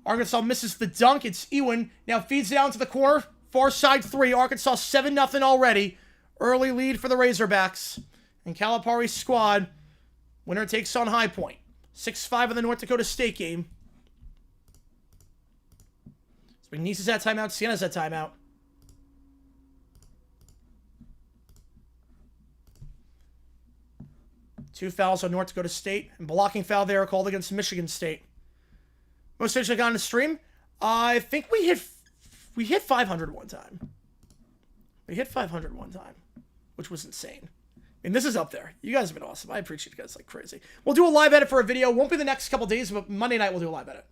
Arkansas misses the dunk. It's Ewan. Now feeds it down to the corner. Far side 3. Arkansas 7-0 already. Early lead for the Razorbacks. And Calipari's squad, winner takes on High Point. 6-5 in the North Dakota State game. So McNeese is at timeout. Sienna's at timeout. Two fouls on North Dakota State. And blocking foul there called against Michigan State. Most finished I got on the stream. I think we hit 500 one time. We hit 500 one time, which was insane. And this is up there. You guys have been awesome. I appreciate you guys like crazy. We'll do a live edit for a video. Won't be the next couple days, but Monday night we'll do a live edit.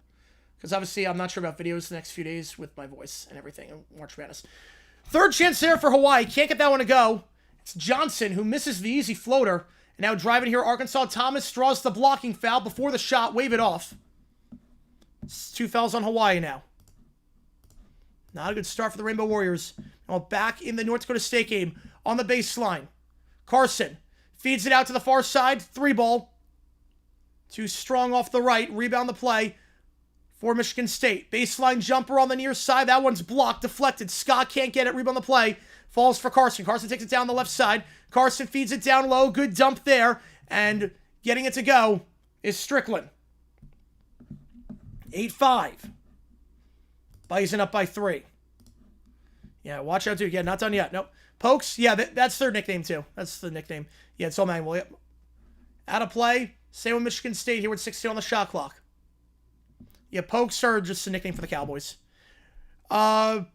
Because obviously I'm not sure about videos the next few days with my voice and everything and March Madness. Third chance there for Hawaii. Can't get that one to go. It's Johnson who misses the easy floater. And now driving here, Arkansas. Thomas draws the blocking foul before the shot. Wave it off. It's 2 fouls on Hawaii now. Not a good start for the Rainbow Warriors. Now back in the North Dakota State game on the baseline. Carson feeds it out to the far side. 3-ball. Too strong off the right. Rebound the play for Michigan State. Baseline jumper on the near side. That one's blocked, deflected. Scott can't get it. Rebound the play. Falls for Carson. Carson takes it down the left side. Carson feeds it down low. Good dump there. And getting it to go is Strickland. 8-5. Bison up by 3. Yeah, watch out, too. Yeah, not done yet. Nope. Pokes, yeah, that's their nickname, too. That's the nickname. Yeah, it's all manual. Yep. Out of play. Same with Michigan State here with 60 on the shot clock. Yeah, Pokes are just a nickname for the Cowboys. Do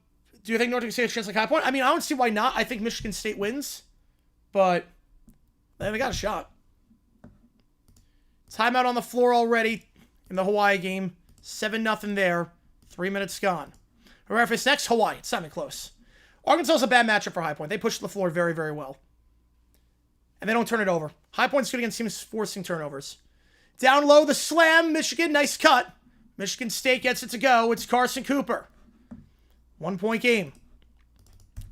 you think North Dakota State has a chance like High Point? I mean, I don't see why not. I think Michigan State wins. But they got a shot. Timeout on the floor already in the Hawaii game. 7-0 there. 3 minutes gone. Reference next, Hawaii. It's not even close. Arkansas is a bad matchup for High Point. They push the floor very, very well. And they don't turn it over. High Point's good against teams forcing turnovers. Down low, the slam. Michigan, nice cut. Michigan State gets it to go. It's Carson Cooper. 1-point game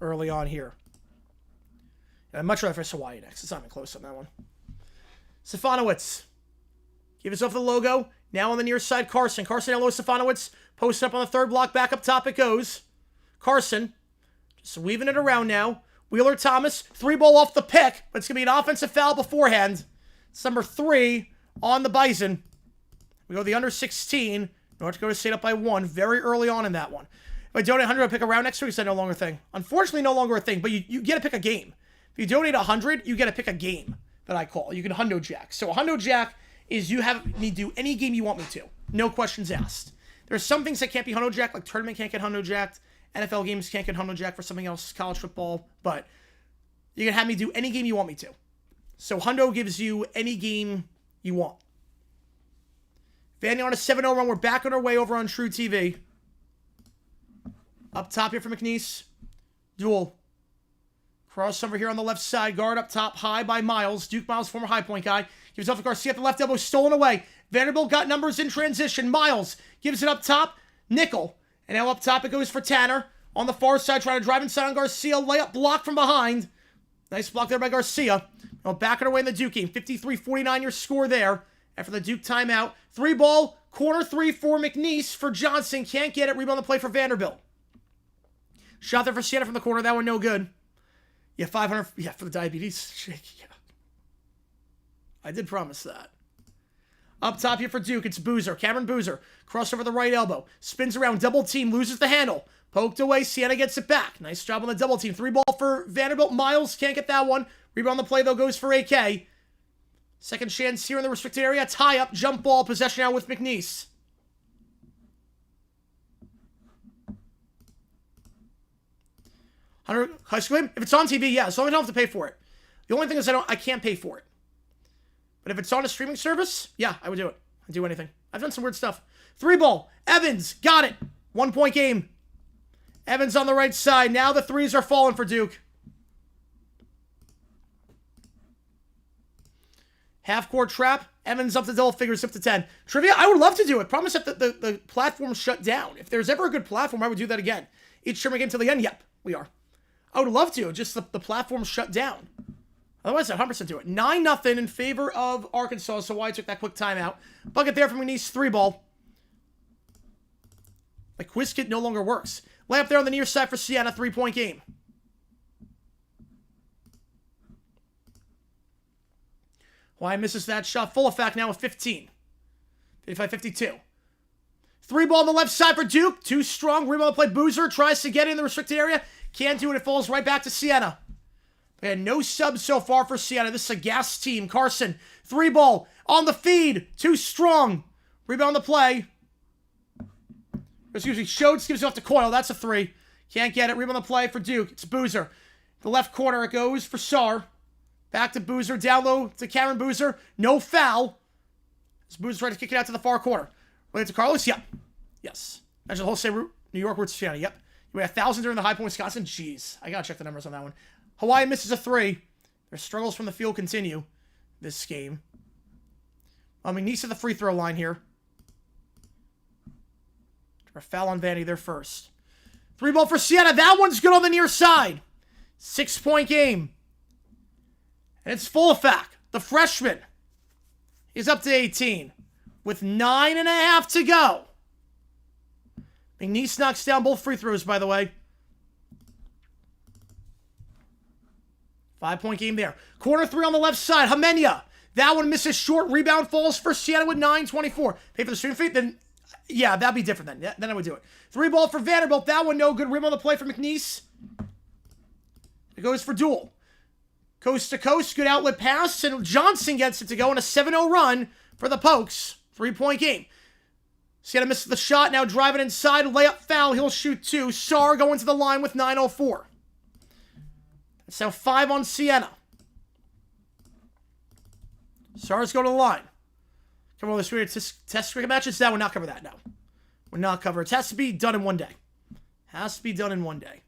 early on here. I'd much rather face Hawaii next. It's not even close on that one. Stefanowicz. Give himself the logo. Now on the near side, Carson. Carson down low, Stefanowicz. Posting up on the third block. Back up top it goes. Carson. Just weaving it around now. Wheeler Thomas. 3-ball off the pick. But it's going to be an offensive foul beforehand. It's number 3 on the Bison. We go the under 16. North Dakota State up by 1. Very early on in that one. If I donate 100, I'll pick a round next week. Is that no longer a thing? Unfortunately, no longer a thing. But you get to pick a game. If you donate 100, you get to pick a game that I call. You can hundo jack. So a hundo jack is you have me do any game you want me to. No questions asked. There's some things that can't be hundo jacked, like tournament can't get hundo jacked. NFL games can't get hundo jacked for something else, college football. But you can have me do any game you want me to. So hundo gives you any game you want. Vandy on a 7-0 run. We're back on our way over on TruTV. Up top here for McNeese. Duel. Crossover here on the left side. Guard up top. High by Miles. Duke Miles, former High Point guy. Gives off to Garcia at the left elbow. Stolen away. Vanderbilt got numbers in transition. Miles gives it up top. Nickel. And now up top it goes for Tanner. On the far side, trying to drive inside on Garcia. Layup block from behind. Nice block there by Garcia. Now back it away in the Duke game. 53-49 your score there. After the Duke timeout. 3 ball. Corner 3 for McNeese. For Johnson. Can't get it. Rebound the play for Vanderbilt. Shot there for Sienna from the corner. That one no good. Yeah, 500. Yeah, for the diabetes. Yeah. I did promise that. Up top here for Duke, it's Boozer. Cameron Boozer. Cross over the right elbow. Spins around, double team, loses the handle. Poked away, Sienna gets it back. Nice job on the double team. 3 ball for Vanderbilt. Miles can't get that one. Rebound on the play, though, goes for AK. Second chance here in the restricted area. Tie up, jump ball, possession now with McNeese. High school game? If it's on TV, yeah, as long as I don't have to pay for it. The only thing is I can't pay for it. But if it's on a streaming service, yeah, I would do it. I'd do anything. I've done some weird stuff. 3 ball. Evans. Got it. 1 point game. Evans on the right side. Now the threes are falling for Duke. Half-court trap. Evans up to double figures, up to 10. Trivia, I would love to do it. Promise that the platform's shut down. If there's ever a good platform, I would do that again. Each tournament game till the end? Yep, we are. I would love to. Just the platform's shut down. Otherwise, I'd 100% do it. 9-0 in favor of Arkansas, so why took that quick timeout. Bucket there from McNeese, 3 ball. The quiz kit no longer works. Layup there on the near side for Sienna, 3-point game. Why misses that shot. Full effect now with 15. 55-52. 3 ball on the left side for Duke. Too strong. Rebound play. Boozer tries to get in the restricted area. Can't do it. It falls right back to Sienna. We had no subs so far for Sienna. This is a gas team. Carson, 3 ball on the feed. Too strong. Rebound the play. Excuse me. Shodes gives it off to Coyle. That's a 3. Can't get it. Rebound the play for Duke. It's Boozer. The left corner it goes for Sar. Back to Boozer. Down low to Cameron Boozer. No foul. As Boozer trying to kick it out to the far corner. Wait to Carlos? Yep. Yes. Measure the whole same route. New York route to Sienna. Yep. You had 1,000 during the High Point, Wisconsin. Jeez. I gotta check the numbers on that one. Hawaii misses a 3. Their struggles from the field continue this game. McNeese at the free throw line here. A foul on Vandy there first. 3 ball for Sienna. That one's good on the near side. 6-point game. And it's full effect. The freshman is up to 18 with 9.5 to go. McNeese knocks down both free throws, by the way. 5-point game there. Corner 3 on the left side. Hamenia. That one misses short. Rebound falls for Sienna with 9:24. Pay for the stream fee? Then, yeah, that'd be different then. Yeah, then I would do it. 3 ball for Vanderbilt. That one no good. Rebound on the play for McNeese. It goes for Duel. Coast to coast. Good outlet pass. And Johnson gets it to go in a 7-0 run for the Pokes. 3-point game. Sienna misses the shot. Now driving inside. Layup foul. He'll shoot 2. Sar going to the line with 9:04. It's now 5 on Sienna. Sar's go to the line. Cover all the weird test cricket matches. That would not cover that, no. Would not cover it. Has to be done in one day. Has to be done in one day.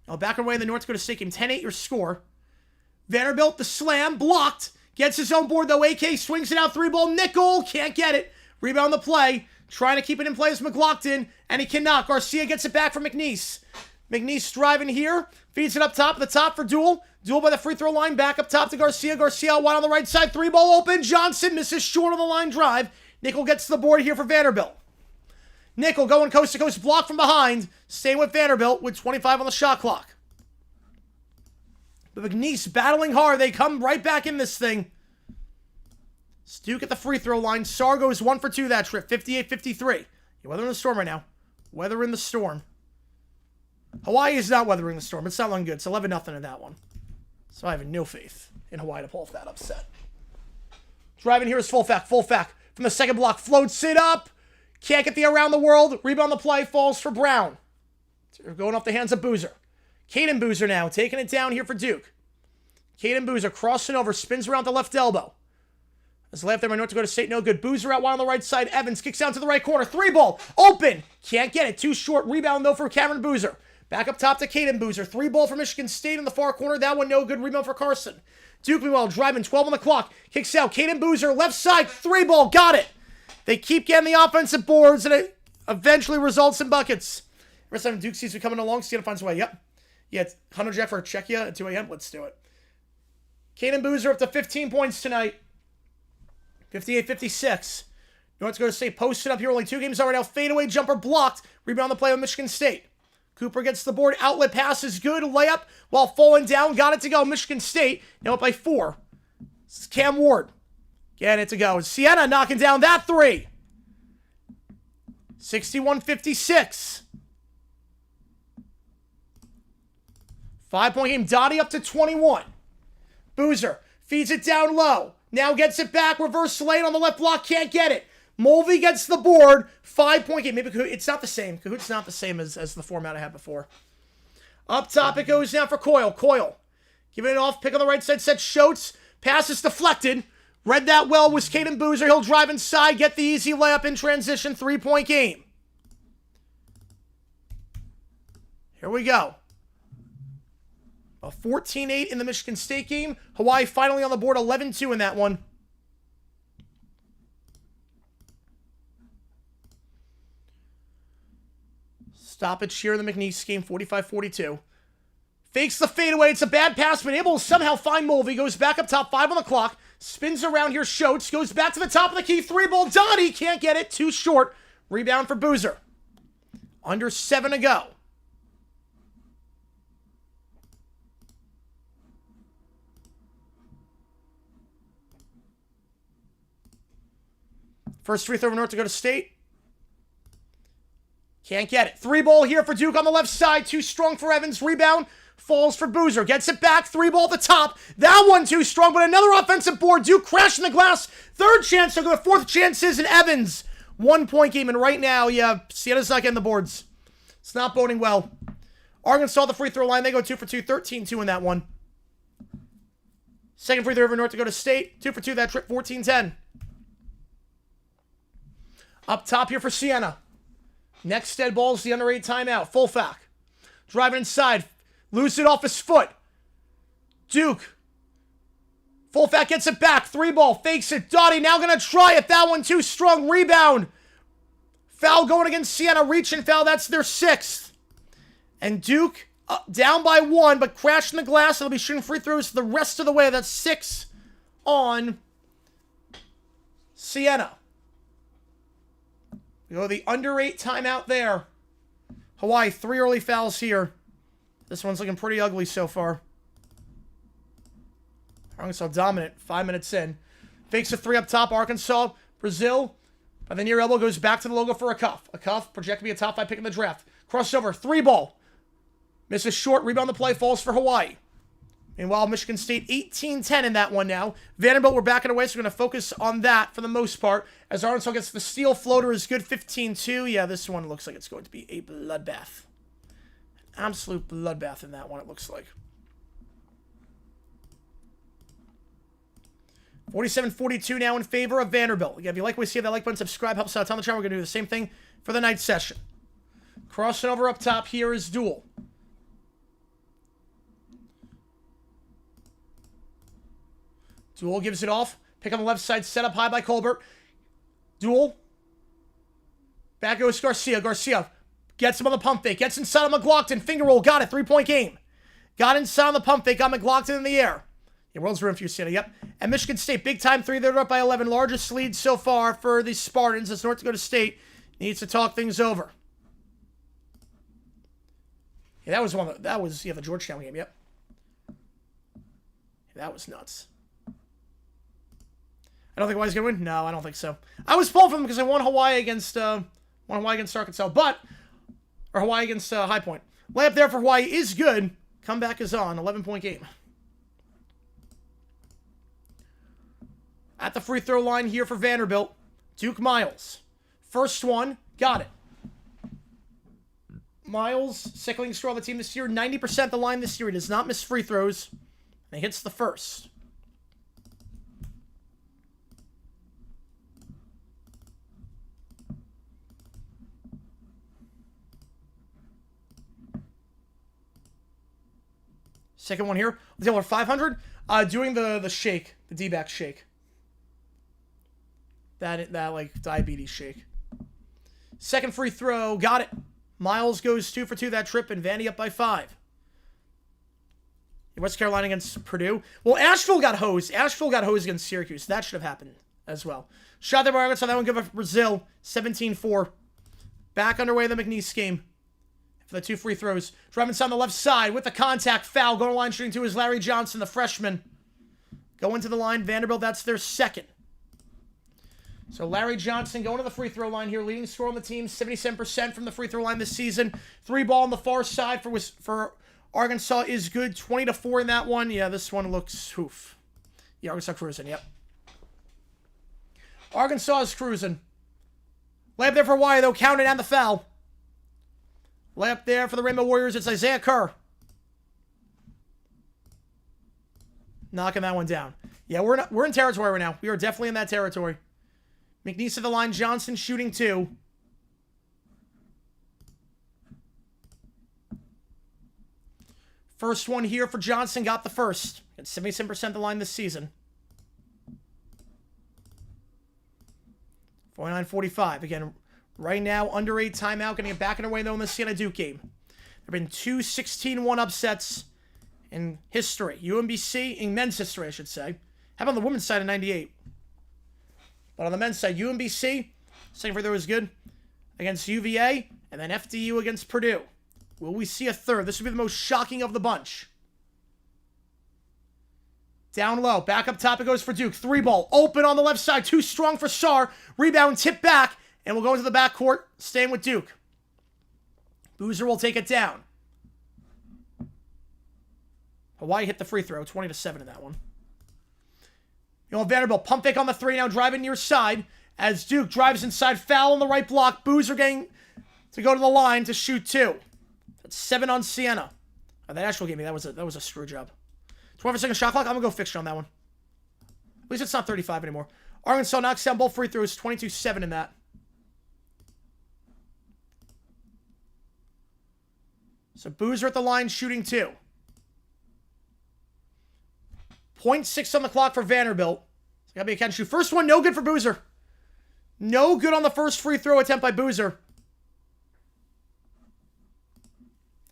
Now back away in the North Dakota State game. 10-8 your score. Vanderbilt, the slam, blocked. Gets his own board, though. AK swings it out. 3 ball, Nickel. Can't get it. Rebound the play. Trying to keep it in play as McLaughlin. And he cannot. Garcia gets it back for McNeese. McNeese driving here. Feeds it up top. The top for Duel. Duel by the free throw line. Back up top to Garcia. Garcia wide on the right side. 3 ball open. Johnson misses short on the line drive. Nickel gets to the board here for Vanderbilt. Nickel going coast to coast. Block from behind. Staying with Vanderbilt with 25 on the shot clock. But McNeese battling hard. They come right back in this thing. Duke at the free throw line. Sar goes 1 for 2 that trip. 58-53. Weather in the storm right now. Weather in the storm. Hawaii is not weathering the storm. It's not looking good. It's 11-0 in that one. So I have no faith in Hawaii to pull off that upset. Driving here is full fact. Full fact. From the second block. Floats it up. Can't get the around the world. Rebound the play. Falls for Brown. So going off the hands of Boozer. Caden Boozer now. Taking it down here for Duke. Caden Boozer crossing over. Spins around the left elbow. As left there by North Dakota State. No good. Boozer out wide on the right side. Evans kicks down to the right corner. 3 ball. Open. Can't get it. Too short. Rebound though for Cameron Boozer. Back up top to Caden Boozer. 3 ball for Michigan State in the far corner. That one no good. Rebound for Carson. Duke meanwhile driving. 12 on the clock. Kicks out. Caden Boozer left side. 3 ball. Got it. They keep getting the offensive boards, and it eventually results in buckets. Every time Duke sees me coming along, Sienna finds a way. Yep. Yeah, it's Hunter Jack for Czechia at 2 a.m. Let's do it. Caden Boozer up to 15 points tonight. 58-56. North Dakota State posted up here. Only 2 games already now. Fadeaway jumper blocked. Rebound on the play with Michigan State. Cooper gets the board. Outlet pass is good. Layup while falling down. Got it to go. Michigan State now up by 4. This is Cam Ward. Getting it to go. Sienna knocking down that 3. 61-56. 5-point game. Dottie up to 21. Boozer feeds it down low. Now gets it back. Reverse lane on the left block. Can't get it. Mulvey gets the board. 5-point game. Maybe it's not the same. Cahoot's not the same as the format I had before. Up top it goes now for Coyle. Coyle giving it off. Pick on the right side. Set Schultz. Pass is deflected. Read that well was Caden Boozer. He'll drive inside. Get the easy layup in transition. 3-point game. Here we go. A 14-8 in the Michigan State game. Hawaii finally on the board. 11-2 in that one. Stoppage here in the McNeese game. 45-42. Fakes the fadeaway. It's a bad pass, but able to somehow find Mulvey. Goes back up top. 5 on the clock. Spins around here. Schultz goes back to the top of the key. 3-ball. Donnie can't get it. Too short. Rebound for Boozer. Under 7 to go. First free throw for North Dakota State. Can't get it. 3-ball here for Duke on the left side. Too strong for Evans. Rebound. Falls for Boozer. Gets it back. 3-ball at the top. That one too strong, but another offensive board. Duke crashing the glass. Third chance. So the fourth chance is in Evans. 1-point game. And right now, yeah, Sienna's not getting the boards. It's not boding well. Arkansas, the free throw line. They go 2 for 2. 13-2 in that one. Second free throw for North Dakota State. 2 for 2 that trip. 14-10. Up top here for Sienna. Next dead ball is the under 8 timeout. Fulfack. Driving inside. Lose it off his foot. Duke. Fulfack gets it back. 3-ball. Fakes it. Dottie now going to try it. That one too strong. Rebound. Foul going against Sienna. Reach and foul. That's their 6th. And Duke down by 1, but crashing the glass. They'll be shooting free throws the rest of the way. That's 6 on Sienna. We go the under 8 timeout there. Hawaii, 3 early fouls here. This one's looking pretty ugly so far. Arkansas dominant, 5 minutes in. Fakes a 3 up top, Arkansas. Brazil, by the near elbow, goes back to the logo for a cuff. A cuff, projected to be a top 5 pick in the draft. Crossover, 3-ball. Misses short, rebound the play, falls for Hawaii. Meanwhile, Michigan State 18-10 in that one now. Vanderbilt, we're backing away, so we're going to focus on that for the most part. As Arkansas gets the steal floater is good, 15-2. Yeah, this one looks like it's going to be a bloodbath. An absolute bloodbath in that one, it looks like. 47-42 now in favor of Vanderbilt. Again, if you like what we see, that like button, subscribe, helps out on the channel. We're going to do the same thing for the night session. Crossing over up top here is Duel. Duel gives it off. Pick on the left side. Set up high by Colbert. Duel. Back goes Garcia. Garcia gets him on the pump fake. Gets inside of McLaughlin. Finger roll. Got it. 3-point game. Got inside on the pump fake. Got McLaughlin in the air. Yeah, world's room for you, Sienna. Yep. And Michigan State. Big time 3. They're up by 11. Largest lead so far for the Spartans as North Dakota State needs to talk things over. Yeah, that was one. That was the Georgetown game. Yep. Yeah, that was nuts. I don't think Hawaii's going to win. No, I don't think so. I was pulling for them because I won Hawaii against Arkansas, or Hawaii against High Point. Layup there for Hawaii is good. Comeback is on. 11-point game. At the free throw line here for Vanderbilt, Duke Miles. First one, got it. Miles, second leading scorer on the team this year, 90% the line this year. He does not miss free throws. And he hits the first. Second one here. Taylor 500. Doing the shake, the D-back shake. That like diabetes shake. Second free throw, got it. Miles goes 2 for 2 that trip, and Vandy up by 5. West Carolina against Purdue. Well, Asheville got hosed. Asheville got hosed against Syracuse. That should have happened as well. Shot there by Arkansas. That one good for Brazil. 17-4. Back underway the McNeese game. For the 2 free throws. Driving on the left side with the contact foul. Going to line shooting 2 is Larry Johnson, the freshman. Going to the line. Vanderbilt, that's their second. So Larry Johnson going to the free throw line here. Leading scorer on the team. 77% from the free throw line this season. 3 ball on the far side for Arkansas is good. 20-4 in that one. Yeah, this one looks oof. Yeah, Arkansas cruising. Yep. Arkansas is cruising. Layup there for Hawaii, though. Counted and the foul. Layup there for the Rainbow Warriors. It's Isaiah Kerr. Knocking that one down. Yeah, we're in territory right now. We are definitely in that territory. McNeese to the line. Johnson shooting 2. First one here for Johnson. Got the first. At 77% the line this season. 49-45. Again, right now, under 8 timeout. Getting it back in away, though, in the Sienna Duke game. There have been 2 16-1 upsets in history. UMBC, in men's history, I should say. How about on the women's side in 98? But on the men's side, UMBC, second free throw was good, against UVA, and then FDU against Purdue. Will we see a third? This would be the most shocking of the bunch. Down low. Back up top it goes for Duke. 3 ball. Open on the left side. Too strong for Sarr. Rebound. Tip back. And we'll go into the backcourt. Staying with Duke. Boozer will take it down. Hawaii hit the free throw. 20-7 in that one. You know, Vanderbilt pump fake on the 3 now. Driving near side. As Duke drives inside. Foul on the right block. Boozer getting to go to the line to shoot 2. That's 7 on Sienna. Oh, that actual game, that was a screw job. 12-second shot clock. I'm going to go fixture on that one. At least it's not 35 anymore. Arkansas knocks down both free throws. 22-7 in that. So Boozer at the line shooting 2. 0.6 on the clock for Vanderbilt. It's got to be a catch and shoot. First one, no good for Boozer. No good on the first free throw attempt by Boozer.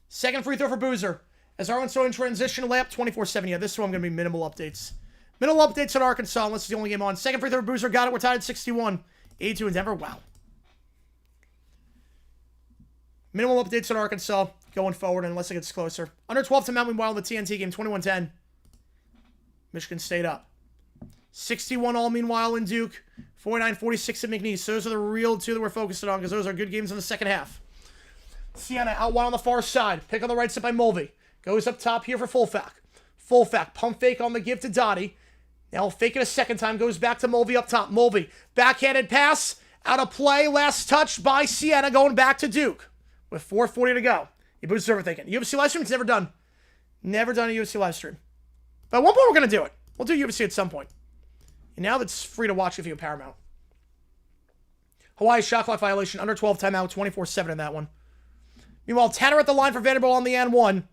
Second free throw for Boozer. As Arkansas in transition, layup 24-7. Yeah, this one going to be minimal updates. Minimal updates on Arkansas, unless it's the only game on. Second free throw for Boozer. Got it. We're tied at 61. 82 in Denver. Wow. Minimal updates on Arkansas going forward, unless it gets closer. Under 12 to Mount, meanwhile, in the TNT game, 21-10. Michigan State up. 61 all, meanwhile, in Duke. 49-46 at McNeese. So those are the real 2 that we're focusing on, because those are good games in the second half. Sienna out wide on the far side. Pick on the right side by Mulvey. Goes up top here for Fulfack. Fulfack, pump fake on the give to Dottie. Now fake it a second time. Goes back to Mulvey up top. Mulvey, backhanded pass. Out of play. Last touch by Sienna. Going back to Duke. With 4:40 to go. You boost overthinking. UFC livestream is never done. Never done a UFC livestream. But at one point we're going to do it. We'll do UFC at some point. And now that's free to watch if you have Paramount. Hawaii shot clock violation. Under 12 timeout. 24-7 in that one. Meanwhile, Tanner at the line for Vanderbilt on the N1.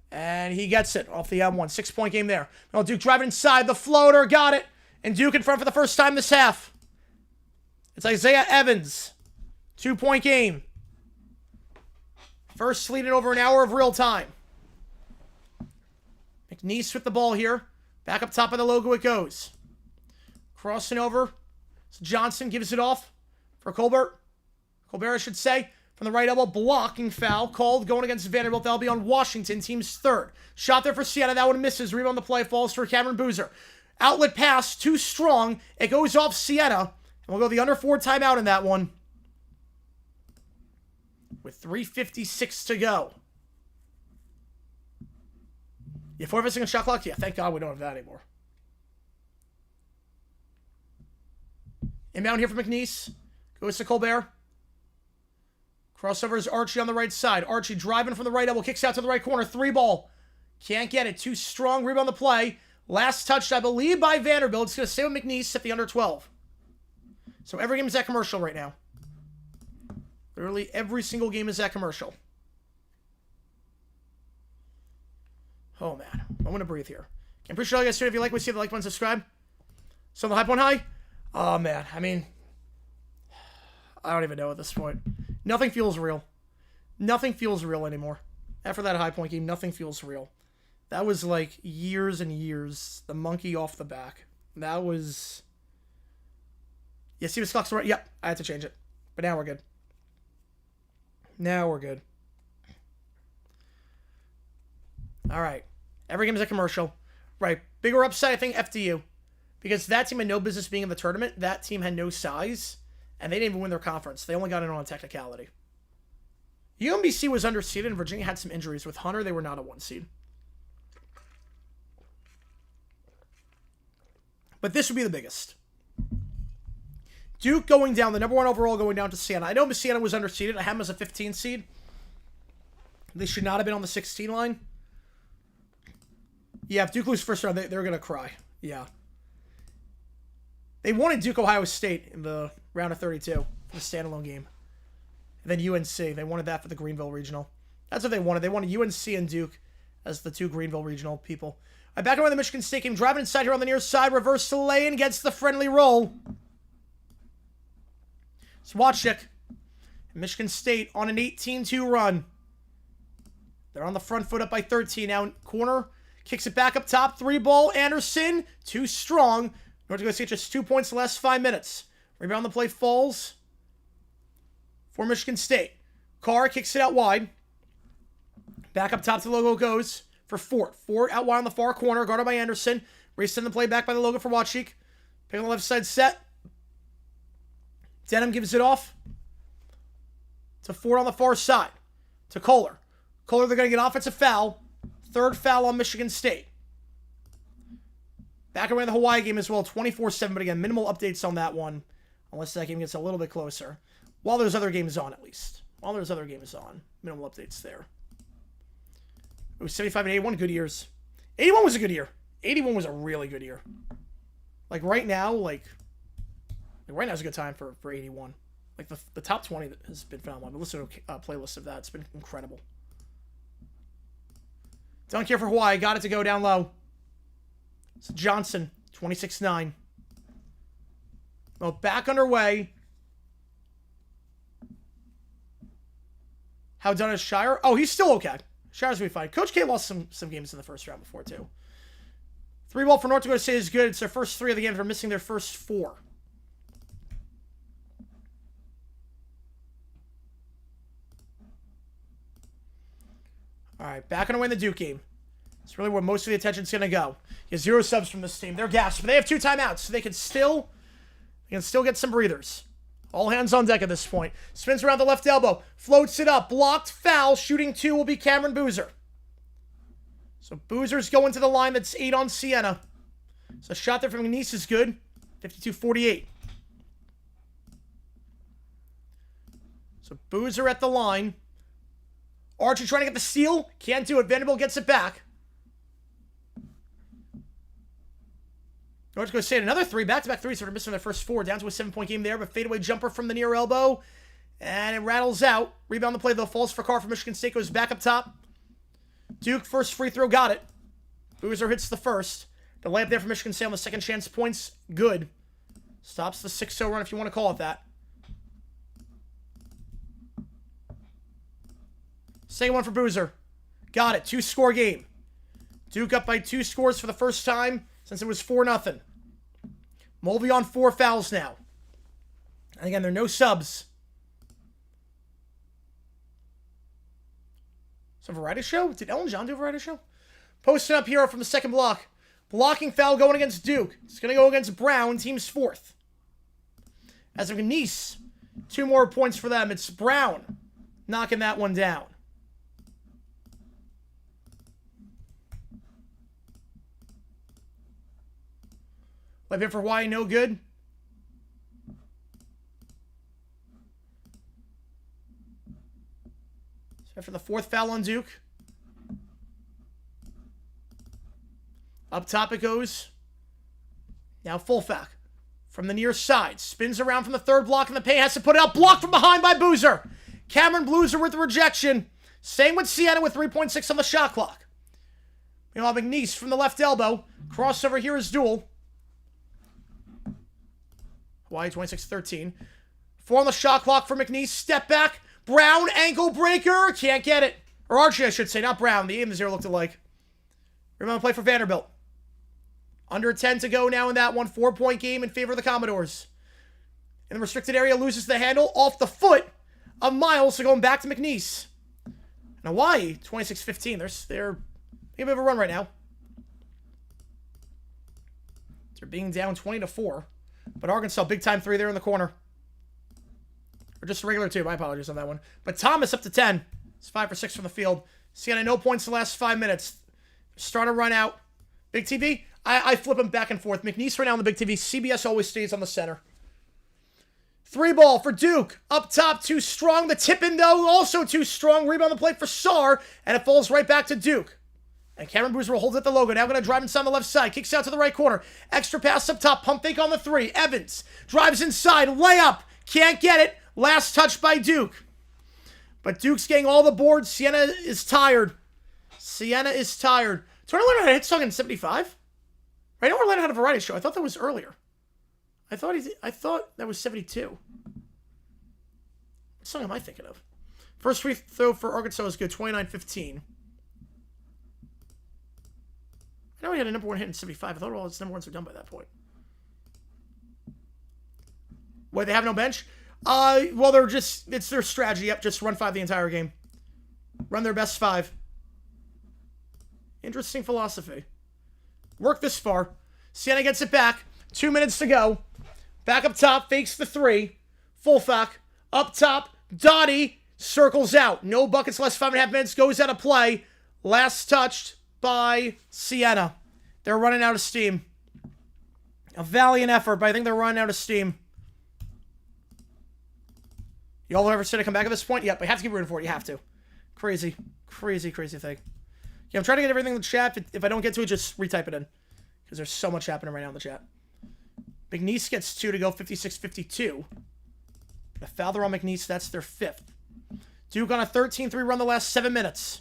And he gets it off the M1. 6-point game there. Well, Duke driving inside. The floater. Got it. And Duke in front for the first time this half. It's Isaiah Evans. 2-point game. First lead in over an hour of real time. McNeese with the ball here. Back up top of the logo it goes. Crossing over. So Johnson gives it off for Colbert. Colbert, I should say. From the right elbow, blocking foul called, going against Vanderbilt. That'll be on Washington, team's third. Shot there for Sienna. That one misses. Rebound on the play, falls for Cameron Boozer. Outlet pass, too strong. It goes off Sienna. And we'll go the under 4 timeout in that one. With 3:56 to go. Yeah, 4-second shot clock? Yeah, thank God we don't have that anymore. Inbound here for McNeese. Goes to Colbert. Crossover is Archie on the right side. Archie driving from the right elbow. Kicks out to the right corner. 3 ball. Can't get it. Too strong. Rebound on the play. Last touched, I believe, by Vanderbilt. It's going to stay with McNeese at the under 12. So every game is at commercial right now. Literally every single game is at commercial. Oh, man. I'm going to breathe here. I'm pretty sure you guys too. If you like what you see, the like button, subscribe. So the high point high? Oh, man. I mean, I don't even know at this point. Nothing feels real. Nothing feels real anymore. After that high point game, nothing feels real. That was like years and years. The monkey off the back. That was... Yeah, see what clock's right? Yep, I had to change it. But now we're good. Now we're good. All right. Every game is a commercial. Right. Bigger upside, I think, FDU. Because that team had no business being in the tournament. That team had no size. And they didn't even win their conference. They only got in on a technicality. UMBC was underseeded, and Virginia had some injuries. With Hunter, they were not a 1 seed. But this would be the biggest. Duke going down, the number 1 overall going down to Sienna. I know Sienna was underseeded. I had them as a 15 seed. They should not have been on the 16 line. Yeah, if Duke loses first round, they're going to cry. Yeah. They wanted Duke Ohio State in the round of 32, the standalone game. And then UNC. They wanted that for the Greenville Regional. That's what they wanted. They wanted UNC and Duke as the 2 Greenville Regional people. All right, back around the Michigan State game. Driving inside here on the near side. Reverse to Lane gets the friendly roll. Swatchik. Michigan State on an 18-2 run. They're on the front foot up by 13. Now corner. Kicks it back up top. 3 ball. Anderson. Too strong. North Dakota State just 2 points in the last 5 minutes. Rebound the play falls for Michigan State. Carr kicks it out wide. Back up top to the logo goes for Fort. Fort out wide on the far corner. Guarded by Anderson. Racing the play back by the logo for Watchik. Pick on the left side set. Denham gives it off to Ford on the far side. To Kohler. Kohler, they're going to get offensive foul. 3rd foul on Michigan State. Back around the Hawaii game as well. 24-7, but again, minimal updates on that one. Unless that game gets a little bit closer. While there's other games on, at least. While there's other games on. Minimal updates there. It was 75 and 81, good years. 81 was a good year. 81 was a really good year. Like right now, right now is a good time for 81. Like the top 20 has been phenomenal. I've been listening to a playlist of that. It's been incredible. Don't care for Hawaii. Got it to go down low. It's Johnson, 26-9. Well, back underway. How done is Shire? Oh, he's still okay. Shire's going to be fine. Coach K lost some games in the first round before, too. 3 ball for North Dakota State is good. It's their first 3 of the game. They're missing their first 4. All right, back underway in the Duke game. It's really where most of the attention's going to go. You have 0 subs from this team. They're gassed, but they have 2 timeouts, so they can still get some breathers. All hands on deck at this point. Spins around the left elbow. Floats it up. Blocked foul. Shooting 2 will be Cameron Boozer. So Boozer's going to the line. That's 8 on Sienna. So shot there from McNeese is good. 52-48. So Boozer at the line. Archer trying to get the steal. Can't do it. Vanderbilt gets it back. North Dakota State, another 3. Back-to-back 3s. So they're missing their first 4. Down to a 7-point game there. But fadeaway jumper from the near elbow. And it rattles out. Rebound the play, though. Falls for Carr from Michigan State. Goes back up top. Duke, first free throw. Got it. Boozer hits the first. The layup there for Michigan State on the second chance points. Good. Stops the 6-0 run, if you want to call it that. Second one for Boozer. Got it. 2-score game. Duke up by 2 scores for the first time since it was 4-0. Mulvey on 4 fouls now. And again, there are no subs. It's a variety show? Did Ellen John do a variety show? Posting up here from the second block. Blocking foul going against Duke. It's going to go against Brown, team's 4th. As of Nice, 2 more points for them. It's Brown knocking that one down. Left in for Hawaii, no good. So after the 4th foul on Duke. Up top it goes. Now fullback from the near side. Spins around from the 3rd block in the paint. Has to put it out. Blocked from behind by Boozer. Cameron Boozer with the rejection. Same with Sienna with 3.6 on the shot clock. Meanwhile, McNeese from the left elbow. Crossover here is Duel. Hawaii 26-13. 4 on the shot clock for McNeese. Step back. Brown, ankle breaker. Can't get it. Or Archie, I should say, not Brown. The aim and the 0 looked alike. Rebound play for Vanderbilt. Under 10 to go now in that one. 4-point game in favor of the Commodores. In the restricted area, loses the handle off the foot of Miles, so going back to McNeese. And Hawaii, 26-15. They're a bit of a run right now. They're being down 20-4. But Arkansas, big time 3 there in the corner. Or just a regular 2. My apologies on that one. But Thomas up to 10. It's 5 for 6 from the field. Sienna, no points the last 5 minutes. Starting to run out. Big TV, I flip them back and forth. McNeese right now on the big TV. CBS always stays on the center. 3 ball for Duke. Up top, too strong. The tip in, though, also too strong. Rebound on the plate for Sarr. And it falls right back to Duke. And Cameron Boozer holds at the logo. Now going to drive inside on the left side. Kicks out to the right corner. Extra pass up top. Pump fake on the 3. Evans drives inside. Layup. Can't get it. Last touch by Duke. But Duke's getting all the boards. Sienna is tired. Sienna is tired. So I learned how to hit song in 75. Right now we're learning how to variety show. I thought that was earlier. I thought that was 72. What song am I thinking of? First free throw for Arkansas is good. 29-15. I know he had a number 1 hit in 75. I thought all his number 1s were done by that point. Wait, they have no bench? Well, it's their strategy. Yep, just run 5 the entire game. Run their best 5. Interesting philosophy. Work this far. Sienna gets it back. 2 minutes to go. Back up top, fakes the 3. Fulfak. Up top, Dottie circles out. No buckets, less 5.5 minutes. Goes out of play. Last touched by Sienna. They're running out of steam. A valiant effort, but I think they're running out of steam. Y'all ever said to come back at this point? Yep, I have to keep rooting for it. You have to. Crazy. Crazy, crazy thing. Yeah, I'm trying to get everything in the chat. If I don't get to it, just retype it in. Because there's so much happening right now in the chat. McNeese gets 2 to go, 56-52. A foul there on McNeese. That's their 5th. Duke on a 13-3 run the last 7 minutes.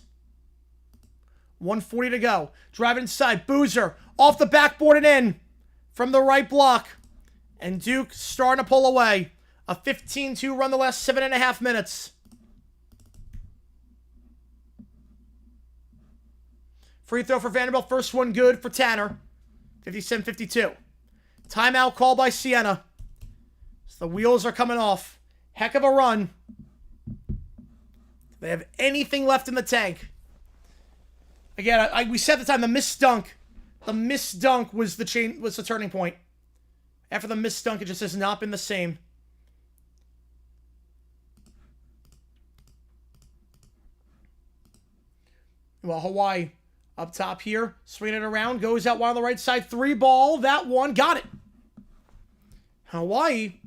1:40 to go. Driving inside. Boozer off the backboard and in. From the right block. And Duke starting to pull away. A 15-2 run the last 7.5 minutes. Free throw for Vanderbilt. First one good for Tanner. 57-52. Timeout call by Sienna. So the wheels are coming off. Heck of a run. Do they have anything left in the tank? Again, we said at the time the missed dunk. The missed dunk was the turning point. After the missed dunk, it just has not been the same. Well, Hawaii up top here, swinging it around, goes out wide on the right side, 3 ball, that one, got it. Hawaii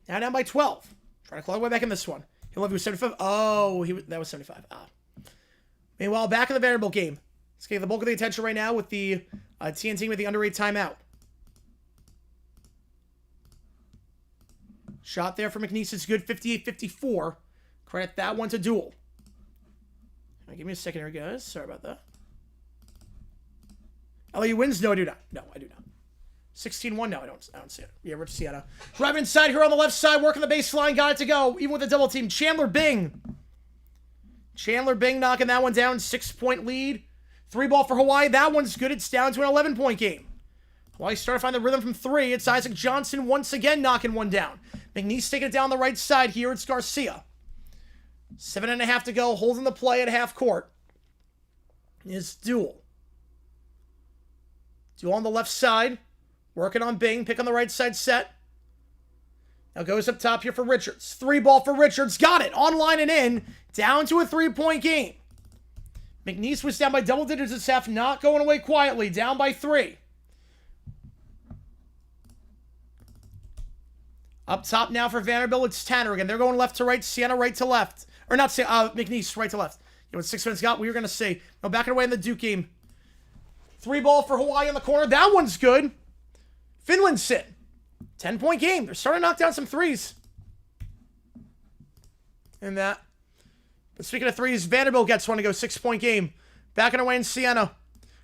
now down by 12. Trying to claw way back in this one. He'll have you 75. Oh, that was 75. Meanwhile, back in the Vanderbilt game. Let's get the bulk of the attention right now with the TNT with the under 8 timeout. Shot there for McNeese is good, 58-54. Credit that one to Duel. Give me a second here, guys. Sorry about that. LU wins? No, I do not. No, I do not. 16-1? No, I don't see it. Yeah, Rich Sienna. Driving inside here on the left side, working the baseline, got it to go. Even with the double team. Chandler Bing. Chandler Bing knocking that one down. 6-point lead. 3 ball for Hawaii. That one's good. It's down to an 11-point game. Hawaii starting to find the rhythm from 3. It's Isaac Johnson once again knocking one down. McNeese taking it down the right side here. It's Garcia. 7.5 to go. Holding the play at half court is Duel. Duel on the left side. Working on Bing. Pick on the right side set. Now goes up top here for Richards. 3 ball for Richards. Got it. Online and in. Down to a 3-point game. McNeese was down by double digits this half. Not going away quietly. Down by 3. Up top now for Vanderbilt. It's Tanner again. They're going left to right. Sienna right to left. Or not Sienna. McNeese right to left. You know what 6 minutes got? We were going to say. No, backing away in the Duke game. 3 ball for Hawaii in the corner. That one's good. Finlandson. 10-point game. They're starting to knock down some threes. And that. But speaking of threes, Vanderbilt gets one to go. 6-point game. Backing away in Sienna.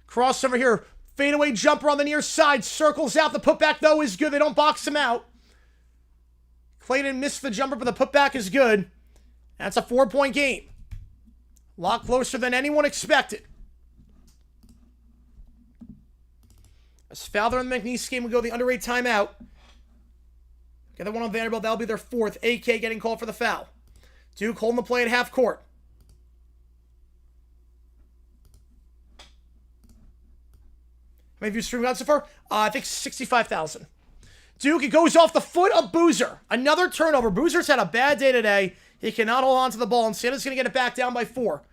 Crossover here. Fadeaway jumper on the near side. Circles out. The putback, though, is good. They don't box him out. Clayton missed the jumper, but the putback is good. That's a 4-point game. A lot closer than anyone expected. As Fowler in the McNeese game will go the under 8 timeout. Get the one on Vanderbilt. That'll be their 4th. AK getting called for the foul. Duke holding the play at half court. How many views streamed out so far? I think 65,000. Duke, it goes off the foot of Boozer. Another turnover. Boozer's had a bad day today. He cannot hold on to the ball, and Sienna's going to get it back down by 4.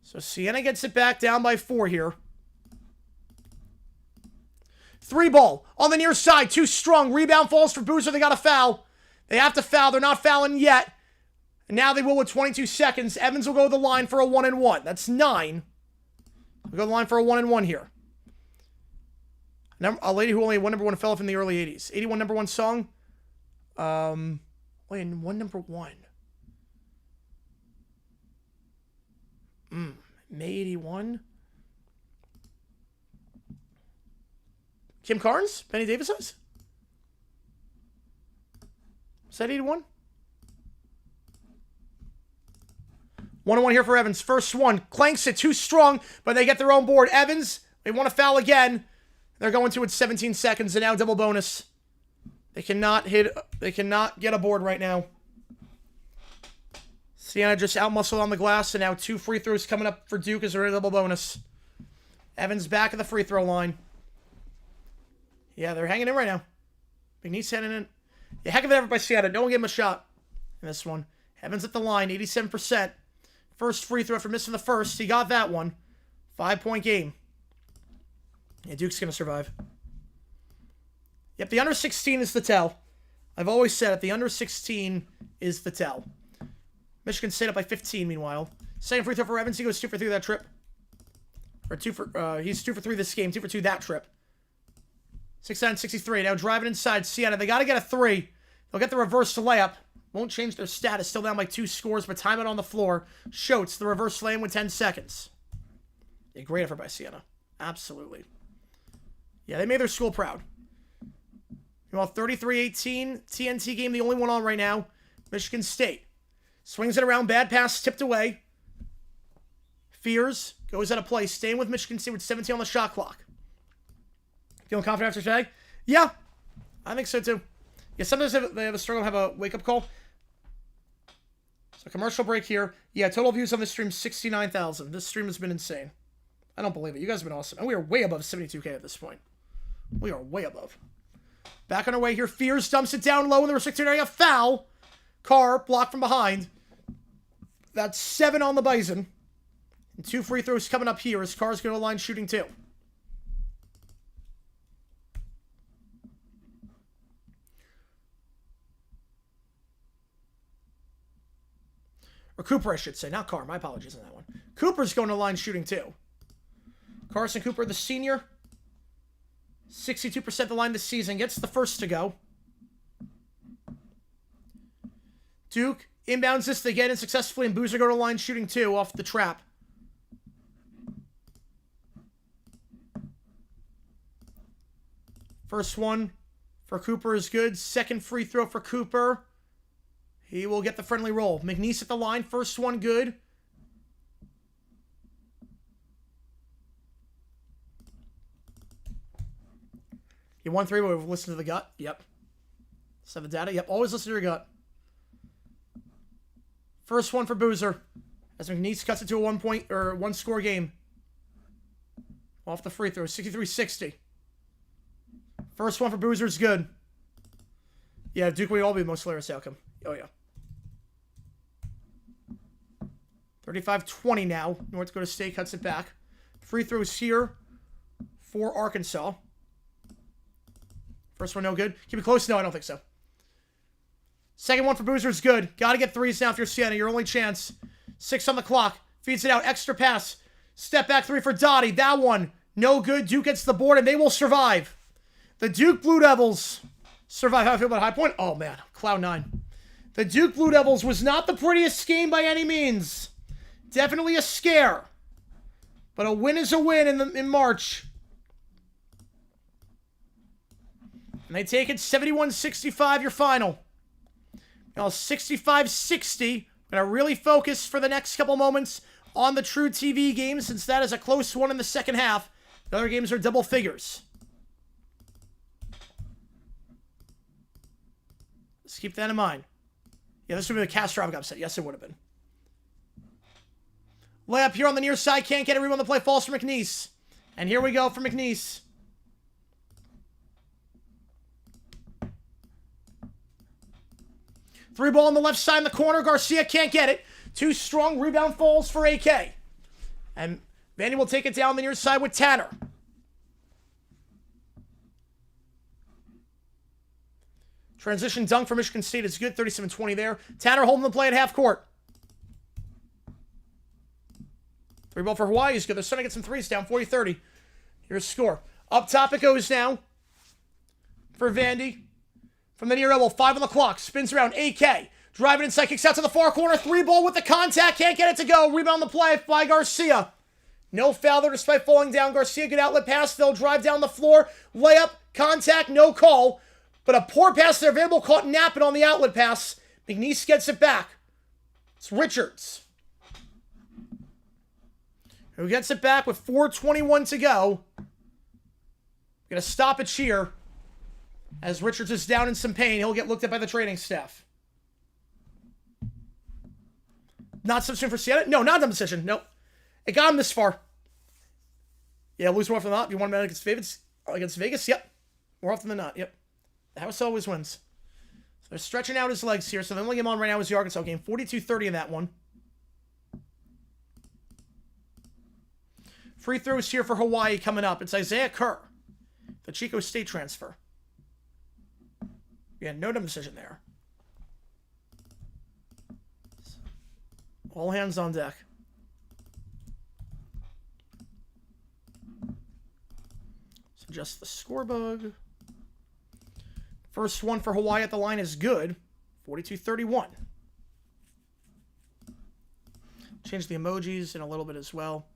So Sienna gets it back down by 4 here. 3 ball on the near side. Too strong. Rebound falls for Boozer. They got a foul. They have to foul. They're not fouling yet. And now they will with 22 seconds. Evans will go to the line for a 1-and-1. That's 9. We'll go to the line for a 1-and-1 here. A lady who only had one number 1 fell off in the early 80s. 81 number 1 song. Wait, one number 1. May 81. Kim Carnes? Benny Davis was? Is that 81? 1-1 here for Evans. First one. Clanks it. Too strong, but they get their own board. Evans, they want to foul again. They're going to it 17 seconds, and now double bonus. They cannot get a board right now. Sienna just outmuscled on the glass, and now 2 free throws coming up for Duke as a double bonus. Evans back at the free throw line. Yeah, they're hanging in right now. McNeese hanging in. Yeah, heck of an effort by Sienna. No one gave him a shot in this one. Evans at the line, 87%. First free throw after missing the first. He got that one. 5-point game. Yeah, Duke's going to survive. Yep, the under 16 is the tell. I've always said it. The under 16 is the tell. Michigan State up by 15, meanwhile. Second free throw for Evans. He goes 2 for 3 that trip. Or he's 2 for 3 this game. 2 for 2 that trip. 69-63. Now driving inside Sienna. They got to get a 3. They'll get the reverse layup. Won't change their status. Still down by 2 scores, but time it on the floor. Schultz, the reverse lane with 10 seconds. Yeah, great effort by Sienna. Absolutely. Yeah, they made their school proud. You want 33-18. TNT game, the only one on right now. Michigan State. Swings it around. Bad pass. Tipped away. Fears. Goes out of play. Staying with Michigan State with 17 on the shot clock. Feeling confident after today? Yeah. I think so too. Yeah, sometimes they have a struggle to have a wake-up call. So commercial break here. Yeah, total views on this stream, 69,000. This stream has been insane. I don't believe it. You guys have been awesome. And we are way above 72K at this point. We are way above. Back on our way here. Fears dumps it down low in the restricted area. Foul. Carr blocked from behind. That's 7 on the Bison. And 2 free throws coming up here as Carr's going to line shooting 2. Or Cooper, I should say. Not Carr. My apologies on that one. Cooper's going to line shooting 2. Carson Cooper, the senior. 62% the line this season. Gets the first to go. Duke inbounds this to get in successfully, and Boozer go to line shooting 2 off the trap. First one for Cooper is good. Second free throw for Cooper. He will get the friendly roll. McNeese at the line. First one good. You won 3, but we've listened to the gut. Yep. So the data. Yep. Always listen to your gut. First one for Boozer. As McNeese cuts it to a 1-score game. Off the free throw. 63-60. First one for Boozer is good. Yeah, Duke will all be the most hilarious outcome. Oh, yeah. 35-20 now. North Dakota State cuts it back. Free throws here for Arkansas. First one no good. Keep it close? No, I don't think so. Second one for Boozer is good. Got to get 3s now if you're Sienna. Your only chance. 6 on the clock. Feeds it out. Extra pass. Step back 3 for Dottie. That one no good. Duke gets the board, and they will survive. The Duke Blue Devils survive. How I feel about High Point? Oh, man. Cloud 9. The Duke Blue Devils was not the prettiest game by any means. Definitely a scare. But a win is a win in March. And they take it 71-65, your final. Now 65-60. Going to really focus for the next couple moments on the TruTV game, since that is a close one in the second half. The other games are double figures. Let's keep that in mind. Yeah, this would be a catastrophic upset. Yes, it would have been. Layup here on the near side. Can't get everyone to play. Falls for McNeese. And here we go for McNeese. Three ball on the left side in the corner. Garcia can't get it. Too strong. Rebound falls for AK. And Vandy will take it down the near side with Tanner. Transition dunk for Michigan State is good. 37-20 there. Tanner holding the play at half court. Three ball for Hawaii is good. They're starting to get some threes down. 40-30. Here's score. Up top it goes now for Vandy. From the near elbow. 5 on the clock. Spins around. AK. Driving inside. Kicks out to the far corner. Three ball with the contact. Can't get it to go. Rebound the play by Garcia. No foul there despite falling down. Garcia, good outlet pass. They'll drive down the floor. Layup. Contact. No call. But a poor pass there. Vanderbilt caught napping on the outlet pass. McNeese gets it back. It's Richards, who gets it back with 4:21 to go. Gonna stop it here. As Richards is down in some pain, he'll get looked at by the training staff. Not substitution for Sienna? No, not a decision. Nope. It got him this far. Yeah, lose more often than not. You want him against Vegas? Yep. More often than not. Yep. The house always wins. So they're stretching out his legs here. So the only game on right now is the Arkansas game. 42-30 in that one. Free throws here for Hawaii coming up. It's Isaiah Kerr, the Chico State transfer. Yeah, no dumb decision there. All hands on deck. So just the score bug. First one for Hawaii at the line is good. 42-31. Change the emojis in a little bit as well.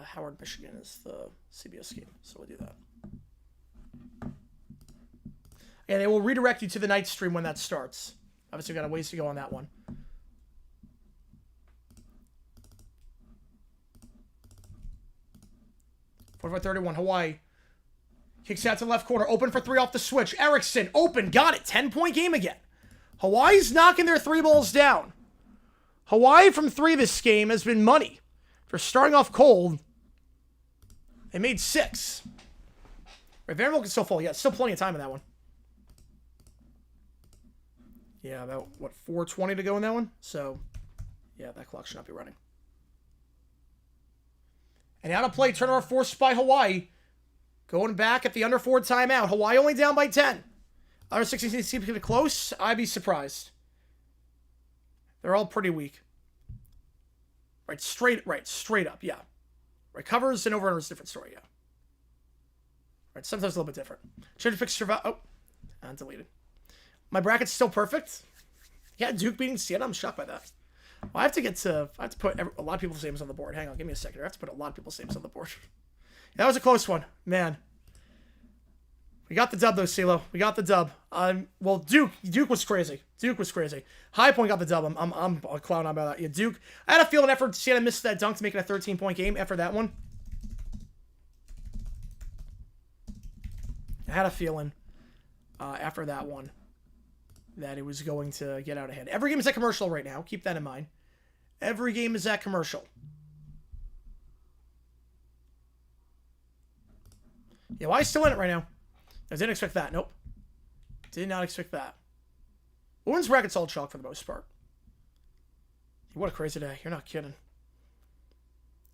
Howard, Michigan is the CBS game, so we'll do that. And they will redirect you to the night stream when that starts. Obviously, we've got a ways to go on that one. Forty-five 31, Hawaii. Kicks out to the left corner. Open for three off the switch. Erickson, open. Got it. 10-point game again. Hawaii's knocking their three balls down. Hawaii from three this game has been money. For starting off cold, they made 6. Right, Vanderbilt can still fall. Yeah, still plenty of time in that one. Yeah, about, 4:20 to go in that one? So, yeah, that clock should not be running. And out of play, turnover forced by Hawaii. Going back at the under 4 timeout. Hawaii only down by 10. Under 16 seems to get close. I'd be surprised. They're all pretty weak. Right, straight up, yeah. Right, covers and over-under is a different story, yeah. Right, sometimes a little bit different. Change the fixture, deleted. My bracket's still perfect. Yeah, Duke beating Sienna, I'm shocked by that. Well, I have to put a lot of people's names on the board. Hang on, give me a second. I have to put a lot of people's names on the board. That was a close one, man. We got the dub, though, CeeLo. We got the dub. Well, Duke was crazy. Duke was crazy. High Point got the dub. I'm a clown about that. Yeah, Duke. I had a feeling after Sienna missed that dunk to make it a 13-point game after that one. I had a feeling after that one that it was going to get out ahead. Every game is at commercial right now. Keep that in mind. Every game is at commercial. Yeah, why is still in it right now? I didn't expect that. Nope. Did not expect that. Women's bracket's all chalk for the most part. What a crazy day. You're not kidding.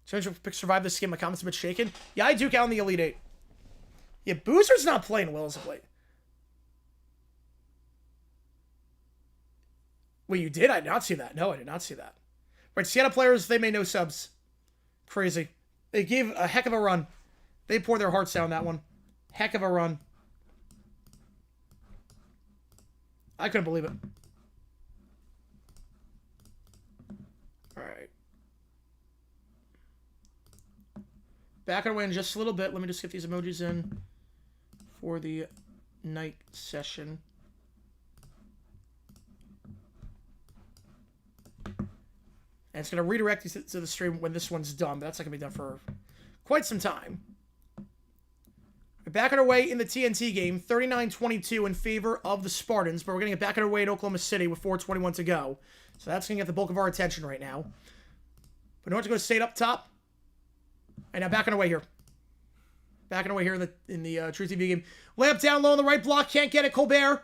Change of pick survive this game. My comments a bit shaken. Yeah, I Duke out in the Elite Eight. Yeah, Boozer's not playing well as of late. Wait, you did? I did not see that. No, I did not see that. Right, Sienna players, they made no subs. Crazy. They gave a heck of a run. They poured their hearts out on that one. Heck of a run. I couldn't believe it. All right. Back away in just a little bit. Let me just get these emojis in for the night session. And it's going to redirect you to the stream when this one's done. But that's not going to be done for quite some time. We're back on our way in the TNT game. 39-22 in favor of the Spartans. But we're going to get back on our way in Oklahoma City with 4:21 to go. So that's going to get the bulk of our attention right now. But North Dakota State up top. And now back on our way here. Back on our way here in the TruTV game. Layup down low on the right block. Can't get it. Colbert.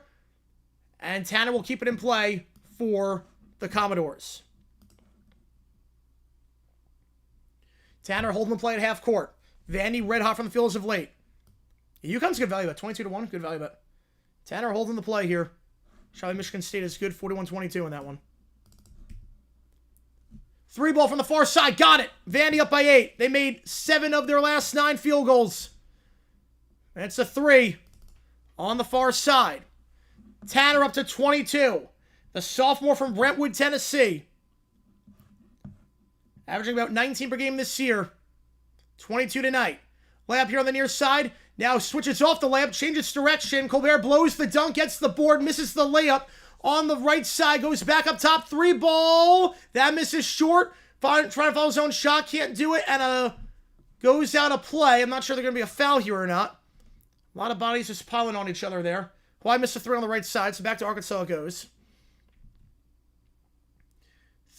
And Tanner will keep it in play for the Commodores. Tanner holding the play at half court. Vandy red hot from the field as of late. UConn's good value bet. 22-1. Good value bet. Tanner holding the play here. Charlie Michigan State is good. 41-22 in that one. 3 ball from the far side. Got it. Vandy up by 8. They made 7 of their last 9 field goals. That's a 3 on the far side. Tanner up to 22. The sophomore from Brentwood, Tennessee. Averaging about 19 per game this year. 22 tonight. Layup here on the near side. Now switches off the layup, changes direction. Colbert blows the dunk, gets the board, misses the layup. On the right side, goes back up top. 3 ball. That misses short. Trying to follow his own shot, can't do it. And goes out of play. I'm not sure they're going to be a foul here or not. A lot of bodies just piling on each other there. Hawaii missed a 3 on the right side, so back to Arkansas it goes.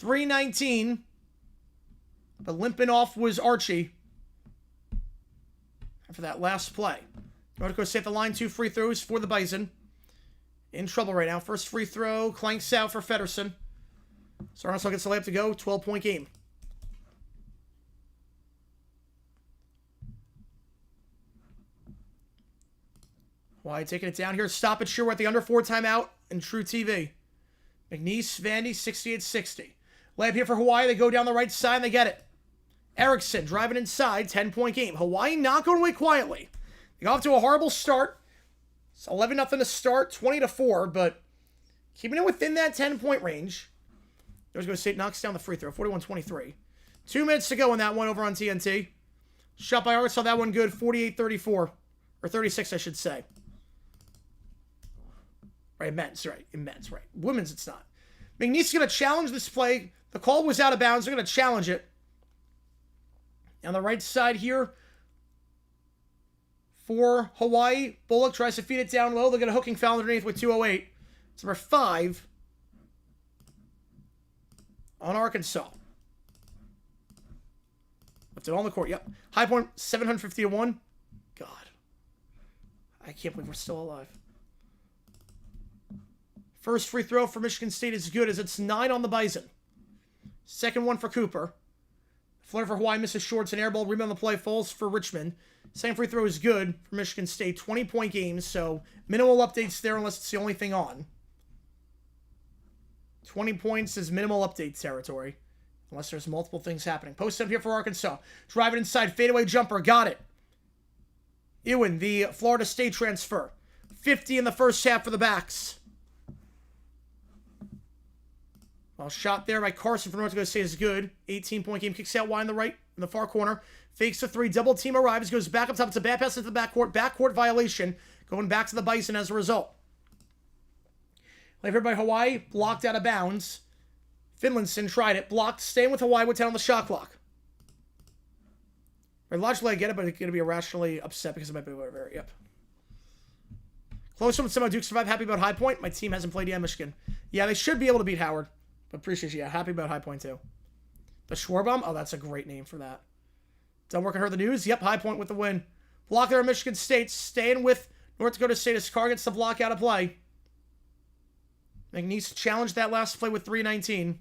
3:19. But limping off was Archie. After that last play. North Dakota State the line, 2 free throws for the Bison. In trouble right now. First free throw, clanks out for Feddersen. So Arkansas gets the layup to go. 12-point game. Hawaii taking it down here. Stop it, sure. We're at the under 4 timeout in TruTV. McNeese, Vandy, 68-60. Layup here for Hawaii. They go down the right side and they get it. Erickson driving inside. 10-point game. Hawaii not going away quietly. They got off to a horrible start. It's 11-0 to start. 20-4, but keeping it within that 10-point range. North Dakota State knocks down the free throw. 41-23. 2 minutes to go in that one over on TNT. Shot by Arkansas. That one good. 48-34. Or 36, I should say. Right, men's, right. In men's, right. Women's, it's not. McNeese is going to challenge this play. The call was out of bounds. They're going to challenge it. On the right side here for Hawaii, Bullock tries to feed it down low. They get a hooking foul underneath with 2:08. It's number 5 on Arkansas. Left it on the court. Yep. High point, 750-1. God. I can't believe we're still alive. First free throw for Michigan State is good as it's 9 on the Bison. Second one for Cooper. Flare for Hawaii misses shorts and air ball. Rebound on the play falls for Richmond. Second free throw is good for Michigan State. 20-point games, so minimal updates there unless it's the only thing on. 20 points is minimal update territory. Unless there's multiple things happening. Post up here for Arkansas. Driving inside. Fadeaway jumper. Got it. Ewan, the Florida State transfer. 50 in the first half for the backs. Well, shot there by Carson from North Dakota State is good. 18-point game. Kicks out wide in the right, in the far corner. Fakes the 3. Double team arrives. Goes back up top. It's a bad pass into the backcourt. Backcourt violation. Going back to the Bison as a result. Later by Hawaii. Blocked out of bounds. Finlayson tried it. Blocked. Staying with Hawaii with 10 on the shot clock. Logically, I get it, but it's going to be irrationally upset because it might be whatever. Yep. Close one with somehow Duke survive. Happy about High Point. My team hasn't played yet, Michigan. Yeah, they should be able to beat Howard. But appreciate you. Yeah, happy about High Point, too. The Schwarbomb? Oh, that's a great name for that. Done working her the news? Yep, High Point with the win. Block there at Michigan State. Staying with North Dakota State as Carr gets the block out of play. McNeese challenged that last play with 3:19.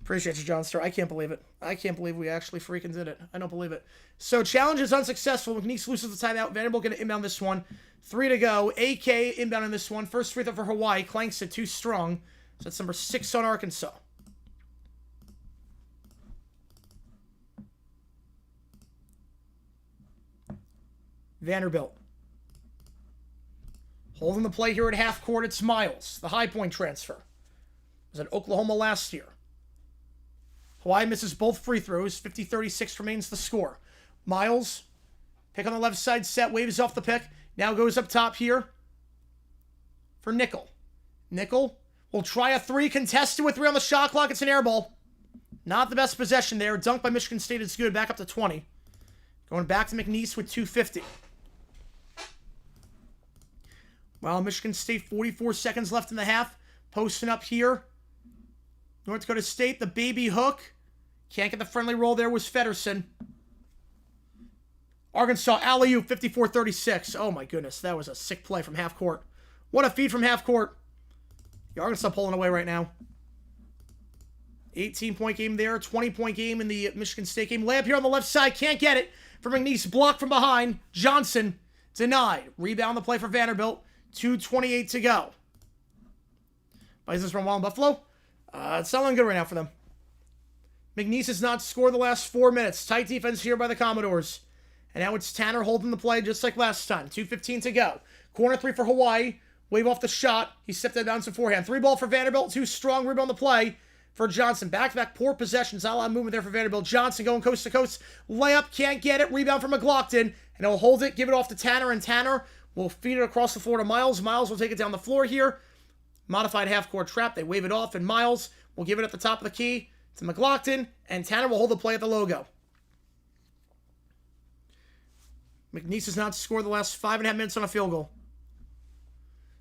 Appreciate you, John Starr. I can't believe it. I can't believe we actually freaking did it. I don't believe it. So, challenge is unsuccessful. McNeese loses the timeout. Vanderbilt going to inbound this one. 3 to go. AK inbound in this one. First free throw for Hawaii. Clanks it too strong. So, that's number 6 on Arkansas. Vanderbilt. Holding the play here at half court. It's Miles, the High Point transfer. Was at Oklahoma last year. Hawaii misses both free throws. 50-36 remains the score. Miles. Pick on the left side set. Waves off the pick. Now goes up top here for Nickel. Nickel will try a 3. Contested with 3 on the shot clock. It's an air ball. Not the best possession there. Dunked by Michigan State. It's good. Back up to 20. Going back to McNeese with 2:50. Well, Michigan State, 44 seconds left in the half. Posting up here. North Dakota State, the baby hook. Can't get the friendly roll there, was Feddersen. Arkansas, alley-oop, 54-36. Oh my goodness, that was a sick play from half court. What a feed from half court. The Arkansas pulling away right now. 18-point game there, 20-point game in the Michigan State game. Layup here on the left side, can't get it. For McNeese, blocked from behind. Johnson, denied. Rebound the play for Vanderbilt. 2:28 to go. Buys this from Wild Buffalo. It's not looking good right now for them. McNeese has not scored the last 4 minutes. Tight defense here by the Commodores. And now it's Tanner holding the play just like last time. 2:15 to go. Corner 3 for Hawaii. Wave off the shot. He stepped that down some forehand. 3 ball for Vanderbilt. 2 strong rebound the play for Johnson. Back-to-back poor possessions. Not a lot of movement there for Vanderbilt. Johnson going coast to coast. Layup. Can't get it. Rebound from McLaughlin. And he'll hold it. Give it off to Tanner. And Tanner will feed it across the floor to Miles. Miles will take it down the floor here. Modified half-court trap. They wave it off. And Miles will give it at the top of the key to McLaughlin. And Tanner will hold the play at the logo. McNeese has not scored the last 5.5 minutes on a field goal.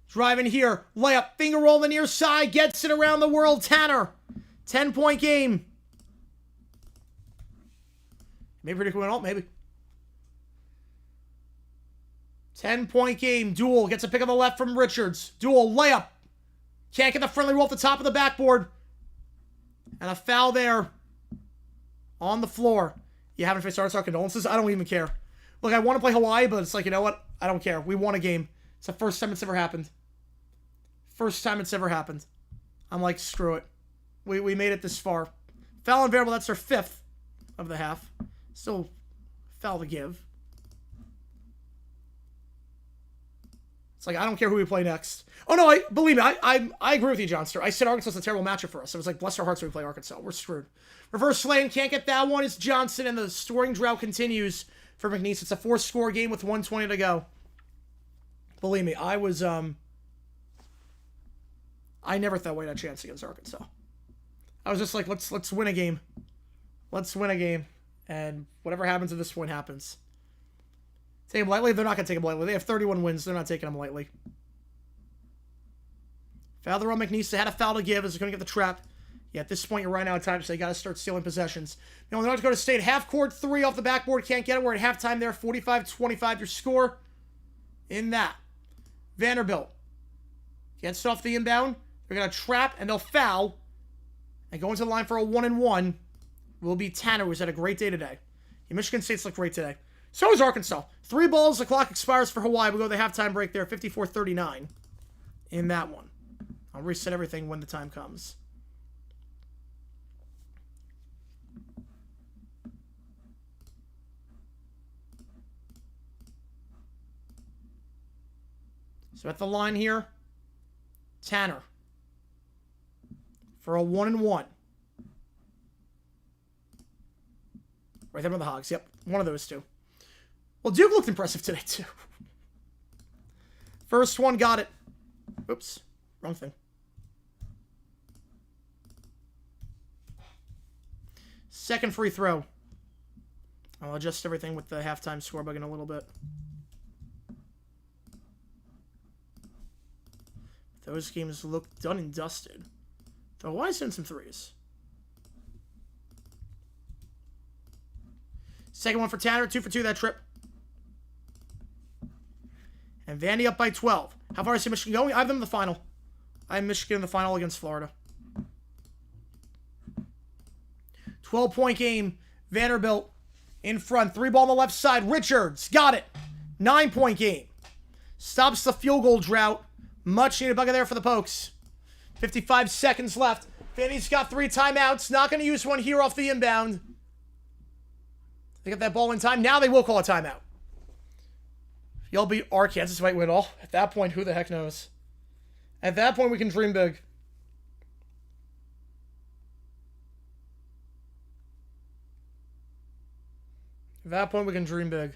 Driving here. Layup. Finger roll on the near side. Gets it around the world. Tanner. 10-point game. Maybe pretty quick. Maybe. 10-point game. Duel. Gets a pick on the left from Richards. Duel. Layup. Can't get the friendly roll at the top of the backboard. And a foul there. On the floor. You haven't faced our condolences? I don't even care. Look, I want to play Hawaii, but it's like, you know what? I don't care. We won a game. It's the first time it's ever happened. First time it's ever happened. I'm like, screw it. We made it this far. Foul on Vanderbilt, that's their 5th of the half. Still foul to give. It's like, I don't care who we play next. Oh, no, believe me, I agree with you, Johnster. I said Arkansas is a terrible matchup for us. It was like, bless our hearts when we play Arkansas. We're screwed. Reverse lane, can't get that one. It's Johnson, and the scoring drought continues for McNeese. It's a 4-score game with 1:20 to go. Believe me, I never thought we had a chance against Arkansas. I was just like, let's win a game. Let's win a game. And whatever happens at this point happens. Take them lightly? They're not going to take them lightly. They have 31 wins. They're not taking them lightly. Foul on McNeese. They had a foul to give as they're going to get the trap. Yeah, at this point, you're running out of time, so you got to start stealing possessions. Now, North Dakota State, half-court 3 off the backboard. Can't get it. We're at halftime there. 45-25 your score in that. Vanderbilt gets off the inbound. They're going to trap, and they'll foul. And going to the line for a 1-and-1 will be Tanner, who's had a great day today. Yeah, Michigan State's looked great today. So is Arkansas. 3 balls. The clock expires for Hawaii. We go to the halftime break there. 54-39 in that one. I'll reset everything when the time comes. So at the line here, Tanner for a 1-and-1. Right there by the Hogs. Yep, one of those two. Well, Duke looked impressive today, too. First one, got it. Oops, wrong thing. Second free throw. I'll adjust everything with the halftime scorebook in a little bit. Those games look done and dusted. Though, why send some threes? Second one for Tanner. 2 for 2 that trip. And Vandy up by 12. How far is Michigan going? I have them in the final. I have Michigan in the final against Florida. 12-point game. Vanderbilt in front. 3 ball on the left side. Richards got it. 9-point game. Stops the field goal drought. Much needed bucket there for the Pokes. 55 seconds left. Vandy's got 3 timeouts. Not going to use one here off the inbound. They got that ball in time. Now they will call a timeout. If y'all beat Arkansas, might win all. At that point, who the heck knows? At that point, we can dream big. At that point, we can dream big.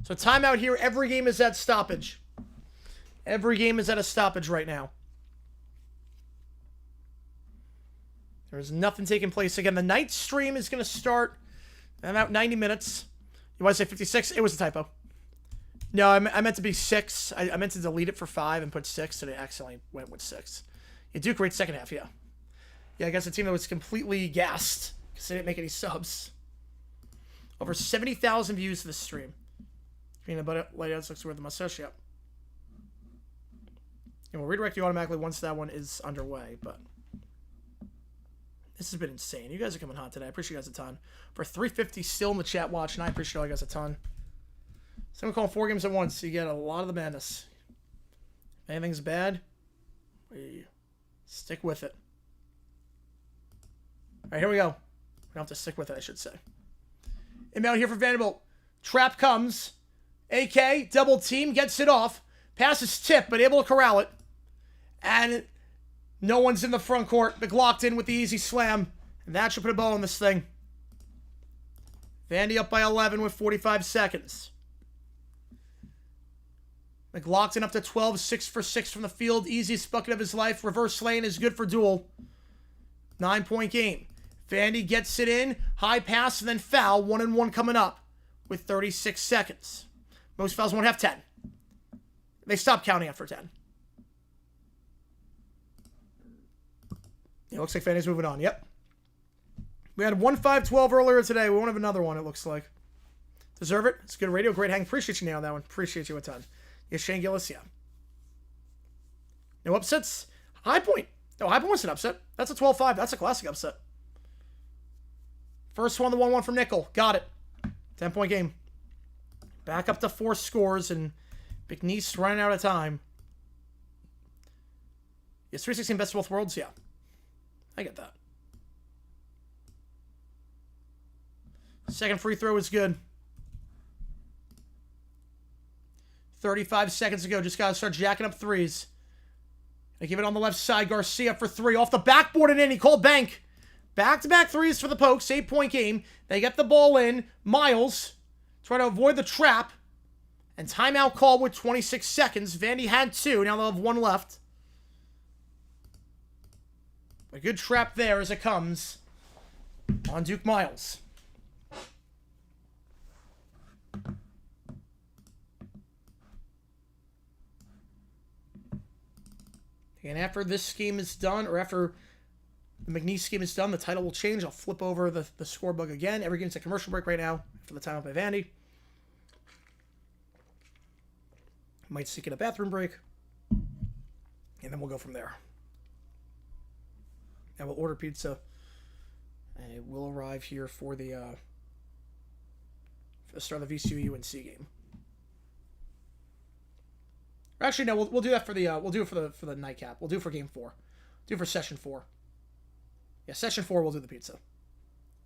So timeout here. Every game is at stoppage. Every game is at a stoppage right now. There's nothing taking place. Again, the night stream is going to start in about 90 minutes. You want to say 56? It was a typo. No, I meant to be 6. I meant to delete it for 5 and put 6, and it accidentally went with 6. You do great second half, yeah. Yeah, against a team that was completely gassed because they didn't make any subs. Over 70,000 views to the stream. Peanut butter layouts looks with the mustache, yep. And we'll redirect you automatically once that one is underway, but this has been insane. You guys are coming hot today. I appreciate you guys a ton. For 350 still in the chat watch, and I appreciate all you guys a ton. Someone calling 4 games at once, so you get a lot of the madness. If anything's bad, we stick with it. All right, here we go. We don't have to stick with it, I should say. Inbound here for Vanderbilt. Trap comes. AK, double team, gets it off. Passes tip, but able to corral it. And no one's in the front court. McLaughlin with the easy slam. And that should put a bow on this thing. Vandy up by 11 with 45 seconds. McLaughlin up to 12, 6 for 6 from the field. Easiest bucket of his life. Reverse lane is good for duel. 9-point game. Vandy gets it in. High pass and then foul. 1-and-1 coming up with 36 seconds. Most fouls won't have 10. They stop counting after 10. It looks like Vandy's moving on. Yep. We had 1-5-12 earlier today. We won't have another one, it looks like. Deserve it. It's good radio. Great hang. Appreciate you now on that one. Appreciate you a ton. Yes, Shane Gillis, yeah. No upsets. High Point. No, High Point was an upset. That's a 12-5. That's a classic upset. First one, the 1-1 from Nickel. Got it. 10-point game. Back up to 4 scores, and McNeese running out of time. Yes, 316 best of both worlds? Yeah. I get that. Second free throw is good. 35 seconds to go. Just got to start jacking up threes. They give it on the left side. Garcia for 3. Off the backboard and in. He called bank. Back-to-back threes for the Pokes. 8-point game. They get the ball in. Miles try to avoid the trap. And timeout call with 26 seconds. Vandy had 2. Now they'll have 1 left. A good trap there as it comes on Duke Miles. And after this scheme is done, or after the McNeese scheme is done, the title will change. I'll flip over the scorebug again. Every game's a commercial break right now for the timeout by Vandy. Might seek in a bathroom break. And then we'll go from there. And we'll order pizza. And it will arrive here for the start of the VCU UNC game. Actually, no, we'll do that for the we'll do it for the nightcap. We'll do it for game 4. Do it for session 4. Yeah, session 4 we'll do the pizza.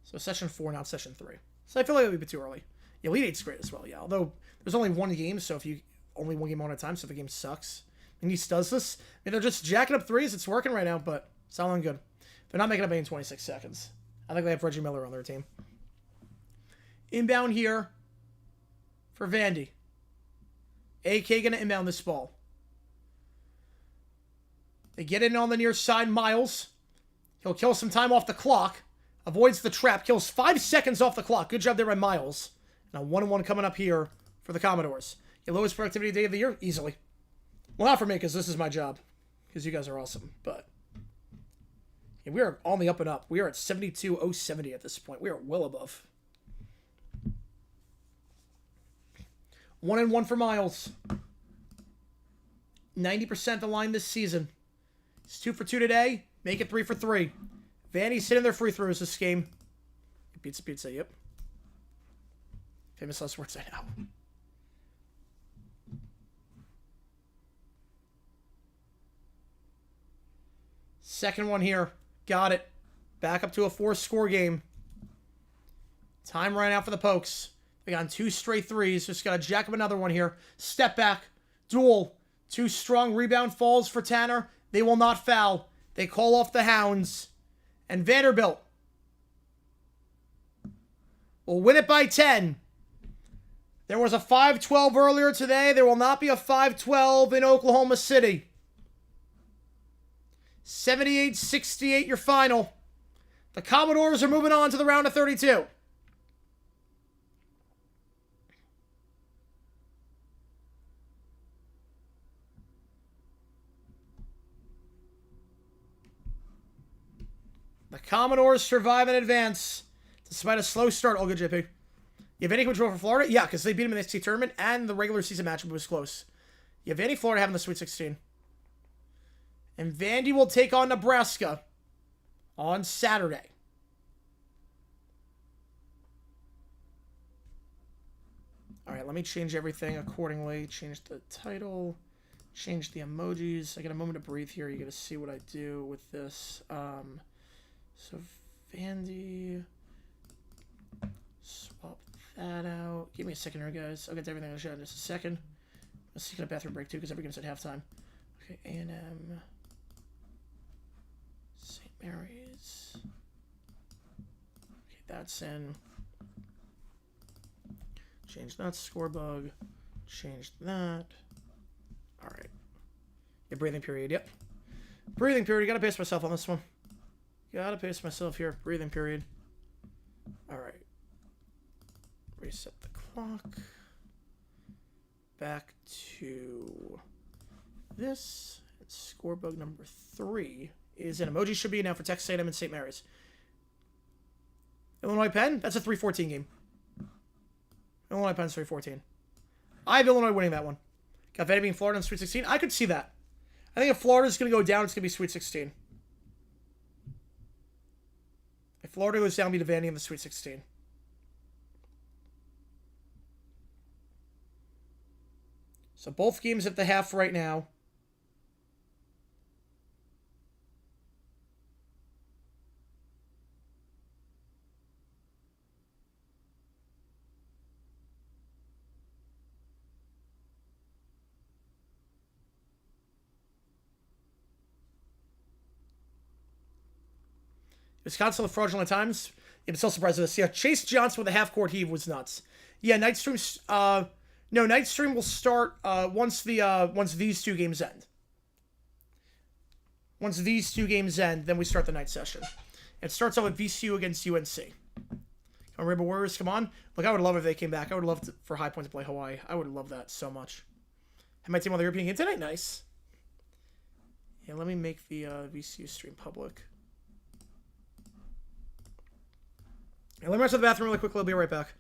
So session 4, not session 3. So I feel like it'll be a bit too early. Yeah, Elite 8's great as well, yeah. Although there's only one game, so if you only one game on a time, so if the game sucks. And he does this. I mean, they're just jacking up threes. It's working right now, but it's not looking good. They're not making up 8 in 26 seconds. I think they have Reggie Miller on their team. Inbound here for Vandy. AK going to inbound this ball. They get in on the near side. Miles. He'll kill some time off the clock. Avoids the trap. Kills 5 seconds off the clock. Good job there by Miles. Now 1-1 coming up here for the Commodores. Your lowest productivity day of the year? Easily. Well, not for me, because this is my job. Because you guys are awesome. But yeah, we are on the up and up. We are at 72,070 at this point. We are well above. 1-1 for Miles. 90% the line this season. He's 2 for 2 today. Make it 3 for 3. Vandy's hitting their free throws this game. Pizza, yep. Famous last words I know. Second one here. Got it. Back up to a 4-score game. Time ran out for the Pokes. They got 2 straight threes. Just got to jack up another one here. Step back. Duel. 2 strong rebound falls for Tanner. They will not foul. They call off the Hounds. And Vanderbilt will win it by 10. There was a 5-12 earlier today. There will not be a 5-12 in Oklahoma City. 78-68 your final. The Commodores are moving on to the round of 32. The Commodores survive and advance despite a slow start. All good, JP. You have any control for Florida? Yeah, because they beat them in the SEC tournament and the regular season matchup was close. You have any Florida having the Sweet 16. And Vandy will take on Nebraska on Saturday. All right, let me change everything accordingly. Change the title. Change the emojis. I got a moment to breathe here. You got to see what I do with this. So Vandy. Swap that out. Give me a second here, guys. I'll get to everything I'll show in just a second. Let's take a bathroom break, too, because every game's at halftime. Okay, A&M. St. Mary's. Okay, that's in. Change that score bug. Change that. All right. Yeah, breathing period. Yep. Breathing period. Gotta pace myself on this one. Gotta pace myself here. Breathing period. All right. Reset the clock. Back to this. Score bug number 3 is an emoji should be now for Texas A&M and St. Mary's. Illinois Penn. That's a 3-14 game. Illinois Penn's 3-14. I have Illinois winning that one. Got Vandy being Florida in Sweet 16. I could see that. I think if Florida's going to go down, it's going to be Sweet 16. If Florida goes down, be to Vandy in the Sweet 16. So both games at the half right now. Wisconsin with fraudulent times. I'm still surprised with this. Yeah, Chase Johnson with a half-court heave was nuts. Yeah, Nightstream. No, Nightstream will start once these two games end. Once these two games end, then we start the night session. It starts out with VCU against UNC. Remember Warriors, come on. Look, I would love if they came back. I would love for High Point to play Hawaii. I would love that so much. Have my team on the European game tonight. Nice. Yeah, let me make the VCU stream public. Yeah, let me run to the bathroom really quickly. I'll be right back.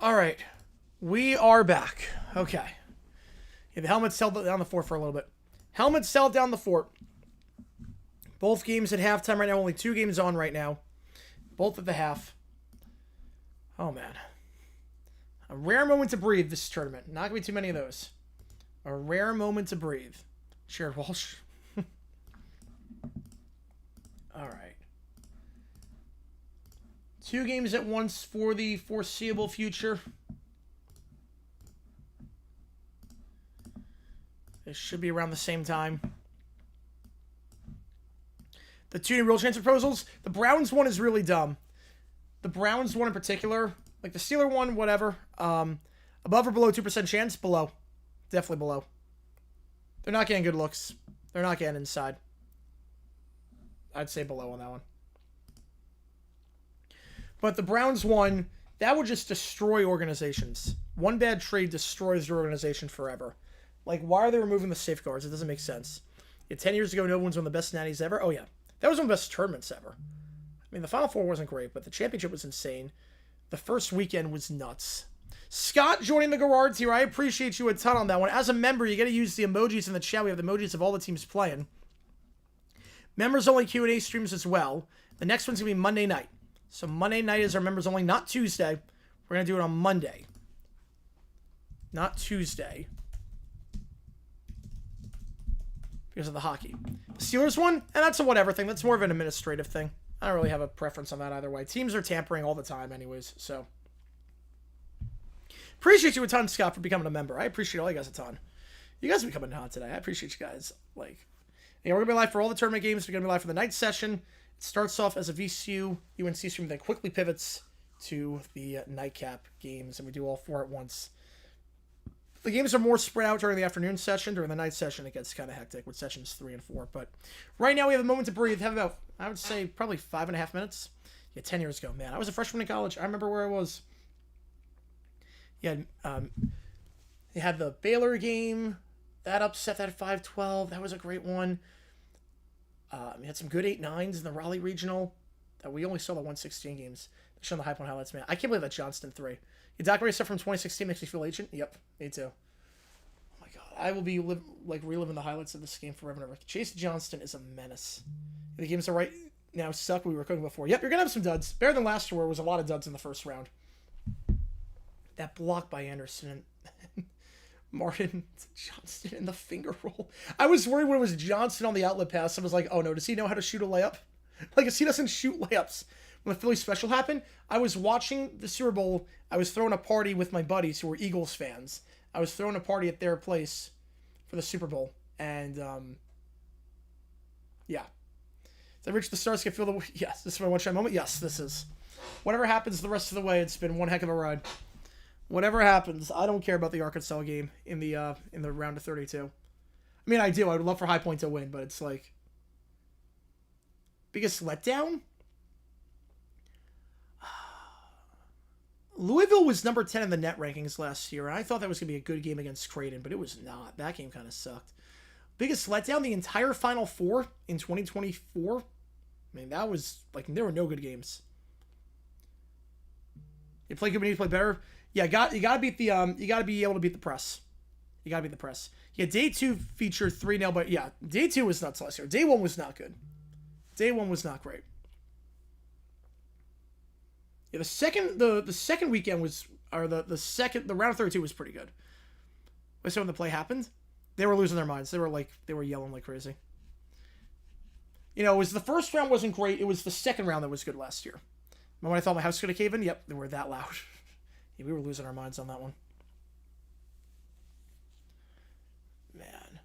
All right. We are back. Okay. Yeah, the Helmets held down the fort for a little bit. Helmets held down the fort. Both games at halftime right now. Only 2 games on right now. Both at the half. Oh, man. A rare moment to breathe this tournament. Not going to be too many of those. A rare moment to breathe. Jared Walsh. All right. 2 games at once for the foreseeable future. It should be around the same time. The 2 new rule change proposals. The Browns one is really dumb. The Browns one in particular, like the Steeler one, whatever. Above or below 2% chance? Below. Definitely below. They're not getting good looks. They're not getting inside. I'd say below on that one. But the Browns one, that would just destroy organizations. One bad trade destroys your organization forever. Like, why are they removing the safeguards? It doesn't make sense. Yeah, 10 years ago, no one's one of the best natties ever. Oh, yeah. That was one of the best tournaments ever. I mean, the Final Four wasn't great, but the championship was insane. The first weekend was nuts. Scott joining the Garards here. I appreciate you a ton on that one. As a member, you got to use the emojis in the chat. We have the emojis of all the teams playing. Members-only Q&A streams as well. The next one's going to be Monday night. So Monday night is our members-only, not Tuesday. We're going to do it on Monday. Not Tuesday. Because of the hockey. Steelers one, and that's a whatever thing. That's more of an administrative thing. I don't really have a preference on that either way. Teams are tampering all the time anyways, so. Appreciate you a ton, Scott, for becoming a member. I appreciate all you guys a ton. You guys are becoming hot today. I appreciate you guys. Like, yeah, we're going to be live for all the tournament games. We're going to be live for the night session. It starts off as a VCU UNC stream, then quickly pivots to the nightcap games, and we do all 4 at once. The games are more spread out during the afternoon session. During the night session, it gets kind of hectic with sessions 3 and 4. But right now, we have a moment to breathe. Have about, I would say, probably 5.5 minutes. Yeah, 10 years ago, man. I was a freshman in college. I remember where I was. Yeah, they had the Baylor game. That upset that 5-12. That was a great one. We had some good 8-9s in the Raleigh Regional. We only saw the 116 games. They're showing the high point highlights, man. I can't believe that Johnston 3. Your documentary stuff from 2016 makes me feel ancient. Yep, me too. Oh my god, I will be reliving the highlights of this game forever and ever. Chase Johnston is a menace. The games are right now suck. We were cooking before. Yep, you're gonna have some duds. Better than last year, where it was a lot of duds in the first round. That block by Anderson and Martin Johnston in the finger roll. I was worried when it was Johnston on the outlet pass. I was like, oh no, does he know how to shoot a layup? Like, if he doesn't shoot layups. When the Philly special happened, I was watching the Super Bowl. I was throwing a party with my buddies who were Eagles fans. I was throwing a party at their place for the Super Bowl. And, yeah. Did I reach the stars? Can feel the... Yes, this is my one-shot moment. Yes, this is. Whatever happens the rest of the way, it's been one heck of a ride. Whatever happens, I don't care about the Arkansas game in the round of 32. I mean, I do. I would love for High Point to win, but it's like... Biggest letdown? Louisville was number 10 in the net rankings last year, and I thought that was going to be a good game against Creighton, but it was not. That game kind of sucked. Biggest letdown, the entire Final Four in 2024? I mean, that was, like, there were no good games. You play good, but you need to play better. Yeah, you gotta beat the, you gotta be able to beat the press. You gotta beat the press. Yeah, day 2 featured 3-0, but yeah, day 2 was nuts last year. Day 1 was not good. Day 1 was not great. Yeah, the second weekend was, or the round of 32 was pretty good. So when the play happened, they were losing their minds. They were yelling like crazy. You know, it was the first round wasn't great. It was the second round that was good last year. Remember when I thought my house was going to cave in? Yep, they were that loud. Yeah, we were losing our minds on that one. Man.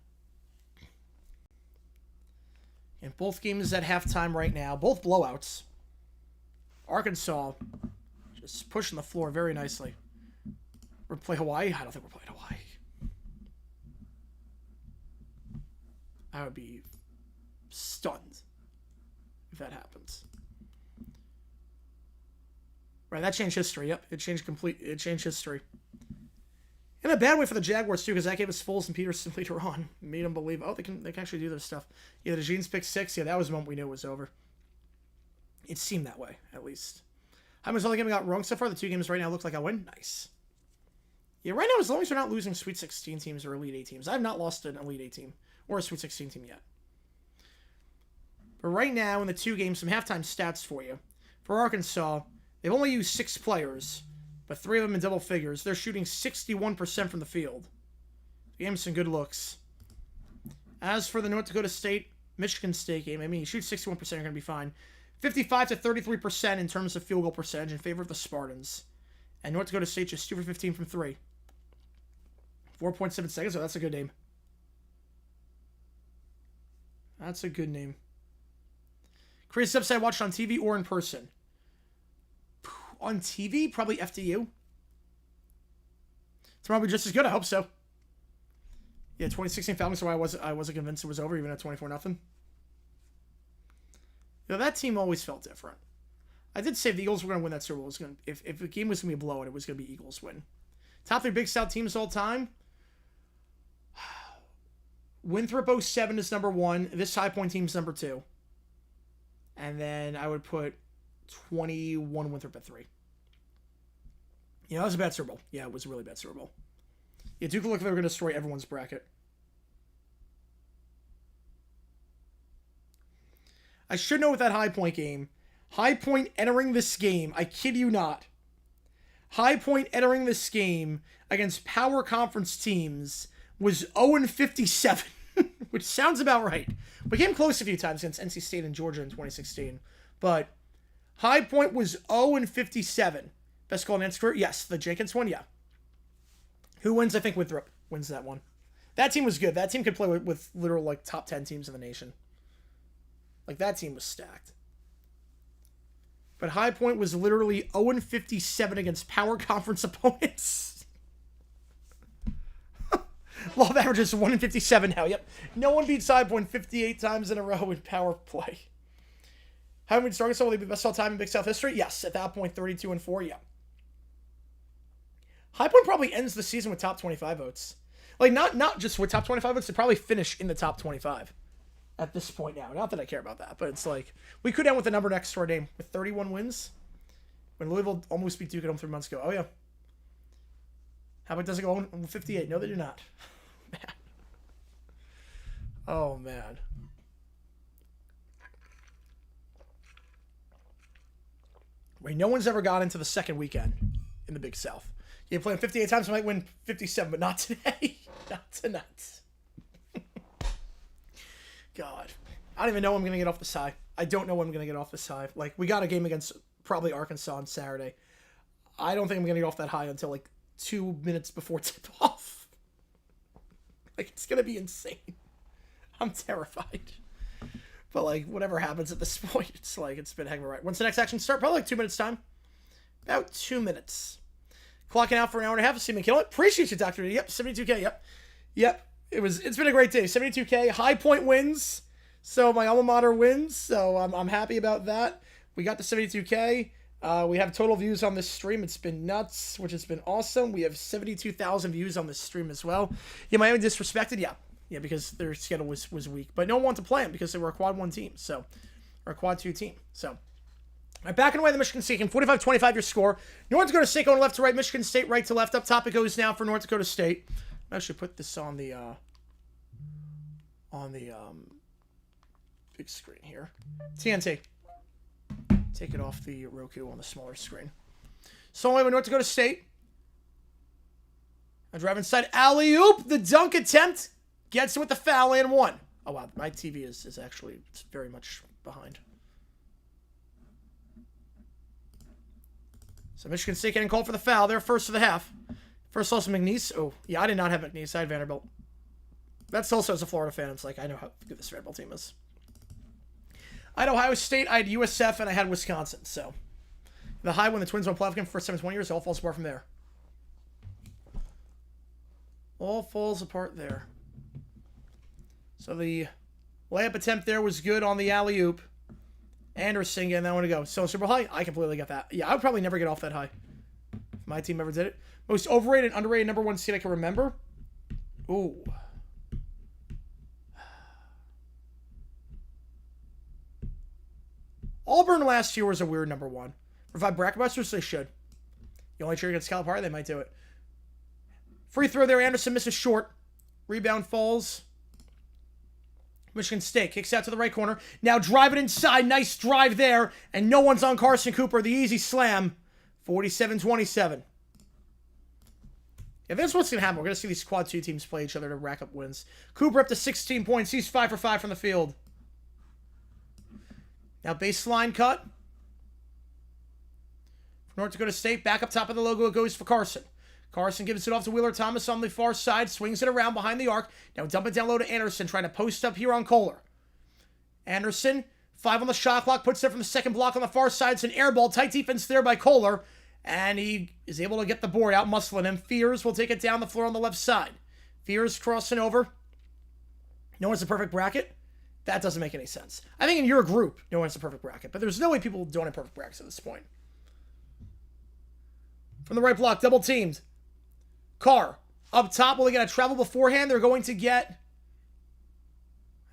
And both games at halftime right now. Both blowouts. Arkansas just pushing the floor very nicely. We're going to play Hawaii? I don't think we're playing Hawaii. I would be stunned if that happens. Right, that changed history. Yep, it changed history. In a bad way for the Jaguars, too, because that gave us Foles and Peterson later on. Made them believe, oh, they can actually do this stuff. Yeah, the Jeans pick 6. Yeah, that was the moment we knew it was over. It seemed that way, at least. How much other game I got wrong so far? The 2 games right now look like I win. Nice. Yeah, right now, as long as we're not losing Sweet 16 teams or Elite 8 teams. I have not lost an Elite 8 team or a Sweet 16 team yet. But right now, in the 2 games, some halftime stats for you. For Arkansas, they've only used 6 players, but 3 of them in double figures. They're shooting 61% from the field. The game's some good looks. As for the North Dakota State-Michigan State game, I mean, you shoot 61%, you're going to be fine. 55 to 33% in terms of field goal percentage in favor of the Spartans. And North Dakota State just 2 for 15 from 3. 4.7 seconds, so that's a good name. That's a good name. Crazy upside watched on TV or in person. On TV, probably FDU. It's probably just as good. I hope so. Yeah, 2016 Falcons. So I wasn't convinced it was over, even at 24-0. You know, that team always felt different. I did say if the Eagles were going to win that Super Bowl, if the game was going to be a blowout, it was going to be Eagles win. Top 3 Big South teams all time. Winthrop 07 is number 1. This High Point team's number 2. And then I would put 21 Winthrop at 3. Yeah, that was a bad Super Bowl. Yeah, it was a really bad Super Bowl. Yeah, Duke looked like they were going to destroy everyone's bracket. I should know with that High Point game. High Point entering this game, I kid you not. High Point entering this game against power conference teams was 0-57, which sounds about right. We came close a few times against NC State and Georgia in 2016, but High Point was 0-57. Best call in Nancy's career? Yes, the Jenkins one, yeah. Who wins? I think Winthrop wins that one. That team was good. That team could play with literal like top 10 teams in the nation. Like that team was stacked. But High Point was literally 0-57 against power conference opponents. Law of averages 1-57 now. Yep. No one beats High Point 58 times in a row in power play. How many Arkansas will they be best all time in Big South history? Yes. At that point, 32-4. Yeah. High Point probably ends the season with top 25 votes. Like not just with top 25 votes, they probably finish in the top 25. At this point now. Not that I care about that, but it's like, we could end with a number next to our name with 31 wins. When Louisville almost beat Duke at home 3 months ago. Oh, yeah. How about does it go on 58? No, they do not. Man. Oh, man. Wait, no one's ever got into the second weekend in the Big South. You play them 58 times, you might win 57, but not today. Not tonight. God. I don't even know when I'm going to get off this high. I don't know when I'm going to get off this high. Like, we got a game against probably Arkansas on Saturday. I don't think I'm going to get off that high until, like, 2 minutes before tip-off. Like, it's going to be insane. I'm terrified. But, like, whatever happens at this point, it's like, it's been a heck of a ride. When's the next action start? Probably like 2 minutes time. About 2 minutes. Clocking out for an hour and a half. See me kill it. Appreciate you, Dr. D. Yep, 72K. Yep. It's been a great day. 72K. High Point wins. So my alma mater wins. So I'm happy about that. We got the 72K. We have total views on this stream. It's been nuts, which has been awesome. We have 72,000 views on this stream as well. Yeah, Miami disrespected. Yeah, because their schedule was weak. But no one wanted to play them because they were a quad 1 team. So, or a quad 2 team. So, all right, backing away the Michigan State game. 45-25 your score. North Dakota State going left to right. Michigan State right to left. Up top it goes now for North Dakota State. I should put this on the big screen here. TNT. Take it off the Roku on the smaller screen. So anyway, North Dakota State. I drive inside. Alley-oop. The dunk attempt. Gets it with the foul and 1. Oh, wow. My TV is actually very much behind. So Michigan State getting called for the foul. They're first of the half. First also McNeese. Oh, yeah, I did not have McNeese. I had Vanderbilt. That's also as a Florida fan. It's like, I know how good this Vanderbilt team is. I had Ohio State, I had USF, and I had Wisconsin. So the high when the Twins won playoff game for 7-20 years, it all falls apart from there. All falls apart there. So the layup attempt there was good on the alley-oop. Anderson getting that one to go. So super high, I completely got that. Yeah, I would probably never get off that high. If my team ever did it. Most overrated and underrated number 1 seed I can remember. Ooh. Auburn last year was a weird number 1. Revive bracket busters? They should. The only cheer against Calipari, they might do it. Free throw there. Anderson misses short. Rebound falls. Michigan State kicks out to the right corner. Now drive it inside. Nice drive there. And no one's on Carson Cooper. The easy slam. 47-27. Yeah, that's what's going to happen. We're going to see these quad 2 teams play each other to rack up wins. Cooper up to 16 points. He's 5 for 5 from the field. Now baseline cut. For North Dakota State, back up top of the logo, it goes for Carson. Carson gives it off to Wheeler Thomas on the far side, swings it around behind the arc. Now dump it down low to Anderson, trying to post up here on Kohler. Anderson, 5 on the shot clock, puts it from the second block on the far side. It's an air ball, tight defense there by Kohler, and he is able to get the board out, muscling him. Fears will take it down the floor on the left side. Fears crossing over. No one's a perfect bracket. That doesn't make any sense. I think in your group, no one's a perfect bracket, but there's no way people don't have perfect brackets at this point. From the right block, double teamed. Carr up top. Will they get a travel beforehand? They're going to get...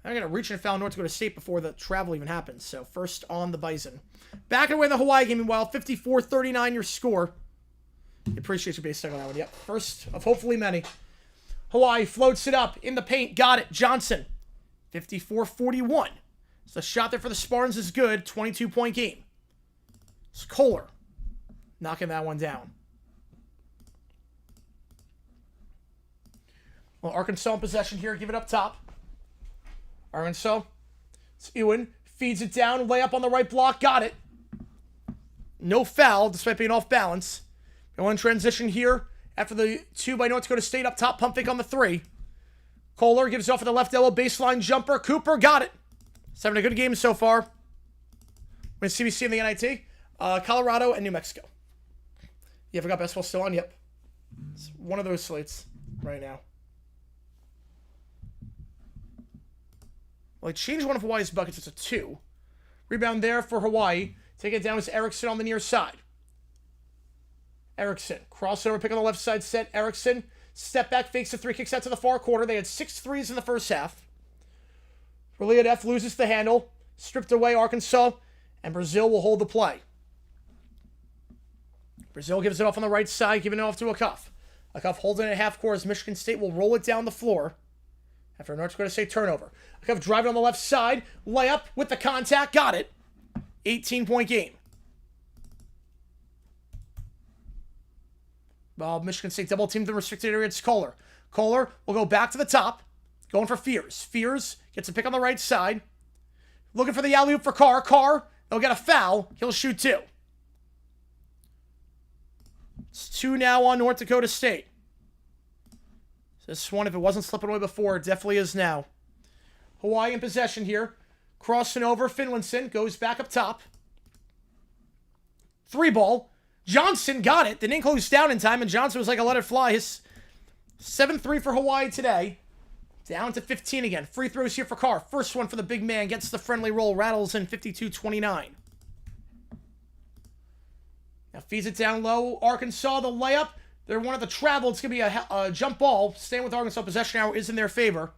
They're going to reach and foul North Dakota State before the travel even happens. So first on the Bison. Back away in the Hawaii game, meanwhile. 54-39 your score. Appreciate you based on that one. Yep. First of hopefully many. Hawaii floats it up in the paint. Got it. Johnson. 54-41. So the shot there for the Spartans is good. 22-point game. It's Kohler knocking that one down. Well, Arkansas in possession here. Give it up top. Arkansas. It's Ewan. Feeds it down. Layup on the right block. Got it. No foul, despite being off balance. Going in transition here. After the 2 by North Dakota State up top. Pump fake on the 3. Kohler gives it off at the left elbow. Baseline jumper. Cooper got it. He's having a good game so far. With CBC and the NIT. Colorado and New Mexico. You ever got basketball still on? Yep. It's one of those slates right now. Well, they changed one of Hawaii's buckets. It's a 2. Rebound there for Hawaii. Take it down as Erickson on the near side. Erickson. Crossover pick on the left side set. Erickson. Step back. Fakes the 3. Kicks out to the far corner. They had 6 threes in the first half. Reliadef loses the handle. Stripped away Arkansas. And Brazil will hold the play. Brazil gives it off on the right side. Giving it off to a cuff. A cuff holding it at half court as Michigan State will roll it down the floor. After a North Dakota State turnover. A cuff driving on the left side. Layup with the contact. Got it. 18-point game. Well, Michigan State double teamed the restricted area. It's Kohler. Kohler will go back to the top. Going for Fears. Fears gets a pick on the right side. Looking for the alley-oop for Carr. Carr, they'll get a foul. He'll shoot 2. It's 2 now on North Dakota State. This one, if it wasn't slipping away before, it definitely is now. Hawaii in possession here. Crossing over. Finlayson goes back up top. 3 ball. Johnson got it. Didn't close down in time, and Johnson was like, I'll let it fly. His 7-3 for Hawaii today. Down to 15 again. Free throws here for Carr. First one for the big man. Gets the friendly roll. Rattles in 52-29. Now feeds it down low. Arkansas, the layup. They're one of the travel. It's going to be a jump ball. Staying with Arkansas. Possession hour is in their favor.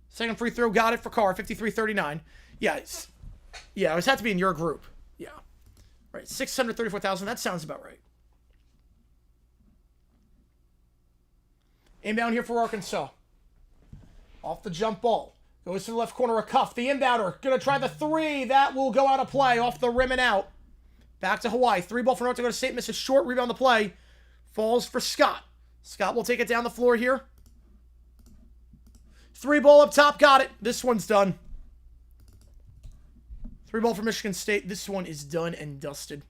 Second free throw. Got it for Carr. 53-39. Yeah, it was had to be in your group. Yeah. Right. 634,000. That sounds about right. Inbound here for Arkansas. Off the jump ball. Goes to the left corner. A cuff. The inbounder. Going to try the 3. That will go out of play. Off the rim and out. Back to Hawaii. 3 ball for North Dakota State. Misses short. Rebound the play. Falls for Scott. Scott will take it down the floor here. 3 ball up top. Got it. This one's done. 3 ball for Michigan State. This one is done and dusted.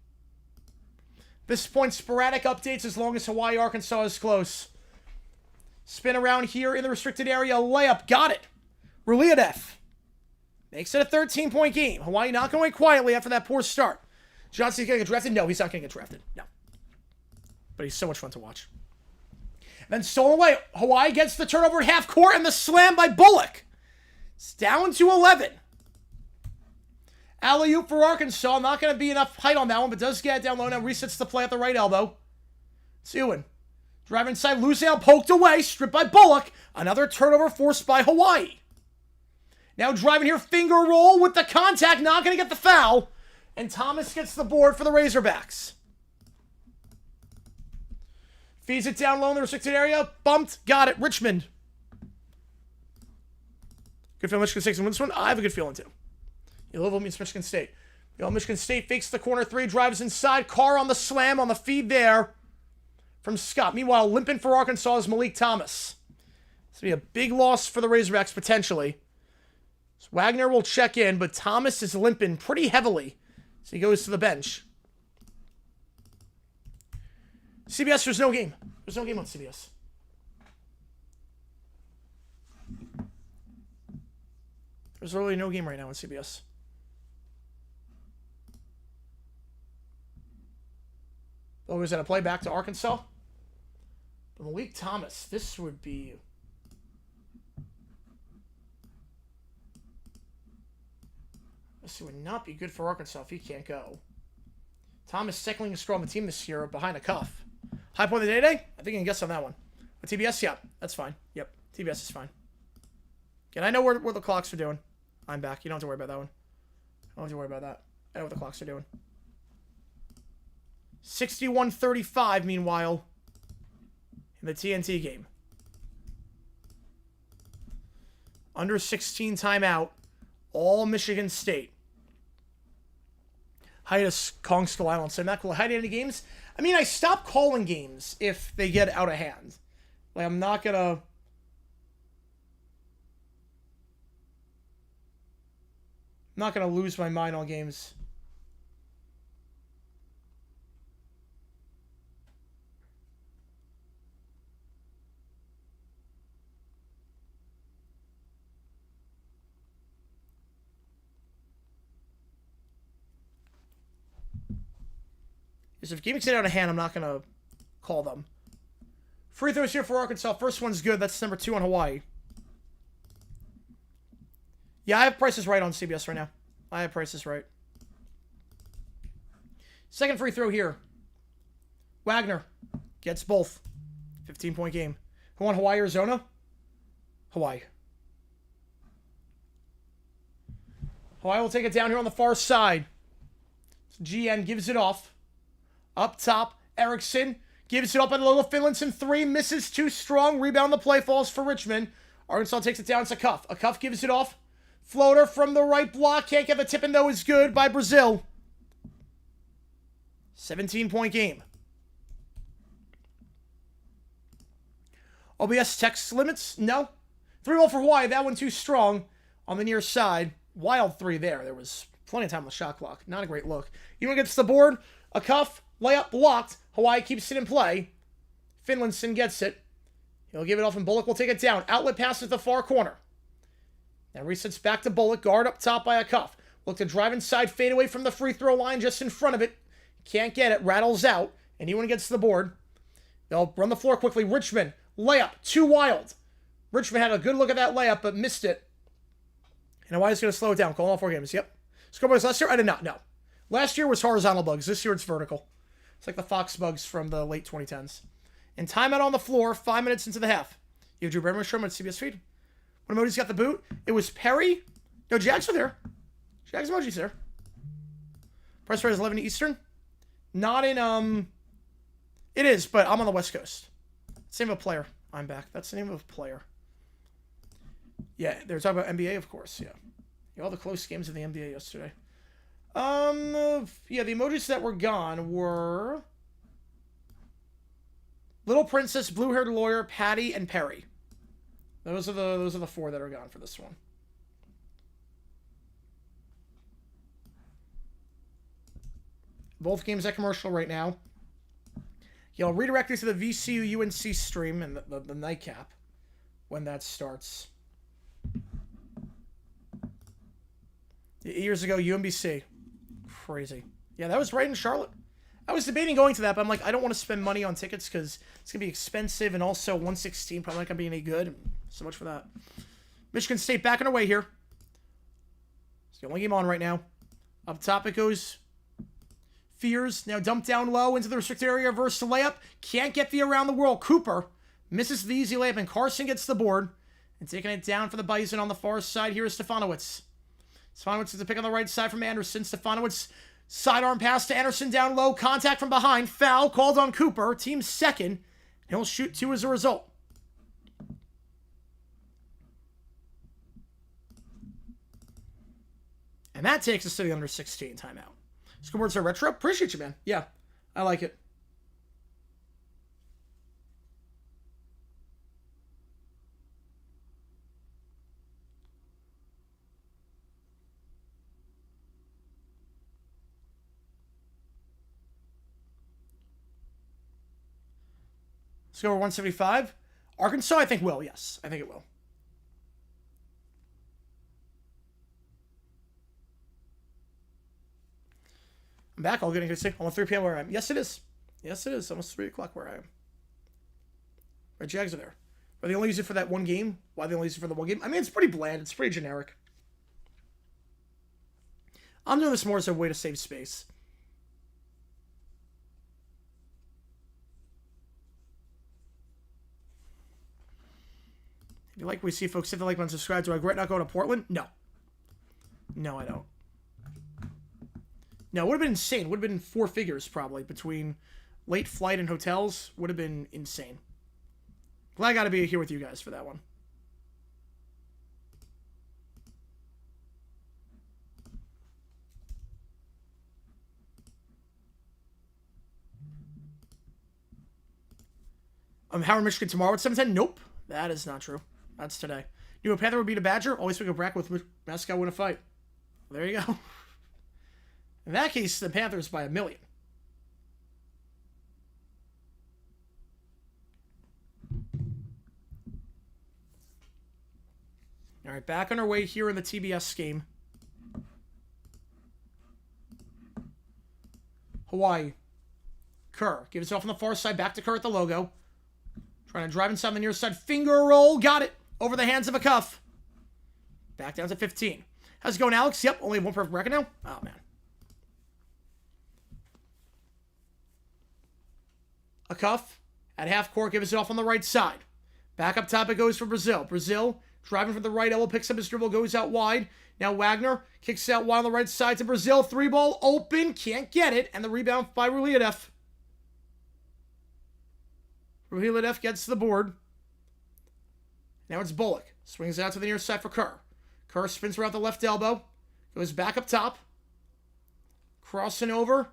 This point, sporadic updates as long as Hawaii, Arkansas is close. Spin around here in the restricted area. Layup. Got it. Reliadef makes it a 13-point game. Hawaii not going away quietly after that poor start. Johnson's going to get drafted? No, he's not going to get drafted. No. But he's so much fun to watch. And then stolen away. Hawaii gets the turnover at half court and the slam by Bullock. It's down to 11. Alley-oop for Arkansas. Not going to be enough height on that one, but does get it down low. Now resets the play at the right elbow. It's Ewan. Driving inside. Losing out. Poked away. Stripped by Bullock. Another turnover forced by Hawaii. Now driving here. Finger roll with the contact. Not going to get the foul. And Thomas gets the board for the Razorbacks. Feeds it down low in the restricted area. Bumped. Got it. Richmond. Good feeling Michigan State can win this one. I have a good feeling too. Louisville meets Michigan State. Michigan State fakes the corner three, drives inside. Carr on the slam on the feed there from Scott. Meanwhile, limping for Arkansas is Malik Thomas. This will be a big loss for the Razorbacks potentially. So Wagner will check in, but Thomas is limping pretty heavily. So he goes to the bench. CBS, there's no game. There's no game on CBS. There's really no game right now on CBS. Oh, was that a play back to Arkansas? But Malik Thomas, this would be... This would not be good for Arkansas if he can't go. Thomas second leading scorer on the team this year behind a cuff. High point of the day? I think I can guess on that one. But TBS, yeah, that's fine. Yep, TBS is fine. Again, I know where the clocks are doing. I'm back. You don't have to worry about that one. I don't have to worry about that. I know what the clocks are doing. 61-35, meanwhile, in the TNT game. Under 16 timeout. All Michigan State. Hiatus Kong Skull Island. So I'm not cool. Hiding any games? I mean, I stop calling games if they get out of hand. Like, I'm not gonna... lose my mind on games. If games get out of hand, I'm not going to call them. Free throws here for Arkansas. First one's good. That's number 2 on Hawaii. Yeah, I have prices right on CBS right now. I have prices right. Second free throw here. Wagner gets both. 15-point game. Who won Hawaii, Arizona? Hawaii. Hawaii will take it down here on the far side. So GN gives it off. Up top, Erickson gives it up at a little Finlinson 3, misses too strong. Rebound the play, falls for Richmond. Arkansas takes it down. It's a cuff. A cuff gives it off. Floater from the right block. Can't get the tip in though. Is good by Brazil. 17-point game. OBS text limits? No. 3-1 for Hawaii. That one too strong on the near side. Wild 3 there. There was plenty of time on the shot clock. Not a great look. Even gets the board. A cuff. Layup blocked. Hawaii keeps it in play. Finlinson gets it. He'll give it off and Bullock will take it down. Outlet pass at the far corner. Now resets back to Bullock. Guard up top by a cuff. Look to drive inside. Fade away from the free throw line just in front of it. Can't get it. Rattles out. Anyone gets to the board. They'll run the floor quickly. Richmond. Layup. Too wild. Richmond had a good look at that layup but missed it. And Hawaii's going to slow it down. Calling all 4 games. Yep. Scoreboards last year? I did not know. Last year was horizontal bugs. This year it's vertical. It's like the Fox bugs from the late 2010s. And timeout on the floor, 5 minutes into the half. You have Drew Berman show him on CBS feed. When Emoji's got the boot, it was Perry. No, Jags are there. Jags Emoji's there. Price right is 11 Eastern. Not in, it is, but I'm on the West Coast. It's the name of a player. I'm back. That's the name of a player. Yeah, they were talking about NBA, of course, yeah. All the close games of the NBA yesterday. Yeah, the emojis that were gone were Little Princess, Blue-Haired Lawyer, Patty, and Perry. Those are the 4 that are gone for this one. Both games at commercial right now. Yeah, I'll redirect you to the VCU UNC stream and the nightcap when that starts. Years ago, UMBC. Crazy. Yeah, that was right in Charlotte. I was debating going to that, but I'm like, I don't want to spend money on tickets because it's going to be expensive, and also 116 probably not going to be any good. So much for that. Michigan State back on our way here. It's the only game on right now. Up top it goes. Fears. Now dumped down low into the restricted area. Reverse to layup. Can't get the around the world. Cooper misses the easy layup, and Carson gets the board. And taking it down for the Bison on the far side. Here is Stefanowicz. Stefanowicz is a pick on the right side from Anderson. Stefanowicz Sidearm pass to Anderson down low. Contact from behind. Foul called on Cooper. Team's second. And he'll shoot 2 as a result. And that takes us to the under 16 timeout. Scoreboards are retro. Appreciate you, man. Yeah, I like it. Let's go over 175. Arkansas, I think will. Yes, I think it will. I'm back. All good and good to see. Almost 3 p.m. where I am. Yes, it is. Yes, it is. Almost 3 o'clock where I am. My Jags are there. But they only use it for that one game. Why they only use it for the one game? I mean, it's pretty bland. It's pretty generic. I'm doing this more as a way to save space. If you like what we see, folks, hit the like button, subscribe. Do I regret not going to Portland? No. No, I don't. No, it would have been insane. Would have been 4 figures, probably, between late flight and hotels. Would have been insane. Glad I got to be here with you guys for that one. Howard, Michigan tomorrow at 7:10? Nope. That is not true. That's today. You know, a Panther would beat a Badger? Always pick a bracket with mascot win a fight. There you go. In that case, the Panthers by 1 million. All right, back on our way here in the TBS game. Hawaii. Kerr gives it off on the far side. Back to Kerr at the logo. Trying to drive inside the near side. Finger roll. Got it. Over the hands of a cuff. Back down to 15. How's it going, Alex? Yep, only 1 perfect bracket now. Oh, man. A cuff. At half court, gives it off on the right side. Back up top, it goes for Brazil. Brazil driving from the right elbow, picks up his dribble, goes out wide. Now Wagner kicks out wide on the right side to Brazil. 3-ball open. Can't get it. And the rebound by Ruliadev. Ruhiladev gets to the board. Now it's Bullock. Swings out to the near side for Kerr. Kerr spins around the left elbow. Goes back up top. Crossing over.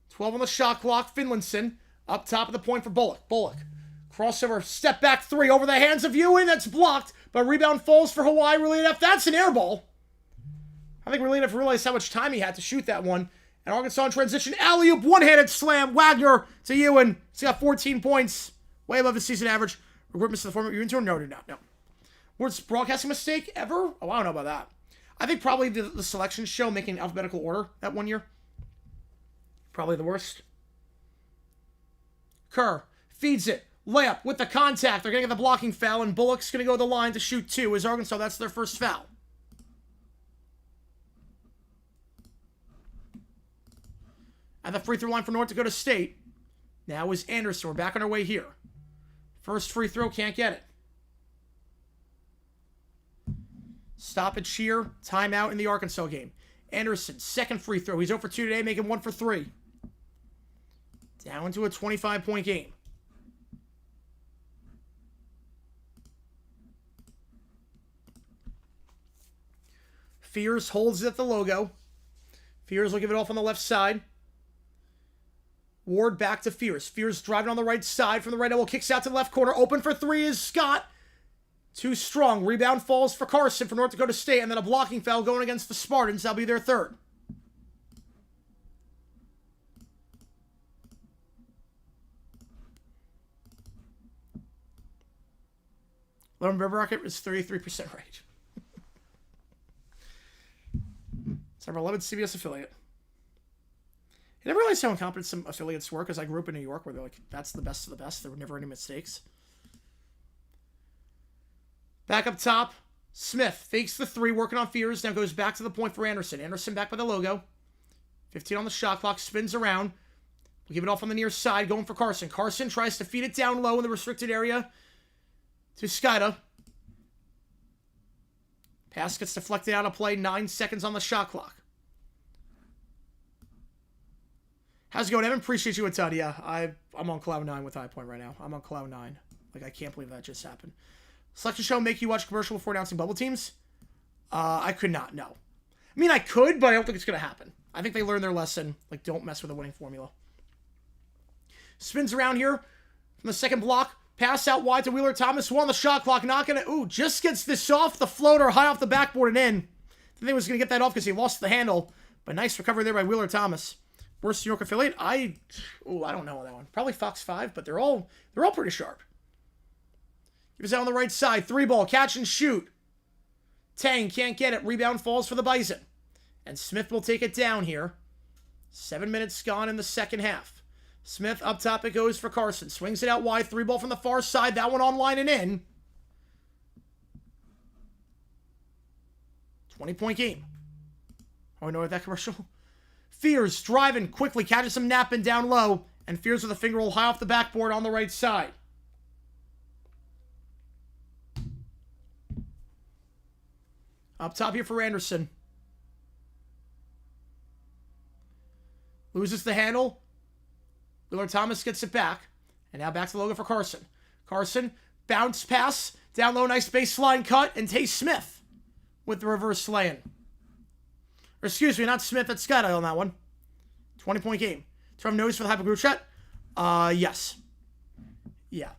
12 on the shot clock. Finlinson up top of the point for Bullock. Bullock. Crossover. Step back 3 over the hands of Ewing. That's blocked. But rebound falls for Hawaii. Ruliadev. That's an air ball. I think Ruliadev realized how much time he had to shoot that one. And Arkansas in transition. Alley-oop. One-handed slam. Wagner to Ewing. He's got 14 points. Way above his season average. Regret missed the format Ewing tour? No, did not. No. Worst broadcasting mistake ever? Oh, I don't know about that. I think probably the selection show making alphabetical order that one year. Probably the worst. Kerr feeds it. Layup with the contact. They're going to get the blocking foul, and Bullock's going to go to the line to shoot 2. As Arkansas, that's their first foul. At the free throw line for North Dakota State. Now is Anderson. We're back on our way here. First free throw, can't get it. Stoppage here. Timeout in the Arkansas game. Anderson, second free throw. He's 0 for 2 today, making 1 for 3. Down to a 25-point game. Fears holds it at the logo. Fears will give it off on the left side. Ward back to Fears. Fears driving on the right side from the right elbow. Kicks out to the left corner. Open for 3 is Scott. Too strong. Rebound falls for Carson for North Dakota State. And then a blocking foul going against the Spartans. That'll be their third. Lone River Rocket is 33% right. It's our 11th CBS affiliate. You never realize how incompetent some affiliates were, because I grew up in New York where they're like, that's the best of the best. There were never any mistakes. Back up top. Smith fakes the 3, working on Fears. Now goes back to the point for Anderson. Anderson back by the logo. 15 on the shot clock. Spins around. We'll give it off on the near side. Going for Carson. Carson tries to feed it down low in the restricted area to Skida. Pass gets deflected out of play. 9 seconds on the shot clock. How's it going, Evan? Appreciate you a ton. Yeah, I'm on cloud 9 with High Point right now. I'm on cloud 9. Like, I can't believe that just happened. Selection show make you watch a commercial before announcing bubble teams? I could not, no. I mean, I could, but I don't think it's going to happen. I think they learned their lesson. Like, don't mess with the winning formula. Spins around here from the second block. Pass out wide to Wheeler Thomas. One on the shot clock. Not going to... Ooh, just gets this off the floater, high off the backboard and in. I think he was going to get that off because he lost the handle. But nice recovery there by Wheeler Thomas. Worst New York affiliate? I don't know that one. Probably Fox 5, but they're all pretty sharp. Give us out on the right side. 3-ball. Catch and shoot. Tang can't get it. Rebound falls for the Bison. And Smith will take it down here. 7 minutes gone in the second half. Smith up top, it goes for Carson. Swings it out wide. 3-ball from the far side. That one online and in. 20-point game. Oh, I know that commercial. Fears driving quickly. Catches him napping down low. And Fears with a finger roll high off the backboard on the right side. Up top here for Anderson. Loses the handle. Wheeler Thomas gets it back. And now back to Logan for Carson. Carson, bounce pass. Down low, nice baseline cut. And Tay Smith with the reverse lay-in. Or excuse me, not Smith, that's Scott on that one. 20-point game. From notice for the Hyper Group Chat? Yes. Yeah.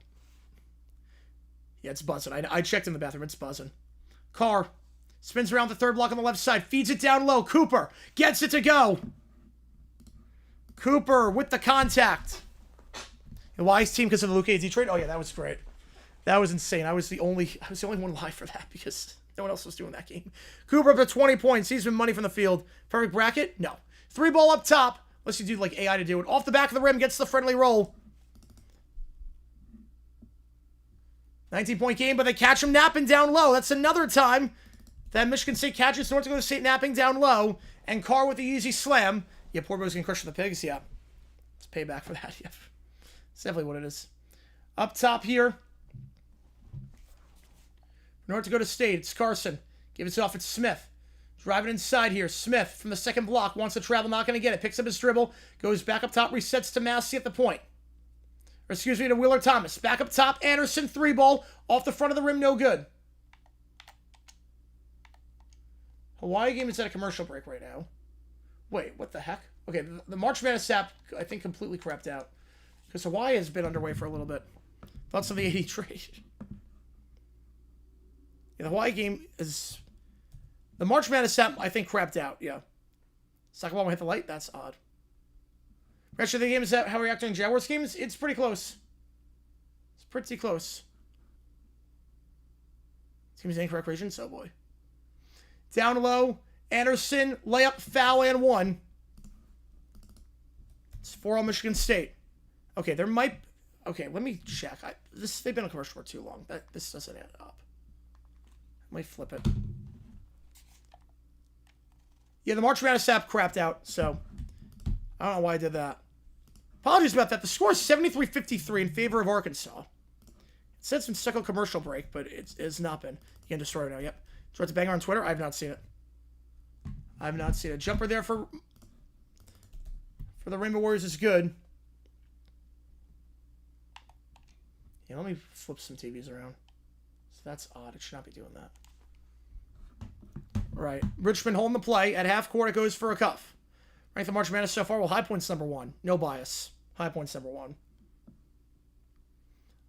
Yeah, it's buzzing. I checked in the bathroom. It's buzzing. Carr spins around the third block on the left side. Feeds it down low. Cooper gets it to go. Cooper with the contact. And why his team because of the Luke AD trade? Oh yeah, that was great. That was insane. I was the only one live for that because no one else was doing that game. Cooper up to 20 points. He's been money from the field. Perfect bracket? No. 3-ball up top. Unless you do like AI to do it. Off the back of the rim, gets the friendly roll. 19-point game, but they catch him napping down low. That's another time that Michigan State catches North Dakota State napping down low. And Carr with the easy slam. Yeah, poor boy's getting crushed for the Pigs. Yeah. It's payback for that. Yeah. It's definitely what it is. Up top here. North Dakota State. It's Carson. Gives it off. It's Smith. Driving inside here. Smith from the second block. Wants to travel. Not going to get it. Picks up his dribble. Goes back up top. Resets to Massey at the point. Or excuse me, to Wheeler Thomas. Back up top. Anderson. 3-ball. Off the front of the rim. No good. Hawaii game is at a commercial break right now. Wait, what the heck? Okay, the March Madness app, I think, completely crapped out. Because Hawaii has been underway for a little bit. Thoughts on the 80 trade. Yeah, the Hawaii game is... The March Madness app, I think, crapped out, yeah. Sakabama hit the light? That's odd. Rest of the game is that how we're reacting to Jaguars games? It's pretty close. It's pretty close. Team's incorrect regions? Oh, boy. Down low. Anderson, layup, foul, and 1. It's 4 on Michigan State. Okay, there might... Okay, let me check. They've been on commercial for too long. This doesn't add up. I might flip it. Yeah, the March Madness app crapped out, so... I don't know why I did that. Apologies about that. The score is 73-53 in favor of Arkansas. It said it's been stuck on commercial break, but it's not been. You can destroy it now, yep. Start to banger on Twitter? I have not seen it. I have not seen it. Jumper there for the Rainbow Warriors is good. Yeah, let me flip some TVs around. So that's odd. It should not be doing that. Right. Richmond holding the play. At half court, it goes for a cuff. Ranked the March Madness so far. Well, High Point's number 1. No bias. High Point's number 1.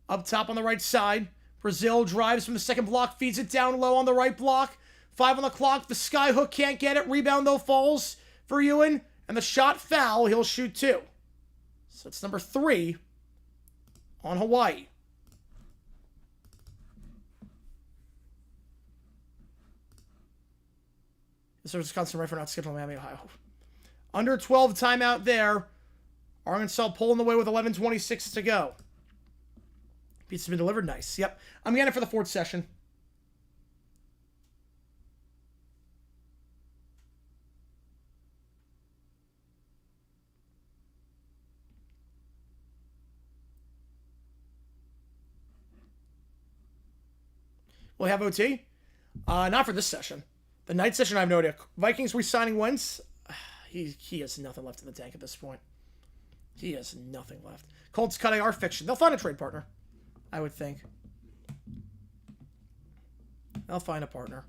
Up top on the right side. Brazil drives from the second block. Feeds it down low on the right block. 5 on the clock. The sky hook can't get it. Rebound, though, falls for Ewan. And the shot foul. He'll shoot 2. So it's number 3 on Hawaii. This is Wisconsin right for not scheduling Miami, Ohio. Under 12 timeout there. Arkansas pulling the way with 11:26 to go. Pizza's been delivered. Nice. Yep. I'm getting it for the 4th session. We'll have OT. Not for this session. The night session, I have no idea. Vikings re-signing Wentz. He has nothing left in the tank at this point. He has nothing left. Colts cutting our fiction. They'll find a trade partner, I would think. They'll find a partner.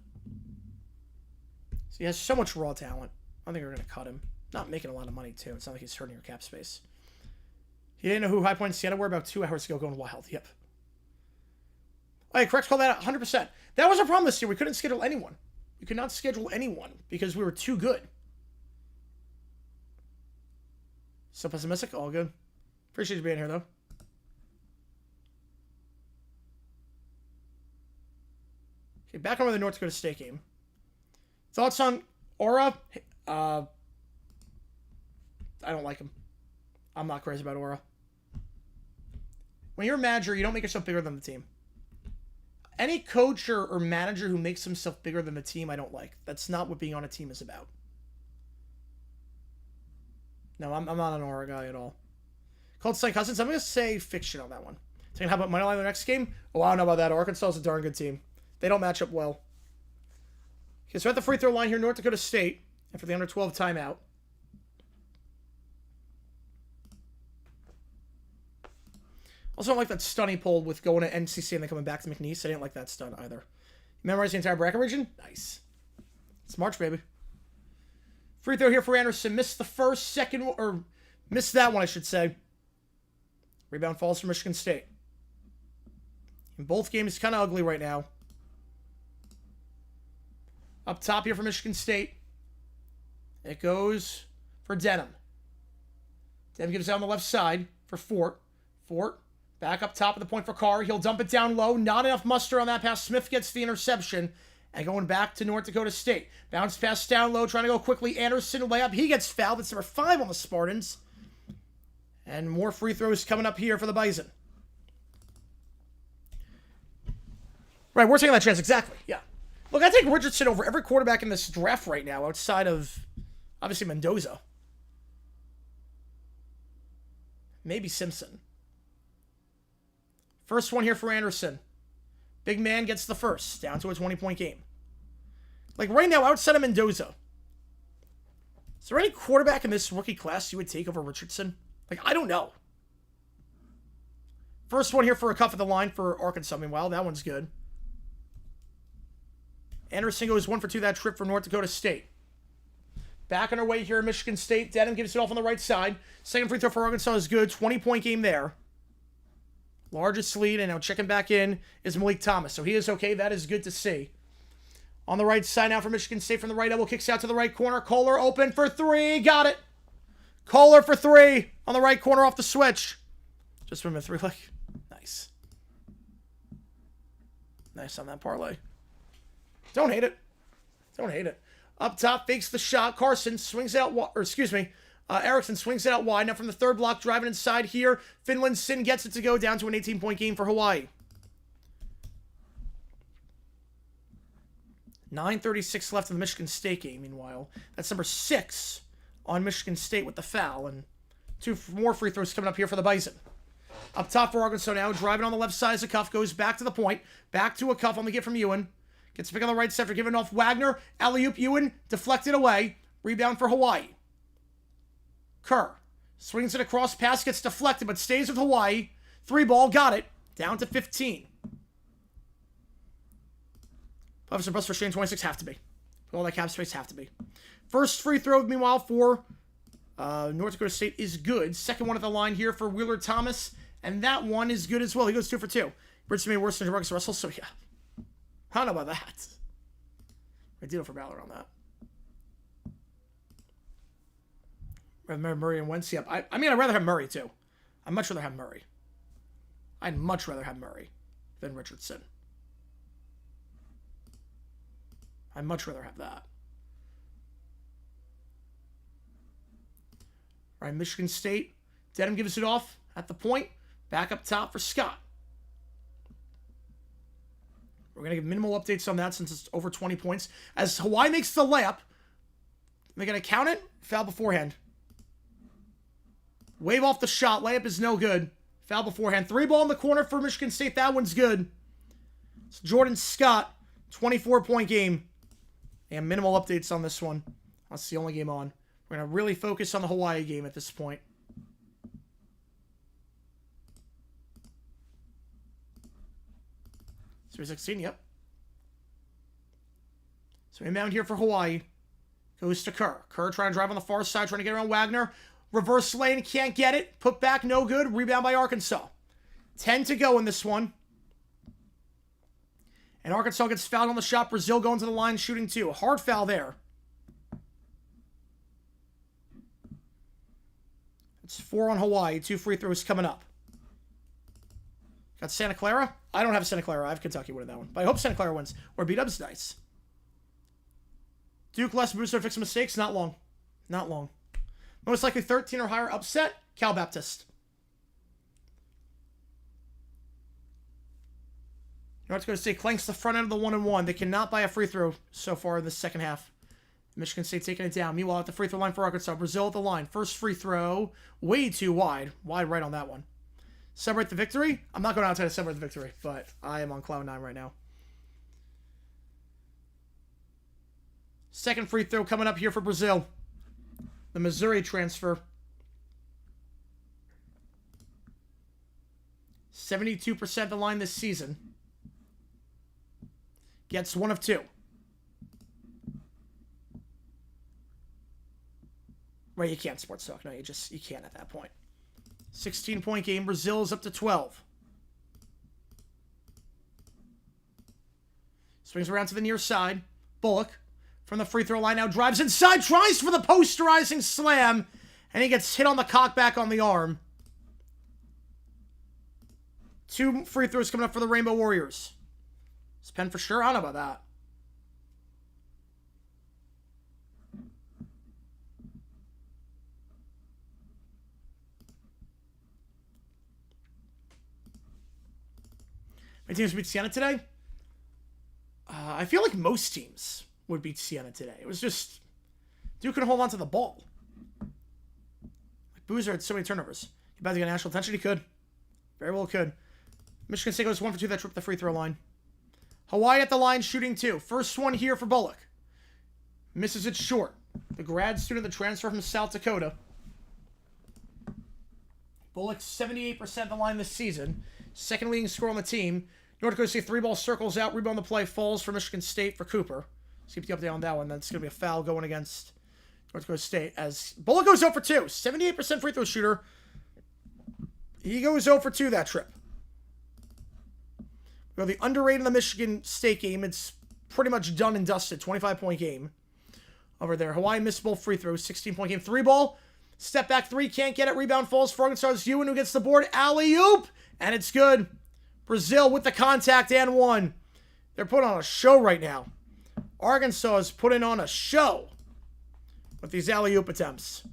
So he has so much raw talent. I think they're going to cut him. Not making a lot of money, too. It's not like he's hurting your cap space. He didn't know who High Point and Sienna were about 2 hours ago going wild. Yep. Oh, yeah, correct, call that 100%. That was our problem this year. We couldn't schedule anyone. We could not schedule anyone because we were too good. So pessimistic? All good. Appreciate you being here, though. Okay, back on the North Dakota State game. Thoughts on Aura? I don't like him. I'm not crazy about Aura. When you're a manager, you don't make yourself bigger than the team. Any coach or manager who makes himself bigger than the team, I don't like. That's not what being on a team is about. No, I'm not an Aura guy at all. Called St. Cousins. I'm going to say fiction on that one. Saying, how about money line the next game? Oh, I don't know about that. Arkansas is a darn good team. They don't match up well. Okay, so at the free throw line here, North Dakota State, after the under 12 timeout. Also don't like that stun he pulled with going to NCC and then coming back to McNeese. I didn't like that stun either. Memorize the entire bracket region? Nice. It's March, baby. Free throw here for Anderson. Missed the first, second, or missed that one, I should say. Rebound falls for Michigan State. In both games, kind of ugly right now. Up top here for Michigan State. It goes for Denham. Denham gives it on the left side for Fort. Fort. Back up top of the point for Carr. He'll dump it down low. Not enough muster on that pass. Smith gets the interception. And going back to North Dakota State. Bounce pass down low. Trying to go quickly. Anderson layup. He gets fouled. It's number 5 on the Spartans. And more free throws coming up here for the Bison. Right, we're taking that chance. Exactly. Yeah. Look, I take Richardson over every quarterback in this draft right now outside of, obviously, Mendoza. Maybe Simpson. First one here for Anderson. Big man gets the first, down to a 20-point game. Like, right now, outside of Mendoza, is there any quarterback in this rookie class you would take over Richardson? Like, I don't know. First one here for a cuff at the line for Arkansas, meanwhile. That one's good. Anderson goes 1 for 2 that trip for North Dakota State. Back on our way here in Michigan State. Denham gives it off on the right side. Second free throw for Arkansas is good. 20-point game there. Largest lead, and now checking back in is Malik Thomas. So he is okay. That is good to see. On the right side now for Michigan State from the right elbow. Kicks out to the right corner. Kohler open for 3. Got it. Kohler for 3 on the right corner off the switch. Just from a 3-leg. Nice. Nice on that parlay. Don't hate it. Don't hate it. Up top, fakes the shot. Carson swings out, Erickson swings it out wide. Now from the third block, driving inside here. Finlayson gets it to go down to an 18-point game for Hawaii. 9:36 left in the Michigan State game, meanwhile. That's number 6 on Michigan State with the foul. And 2 more free throws coming up here for the Bison. Up top for Arkansas now, driving on the left side as a cuff. Goes back to the point. Back to a cuff on the get from Ewan. Gets a pick on the right side for giving off Wagner. Alley-oop, Ewan deflected away. Rebound for Hawaii. Kerr swings it across. Pass gets deflected, but stays with Hawaii. 3-ball, got it. Down to 15. Buffs and Bus for Shane 26 have to be. All that cap space have to be. First free throw, meanwhile, for North Dakota State is good. Second one at the line here for Wheeler Thomas. And that one is good as well. He goes 2 for 2. Bridges made worse than Marcus Russell, so yeah. I don't know about that. I do know for Ballard on that. Remember Murray and Wentz? Yep. I mean, I'd rather have Murray, too. I'd much rather have Murray. I'd much rather have Murray than Richardson. I'd much rather have that. All right, Michigan State. Denham gives it off at the point. Back up top for Scott. We're going to give minimal updates on that since it's over 20 points. As Hawaii makes the layup, they're going to count it. Foul beforehand. Wave off the shot. Layup is no good. Foul beforehand. 3-ball in the corner for Michigan State. That one's good. It's Jordan Scott. 24-point game. And minimal updates on this one. That's the only game on. We're going to really focus on the Hawaii game at this point. Sweet 16, yep. So inbound here for Hawaii. Goes to Kerr. Kerr trying to drive on the far side, trying to get around Wagner. Reverse lane, can't get it. Put back, no good. Rebound by Arkansas. 10 to go in this one. And Arkansas gets fouled on the shot. Brazil going to the line, shooting 2. Hard foul there. It's 4 on Hawaii. 2 free throws coming up. Got Santa Clara. I don't have Santa Clara. I have Kentucky winning that one. But I hope Santa Clara wins. Or B-Dub's nice. Duke less booster fix mistakes. Not long. Not long. Most likely 13 or higher upset. Cal Baptist. North Dakota State clanks the front end of the 1-and-1. They cannot buy a free throw so far in the second half. Michigan State taking it down. Meanwhile, at the free throw line for Arkansas. Brazil at the line. First free throw. Way too wide. Wide right on that one. Celebrate the victory. I'm not going outside to celebrate the victory, but I am on cloud 9 right now. Second free throw coming up here for Brazil. The Missouri transfer. 72% the line this season. Gets 1 of 2. Right, you can't sports talk. No, you can't at that point. 16-point game. Brazil is up to 12. Swings around to the near side. Bullock from the free throw line now drives inside, tries for the posterizing slam, and he gets hit on the cockback on the arm. 2 free throws coming up for the Rainbow Warriors. Is Penn for sure? I don't know about that. My teams beat Sienna today? I feel like most teams would beat Sienna today. It was just Duke couldn't hold on to the ball. Like Boozer had so many turnovers. He about to get national attention. He could. Very well could. Michigan State goes 1 for 2 that trip the free throw line. Hawaii at the line shooting 2. First one here for Bullock. Misses it short. The grad student, the transfer from South Dakota. Bullock 78% the line this season. Second leading scorer on the team. North Dakota State 3-ball circles out. Rebound on the play. Falls for Michigan State for Cooper. Let's keep the update on that one. That's going to be a foul going against North Dakota State. As Bullock goes 0 for 2. 78% free throw shooter. He goes 0 for 2 that trip. We have the underrated in the Michigan State game. It's pretty much done and dusted. 25-point game over there. Hawaii missed both free throws. 16-point game. 3-ball. Step back 3. Can't get it. Rebound falls for Arkansas. Ewan who gets the board. Alley-oop. And it's good. Brazil with the contact and 1. They're putting on a show right now. Arkansas is putting on a show with these alley-oop attempts.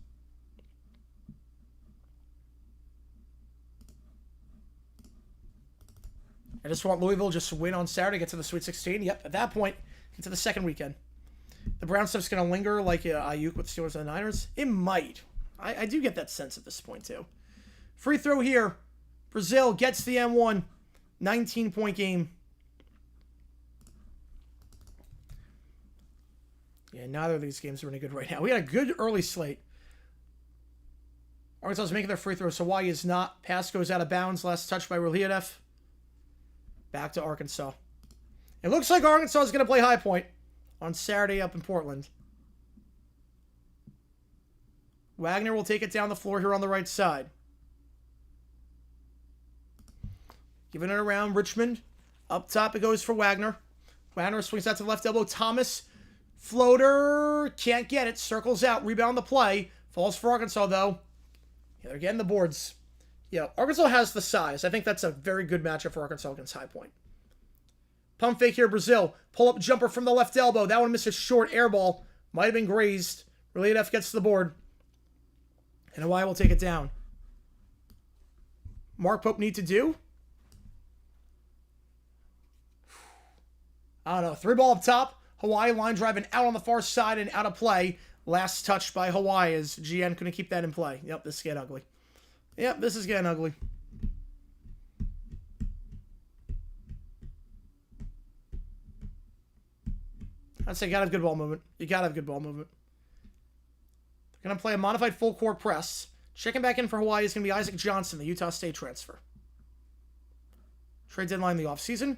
I just want Louisville just to win on Saturday, get to the Sweet 16. Yep, at that point, get to the second weekend. The Brown stuff's going to linger like Ayuk with the Steelers and the Niners. It might. I do get that sense at this point, too. Free throw here. Brazil gets the M1. 19-point game. Yeah, neither of these games are any good right now. We had a good early slate. Arkansas is making their free throws. Hawaii is not. Pass goes out of bounds. Last touch by Ruliadev. Back to Arkansas. It looks like Arkansas is going to play High Point on Saturday up in Portland. Wagner will take it down the floor here on the right side. Giving it around. Richmond. Up top it goes for Wagner. Wagner swings out to the left elbow. Thomas. Floater. Can't get it. Circles out. Rebound the play. Falls for Arkansas though. Yeah, they're getting the boards. Yeah, Arkansas has the size. I think that's a very good matchup for Arkansas against High Point. Pump fake here, Brazil. Pull-up jumper from the left elbow. That one misses short. Air ball. Might have been grazed. Ruliadev gets to the board. And Hawaii will take it down. Mark Pope need to do? I don't know. 3-ball up top. Hawaii line driving out on the far side and out of play. Last touch by Hawaii as GN couldn't keep that in play. Yep, this is getting ugly. Yep, this is getting ugly. I'd say you gotta have good ball movement. You gotta have good ball movement. They're gonna play a modified full court press. Checking back in for Hawaii is gonna be Isaac Johnson, the Utah State transfer. Trade deadline in the offseason.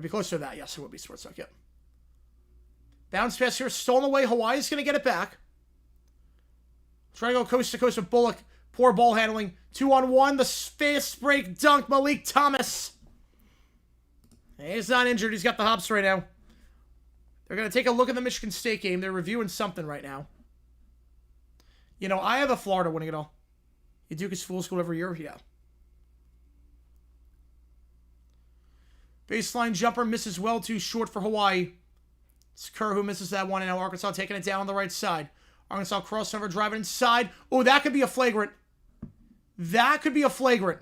Would it be closer to that? Yes, it would be Sports Talk. Yep. Bounce pass here. Stolen away. Hawaii's going to get it back. Trying to go coast to coast with Bullock. Poor ball handling. 2-on-1. The fast break dunk. Malik Thomas. He's not injured. He's got the hops right now. They're going to take a look at the Michigan State game. They're reviewing something right now. You know, I have a Florida winning it all. You Duke is fool school every year? Yeah. Baseline jumper misses well, too short for Hawaii. It's Kerr who misses that one, and now Arkansas taking it down on the right side. Arkansas crossover driving inside. Oh, that could be a flagrant. That could be a flagrant.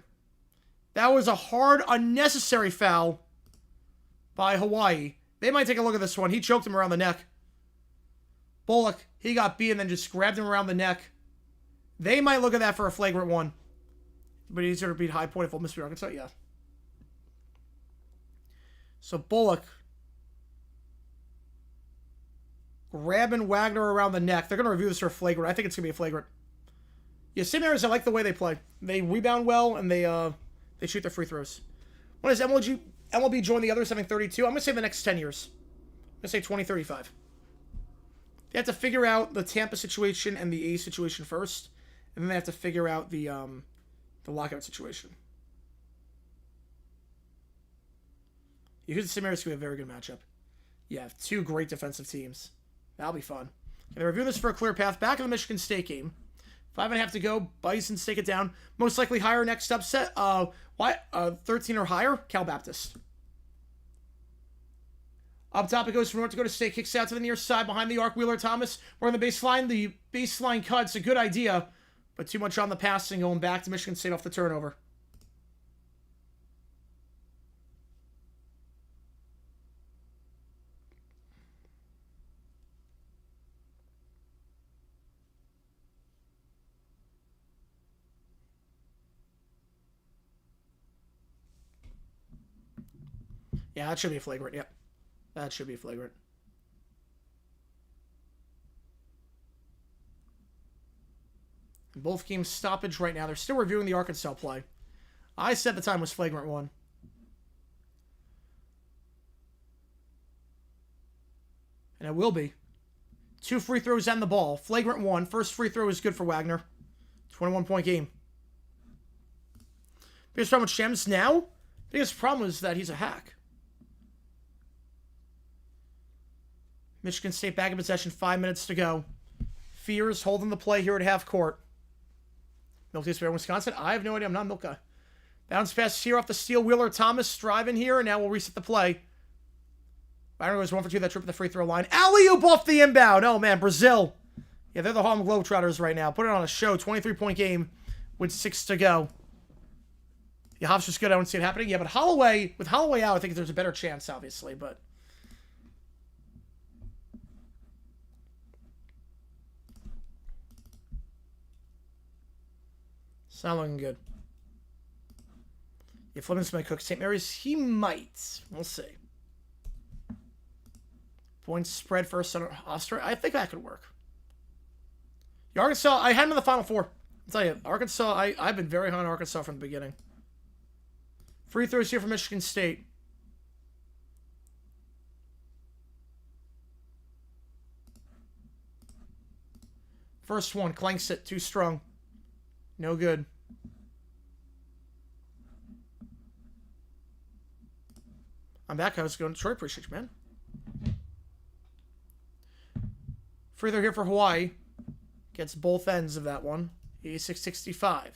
That was a hard, unnecessary foul by Hawaii. They might take a look at this one. He choked him around the neck. Bullock, he got beat and then just grabbed him around the neck. They might look at that for a flagrant one. But he's going to beat High Point if Ole Miss beat Arkansas. Yeah. So Bullock grabbing Wagner around the neck. They're going to review this for a flagrant. I think it's going to be a flagrant. Yeah, St. Mary's, I like the way they play. They rebound well, and they shoot their free throws. When does MLB join the others having 32? I'm going to say the next 10 years. I'm going to say 2035. They have to figure out the Tampa situation and the A situation first, and then they have to figure out the lockout situation. Houston St. Mary's going to be a very good matchup. Yeah, two great defensive teams. That'll be fun. They're reviewing this for a clear path. Back in the Michigan State game. 5.5 to go. Bisons take it down. Most likely higher next upset. 13 or higher. Cal Baptist. Up top it goes from North Dakota State. Kicks out to the near side behind the arc. Wheeler Thomas. We're on the baseline. The baseline cut's a good idea, but too much on the passing going back to Michigan State off the turnover. Yeah, that should be a flagrant. Yep. That should be a flagrant. Both games stoppage right now. They're still reviewing the Arkansas play. I said the time was flagrant one. And it will be. 2 free throws and the ball. Flagrant one. First free throw is good for Wagner. 21-point game. Biggest problem with Shems now? Biggest problem is that he's a hack. Michigan State back in possession, 5 minutes to go. Fears holding the play here at half court. Milk Bear, Wisconsin. I have no idea. I'm not a milk guy. Bounce pass here off the steal. Wheeler Thomas driving here, and now we'll reset the play. Byron goes 1 for 2. That trip at the free throw line. Alley-oop off the inbound. Oh, man, Brazil. Yeah, they're the Harlem Globetrotters right now. Put it on a show. 23-point game with 6 to go. Yeah, Hobbs just good. I don't see it happening. Yeah, but Holloway, with Holloway out, I think there's a better chance, obviously, but... It's not looking good. If Flemings might cook St. Mary's, he might. We'll see. Points spread first on Oster. I think that could work. The Arkansas, I had him in the Final Four. I'll tell you, Arkansas, I've been very high on Arkansas from the beginning. Free throws here for Michigan State. First one, clanks it, too strong. No good. I'm back. I was going to Troy. Appreciate you, man. Free throw here for Hawaii. Gets both ends of that one. 86-65.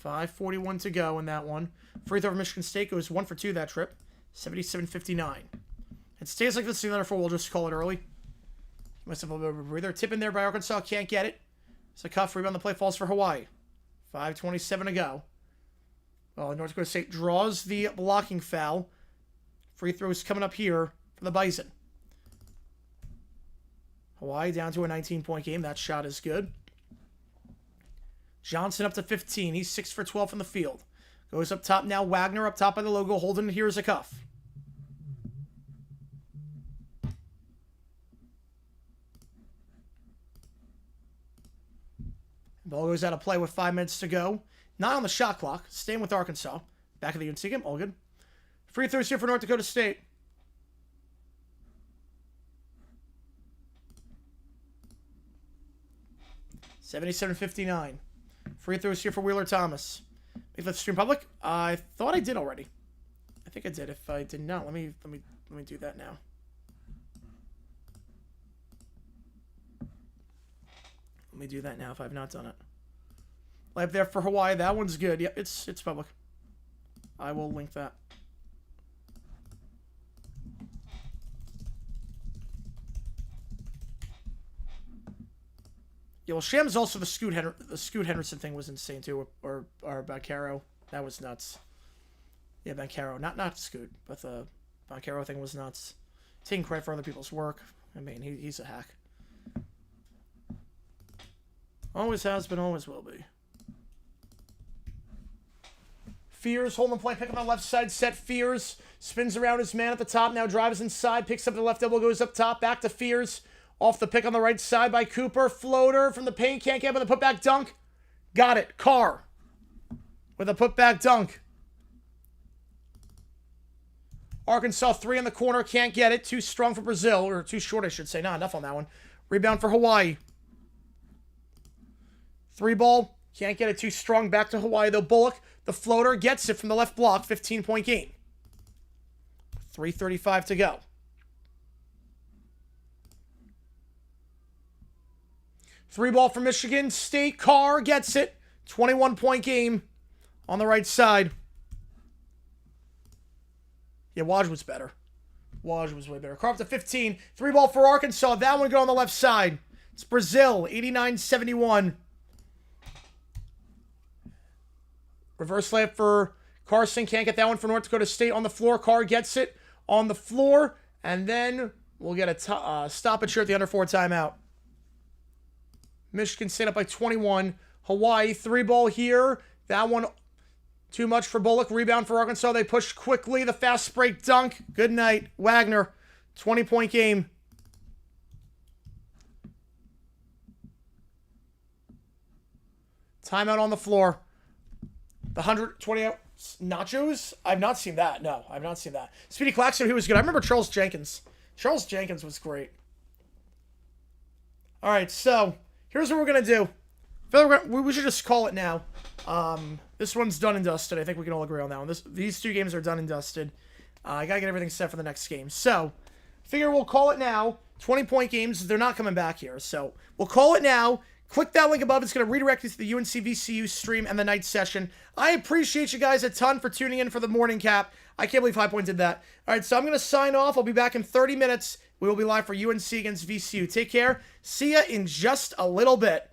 5:41 to go in that one. Free throw for Michigan State goes 1 for 2 that trip. 77-59. It stays like this another 4. We'll just call it early. Must have a little bit of a breather. Tip in there by Arkansas. Can't get it. It's a cuff. Rebound the play falls for Hawaii. 5:27 to go. Well, North Dakota State draws the blocking foul. Free throws coming up here for the Bison. Hawaii down to a 19-point game. That shot is good. Johnson up to 15. He's 6 for 12 from the field. Goes up top now. Wagner up top by the logo. Holding it here as a cuff. Ball goes out of play with 5 minutes to go. Not on the shot clock. Staying with Arkansas. Back of the UNC game. All good. Free throws here for North Dakota State. 77-59. Free throws here for Wheeler Thomas. Make that stream public. I thought I did already. I think I did. If I did not, let me do that now. Let me do that now if I've not done it. Live there for Hawaii. That one's good. Yep, it's public. I will link that. Yeah, well, Shams also the Scoot Henderson thing was insane too, or Bancaro. That was nuts. Yeah, Bancaro, not Scoot, but the Bancaro thing was nuts. Taking credit for other people's work. I mean, he's a hack. Always has been, always will be. Fears, holding the play, pick up on the left side, set Fears. Spins around his man at the top, now drives inside, picks up the left elbow, goes up top, back to Fears. Off the pick on the right side by Cooper. Floater from the paint, can't get with a putback dunk. Got it, Carr. With a putback dunk. Arkansas 3 in the corner, can't get it. Too strong for Brazil, or too short, I should say. Nah, enough on that one. Rebound for Hawaii. 3 ball, can't get it, too strong. Back to Hawaii, though. Bullock, the floater, gets it from the left block. 15-point game. 3:35 to go. 3 ball for Michigan State. Carr gets it. 21-point game on the right side. Yeah, Waj was better. Waj was way better. Carr up to 15. 3 ball for Arkansas. That one go on the left side. It's Brazil. 89-71. Reverse layup for Carson. Can't get that one for North Dakota State on the floor. Carr gets it on the floor. And then we'll get a stoppage here at the under 4 timeout. Michigan State up by 21. Hawaii, 3 ball here. That one too much for Bullock. Rebound for Arkansas. They push quickly. The fast break dunk. Good night. Wagner, 20-point game. Timeout on the floor. The 120 out nachos? I've not seen that. No, I've not seen that. Speedy Claxton, who was good. I remember Charles Jenkins. Charles Jenkins was great. All right, so here's what we're going to do. We should just call it now. This one's done and dusted. I think we can all agree on that one. These 2 games are done and dusted. I got to get everything set for the next game. So, figure we'll call it now. 20-point games. They're not coming back here. So, we'll call it now. Click that link above. It's going to redirect you to the UNC VCU stream and the night session. I appreciate you guys a ton for tuning in for the morning cap. I can't believe High Point did that. All right, so I'm going to sign off. I'll be back in 30 minutes. We will be live for UNC against VCU. Take care. See ya in just a little bit.